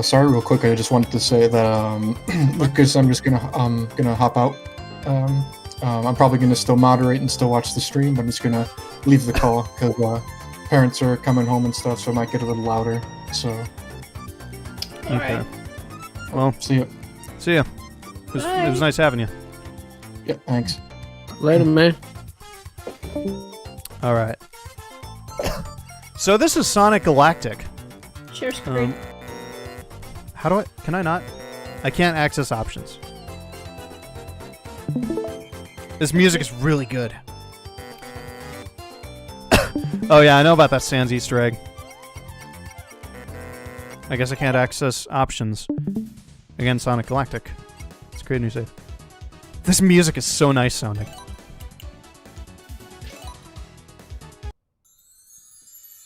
Sorry, real quick. I just wanted to say that because I'm just gonna hop out. I'm probably gonna still moderate and still watch the stream, but I'm just gonna leave the call because parents are coming home and stuff, so it might get a little louder. So. Okay. Well, see ya. See ya. It was nice having you. Yeah, thanks. Later, man. All right. So this is Sonic Galactic. Share screen. How do I... Can I not? I can't access options. This music is really good. Oh yeah, I know about that Sans Easter egg. I guess I can't access options. Again, Sonic Galactic. Let's create a new save. This music is so nice sounding.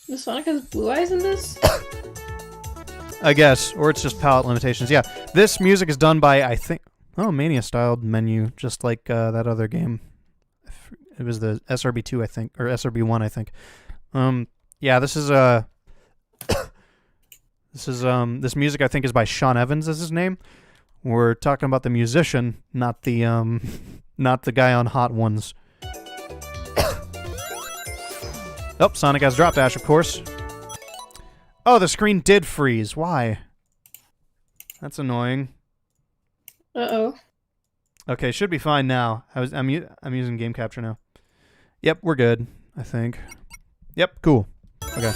The Sonic has blue eyes in this? I guess, or it's just palette limitations. Yeah, this music is done by, I think... Oh, Mania-styled menu, just like that other game. It was the SRB2, I think, or SRB1, I think. Yeah, this is this music I think is by Sean Evans, is his name. We're talking about the musician, not the guy on Hot Ones. Oh, Sonic has drop dash, of course. Oh, the screen did freeze. Why? That's annoying. Uh-oh. Okay, should be fine now. I'm using game capture now. Yep, we're good, I think. Yep, cool. Okay.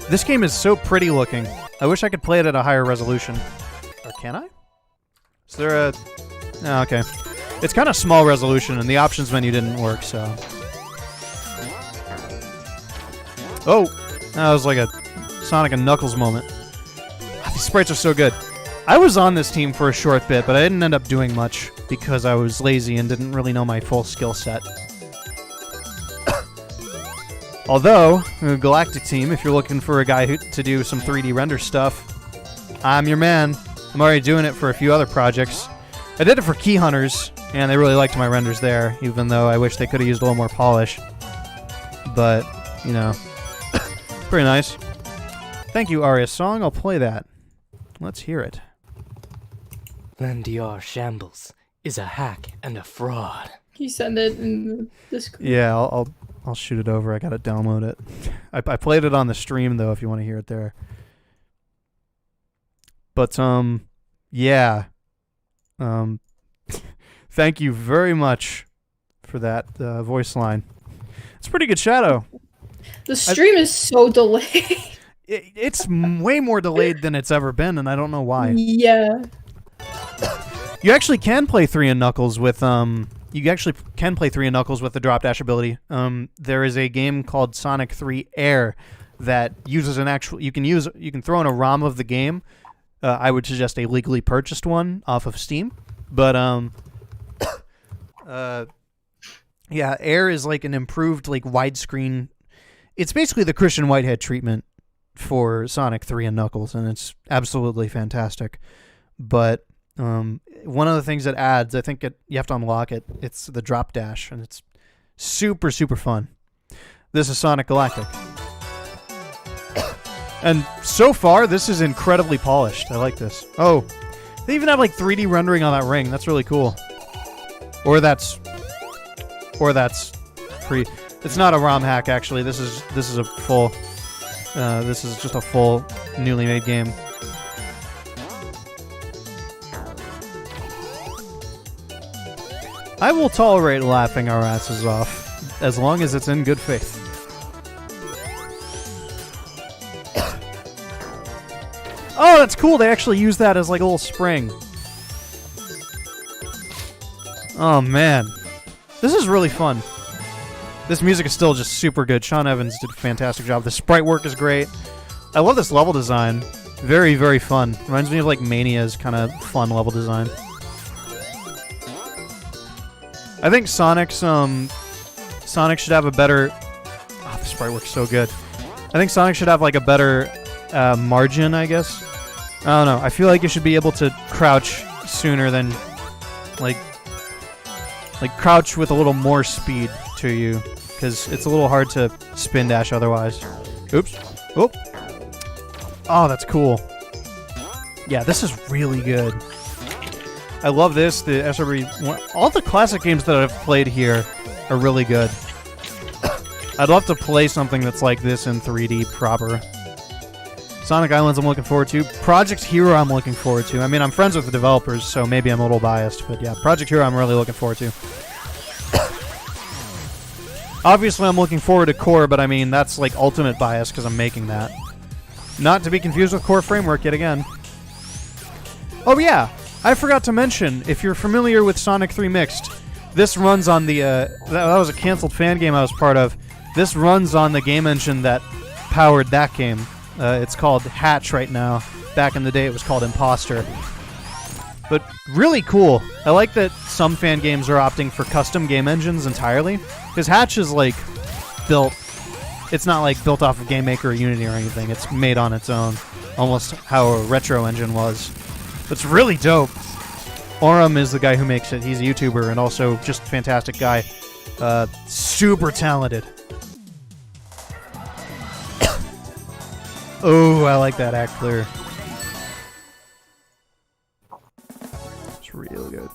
This game is so pretty looking. I wish I could play it at a higher resolution. Or can I? Is there a... Oh, okay. It's kind of small resolution, and the options menu didn't work, so... Oh! That was like a Sonic and Knuckles moment. These sprites are so good. I was on this team for a short bit, but I didn't end up doing much because I was lazy and didn't really know my full skill set. Although, a Galactic team, if you're looking for a guy to do some 3D render stuff, I'm your man. I'm already doing it for a few other projects. I did it for Key Hunters, and they really liked my renders there, even though I wish they could have used a little more polish. But, you know, pretty nice. Thank you, Aria Song. I'll play that. Let's hear it. Landiar Shambles is a hack and a fraud. Can you send it in the Discord? Yeah, I'll shoot it over. I gotta download it. I played it on the stream though, if you want to hear it there. But yeah. Thank you very much for that voice line. It's pretty good Shadow. The stream is so delayed. It's way more delayed than it's ever been, and I don't know why. Yeah. You actually can play 3 and Knuckles with You actually can play 3 and Knuckles with the drop dash ability. There is a game called Sonic 3 Air that uses an actual. You can throw in a ROM of the game. I would suggest a legally purchased one off of Steam, but yeah, Air is like an improved like widescreen. It's basically the Christian Whitehead treatment for Sonic 3 and Knuckles, and it's absolutely fantastic. But one of the things it adds, I think you have to unlock it. It's the drop dash, and it's super, super fun. This is Sonic Galactic. And so far, this is incredibly polished. I like this. Oh, they even have like 3D rendering on that ring. That's really cool. Or that's it's not a ROM hack actually. This is a full. This is just a full newly made game. I will tolerate laughing our asses off, as long as it's in good faith. Oh, that's cool. They actually use that as like a little spring. Oh man, this is really fun. This music is still just super good. Sean Evans did a fantastic job. The sprite work is great. I love this level design. Very, very fun. Reminds me of like Mania's kind of fun level design. I think Sonic should have a better... Oh, the sprite works so good. I think Sonic should have like a better margin, I guess. I don't know. I feel like you should be able to crouch sooner than like crouch with a little more speed to you, because it's a little hard to spin dash otherwise. Oops. Oh. Oh, that's cool. Yeah, this is really good. I love this. The SRB, all the classic games that I've played here are really good. I'd love to play something that's like this in 3D proper. Sonic Islands I'm looking forward to. Project Hero I'm looking forward to. I mean, I'm friends with the developers, so maybe I'm a little biased, but yeah, Project Hero I'm really looking forward to. Obviously, I'm looking forward to Core, but I mean, that's like ultimate bias because I'm making that. Not to be confused with Core Framework yet again. Oh yeah, I forgot to mention, if you're familiar with Sonic 3 Mixed, this runs on the, that was a canceled fan game I was part of. This runs on the game engine that powered that game. It's called Hatch right now. Back in the day, it was called Imposter. But really cool. I like that some fan games are opting for custom game engines entirely. Because Hatch is like built... It's not like built off of Game Maker or Unity or anything. It's made on its own. Almost how a retro engine was. It's really dope. Oram is the guy who makes it. He's a YouTuber and also just a fantastic guy. Super talented. Oh, I like that act clear. It's real good.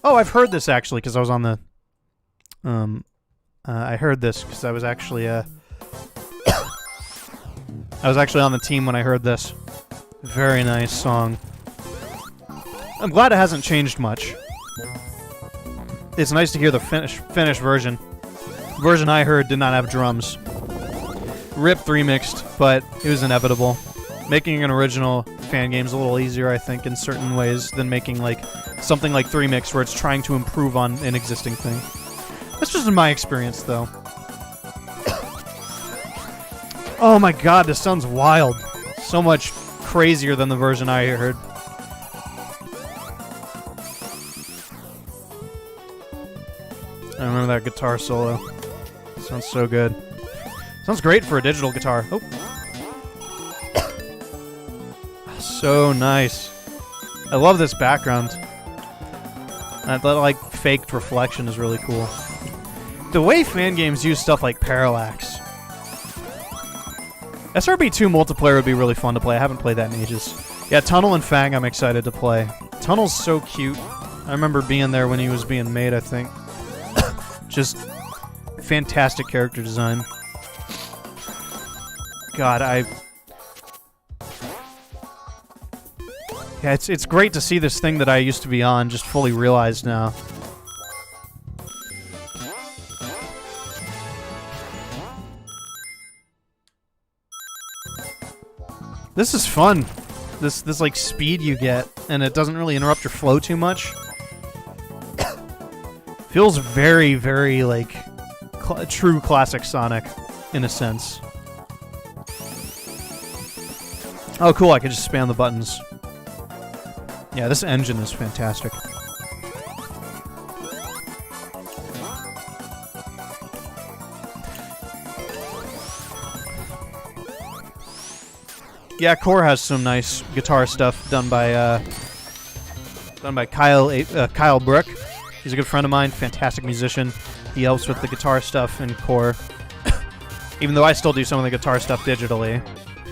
Oh, I've heard this actually because I was on the... I heard this because I was actually I was actually on the team when I heard this. Very nice song. I'm glad it hasn't changed much. It's nice to hear the finished version. The version I heard did not have drums. RIP 3 Mixed, but it was inevitable. Making an original fan game is a little easier, I think, in certain ways than making like something like 3 Mixed where it's trying to improve on an existing thing. That's just in my experience, though. Oh my god, this sounds wild. So much crazier than the version I heard. I remember that guitar solo. Sounds so good. Sounds great for a digital guitar. Oh. So nice. I love this background. That like faked reflection is really cool. The way fan games use stuff like parallax. SRB2 multiplayer would be really fun to play. I haven't played that in ages. Yeah, Tunnel and Fang I'm excited to play. Tunnel's so cute. I remember being there when he was being made, I think. Just fantastic character design. God, yeah, it's great to see this thing that I used to be on just fully realized now. This is fun. This like speed you get, and it doesn't really interrupt your flow too much. Feels very, very like true classic Sonic, in a sense. Oh, cool! I can just spam the buttons. Yeah, this engine is fantastic. Yeah, Core has some nice guitar stuff done by Kyle Brook. He's a good friend of mine, fantastic musician. He helps with the guitar stuff in Core. Even though I still do some of the guitar stuff digitally,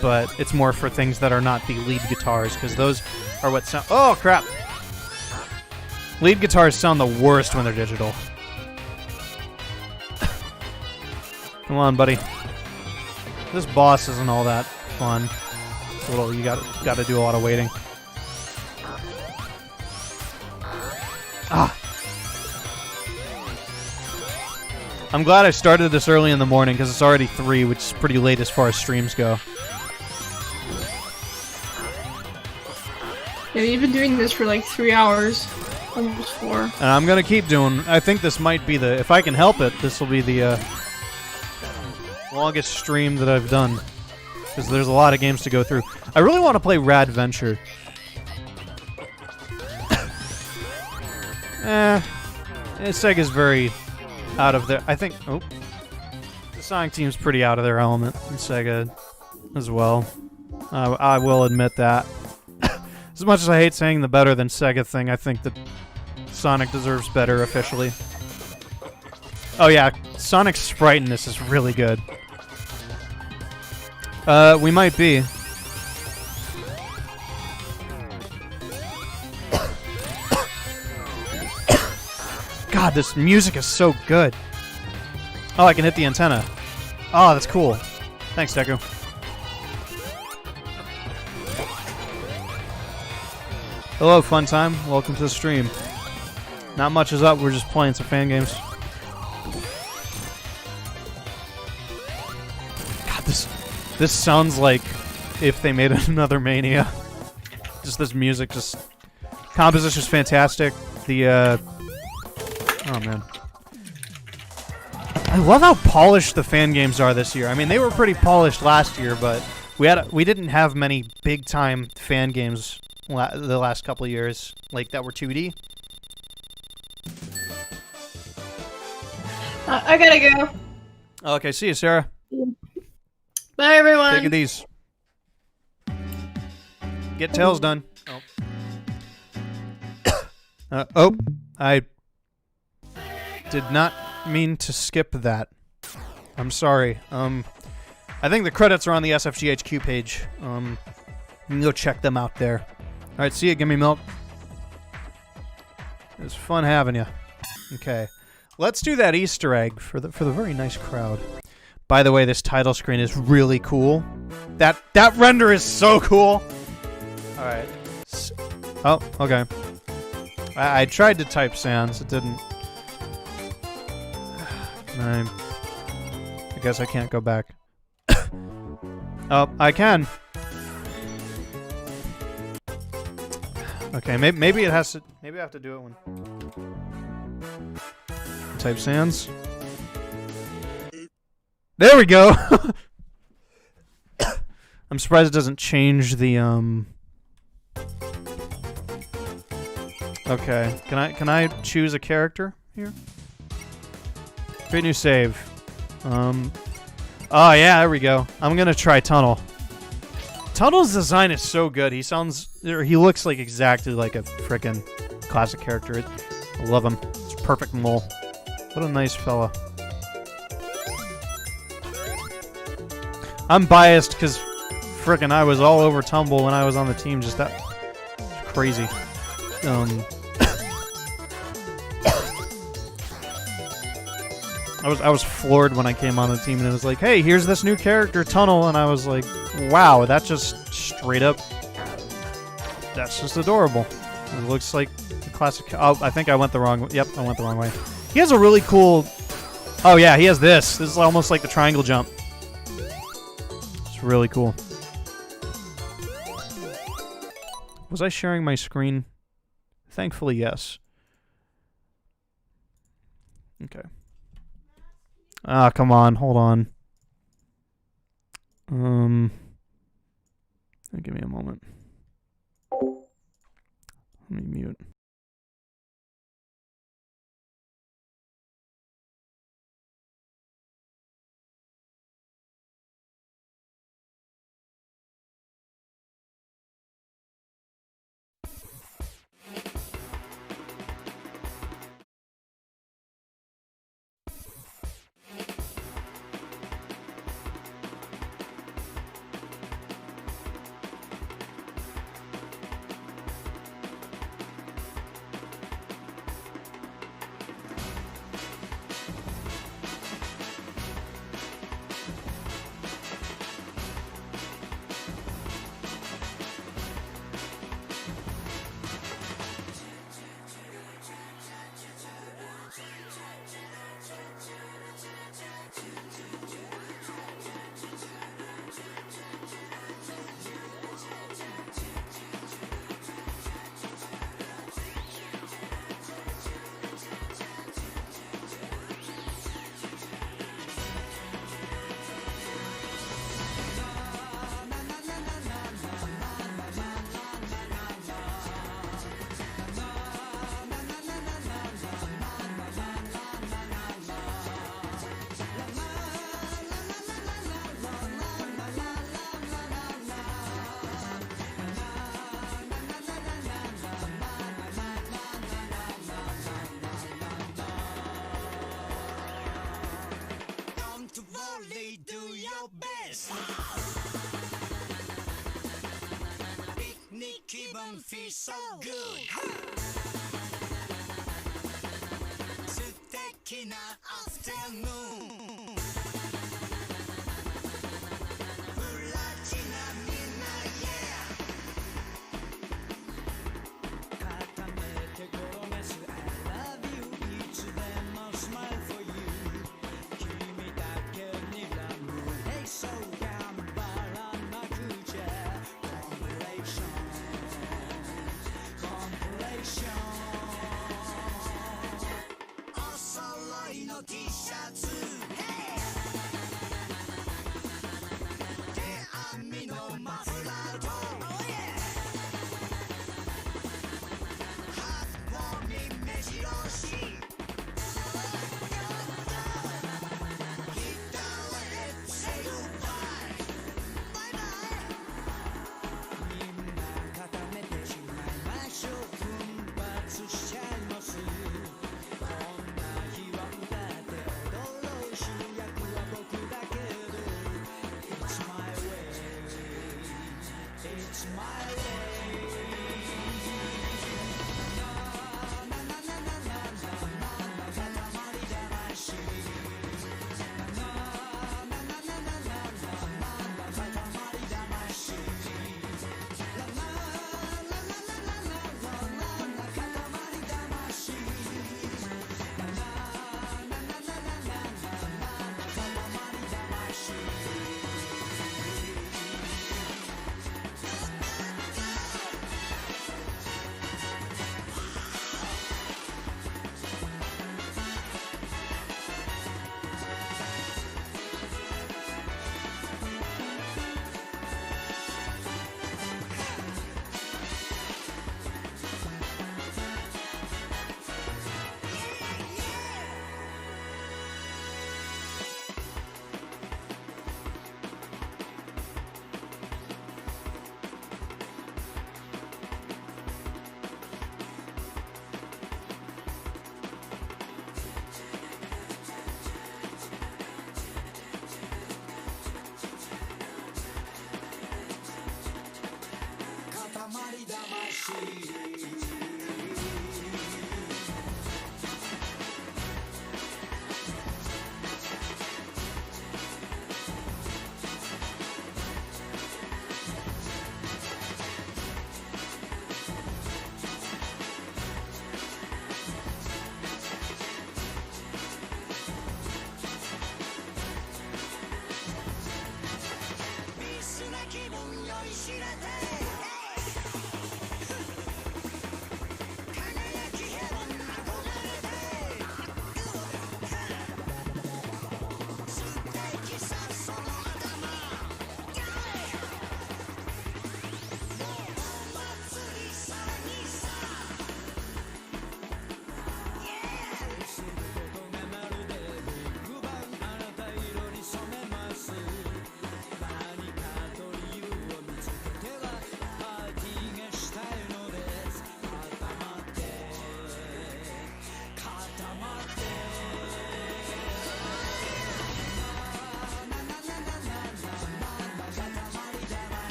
but it's more for things that are not the lead guitars, because those are what sound. Oh crap! Lead guitars sound the worst when they're digital. Come on, buddy. This boss isn't all that fun. It's a little, you got to do a lot of waiting. Ah. I'm glad I started this early in the morning because it's already 3, which is pretty late as far as streams go. Yeah, you've been doing this for like 3 hours. Almost 4. And I'm gonna keep doing. I think this might be the. If I can help it, this will be the longest stream that I've done. Because there's a lot of games to go through. I really want to play Rad Venture. Sega's very out of their. I think. Oh, the Sonic team's pretty out of their element in Sega as well. I will admit that. As much as I hate saying the better than Sega thing, I think that Sonic deserves better officially. Oh yeah, Sonic's sprite in this is really good. We might be. God, this music is so good. Oh, I can hit the antenna. Oh, that's cool. Thanks, Deku. Hello, fun time. Welcome to the stream. Not much is up. We're just playing some fan games. God, this sounds like if they made another Mania. Just this music, just composition's fantastic. The oh man, I love how polished the fan games are this year. I mean, they were pretty polished last year, but we didn't have many big time fan games the last couple of years, like that were 2D. I gotta go. Okay, see you, Sarah. Bye, everyone. Take it easy. Get tails done. Oh. Oh, I did not mean to skip that. I'm sorry. I think the credits are on the SFGHQ page. You can go check them out there. All right, see you. Give me milk. It was fun having you. Okay, let's do that Easter egg for the very nice crowd. By the way, this title screen is really cool. That render is so cool. All right. Oh, okay. I tried to type sans. It didn't. I guess I can't go back. Oh, I can. Okay, maybe it has to. Maybe I have to do it when type sans. There we go. I'm surprised it doesn't change the Okay, can I choose a character here? Create new save. Oh yeah, there we go. I'm gonna try Tunnel. Tunnel's design is so good. He looks like exactly like a frickin' classic character. I love him. It's a perfect mole. What a nice fella. I'm biased because frickin' I was all over Tumble when I was on the team. Just that crazy. I was floored when I came on the team and it was like, hey, here's this new character, Tunnel, and I was like, wow, that's just straight up, that's just adorable. It looks like the classic. Oh, I think I went the wrong. Yep, I went the wrong way. He has a really cool. Oh yeah, he has this. This is almost like the triangle jump. It's really cool. Was I sharing my screen? Thankfully, yes. Okay. Ah, come on, hold on. Give me a moment. Let me mute. do your best. Picnic 気分 feel so good. 素敵な afternoon. プラチナみんな yeah. 固めて転がす I love you いつでも smile for you. 君だけにラブ Hey so 頑張らなくちゃ Compilation お揃いの T シャツ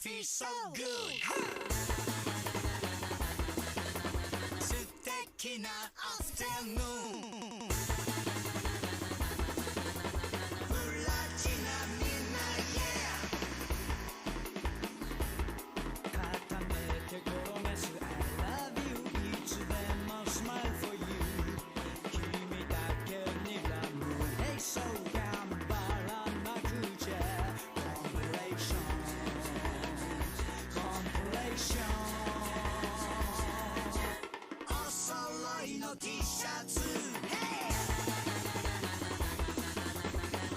feels so good 素敵なアフタヌーンプラチナみんな yeah 固めて転がす I love you いつでも smile for you 君だけにラブ Hey so 頑張らなくちゃ Compilation Compilation お揃いの T シャツ Hey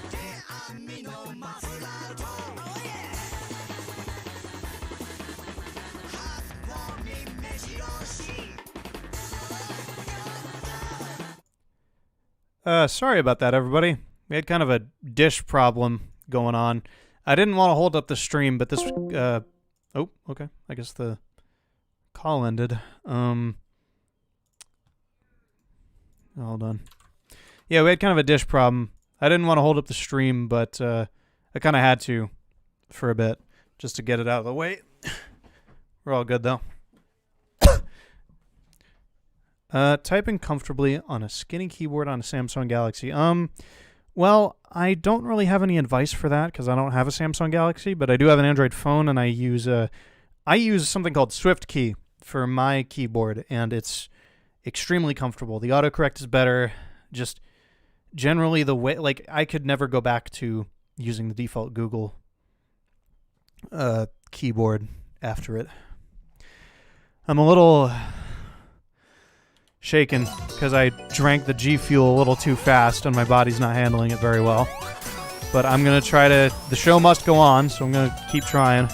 手編みのマフラーと Oh yeah 発泡に目白押し Sorry about that, everybody. We had kind of a dish problem going on. I didn't want to hold up the stream, but this, oh, okay. I guess the call ended. Hold on. Yeah, we had kind of a dish problem. I didn't want to hold up the stream, but I kind of had to for a bit just to get it out of the way. We're all good, though. Typing comfortably on a skinny keyboard on a Samsung Galaxy. Well, I don't really have any advice for that because I don't have a Samsung Galaxy, but I do have an Android phone, and I use something called SwiftKey for my keyboard, and it's extremely comfortable. The autocorrect is better. Just generally the way, like, I could never go back to using the default Google keyboard after it. I'm a little shaken because I drank the G Fuel a little too fast and my body's not handling it very well. But I'm going to try to... The show must go on, so I'm going to keep trying.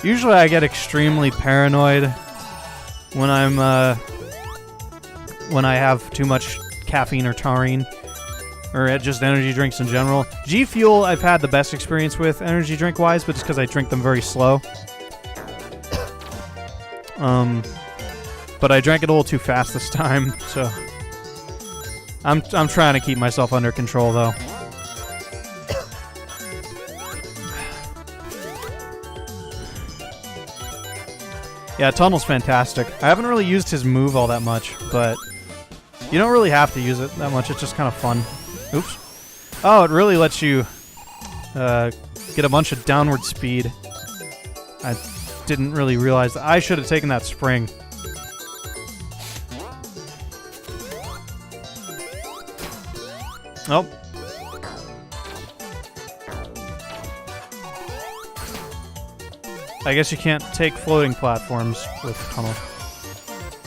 Usually I get extremely paranoid when when I have too much caffeine or taurine, or just energy drinks in general. G Fuel I've had the best experience with energy drink wise, but it's because I drink them very slow. But I drank it a little too fast this time, so I'm trying to keep myself under control though. Yeah, Tunnel's fantastic. I haven't really used his move all that much, but you don't really have to use it that much. It's just kind of fun. Oops. Oh, it really lets you get a bunch of downward speed. I didn't really realize that. I should have taken that spring. Oh. I guess you can't take floating platforms with Tunnel.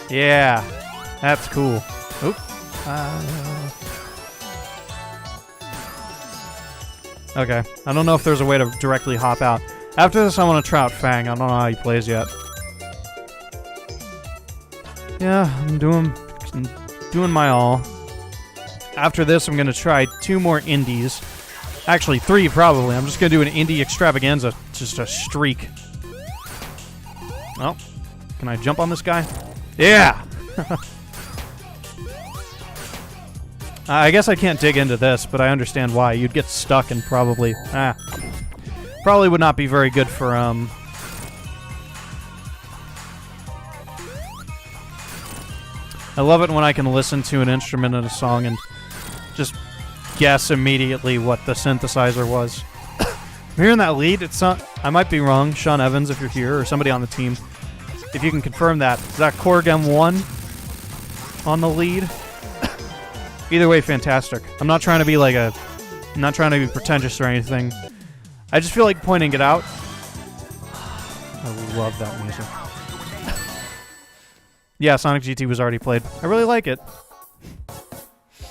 Yeah, that's cool. Oop. Okay, I don't know if there's a way to directly hop out. After this, I want to try out Fang. I don't know how he plays yet. Yeah, I'm doing my all. After this, I'm going to try 2 more indies. Actually, 3 probably. I'm just going to do an indie extravaganza. Just a streak. Oh, can I jump on this guy? Yeah! I guess I can't dig into this, but I understand why. You'd get stuck and probably... probably would not be very good for, I love it when I can listen to an instrument in a song and just guess immediately what the synthesizer was. I'm hearing that lead. It's not... I might be wrong. Sean Evans, if you're here, or somebody on the team. If you can confirm that. Is that Korg M1 on the lead? Either way, fantastic. I'm not trying to be like a... I'm not trying to be pretentious or anything. I just feel like pointing it out. I love that music. Yeah, Sonic GT was already played. I really like it. But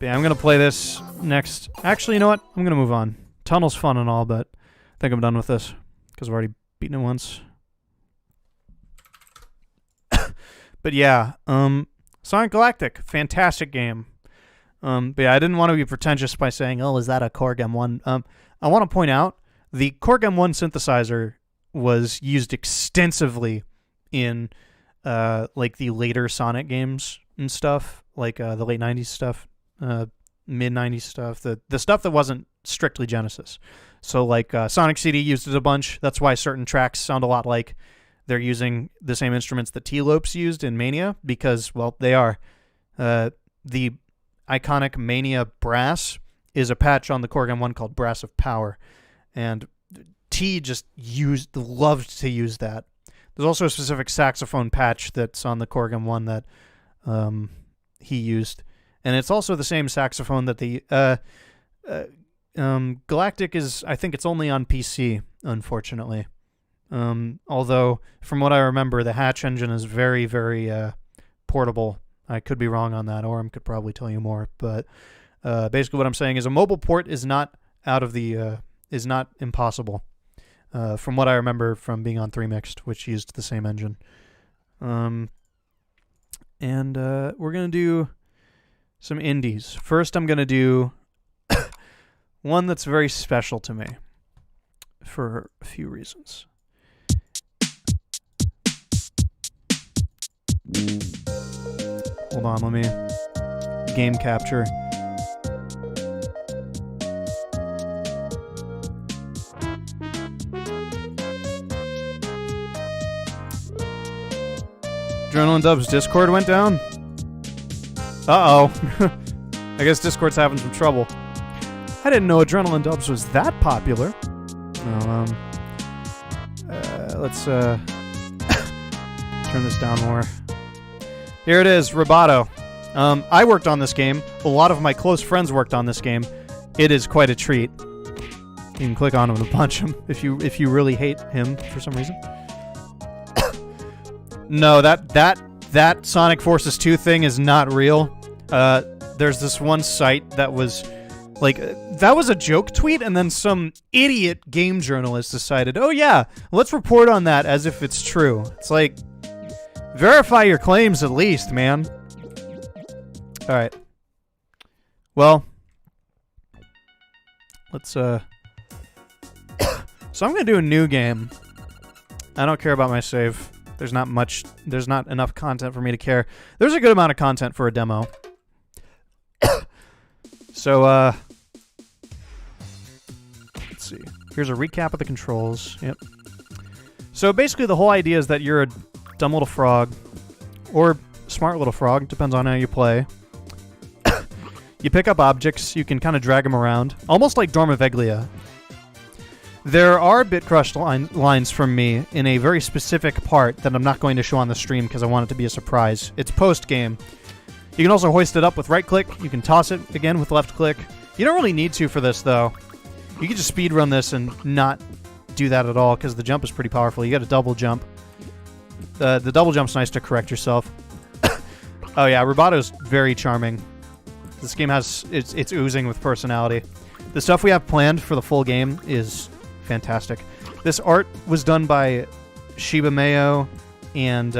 yeah, I'm going to play this next. Actually, you know what? I'm going to move on. Tunnel's fun and all, but I think I'm done with this because I've already beaten it once. But yeah, Sonic Galactic, fantastic game. But yeah, I didn't want to be pretentious by saying, oh, is that a Korg M1? I want to point out, the Korg M1 synthesizer was used extensively in like the later Sonic games and stuff, like the late 90s stuff. mid-90s stuff, the stuff that wasn't strictly Genesis. So like Sonic CD used it a bunch. That's why certain tracks sound a lot like they're using the same instruments that T-Lopes used in Mania, because, well, they are. The iconic Mania brass is a patch on the Corgan 1 called Brass of Power, and T just loved to use that. There's also a specific saxophone patch that's on the Corgan 1 that he used, and it's also the same saxophone that the Galactic is. I think it's only on PC, unfortunately. Although, from what I remember, the Hatch engine is very, very portable. I could be wrong on that. Orem could probably tell you more. But basically what I'm saying is a mobile port is not is not impossible. From what I remember from being on 3 Mixed, which used the same engine. And we're going to do some indies. First, I'm going to do one that's very special to me for a few reasons. Hold on, let me game capture. Adrenaline Dub's Discord went down? Uh-oh. I guess Discord's having some trouble. I didn't know Adrenaline Dubs was that popular. No, let's turn this down more. Here it is, Roboto. I worked on this game. A lot of my close friends worked on this game. It is quite a treat. You can click on him to punch him if you really hate him for some reason. No, that Sonic Forces 2 thing is not real. There's this one site that was like, that was a joke tweet, and then some idiot game journalist decided, oh yeah, let's report on that as if it's true. It's like, verify your claims at least, man. Alright. Well, let's, so I'm gonna do a new game. I don't care about my save. There's not enough content for me to care. There's a good amount of content for a demo. So, let's see. Here's a recap of the controls. Yep. So basically the whole idea is that you're a dumb little frog, or smart little frog, depends on how you play. You pick up objects, you can kind of drag them around, almost like Dormaveglia. There are bit crushed lines from me in a very specific part that I'm not going to show on the stream because I want it to be a surprise. It's post-game. You can also hoist it up with right-click. You can toss it again with left-click. You don't really need to for this, though. You can just speedrun this and not do that at all because the jump is pretty powerful. You got a double jump. The double jump's nice to correct yourself. Oh yeah, Roboto's very charming. This game has... It's oozing with personality. The stuff we have planned for the full game is fantastic. This art was done by Shiba Mayo and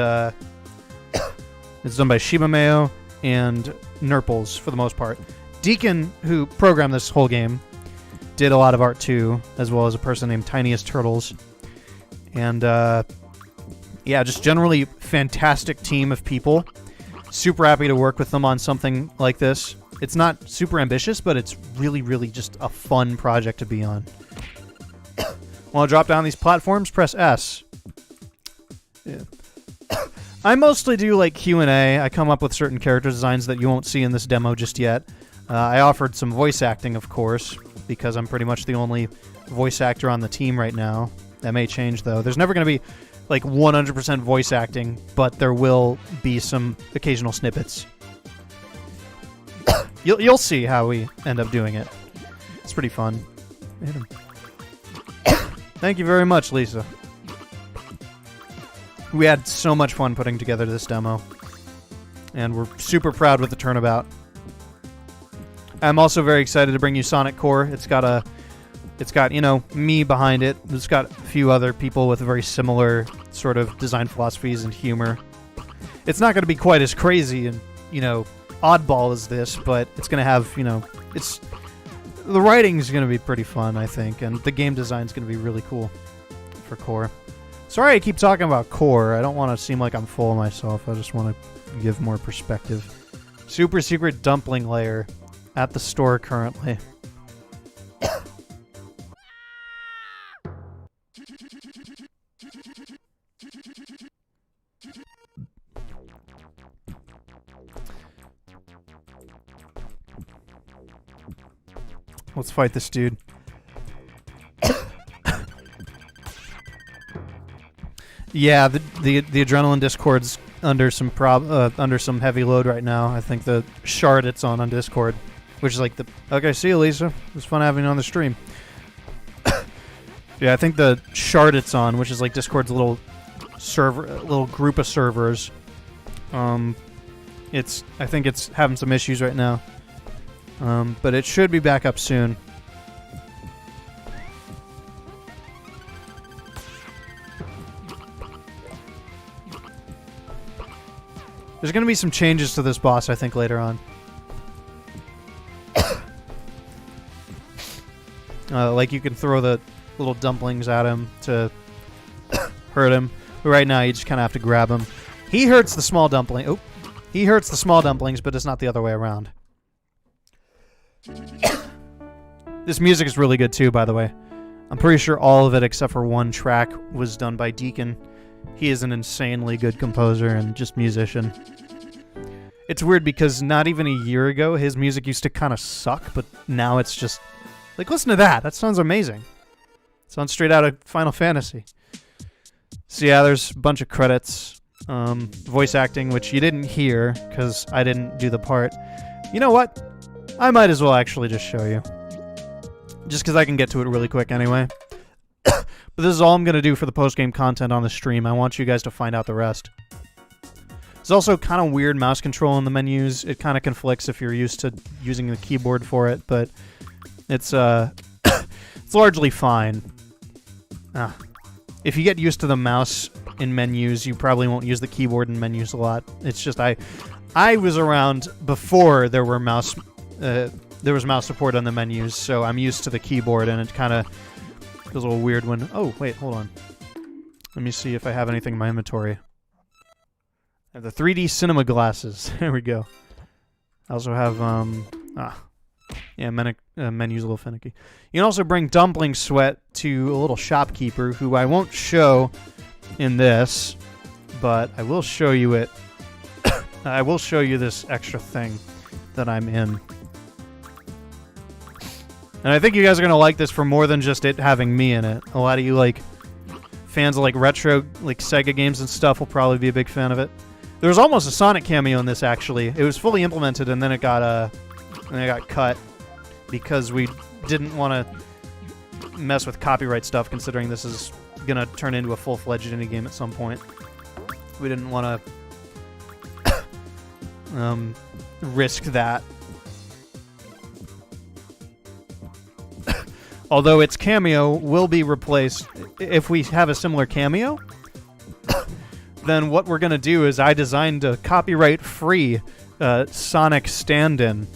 it's done by Shiba Mayo and Nurples for the most part. Deacon, who programmed this whole game, did a lot of art too, as well as a person named Tiniest Turtles. And yeah, just generally fantastic team of people. Super happy to work with them on something like this. It's not super ambitious, but it's really, really just a fun project to be on. Want to drop down these platforms? Press S. Yeah. I mostly do like Q&A. I come up with certain character designs that you won't see in this demo just yet. I offered some voice acting, of course, because I'm pretty much the only voice actor on the team right now. That may change, though. There's never going to be like 100% voice acting, but there will be some occasional snippets. You'll see how we end up doing it. It's pretty fun. Hit him. Thank you very much, Lisa. We had so much fun putting together this demo, and we're super proud with the turnabout. I'm also very excited to bring you Sonic Core. It's got, you know, me behind it. It's got a few other people with very similar sort of design philosophies and humor. It's not going to be quite as crazy and, you know, oddball as this, but it's going to have, you know, the writing's going to be pretty fun, I think, and the game design's going to be really cool for Core. Sorry I keep talking about Core. I don't want to seem like I'm full of myself. I just want to give more perspective. Super secret dumpling layer. at the store currently. Let's fight this dude. Yeah, the adrenaline Discord's under some heavy load right now. I think the shard it's on Discord, which is like the okay. See you, Lisa. It was fun having you on the stream. Yeah, I think the shard it's on, which is like Discord's little server, little group of servers. I think it's having some issues right now. But it should be back up soon. There's going to be some changes to this boss, I think, later on. Like you can throw the little dumplings at him to hurt him. But right now, you just kind of have to grab him. He hurts the small dumpling. Oh, he hurts the small dumplings, but it's not the other way around. This music is really good too, by the way. I'm pretty sure all of it except for one track was done by Deacon. He is an insanely good composer and just musician. It's weird because not even a year ago his music used to kind of suck, but now it's just like, listen to that. That sounds amazing. It sounds straight out of Final Fantasy. So yeah, there's a bunch of credits. Voice acting, which you didn't hear because I didn't do the part. You know what? I might as well actually just show you. Just because I can get to it really quick anyway. But this is all I'm going to do for the post-game content on the stream. I want you guys to find out the rest. There's also kind of weird mouse control in the menus. It kind of conflicts if you're used to using the keyboard for it, but it's it's largely fine. If you get used to the mouse in menus, you probably won't use the keyboard in menus a lot. It's just I was around before there was mouse support on the menus, so I'm used to the keyboard, and it kind of feels a little weird when... Oh, wait, hold on. Let me see if I have anything in my inventory. I have the 3D cinema glasses. There we go. I also have, yeah, menu's a little finicky. You can also bring Dumpling Sweat to a little shopkeeper, who I won't show in this, but I will show you it. I will show you this extra thing that I'm in. And I think you guys are going to like this for more than just it having me in it. A lot of you, like, fans of, like, retro, like, Sega games and stuff will probably be a big fan of it. There was almost a Sonic cameo in this, actually. It was fully implemented, and then it got cut because we didn't want to mess with copyright stuff, considering this is going to turn into a full-fledged indie game at some point. We didn't want to risk that. Although its cameo will be replaced if we have a similar cameo, then what we're going to do is I designed a copyright-free Sonic stand-in.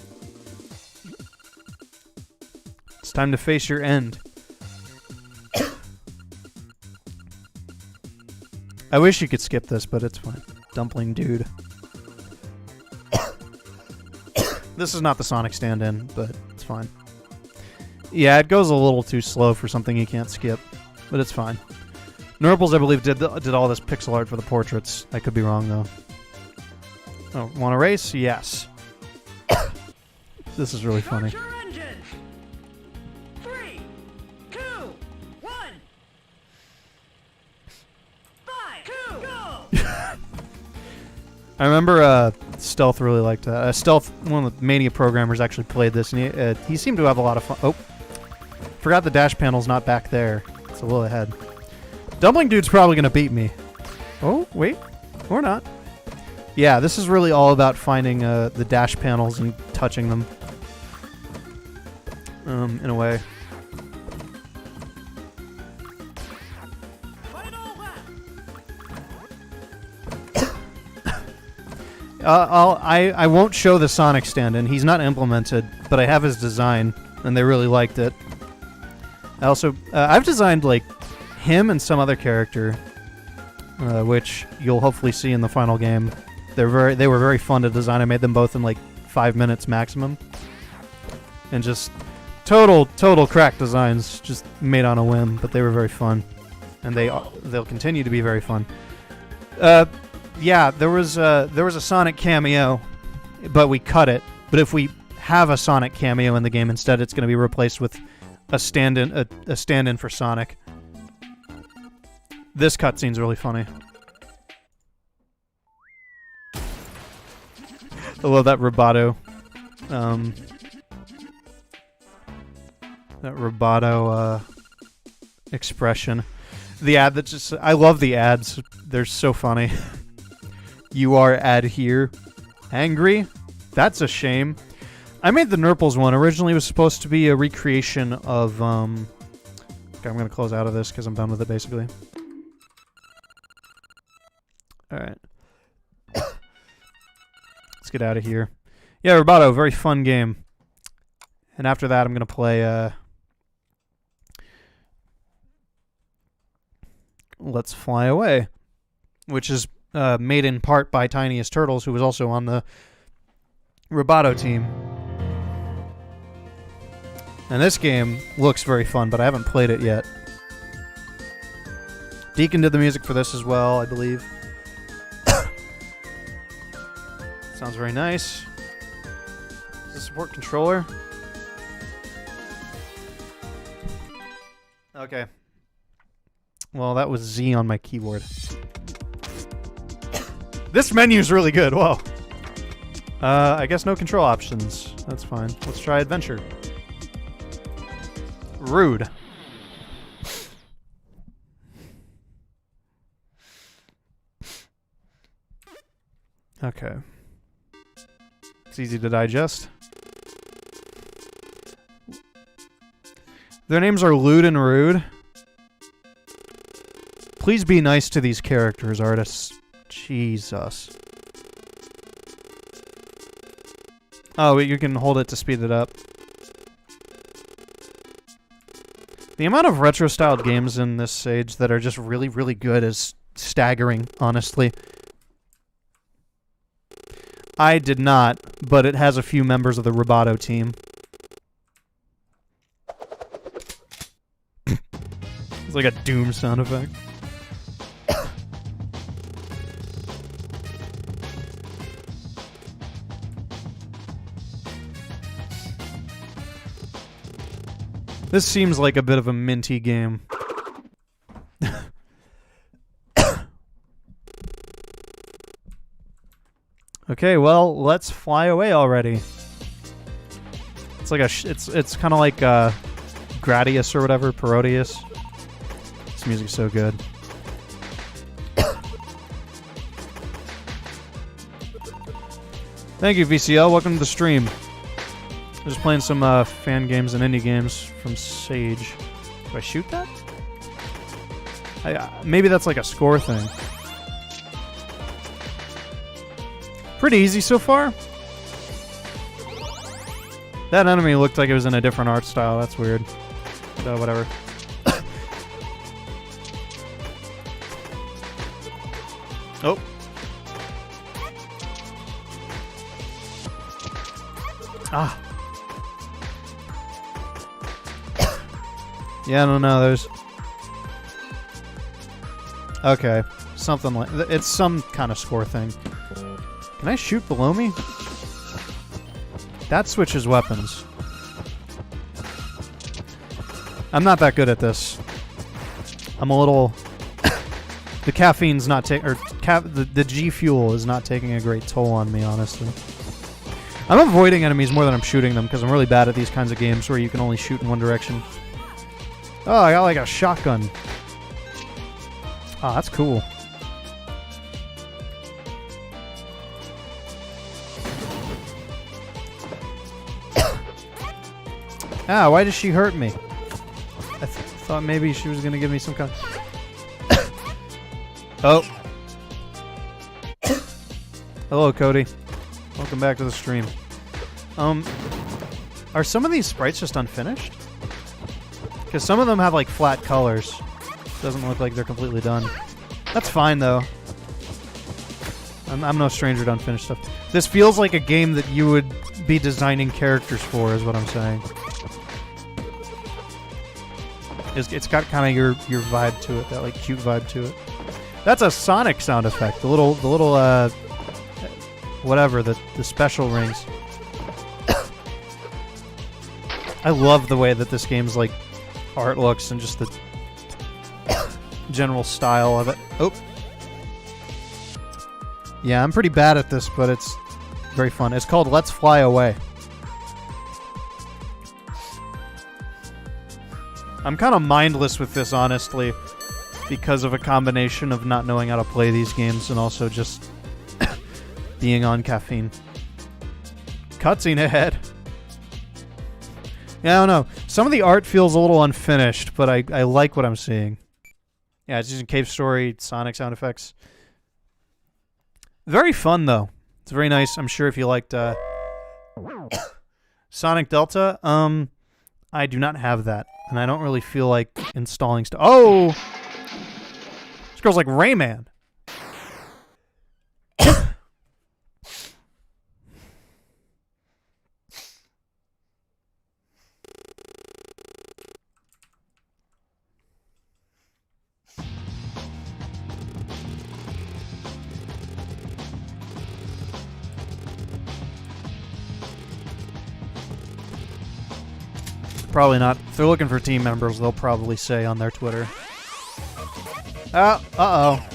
It's time to face your end. I wish you could skip this, but it's fine. Dumpling Dude. This is not the Sonic stand-in, but it's fine. Yeah, it goes a little too slow for something you can't skip, but it's fine. Nurples, I believe, did all this pixel art for the portraits. I could be wrong, though. Oh, want to race? Yes. This is really funny. Engine. 3, 2, 1. 5, 2, go! I remember Stealth really liked that. Stealth, one of the Mania programmers, actually played this, and he seemed to have a lot of fun. Oh, forgot the dash panel's not back there. It's a little ahead. Dumpling Dude's probably going to beat me. Oh, wait. Or not. Yeah, this is really all about finding the dash panels and touching them. In a way. I won't show the Sonic stand-in. He's not implemented, but I have his design, and they really liked it. I also I've designed like him and some other character, which you'll hopefully see in the final game. They were very fun to design. I made them both in like 5 minutes maximum. and just total crack designs, just made on a whim, but they were very fun, and they'll continue to be very fun. Yeah, there was a Sonic cameo, but we cut it. But if we have a Sonic cameo in the game instead, it's going to be replaced with a stand-in for Sonic. This cutscene's really funny. I love that Roboto. That Roboto expression. The ad that just... I love the ads. They're so funny. You are ad here. Angry? That's a shame. I made the Nurples one. Originally it was supposed to be a recreation of... Okay, I'm going to close out of this because I'm done with it, basically. Alright. Let's get out of here. Yeah, Roboto, very fun game. And after that, I'm going to play... Let's Fly Away, which is made in part by Tiniest Turtles, who was also on the Roboto team. And this game looks very fun, but I haven't played it yet. Deacon did the music for this as well, I believe. Sounds very nice. Does this support controller? Okay. Well, that was Z on my keyboard. This menu's really good. Whoa. I guess no control options. That's fine. Let's try adventure. Rude. Okay. It's easy to digest. Their names are Lewd and Rude. Please be nice to these characters, artists. Jesus. Oh, you can hold it to speed it up. The amount of retro-styled games in this Sage that are just really, really good is staggering, honestly. I did not, but it has a few members of the Roboto team. It's like a Doom sound effect. This seems like a bit of a minty game. Okay, well, let's fly away already. It's like a it's kind of like Gradius or whatever, Parodius. This music's so good. Thank you, VCL. Welcome to the stream. I'm just playing some fan games and indie games from Sage. Do I shoot that? Maybe that's like a score thing. Pretty easy so far. That enemy looked like it was in a different art style. That's weird. So whatever. Oh. Ah. Yeah, I don't know. There's... Okay. Something like... It's some kind of score thing. Can I shoot below me? That switches weapons. I'm not that good at this. I'm a little... The caffeine's not taking... Or the G Fuel is not taking a great toll on me, honestly. I'm avoiding enemies more than I'm shooting them, because I'm really bad at these kinds of games where you can only shoot in one direction. Oh, I got like a shotgun. Oh, that's cool. Ah, why did she hurt me? I thought maybe she was gonna give me some kind of... Oh. Hello, Cody. Welcome back to the stream. Are some of these sprites just unfinished? Because some of them have like flat colors. Doesn't look like they're completely done. That's fine though. I'm no stranger to unfinished stuff. This feels like a game that you would be designing characters for, is what I'm saying. It's got kind of your vibe to it, that like cute vibe to it. That's a Sonic sound effect. The little whatever, the special rings. I love the way that this game's like art looks and just the general style of it. Oh. Yeah, I'm pretty bad at this, but it's very fun. It's called Let's Fly Away. I'm kind of mindless with this, honestly, because of a combination of not knowing how to play these games and also just being on caffeine. Cutscene ahead. Yeah, I don't know. Some of the art feels a little unfinished, but I like what I'm seeing. Yeah, it's using Cave Story, Sonic sound effects. Very fun, though. It's very nice. I'm sure if you liked Sonic Delta, I do not have that. And I don't really feel like installing stuff. Oh! This girl's like Rayman. Probably not. If they're looking for team members, they'll probably say on their Twitter. Uh-oh.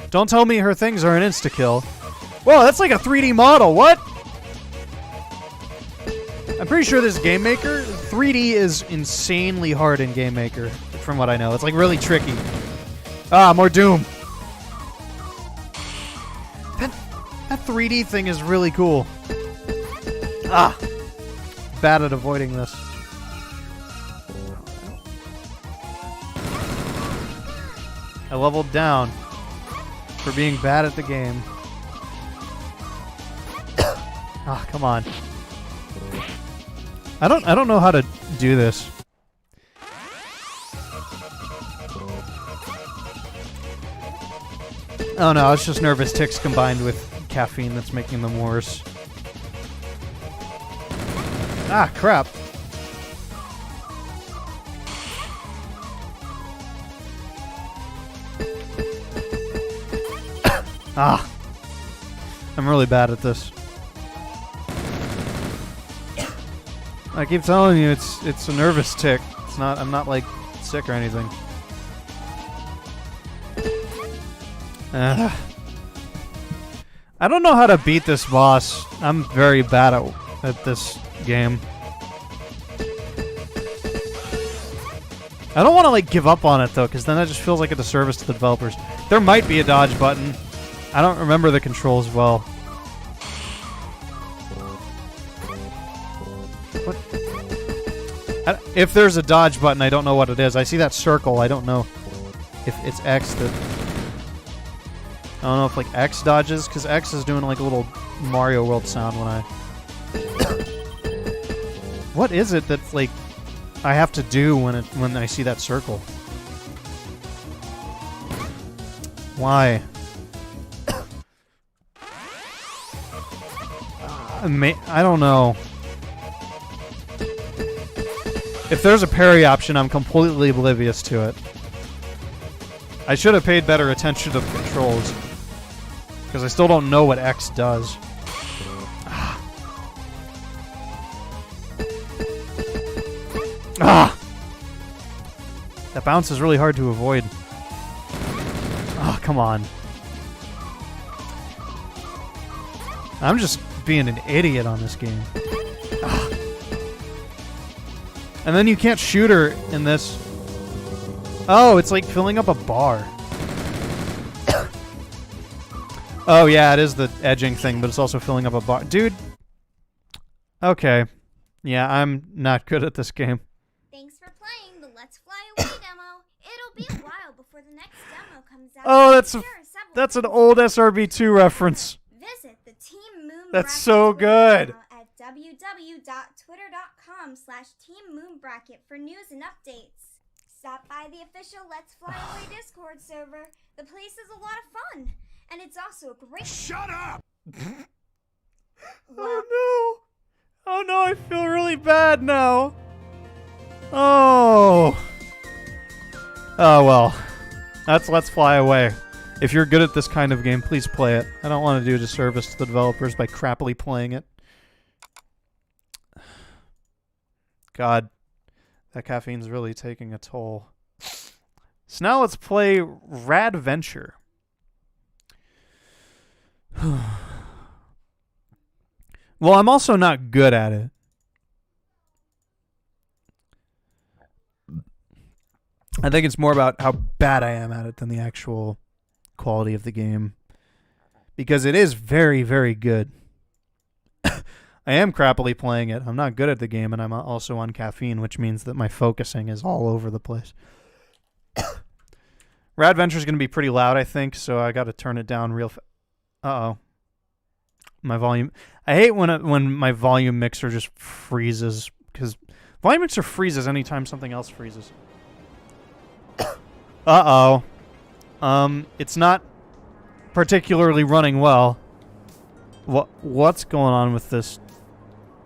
Don't tell me her things are an insta-kill. Whoa, that's like a 3D model. What? I'm pretty sure this Game Maker, 3D is insanely hard in Game Maker, from what I know. It's like really tricky. Ah, more Doom. That 3D thing is really cool. Ah. Bad at avoiding this. I leveled down for being bad at the game. Ah, come on. I don't know how to do this. Oh no, it's just nervous tics combined with caffeine that's making them worse. Ah, crap. Ah. I'm really bad at this. I keep telling you it's a nervous tic. It's not I'm not like sick or anything. I don't know how to beat this boss. I'm very bad at this game. I don't want to like give up on it though, because then that just feels like a disservice to the developers. There might be a dodge button. I don't remember the controls well. What? If there's a dodge button, I don't know what it is. I see that circle. I don't know if it's X that... I don't know if like X dodges, because X is doing like a little Mario World sound when I... What is it that like I have to do when I see that circle? Why? I don't know. If there's a parry option, I'm completely oblivious to it. I should have paid better attention to the controls, because I still don't know what X does. Ah! That bounce is really hard to avoid. Oh, come on. I'm just being an idiot on this game. Ah. And then you can't shoot her in this. Oh, it's like filling up a bar. Oh, yeah, it is the edging thing, but it's also filling up a bar. Dude. Okay. Yeah, I'm not good at this game. Thanks for playing the Let's Fly Away demo. It'll be a while before the next demo comes out. Oh, that's an old SRB2 reference. Visit the Team Moon That's so good. At www.twitter.com/teammoonbracket for news and updates. Stop by the official Let's Fly Away Discord server. The place is a lot of fun, and it's also a great... Shut up! Oh no! Oh no, I feel really bad now. Oh. Oh well. That's Let's Fly Away. If you're good at this kind of game, please play it. I don't want to do a disservice to the developers by crappily playing it. God, that caffeine's really taking a toll. So now let's play Rad Venture. Well, I'm also not good at it. I think it's more about how bad I am at it than the actual quality of the game. Because it is very, very good. I am crappily playing it. I'm not good at the game, and I'm also on caffeine, which means that my focusing is all over the place. Rad Venture is going to be pretty loud, I think, so I got to turn it down real fast. Uh-oh. My volume. I hate when my volume mixer just freezes, because volume mixer freezes anytime something else freezes. Uh-oh. It's not particularly running well. What's going on with this?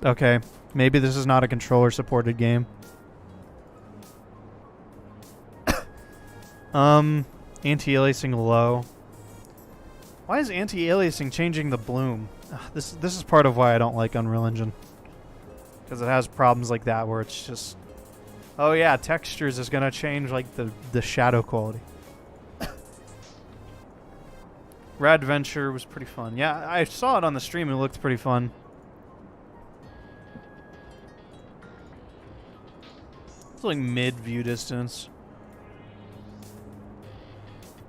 Okay, maybe this is not a controller-supported game. Anti-aliasing low. Why is anti-aliasing changing the bloom? This is part of why I don't like Unreal Engine. Because it has problems like that where it's just... Oh yeah, textures is going to change like the shadow quality. Rad Venture was pretty fun. Yeah, I saw it on the stream. It looked pretty fun. It's like mid-view distance.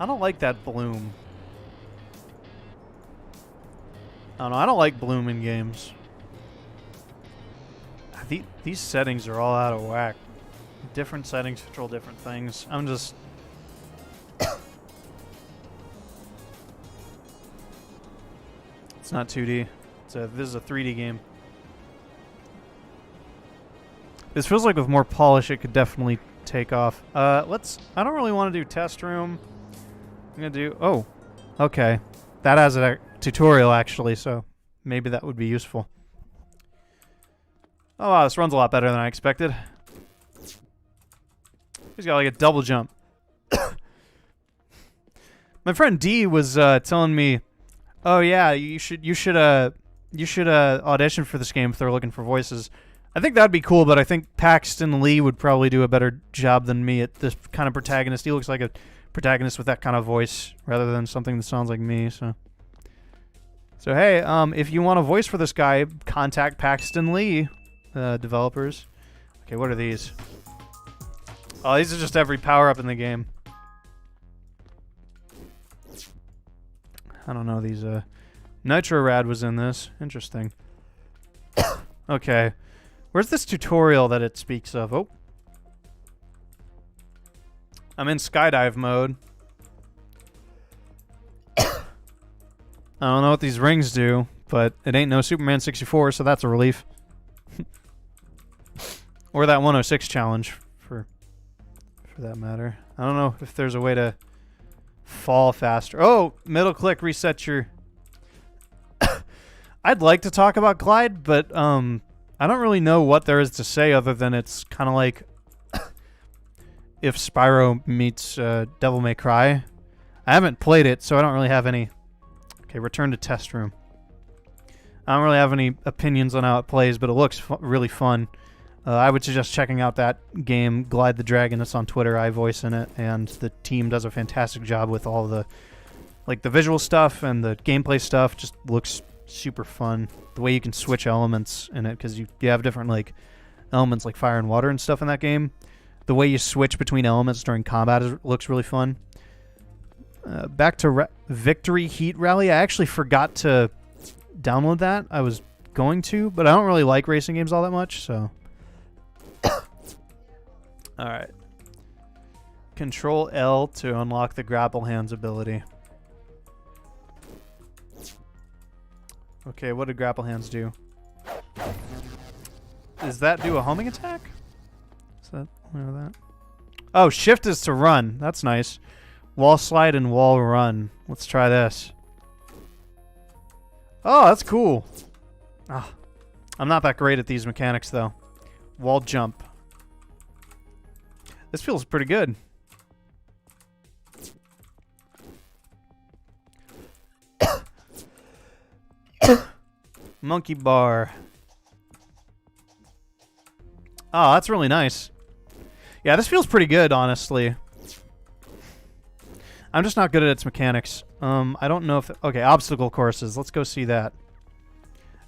I don't like that bloom. I don't know. I don't like bloom in games. These settings are all out of whack. Different settings control different things. I'm just... It's not 2D. This is a 3D game. This feels like with more polish it could definitely take off. I don't really want to do test room. I'm going to do... Oh, okay. That has a tutorial actually, so maybe that would be useful. Oh wow, this runs a lot better than I expected. He's got like a double jump. My friend D was telling me, "Oh yeah, you should audition for this game if they're looking for voices." I think that'd be cool, but I think Paxton Lee would probably do a better job than me at this kind of protagonist. He looks like a protagonist with that kind of voice rather than something that sounds like me. So hey, if you want a voice for this guy, contact Paxton Lee, developers. Okay, what are these? Oh, these are just every power-up in the game. I don't know, these, Nitro Rad was in this. Interesting. Okay. Where's this tutorial that it speaks of? Oh. I'm in skydive mode. I don't know what these rings do, but it ain't no Superman 64, so that's a relief. Or that 106 challenge, for that matter. I don't know if there's a way to fall faster. Oh, middle click resets your... I'd like to talk about Glide, but I don't really know what there is to say other than it's kind of like if Spyro meets Devil May Cry. I haven't played it, so I don't really have any... Okay, return to test room. I don't really have any opinions on how it plays, but it looks really fun. I would suggest checking out that game, Glide the Dragon. It's on Twitter. I voice in it, and the team does a fantastic job with all the, like, the visual stuff and the gameplay stuff. Just looks super fun. The way you can switch elements in it, because you have different, like, elements like fire and water and stuff in that game. The way you switch between elements during combat looks really fun. Back to Victory Heat Rally. I actually forgot to download that. I was going to, but I don't really like racing games all that much, so... Alright. Control L to unlock the grapple hands ability. Okay, what did grapple hands do? Does that do a homing attack? Is that that? Oh, shift is to run. That's nice. Wall slide and wall run. Let's try this. Oh, that's cool. Ah, I'm not that great at these mechanics, though. Wall jump. This feels pretty good. Monkey bar. Oh, that's really nice. Yeah, this feels pretty good, honestly. I'm just not good at its mechanics. I don't know if... Okay, obstacle courses. Let's go see that.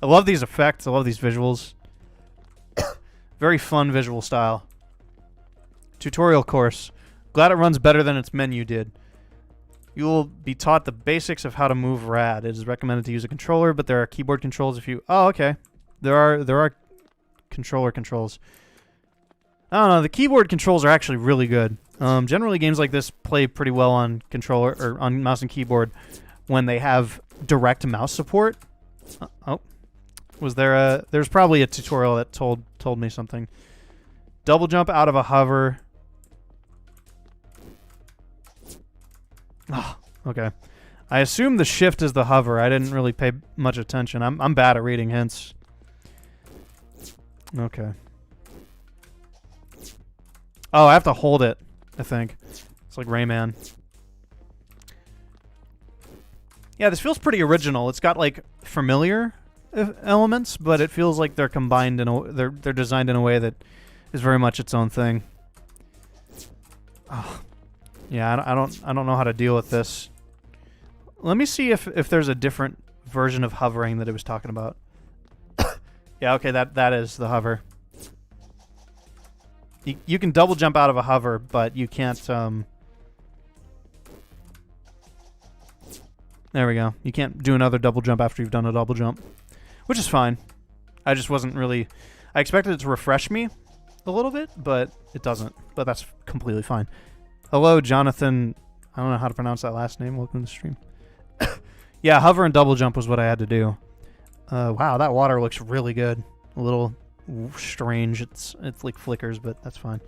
I love these effects. I love these visuals. Very fun visual style. Tutorial course. Glad it runs better than its menu did. You will be taught the basics of how to move rad. It is recommended to use a controller, but there are keyboard controls if you... Oh, okay. There are controller controls. I don't know. The keyboard controls are actually really good. Generally, games like this play pretty well on controller or on mouse and keyboard when they have direct mouse support. Oh, was there a? There's probably a tutorial that told me something. Double jump out of a hover. Oh, okay. I assume the shift is the hover. I didn't really pay much attention. I'm bad at reading hints. Okay. Oh, I have to hold it, I think. It's like Rayman. Yeah, this feels pretty original. It's got like familiar elements, but it feels like they're combined in a they're designed in a way that is very much its own thing. Oh. Yeah, I don't know how to deal with this. Let me see if there's a different version of hovering that it was talking about. Yeah, okay, that is the hover. You can double jump out of a hover, but you can't, There we go. You can't do another double jump after you've done a double jump. Which is fine. I just wasn't really... I expected it to refresh me a little bit, but it doesn't. But that's completely fine. Hello, Jonathan. I don't know how to pronounce that last name. Welcome to the stream. Yeah, hover and double jump was what I had to do. Wow, that water looks really good. A little... strange. It's like flickers, but that's fine.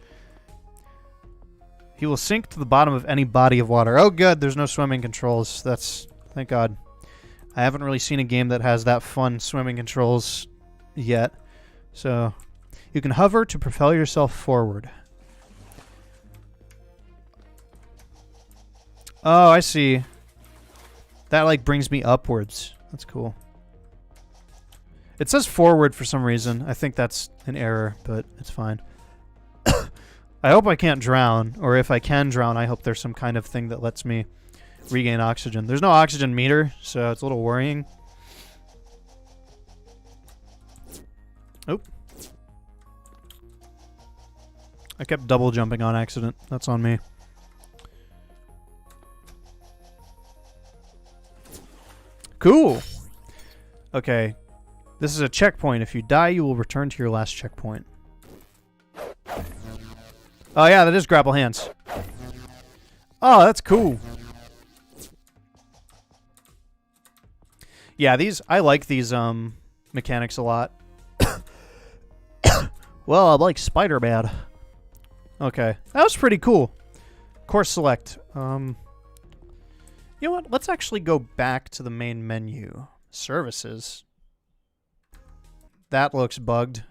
He will sink to the bottom of any body of water. Oh, good. There's no swimming controls. That's... Thank God. I haven't really seen a game that has that fun swimming controls yet. So, you can hover to propel yourself forward. Oh, I see. That, like, brings me upwards. That's cool. It says forward for some reason. I think that's an error, but it's fine. I hope I can't drown, or if I can drown, I hope there's some kind of thing that lets me regain oxygen. There's no oxygen meter, so it's a little worrying. Oh. I kept double jumping on accident. That's on me. Cool. Okay. This is a checkpoint. If you die, you will return to your last checkpoint. Oh yeah, that is grapple hands. Oh, that's cool. Yeah, I like these mechanics a lot. Well, I like Spider-Man. Okay, that was pretty cool. Course select. You know what? Let's actually go back to the main menu. Services. That looks bugged.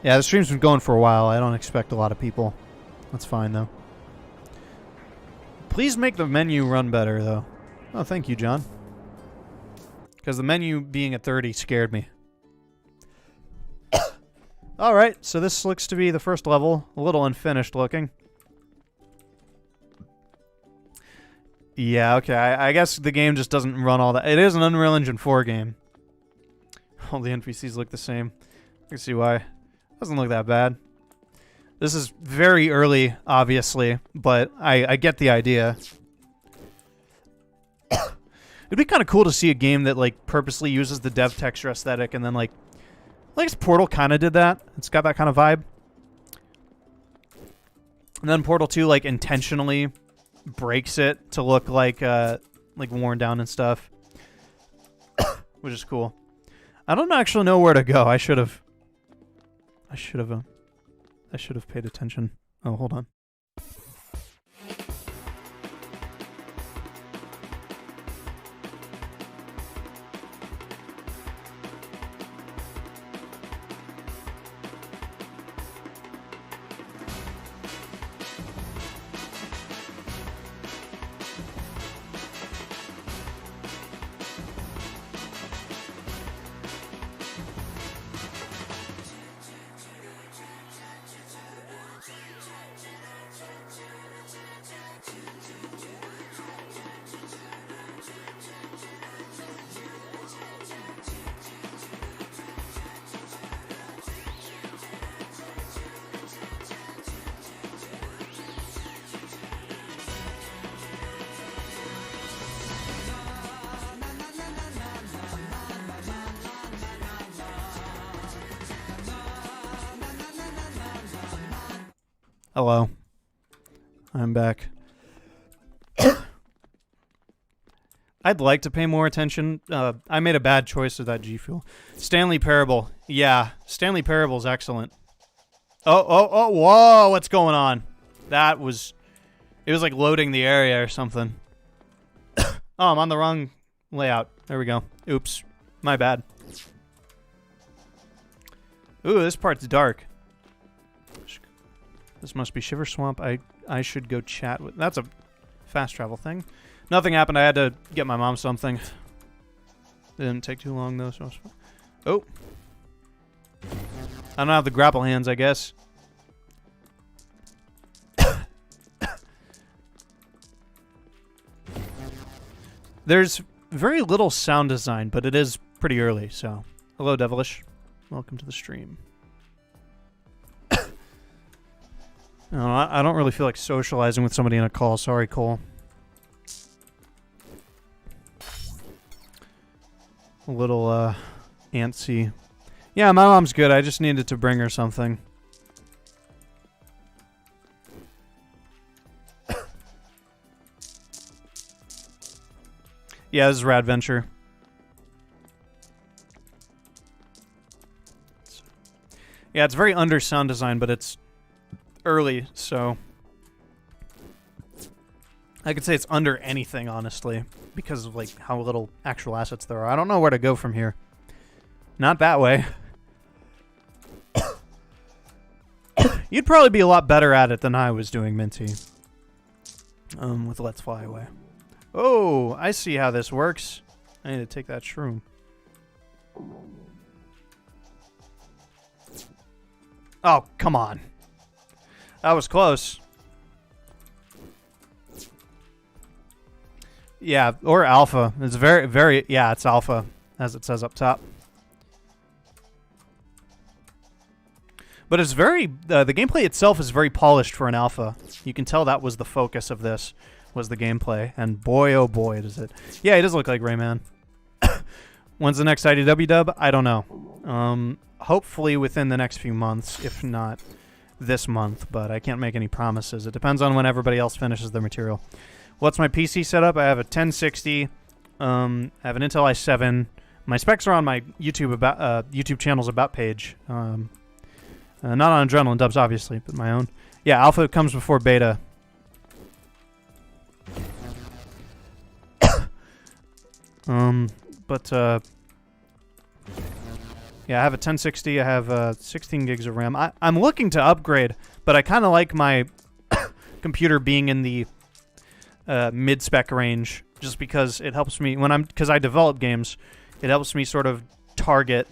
Yeah, the stream's been going for a while. I don't expect a lot of people. That's fine, though. Please make the menu run better, though. Oh, thank you, John. Because the menu being at 30 scared me. Alright, so this looks to be the first level. A little unfinished looking. Yeah, okay. I guess the game just doesn't run all that. It is an Unreal Engine 4 game. All the NPCs look the same. I can see why. Doesn't look that bad. This is very early, obviously, but I get the idea. It'd be kind of cool to see a game that like purposely uses the dev texture aesthetic and then like Portal kind of did that. It's got that kind of vibe. And then Portal 2 like intentionally breaks it to look like worn down and stuff. Which is cool. I don't actually know where to go. I should have paid attention. Oh, hold on. Hello. I'm back. I'd like to pay more attention. I made a bad choice with that G Fuel. Stanley Parable. Yeah, Stanley Parable is excellent. Oh, whoa, what's going on? It was like loading the area or something. Oh, I'm on the wrong layout. There we go. Oops, my bad. Ooh, this part's dark. This must be Shiver Swamp. I should go chat with... That's a fast travel thing. Nothing happened. I had to get my mom something. Didn't take too long, though. So oh. I don't have the grapple hands, I guess. There's very little sound design, but it is pretty early, so... Hello, Devilish. Welcome to the stream. No, I don't really feel like socializing with somebody in a call. Sorry, Cole. A little, antsy. Yeah, my mom's good. I just needed to bring her something. Yeah, this is Rad Venture. Yeah, it's very under sound design, but it's early, so I could say it's under anything, honestly, because of like how little actual assets there are. I don't know where to go from here. Not that way. You'd probably be a lot better at it than I was doing, Minty. With Let's Fly Away. Oh, I see how this works. I need to take that shroom. Oh, come on. That was close. Yeah, or alpha. It's very, yeah, it's alpha, as it says up top. But it's very, the gameplay itself is very polished for an alpha. You can tell that was the focus of this, was the gameplay. And boy, oh boy, does it. Yeah, it does look like Rayman. When's the next IDW dub? I don't know. Hopefully within the next few months, if not this month, but I can't make any promises. It depends on when everybody else finishes their material. What's my PC setup? I have a 1060. I have an Intel i7. My specs are on my YouTube channel's about page. Not on Adrenaline Dubs, obviously, but my own. Yeah, alpha comes before beta. Yeah, I have a 1060. I have 16 gigs of RAM. I'm looking to upgrade, but I kind of like my computer being in the mid-spec range, just because it helps me because I develop games. It helps me sort of target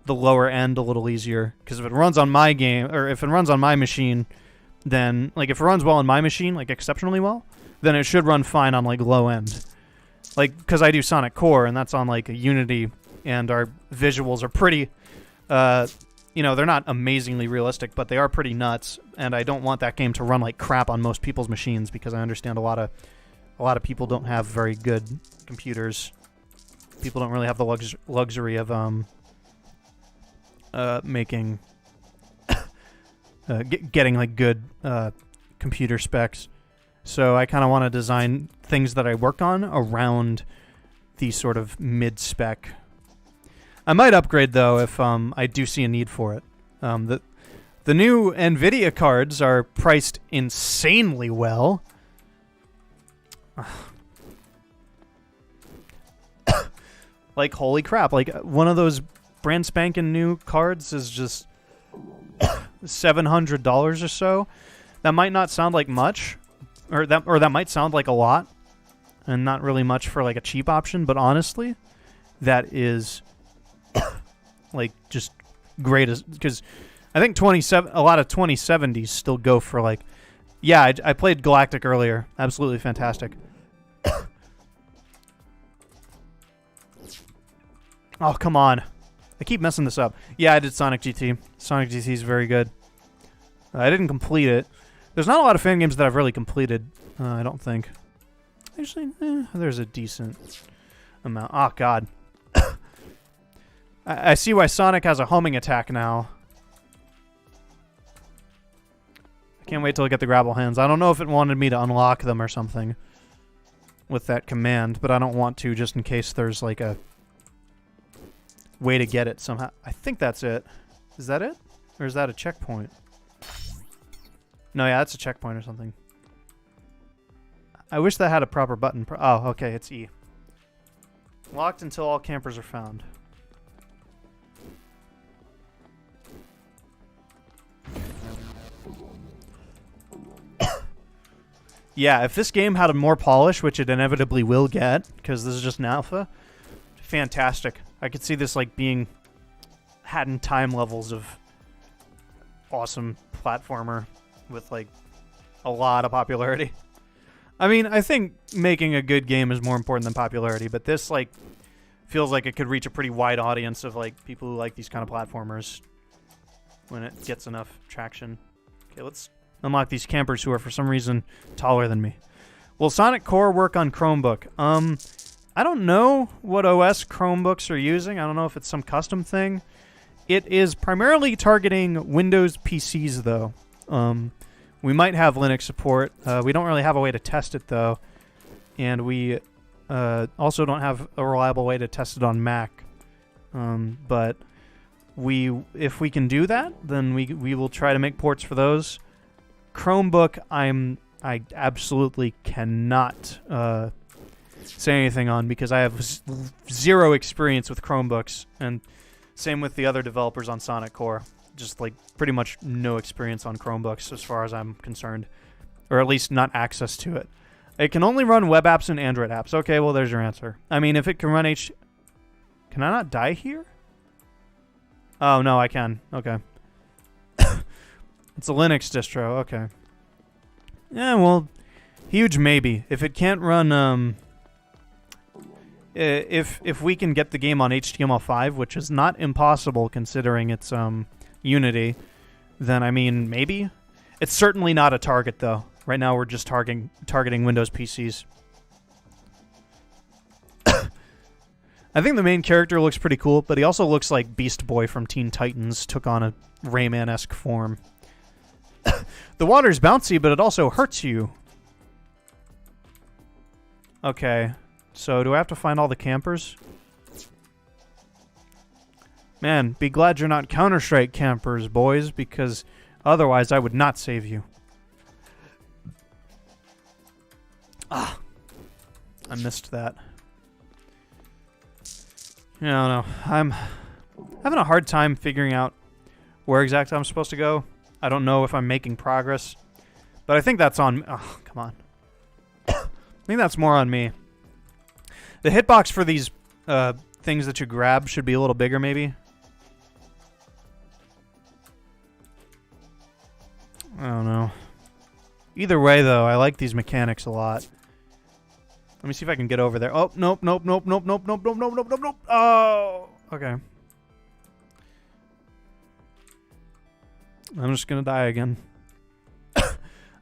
the lower end a little easier. Because if it runs on my game, or if it runs on my machine, then like if it runs well on my machine, like exceptionally well, then it should run fine on like low end. Like because I do Sonic Core, and that's on like a Unity. And our visuals are pretty, you know, they're not amazingly realistic, but they are pretty nuts. And I don't want that game to run like crap on most people's machines, because I understand a lot of people don't have very good computers. People don't really have the luxury of making getting like good computer specs. So I kind of want to design things that I work on around the sort of mid-spec. I might upgrade, though, if I do see a need for it. The new NVIDIA cards are priced insanely well. Like, holy crap. Like, one of those brand spanking new cards is just $700 or so. That might not sound like much, or that might sound like a lot, and not really much for, like, a cheap option, but honestly, that is... like just great, because I think a lot of 2070s still go for like, yeah, I played Galactic earlier, absolutely fantastic. Oh, come on, I keep messing this up. Yeah, I did Sonic GT. Sonic GT is very good. I didn't complete it. There's not a lot of fan games that I've really completed, I don't think. Actually, there's a decent amount. Oh god. I see why Sonic has a homing attack now. I Can't wait till I get the grapple hands. I don't know if it wanted me to unlock them or something with that command, but I don't want to just in case there's like a way to get it somehow. I think that's it. Is that it? Or is that a checkpoint? No, yeah, that's a checkpoint or something. I wish that had a proper button. Oh, okay, it's E. Locked until all campers are found. Yeah, if this game had a more polish, which it inevitably will get, because this is just an alpha, fantastic. I could see this like being Hat in Time levels of awesome platformer with like a lot of popularity. I mean, I think making a good game is more important than popularity, but this like feels like it could reach a pretty wide audience of like people who like these kind of platformers when it gets enough traction. Okay, let's unlock these campers who are for some reason taller than me. Will Sonic Core work on Chromebook? I don't know what OS Chromebooks are using. I don't know if it's some custom thing. It is primarily targeting Windows PCs, though. We might have Linux support. We don't really have a way to test it, though. And we also don't have a reliable way to test it on Mac. But if we can do that, then we will try to make ports for those. Chromebook, I absolutely cannot say anything on because I have zero experience with Chromebooks, and same with the other developers on Sonic Core. Just like pretty much no experience on Chromebooks as far as I'm concerned, or at least not access to it. It can only run web apps and Android apps. Okay, well there's your answer. I mean, if it can run can I not die here? Oh no, I can. Okay. It's a Linux distro, okay. Yeah, well, huge maybe. If it can't run, if we can get the game on HTML5, which is not impossible considering it's Unity, then I mean maybe. It's certainly not a target though. Right now we're just targeting Windows PCs. I think the main character looks pretty cool, but he also looks like Beast Boy from Teen Titans took on a Rayman-esque form. The water's bouncy, but it also hurts you. Okay, so do I have to find all the campers? Man, be glad you're not Counter-Strike campers, boys, because otherwise I would not save you. Ah, I missed that. Yeah, I don't know. I'm having a hard time figuring out where exactly I'm supposed to go. I don't know if I'm making progress, but I think that's on... Oh, come on. I think that's more on me. The hitbox for these things that you grab should be a little bigger, maybe. I don't know. Either way, though, I like these mechanics a lot. Let me see if I can get over there. Oh, nope, nope, nope, nope, nope, nope, nope, nope, nope, nope, nope. Oh, okay. I'm just gonna die again.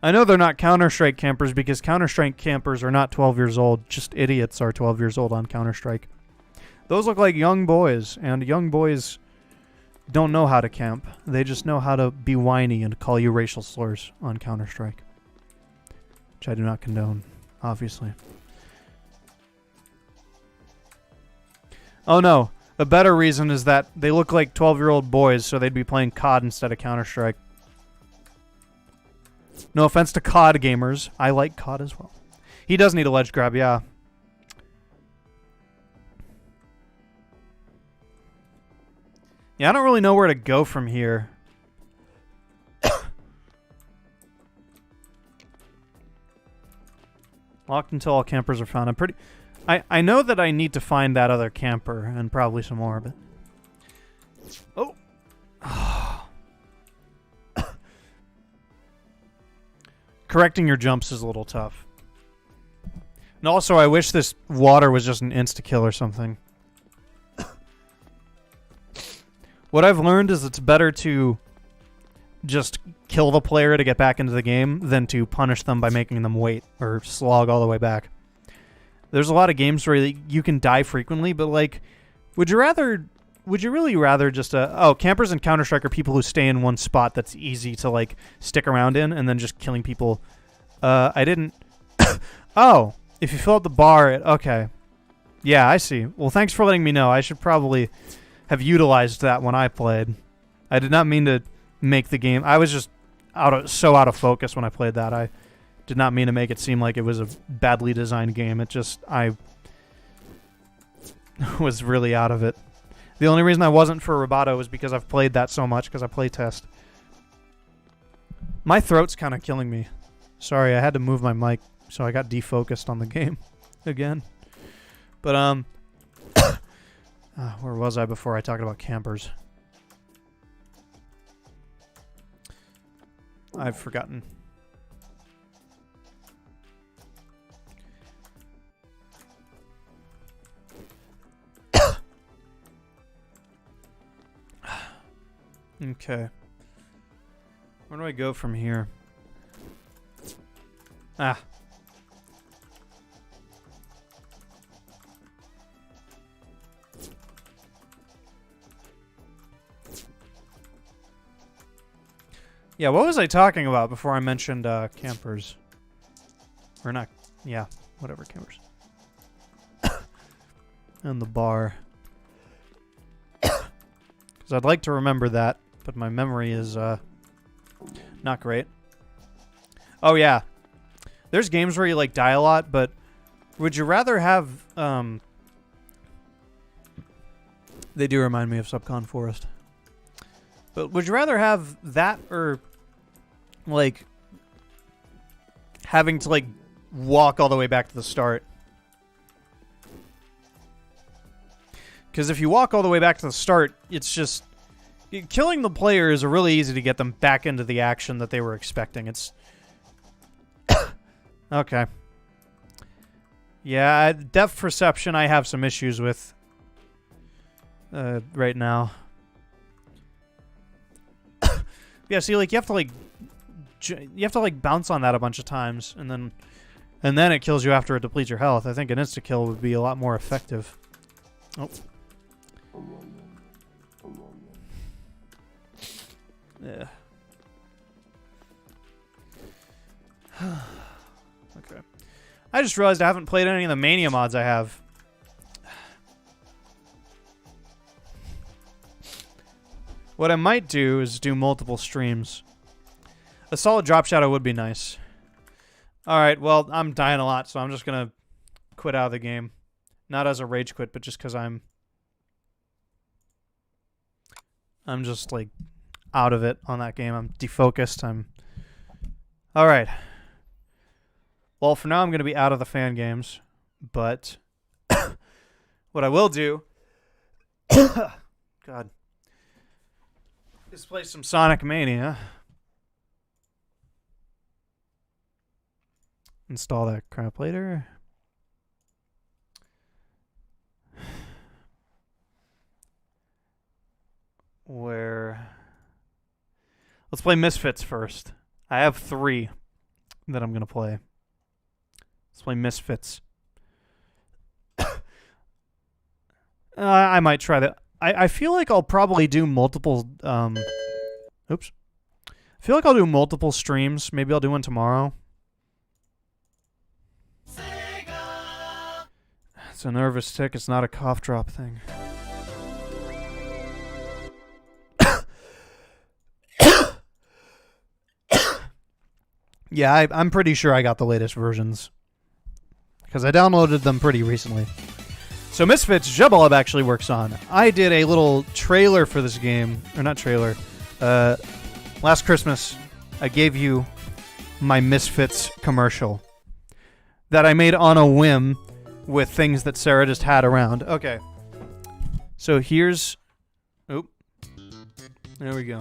I know they're not Counter-Strike campers because Counter-Strike campers are not 12 years old. Just idiots are 12 years old on Counter-Strike. Those look like young boys, and young boys don't know how to camp. They just know how to be whiny and call you racial slurs on Counter-Strike. Which I do not condone, obviously. Oh no, a better reason is that they look like 12-year-old boys, so they'd be playing COD instead of Counter-Strike. No offense to COD gamers. I like COD as well. He does need a ledge grab, yeah. Yeah, I don't really know where to go from here. Locked until all campers are found. I know that I need to find that other camper and probably some more, but... Oh! Correcting your jumps is a little tough. And also, I wish this water was just an insta-kill or something. What I've learned is it's better to just kill the player to get back into the game than to punish them by making them wait or slog all the way back. There's a lot of games where you can die frequently, but like, would you rather would you really rather just oh, campers in Counter-Strike are people who stay in one spot that's easy to like stick around in and then just killing people. I didn't. Oh, if you fill up the bar, okay. Yeah, I see. Well, thanks for letting me know. I should probably have utilized that when I played. I did not mean to make the game. I was just so out of focus when I played that. I did not mean to make it seem like it was a badly designed game. It just, I was really out of it. The only reason I wasn't for Roboto was because I've played that so much, because I play test. My throat's kind of killing me. Sorry, I had to move my mic, so I got defocused on the game again. But, where was I before I talked about campers? I've forgotten. Okay. Where do I go from here? Ah. Yeah, what was I talking about before I mentioned campers? Or not, yeah, whatever, campers. And the bar. Because I'd like to remember that, but my memory is not great. Oh yeah, there's games where you like die a lot, but would you rather have they do remind me of Subcon Forest. But would you rather have that or like having to like walk all the way back to the start? Because if you walk all the way back to the start, it's just killing the player is really easy to get them back into the action that they were expecting. It's okay. Yeah, depth perception I have some issues with right now. Yeah, see, like you have to like bounce on that a bunch of times, and then it kills you after it depletes your health. I think an insta kill would be a lot more effective. Oh. Yeah. Okay. I just realized I haven't played any of the Mania mods I have. What I might do is do multiple streams. A solid drop shadow would be nice. Alright, well, I'm dying a lot, so I'm just gonna quit out of the game. Not as a rage quit, but just because I'm just, like, out of it on that game. I'm defocused. Alright. Well, for now, I'm gonna be out of the fan games, but what I will do... God. Is play some Sonic Mania. Install that crap later. Let's play Misfits first. I have 3 that I'm gonna play. Let's play Misfits. I might try that. I feel like I'll probably do multiple, oops. I feel like I'll do multiple streams. Maybe I'll do one tomorrow. Sega! It's a nervous tick. It's not a cough drop thing. Yeah, I'm pretty sure I got the latest versions. Because I downloaded them pretty recently. So Misfits, Jebulub actually works on. I did a little trailer for this game. Or not trailer. Last Christmas, I gave you my Misfits commercial. That I made on a whim with things that Sarah just had around. Okay. So here's... Oop. There we go.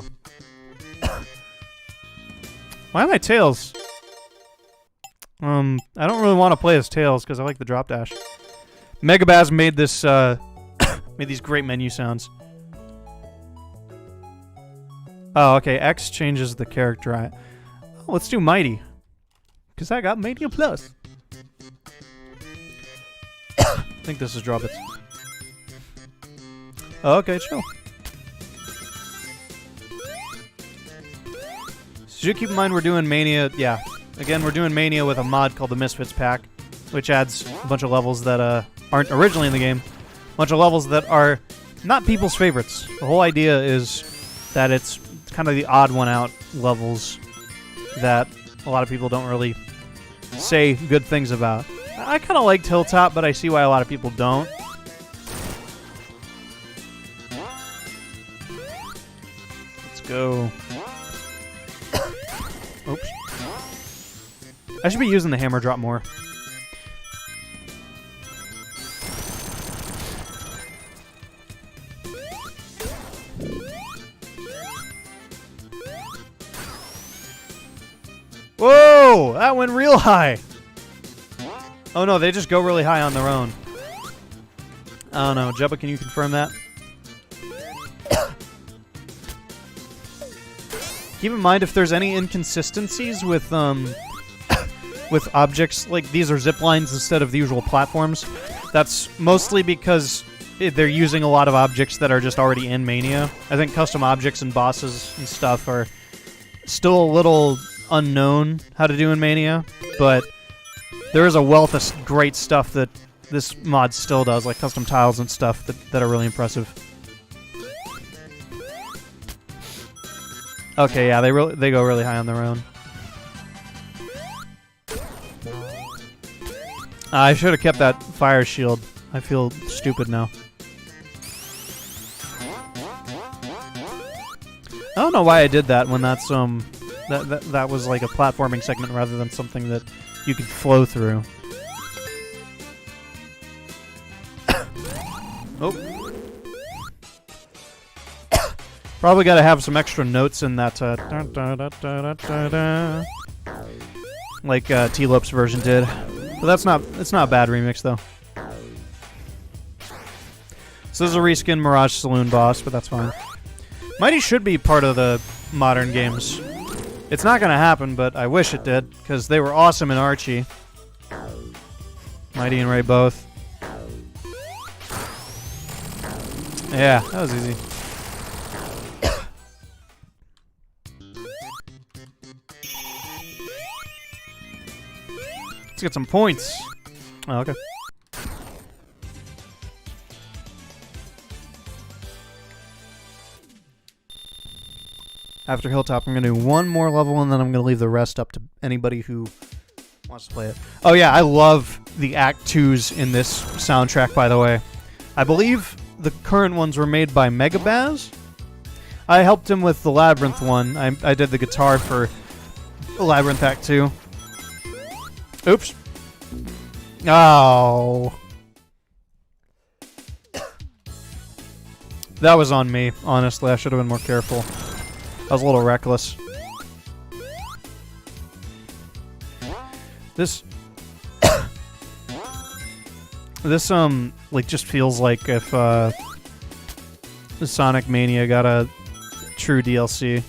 Why am I Tails? I don't really want to play as Tails because I like the drop dash. Megabaz made this, made these great menu sounds. Oh, okay. X changes the character. Oh, let's do Mighty. Because I got Mania Plus. I think this is Drop It. Oh, okay, chill. So you keep in mind we're doing Mania, yeah. Again, we're doing Mania with a mod called the Misfits Pack, which adds a bunch of levels that aren't originally in the game. A bunch of levels that are not people's favorites. The whole idea is that it's kind of the odd one out levels that a lot of people don't really say good things about. I kind of liked Hilltop, but I see why a lot of people don't. Let's go. Oops. I should be using the hammer drop more. Whoa! That went real high! Oh no, they just go really high on their own. I don't know. Jebba, can you confirm that? Keep in mind if there's any inconsistencies with with objects, like these are zip lines instead of the usual platforms. That's mostly because they're using a lot of objects that are just already in Mania. I think custom objects and bosses and stuff are still a little unknown how to do in Mania, but there is a wealth of great stuff that this mod still does, like custom tiles and stuff that are really impressive. Okay, yeah, they go really high on their own. I should have kept that fire shield. I feel stupid now. I don't know why I did that when that's that was like a platforming segment rather than something that you could flow through. Oh. Probably got to have some extra notes in that like T-Lopes version did. But it's not a bad remix though. So this is a reskin Mirage Saloon boss, but that's fine. Mighty should be part of the modern games. It's not gonna happen, but I wish it did, because they were awesome in Archie. Mighty and Ray both. Yeah, that was easy. Let's get some points. Oh, okay. After Hilltop, I'm going to do one more level, and then I'm going to leave the rest up to anybody who wants to play it. Oh yeah, I love the Act 2s in this soundtrack, by the way. I believe the current ones were made by Megabaz. I helped him with the Labyrinth one. I did the guitar for Labyrinth Act 2. Oops. Oh. That was on me, honestly. I should have been more careful. I was a little reckless. This like just feels like if Sonic Mania got a true DLC.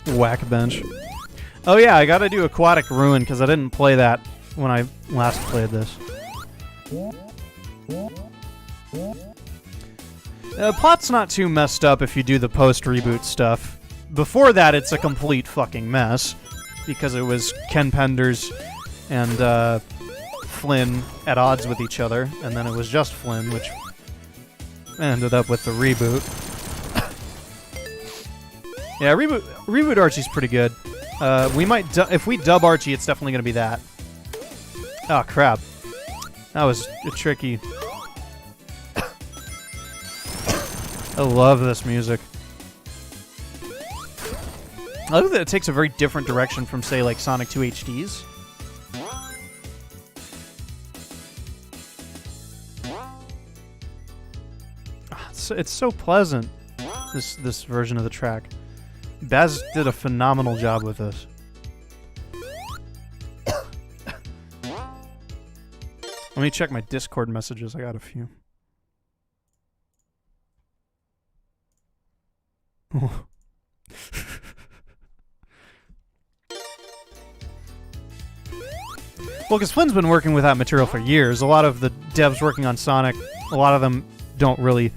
Whack bench. Oh yeah, I gotta do Aquatic Ruin because I didn't play that when I last played this. The plot's not too messed up if you do the post-reboot stuff. Before that, it's a complete fucking mess because it was Ken Penders and Flynn at odds with each other, and then it was just Flynn, which ended up with the reboot. Yeah, reboot Archie's pretty good. We might if we dub Archie, it's definitely gonna be that. Oh crap, that was tricky. I love this music. I love that it takes a very different direction from, say, like Sonic 2 HDs. It's so pleasant. This version of the track. Baz did a phenomenal job with this. Let me check my Discord messages. I got a few. Well, because Flynn's been working with that material for years. A lot of the devs working on Sonic, a lot of them don't really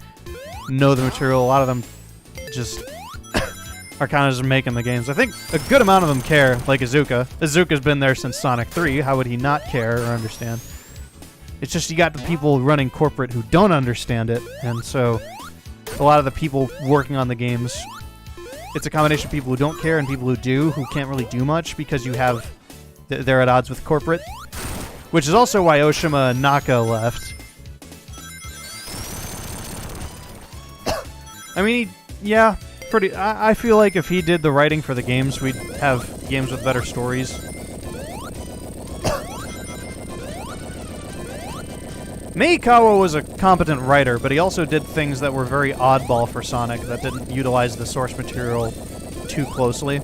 know the material. A lot of them just are kind of just making the games. I think a good amount of them care, like Izuka. Izuka's been there since Sonic 3. How would he not care or understand? It's just you got the people running corporate who don't understand it, and so a lot of the people working on the games, it's a combination of people who don't care and people who do, who can't really do much because you have they're at odds with corporate, which is also why Oshima and Naka left. I mean, yeah, pretty. I feel like if he did the writing for the games, we'd have games with better stories. Meikawa was a competent writer, but he also did things that were very oddball for Sonic that didn't utilize the source material too closely.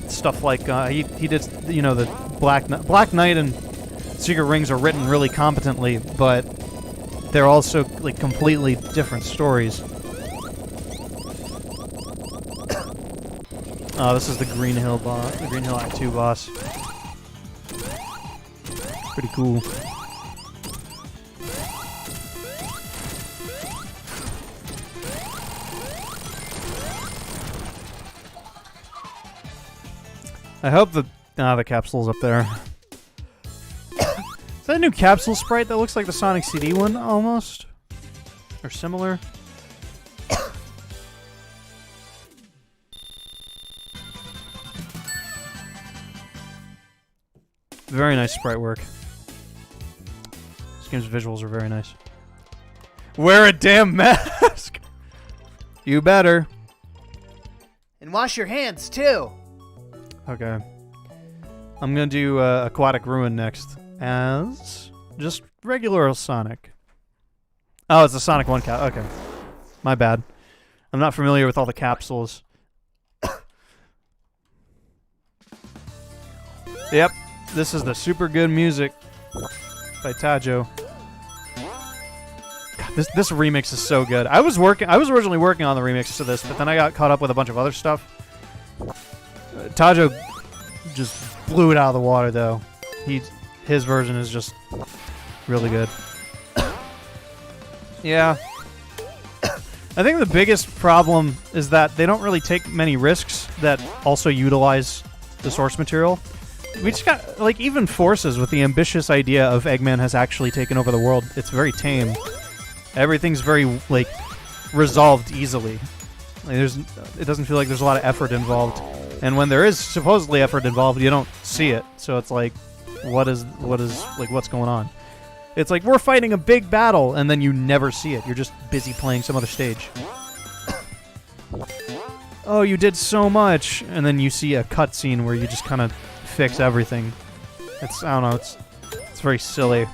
Stuff like he did, you know, the Black Knight and Secret Rings are written really competently, but they're also like completely different stories. This is the Green Hill boss, the Green Hill Act 2 boss. Pretty cool. I hope the capsule's up there. Is that a new capsule sprite that looks like the Sonic CD one, almost? Or similar? Very nice sprite work. This game's visuals are very nice. Wear a damn mask! You better. And wash your hands, too! Okay. I'm gonna do Aquatic Ruin next as just regular Sonic. Oh, it's a Sonic 1 cap. Okay. My bad. I'm not familiar with all the capsules. Yep. This is the super good music by Tajo. God, this remix is so good. I was originally working on the remix to this, but then I got caught up with a bunch of other stuff. Tajo just blew it out of the water, though. His version is just really good. Yeah. I think the biggest problem is that they don't really take many risks that also utilize the source material. We just got, like, even Forces with the ambitious idea of Eggman has actually taken over the world. It's very tame. Everything's very, like, resolved easily. Like, it doesn't feel like there's a lot of effort involved. And when there is supposedly effort involved, you don't see it. So it's like, what's going on? It's like, we're fighting a big battle, and then you never see it. You're just busy playing some other stage. Oh, you did so much! And then you see a cutscene where you just kind of fix everything. I don't know, it's very silly.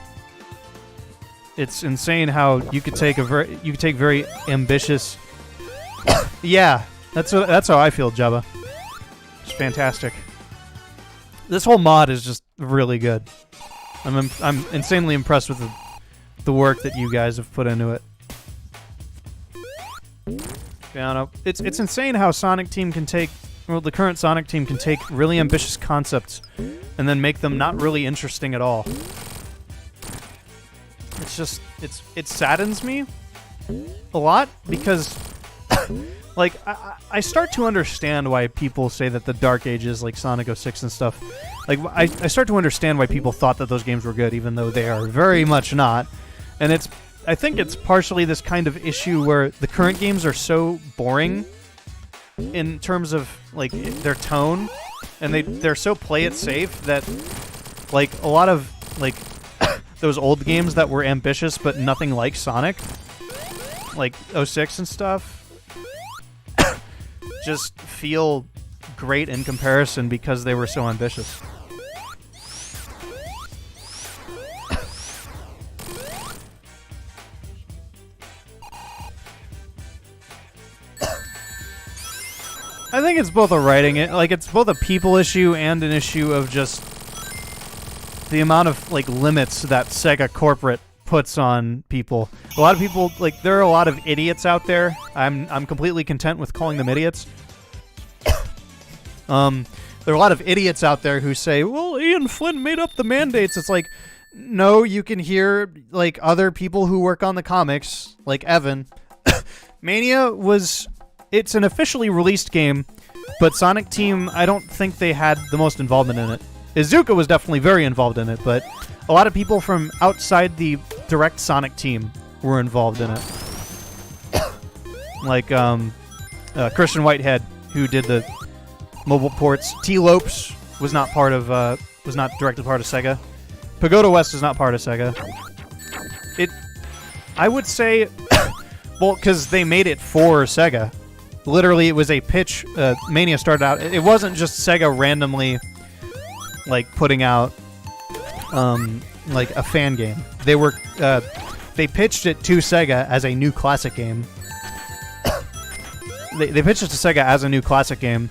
It's insane how you could take very ambitious... Yeah, that's how I feel, Jabba. It's fantastic. This whole mod is just really good. I'm insanely impressed with the work that you guys have put into it. Yeah, no, it's insane how Sonic Team can take, well, the current Sonic Team can take really ambitious concepts and then make them not really interesting at all. It's just it saddens me a lot because like I start to understand why people say that the Dark Ages, like Sonic 06 and stuff, like I start to understand why people thought that those games were good, even though they are very much not. And I think it's partially this kind of issue where the current games are so boring in terms of like their tone, and they're so play it safe that like a lot of like those old games that were ambitious but nothing like Sonic, like 06 and stuff, just feel great in comparison because they were so ambitious. I think it's both it's both a people issue and an issue of just the amount of like limits that Sega corporate puts on people. A lot of people, like, there are a lot of idiots out there. I'm completely content with calling them idiots. But there are a lot of idiots out there who say, well, Ian Flynn made up the mandates. It's like, no, you can hear like other people who work on the comics, like Evan. Mania it's an officially released game, but Sonic Team, I don't think they had the most involvement in it. Izuka was definitely very involved in it, but a lot of people from outside the direct Sonic Team were involved in it. Like Christian Whitehead, who did the mobile ports. T. Lopes was not directly part of Sega. Pagoda West is not part of Sega. I would say, well, because they made it for Sega. Literally, it was a pitch. Mania started out. It wasn't just Sega randomly, like putting out, like a fan game. They pitched it to Sega as a new classic game. They pitched it to Sega as a new classic game,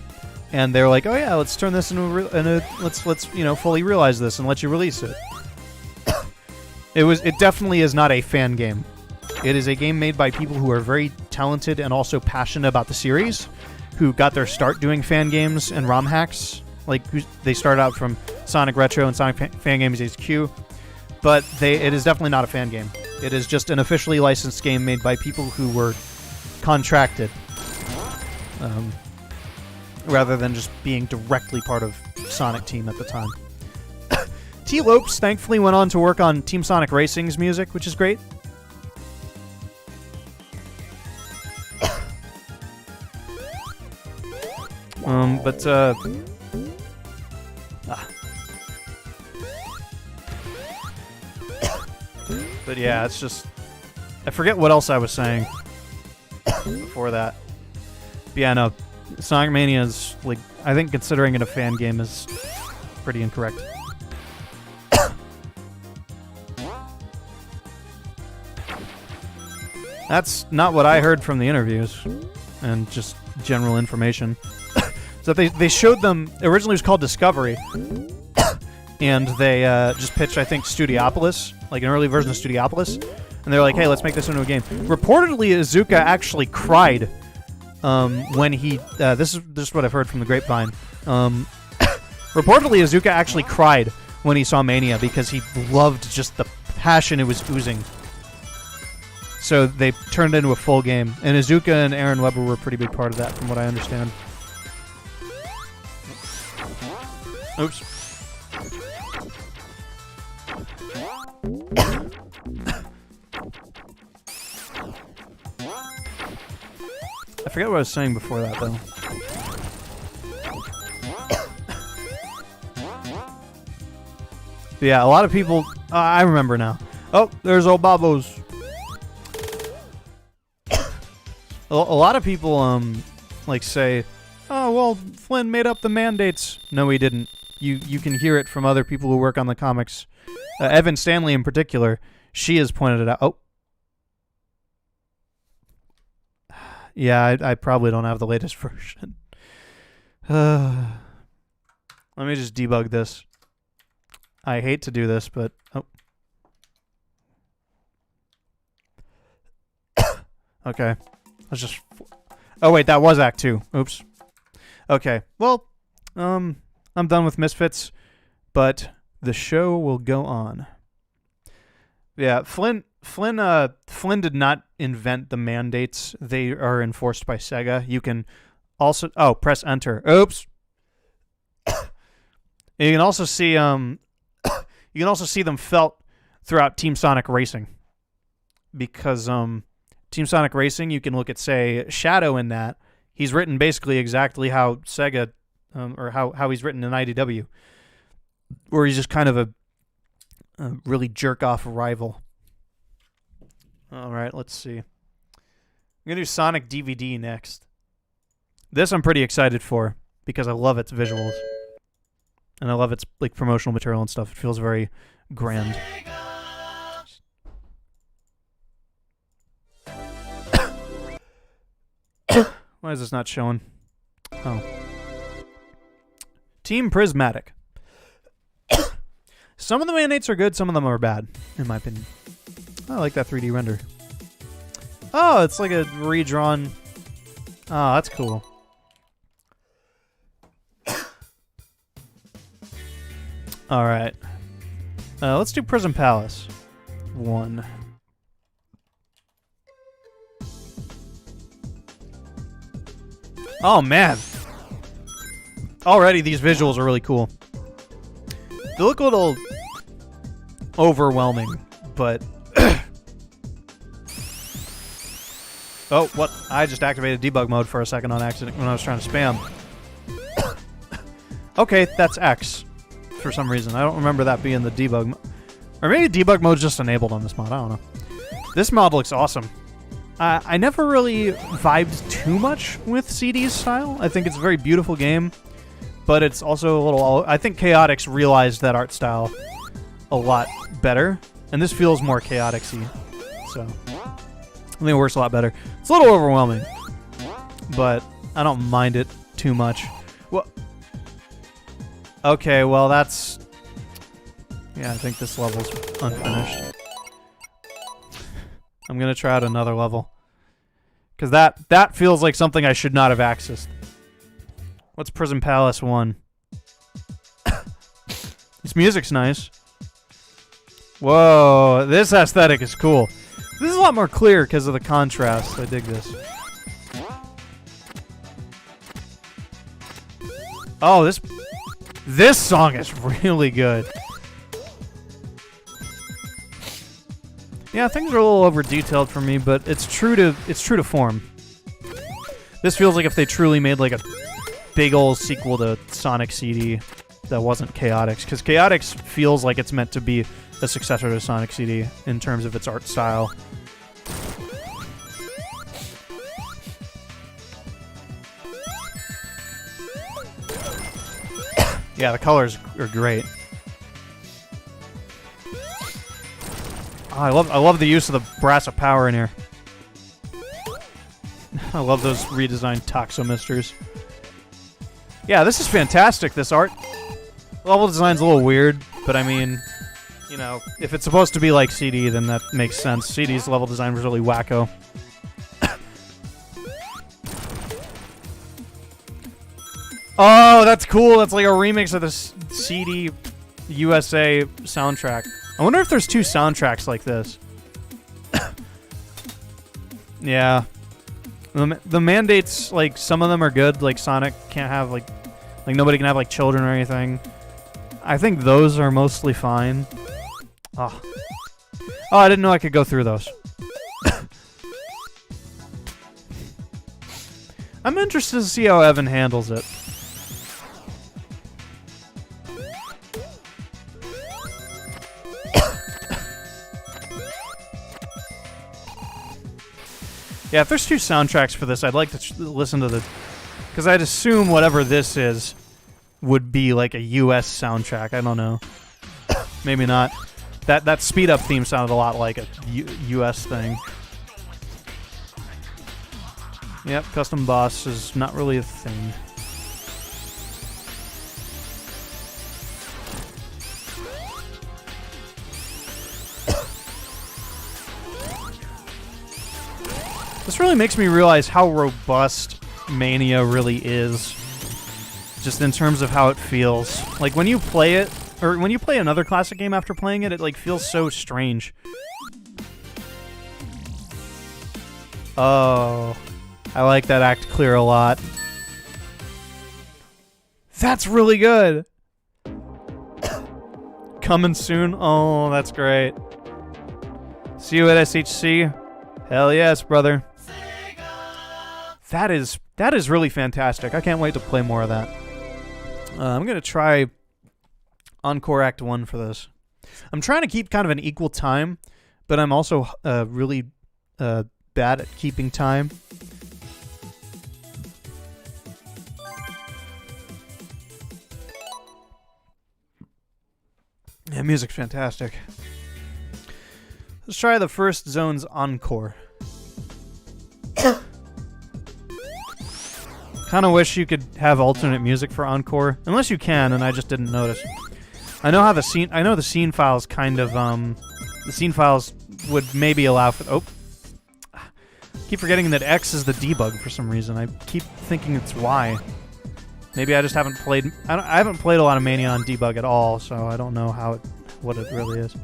and they're like, "Oh yeah, let's turn this into let's fully realize this and let you release it." It definitely is not a fan game. It is a game made by people who are very talented and also passionate about the series, who got their start doing fan games and ROM hacks. Like, they started out from Sonic Retro and Sonic Fan Games HQ, but it is definitely not a fan game. It is just an officially licensed game made by people who were contracted, rather than just being directly part of Sonic Team at the time. T. Lopes thankfully went on to work on Team Sonic Racing's music, which is great. But yeah, it's just, I forget what else I was saying before that. But yeah, no, Sonic Mania is, like, I think considering it a fan game is pretty incorrect. That's not what I heard from the interviews, and just general information. So they showed them, originally it was called Discovery, and they just pitched, I think, Studiopolis, like an early version of Studiopolis, and they're like, hey, let's make this into a game. Reportedly, Izuka actually cried when he, this is what I've heard from the grapevine, reportedly Izuka actually cried when he saw Mania because he loved just the passion it was oozing. So they turned it into a full game, and Izuka and Aaron Weber were a pretty big part of that, from what I understand. Oops. I forget what I was saying before that, though. But yeah, a lot of people... I remember now. Oh, there's old Babos. A lot of people, like, say, oh, well, Flynn made up the mandates. No, he didn't. You can hear it from other people who work on the comics. Evan Stanley, in particular, she has pointed it out. Oh. Yeah, I probably don't have the latest version. Let me just debug this. I hate to do this, but... Oh. Okay. Let's just... Oh, wait, that was Act 2. Oops. Okay. Well, I'm done with Misfits, but the show will go on. Yeah, Flynn did not invent the mandates. They are enforced by Sega. You can also... Oh, press enter. Oops. You can also see them felt throughout Team Sonic Racing. Because Team Sonic Racing, you can look at, say, Shadow in that. He's written basically exactly how Sega, or how he's written in IDW, where he's just kind of a really jerk-off rival. All right, let's see. I'm going to do Sonic DVD next. This I'm pretty excited for, because I love its visuals. And I love its like promotional material and stuff. It feels very grand. Why is this not showing? Oh. Team Prismatic. Some of the mandates are good, some of them are bad, in my opinion. I like that 3D render. Oh, it's like a redrawn... Oh, that's cool. All right. Let's do Prison Palace 1. Oh man. Already these visuals are really cool. They look a little overwhelming, but oh, what? I just activated debug mode for a second on accident when I was trying to spam. Okay, that's X for some reason. I don't remember that being the debug or maybe debug mode's just enabled on this mod. I don't know. This mod looks awesome. I never really vibed too much with CD's style. I think it's a very beautiful game, but it's also a little... I think Chaotix realized that art style a lot better, and this feels more Chaotix-y, so I think it works a lot better. It's a little overwhelming, but I don't mind it too much. Well, okay, well that's... Yeah, I think this level's unfinished. I'm gonna try out another level. Because that feels like something I should not have accessed. What's Prison Palace 1? This music's nice. Whoa, this aesthetic is cool. This is a lot more clear because of the contrast. I dig this. Oh, this song is really good. Yeah, things are a little over detailed for me, but it's true to form. This feels like if they truly made like a big old sequel to Sonic CD that wasn't Chaotix, because Chaotix feels like it's meant to be a successor to Sonic CD in terms of its art style. Yeah, the colors are great. Oh, I love the use of the brass of power in here. I love those redesigned Toxomisters. Yeah, this is fantastic, this art. Level design's a little weird, but I mean, you know, if it's supposed to be like CD, then that makes sense. CD's level design was really wacko. Oh, that's cool. That's like a remix of the CD USA soundtrack. I wonder if there's 2 soundtracks like this. Yeah. The mandates, like, some of them are good. Like, Sonic can't have, like nobody can have, like, children or anything. I think those are mostly fine. Oh. Oh, I didn't know I could go through those. I'm interested to see how Evan handles it. Yeah, if there's 2 soundtracks for this, I'd like to listen to the... Because I'd assume whatever this is would be like a US soundtrack. I don't know. Maybe not. That speed-up theme sounded a lot like a US thing. Yep, custom boss is not really a thing. This really makes me realize how robust Mania really is. Just in terms of how it feels. Like, when you play it, or when you play another classic game after playing it, it, like, feels so strange. Oh. I like that act clear a lot. That's really good! Coming soon? Oh, that's great. See you at SHC? Hell yes, brother. That is really fantastic. I can't wait to play more of that. I'm going to try Encore Act 1 for this. I'm trying to keep kind of an equal time, but I'm also really bad at keeping time. Yeah, music's fantastic. Let's try the first zone's Encore. Kind of wish you could have alternate music for Encore, unless you can, and I just didn't notice. I know how the scene files kind of the scene files would maybe allow for. Oh, keep forgetting that X is the debug for some reason. I keep thinking it's Y. Maybe I just haven't played. I haven't played a lot of Mania on debug at all, so I don't know what it really is.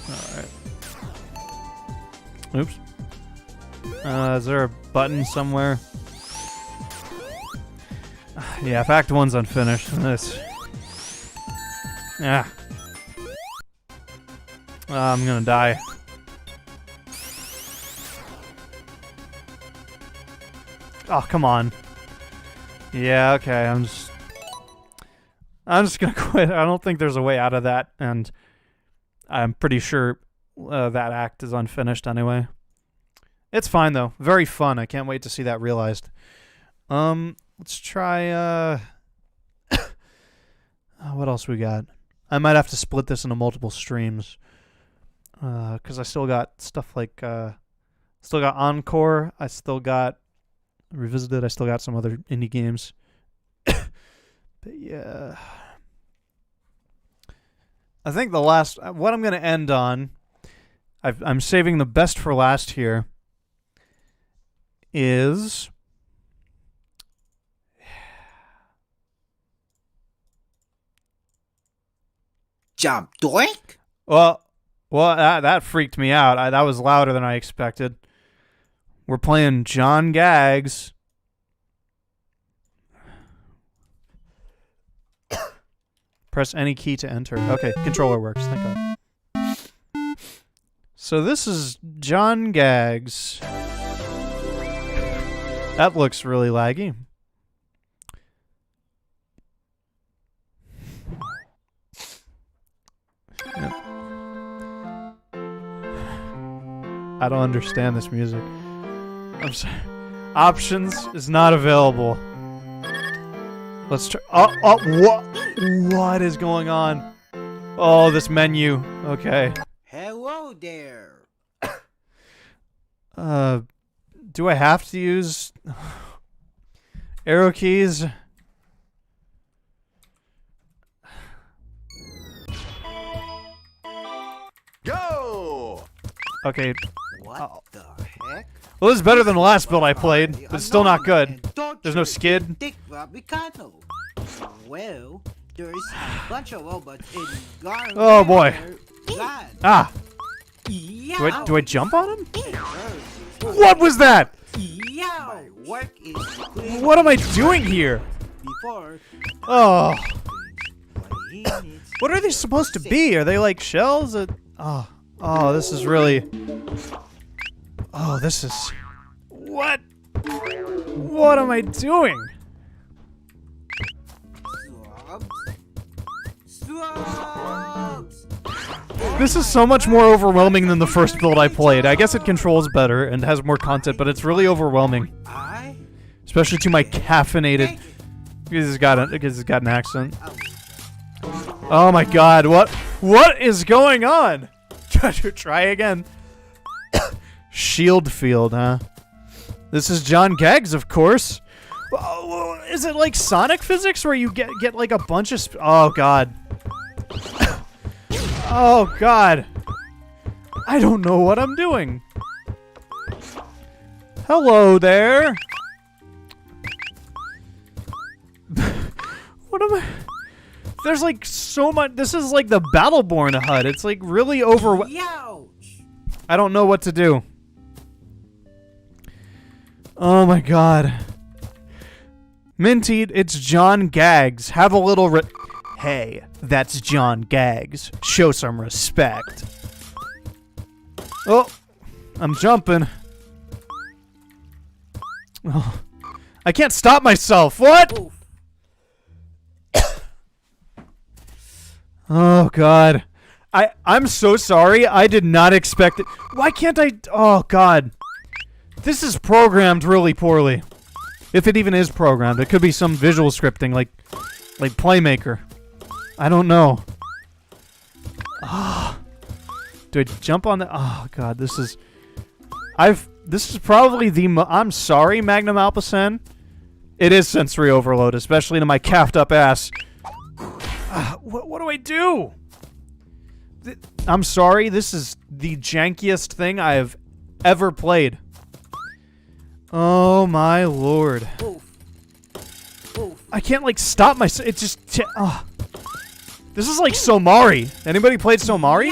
Alright. Oops. Is there a button somewhere? Yeah, if Act 1's unfinished, this... Yeah. I'm gonna die. Oh, come on. Yeah, okay, I'm just gonna quit. I don't think there's a way out of that, and I'm pretty sure that act is unfinished anyway. It's fine, though. Very fun. I can't wait to see that realized. Let's try, what else we got? I might have to split this into multiple streams. Because I still got stuff like, still got Encore. I still got Revisited. I still got some other indie games. But yeah. I think the last, what I'm going to end on, I'm saving the best for last here, is... Jump doink? Well, that freaked me out. That was louder than I expected. We're playing John Gags. Press any key to enter. Okay, controller works. Thank God. So this is John Gags. That looks really laggy. Yep. I don't understand this music. I'm sorry. Options is not available. Let's try. What is going on? Oh, this menu. Okay. Hello there. Do I have to use arrow keys? Go! Okay. What the heck? Well, this is better than the last build I played, but it's still not good. There's no skid. Well, there's a bunch of robots in Garden. Oh boy. Ah. Yeah. Do I jump on him? What was that? My work is What am I doing here? before. Oh. What are they supposed to be? Are they like shells? Oh, this is really... Oh, this is... What? What am I doing? This is so much more overwhelming than the first build I played. I guess it controls better and has more content, but it's really overwhelming. Especially to my caffeinated... Because it's got an accent. Oh my god, what is going on? Try again. Shield field, huh? This is John Gags, of course. Is it like Sonic physics where you get like a bunch of... Oh god. Oh god. I don't know what I'm doing. Hello there. What am I... There's like so much... This is like the Battleborn HUD. It's like really I don't know what to do. Oh my god. Minty, it's John Gags. Have a little Hey, that's John Gags. Show some respect. Oh, I'm jumping. Oh, I can't stop myself. What? Oh god. I'm so sorry. I did not expect it. Why can't I... Oh god. This is programmed really poorly. If it even is programmed. It could be some visual scripting like Playmaker. I don't know. Ah. Do I jump on the... Oh god, this is... This is probably the... I'm sorry, Magnum Alpacen. It is sensory overload, especially to my caffed up ass. What do I do? I'm sorry, this is the jankiest thing I have ever played. Oh my lord. I can't like stop myself. It just this is like Somari. Anybody played Somari?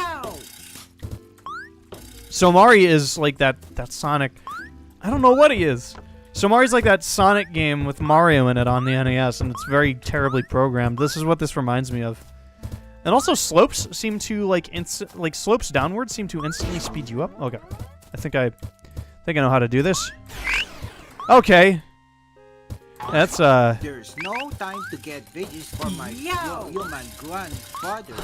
Somari is like that Sonic. I don't know what he is. Somari's like that Sonic game with Mario in it on the NES, and it's very terribly programmed. This is what this reminds me of. And also slopes seem to like slopes downwards seem to instantly speed you up. Okay. I think I know how to do this. Okay. That's There's no time to get veggies for my human grandfather.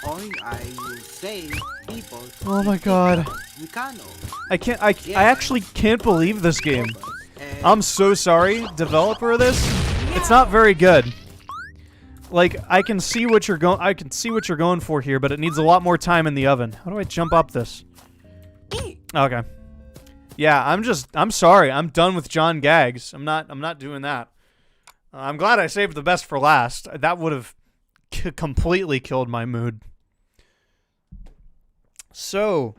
Only I will save people. Oh my god. I actually can't believe this game. I'm so sorry, developer of this. It's not very good. Like, I can see what you're going for here, but it needs a lot more time in the oven. How do I jump up this? Okay. Yeah, I'm sorry. I'm done with John Gags. I'm not doing that. I'm glad I saved the best for last. That would have completely killed my mood. So,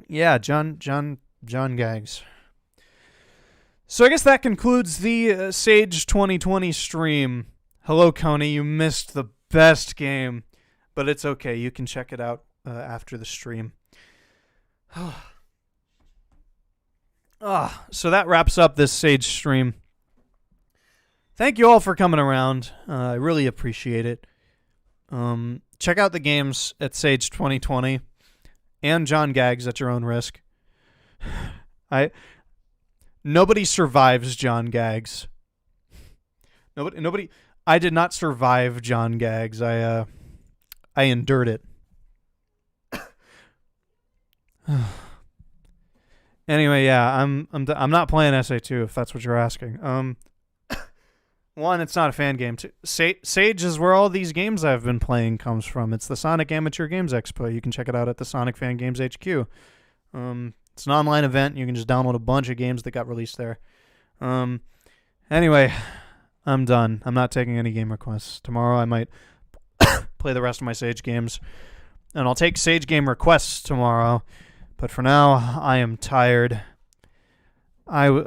yeah, John Gags. So I guess that concludes the Sage 2020 stream. Hello, Coney. You missed the best game, but it's okay. You can check it out after the stream. So that wraps up this Sage stream. Thank you all for coming around. I really appreciate it. Check out the games at Sage 2020 and John Gags at your own risk. Nobody survives John Gags. Nobody. I did not survive John Gags. I endured it. Anyway, yeah, I'm not playing SA2 if that's what you're asking. One, it's not a fan game. Two, Sage is where all these games I've been playing comes from. It's the Sonic Amateur Games Expo. You can check it out at the Sonic Fan Games HQ. It's an online event. You can just download a bunch of games that got released there. Anyway, I'm done. I'm not taking any game requests. Tomorrow I might play the rest of my Sage games. And I'll take Sage game requests tomorrow. But for now, I am tired. I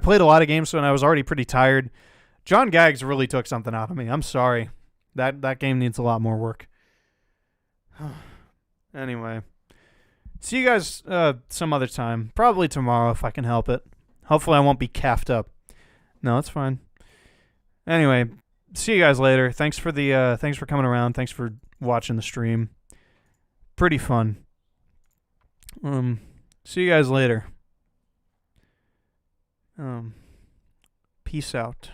played a lot of games when I was already pretty tired. John Gags really took something out of me. I'm sorry. That game needs a lot more work. Anyway. See you guys some other time. Probably tomorrow if I can help it. Hopefully I won't be caffed up. No, it's fine. Anyway, see you guys later. Thanks for coming around. Thanks for watching the stream. Pretty fun. See you guys later. Peace out.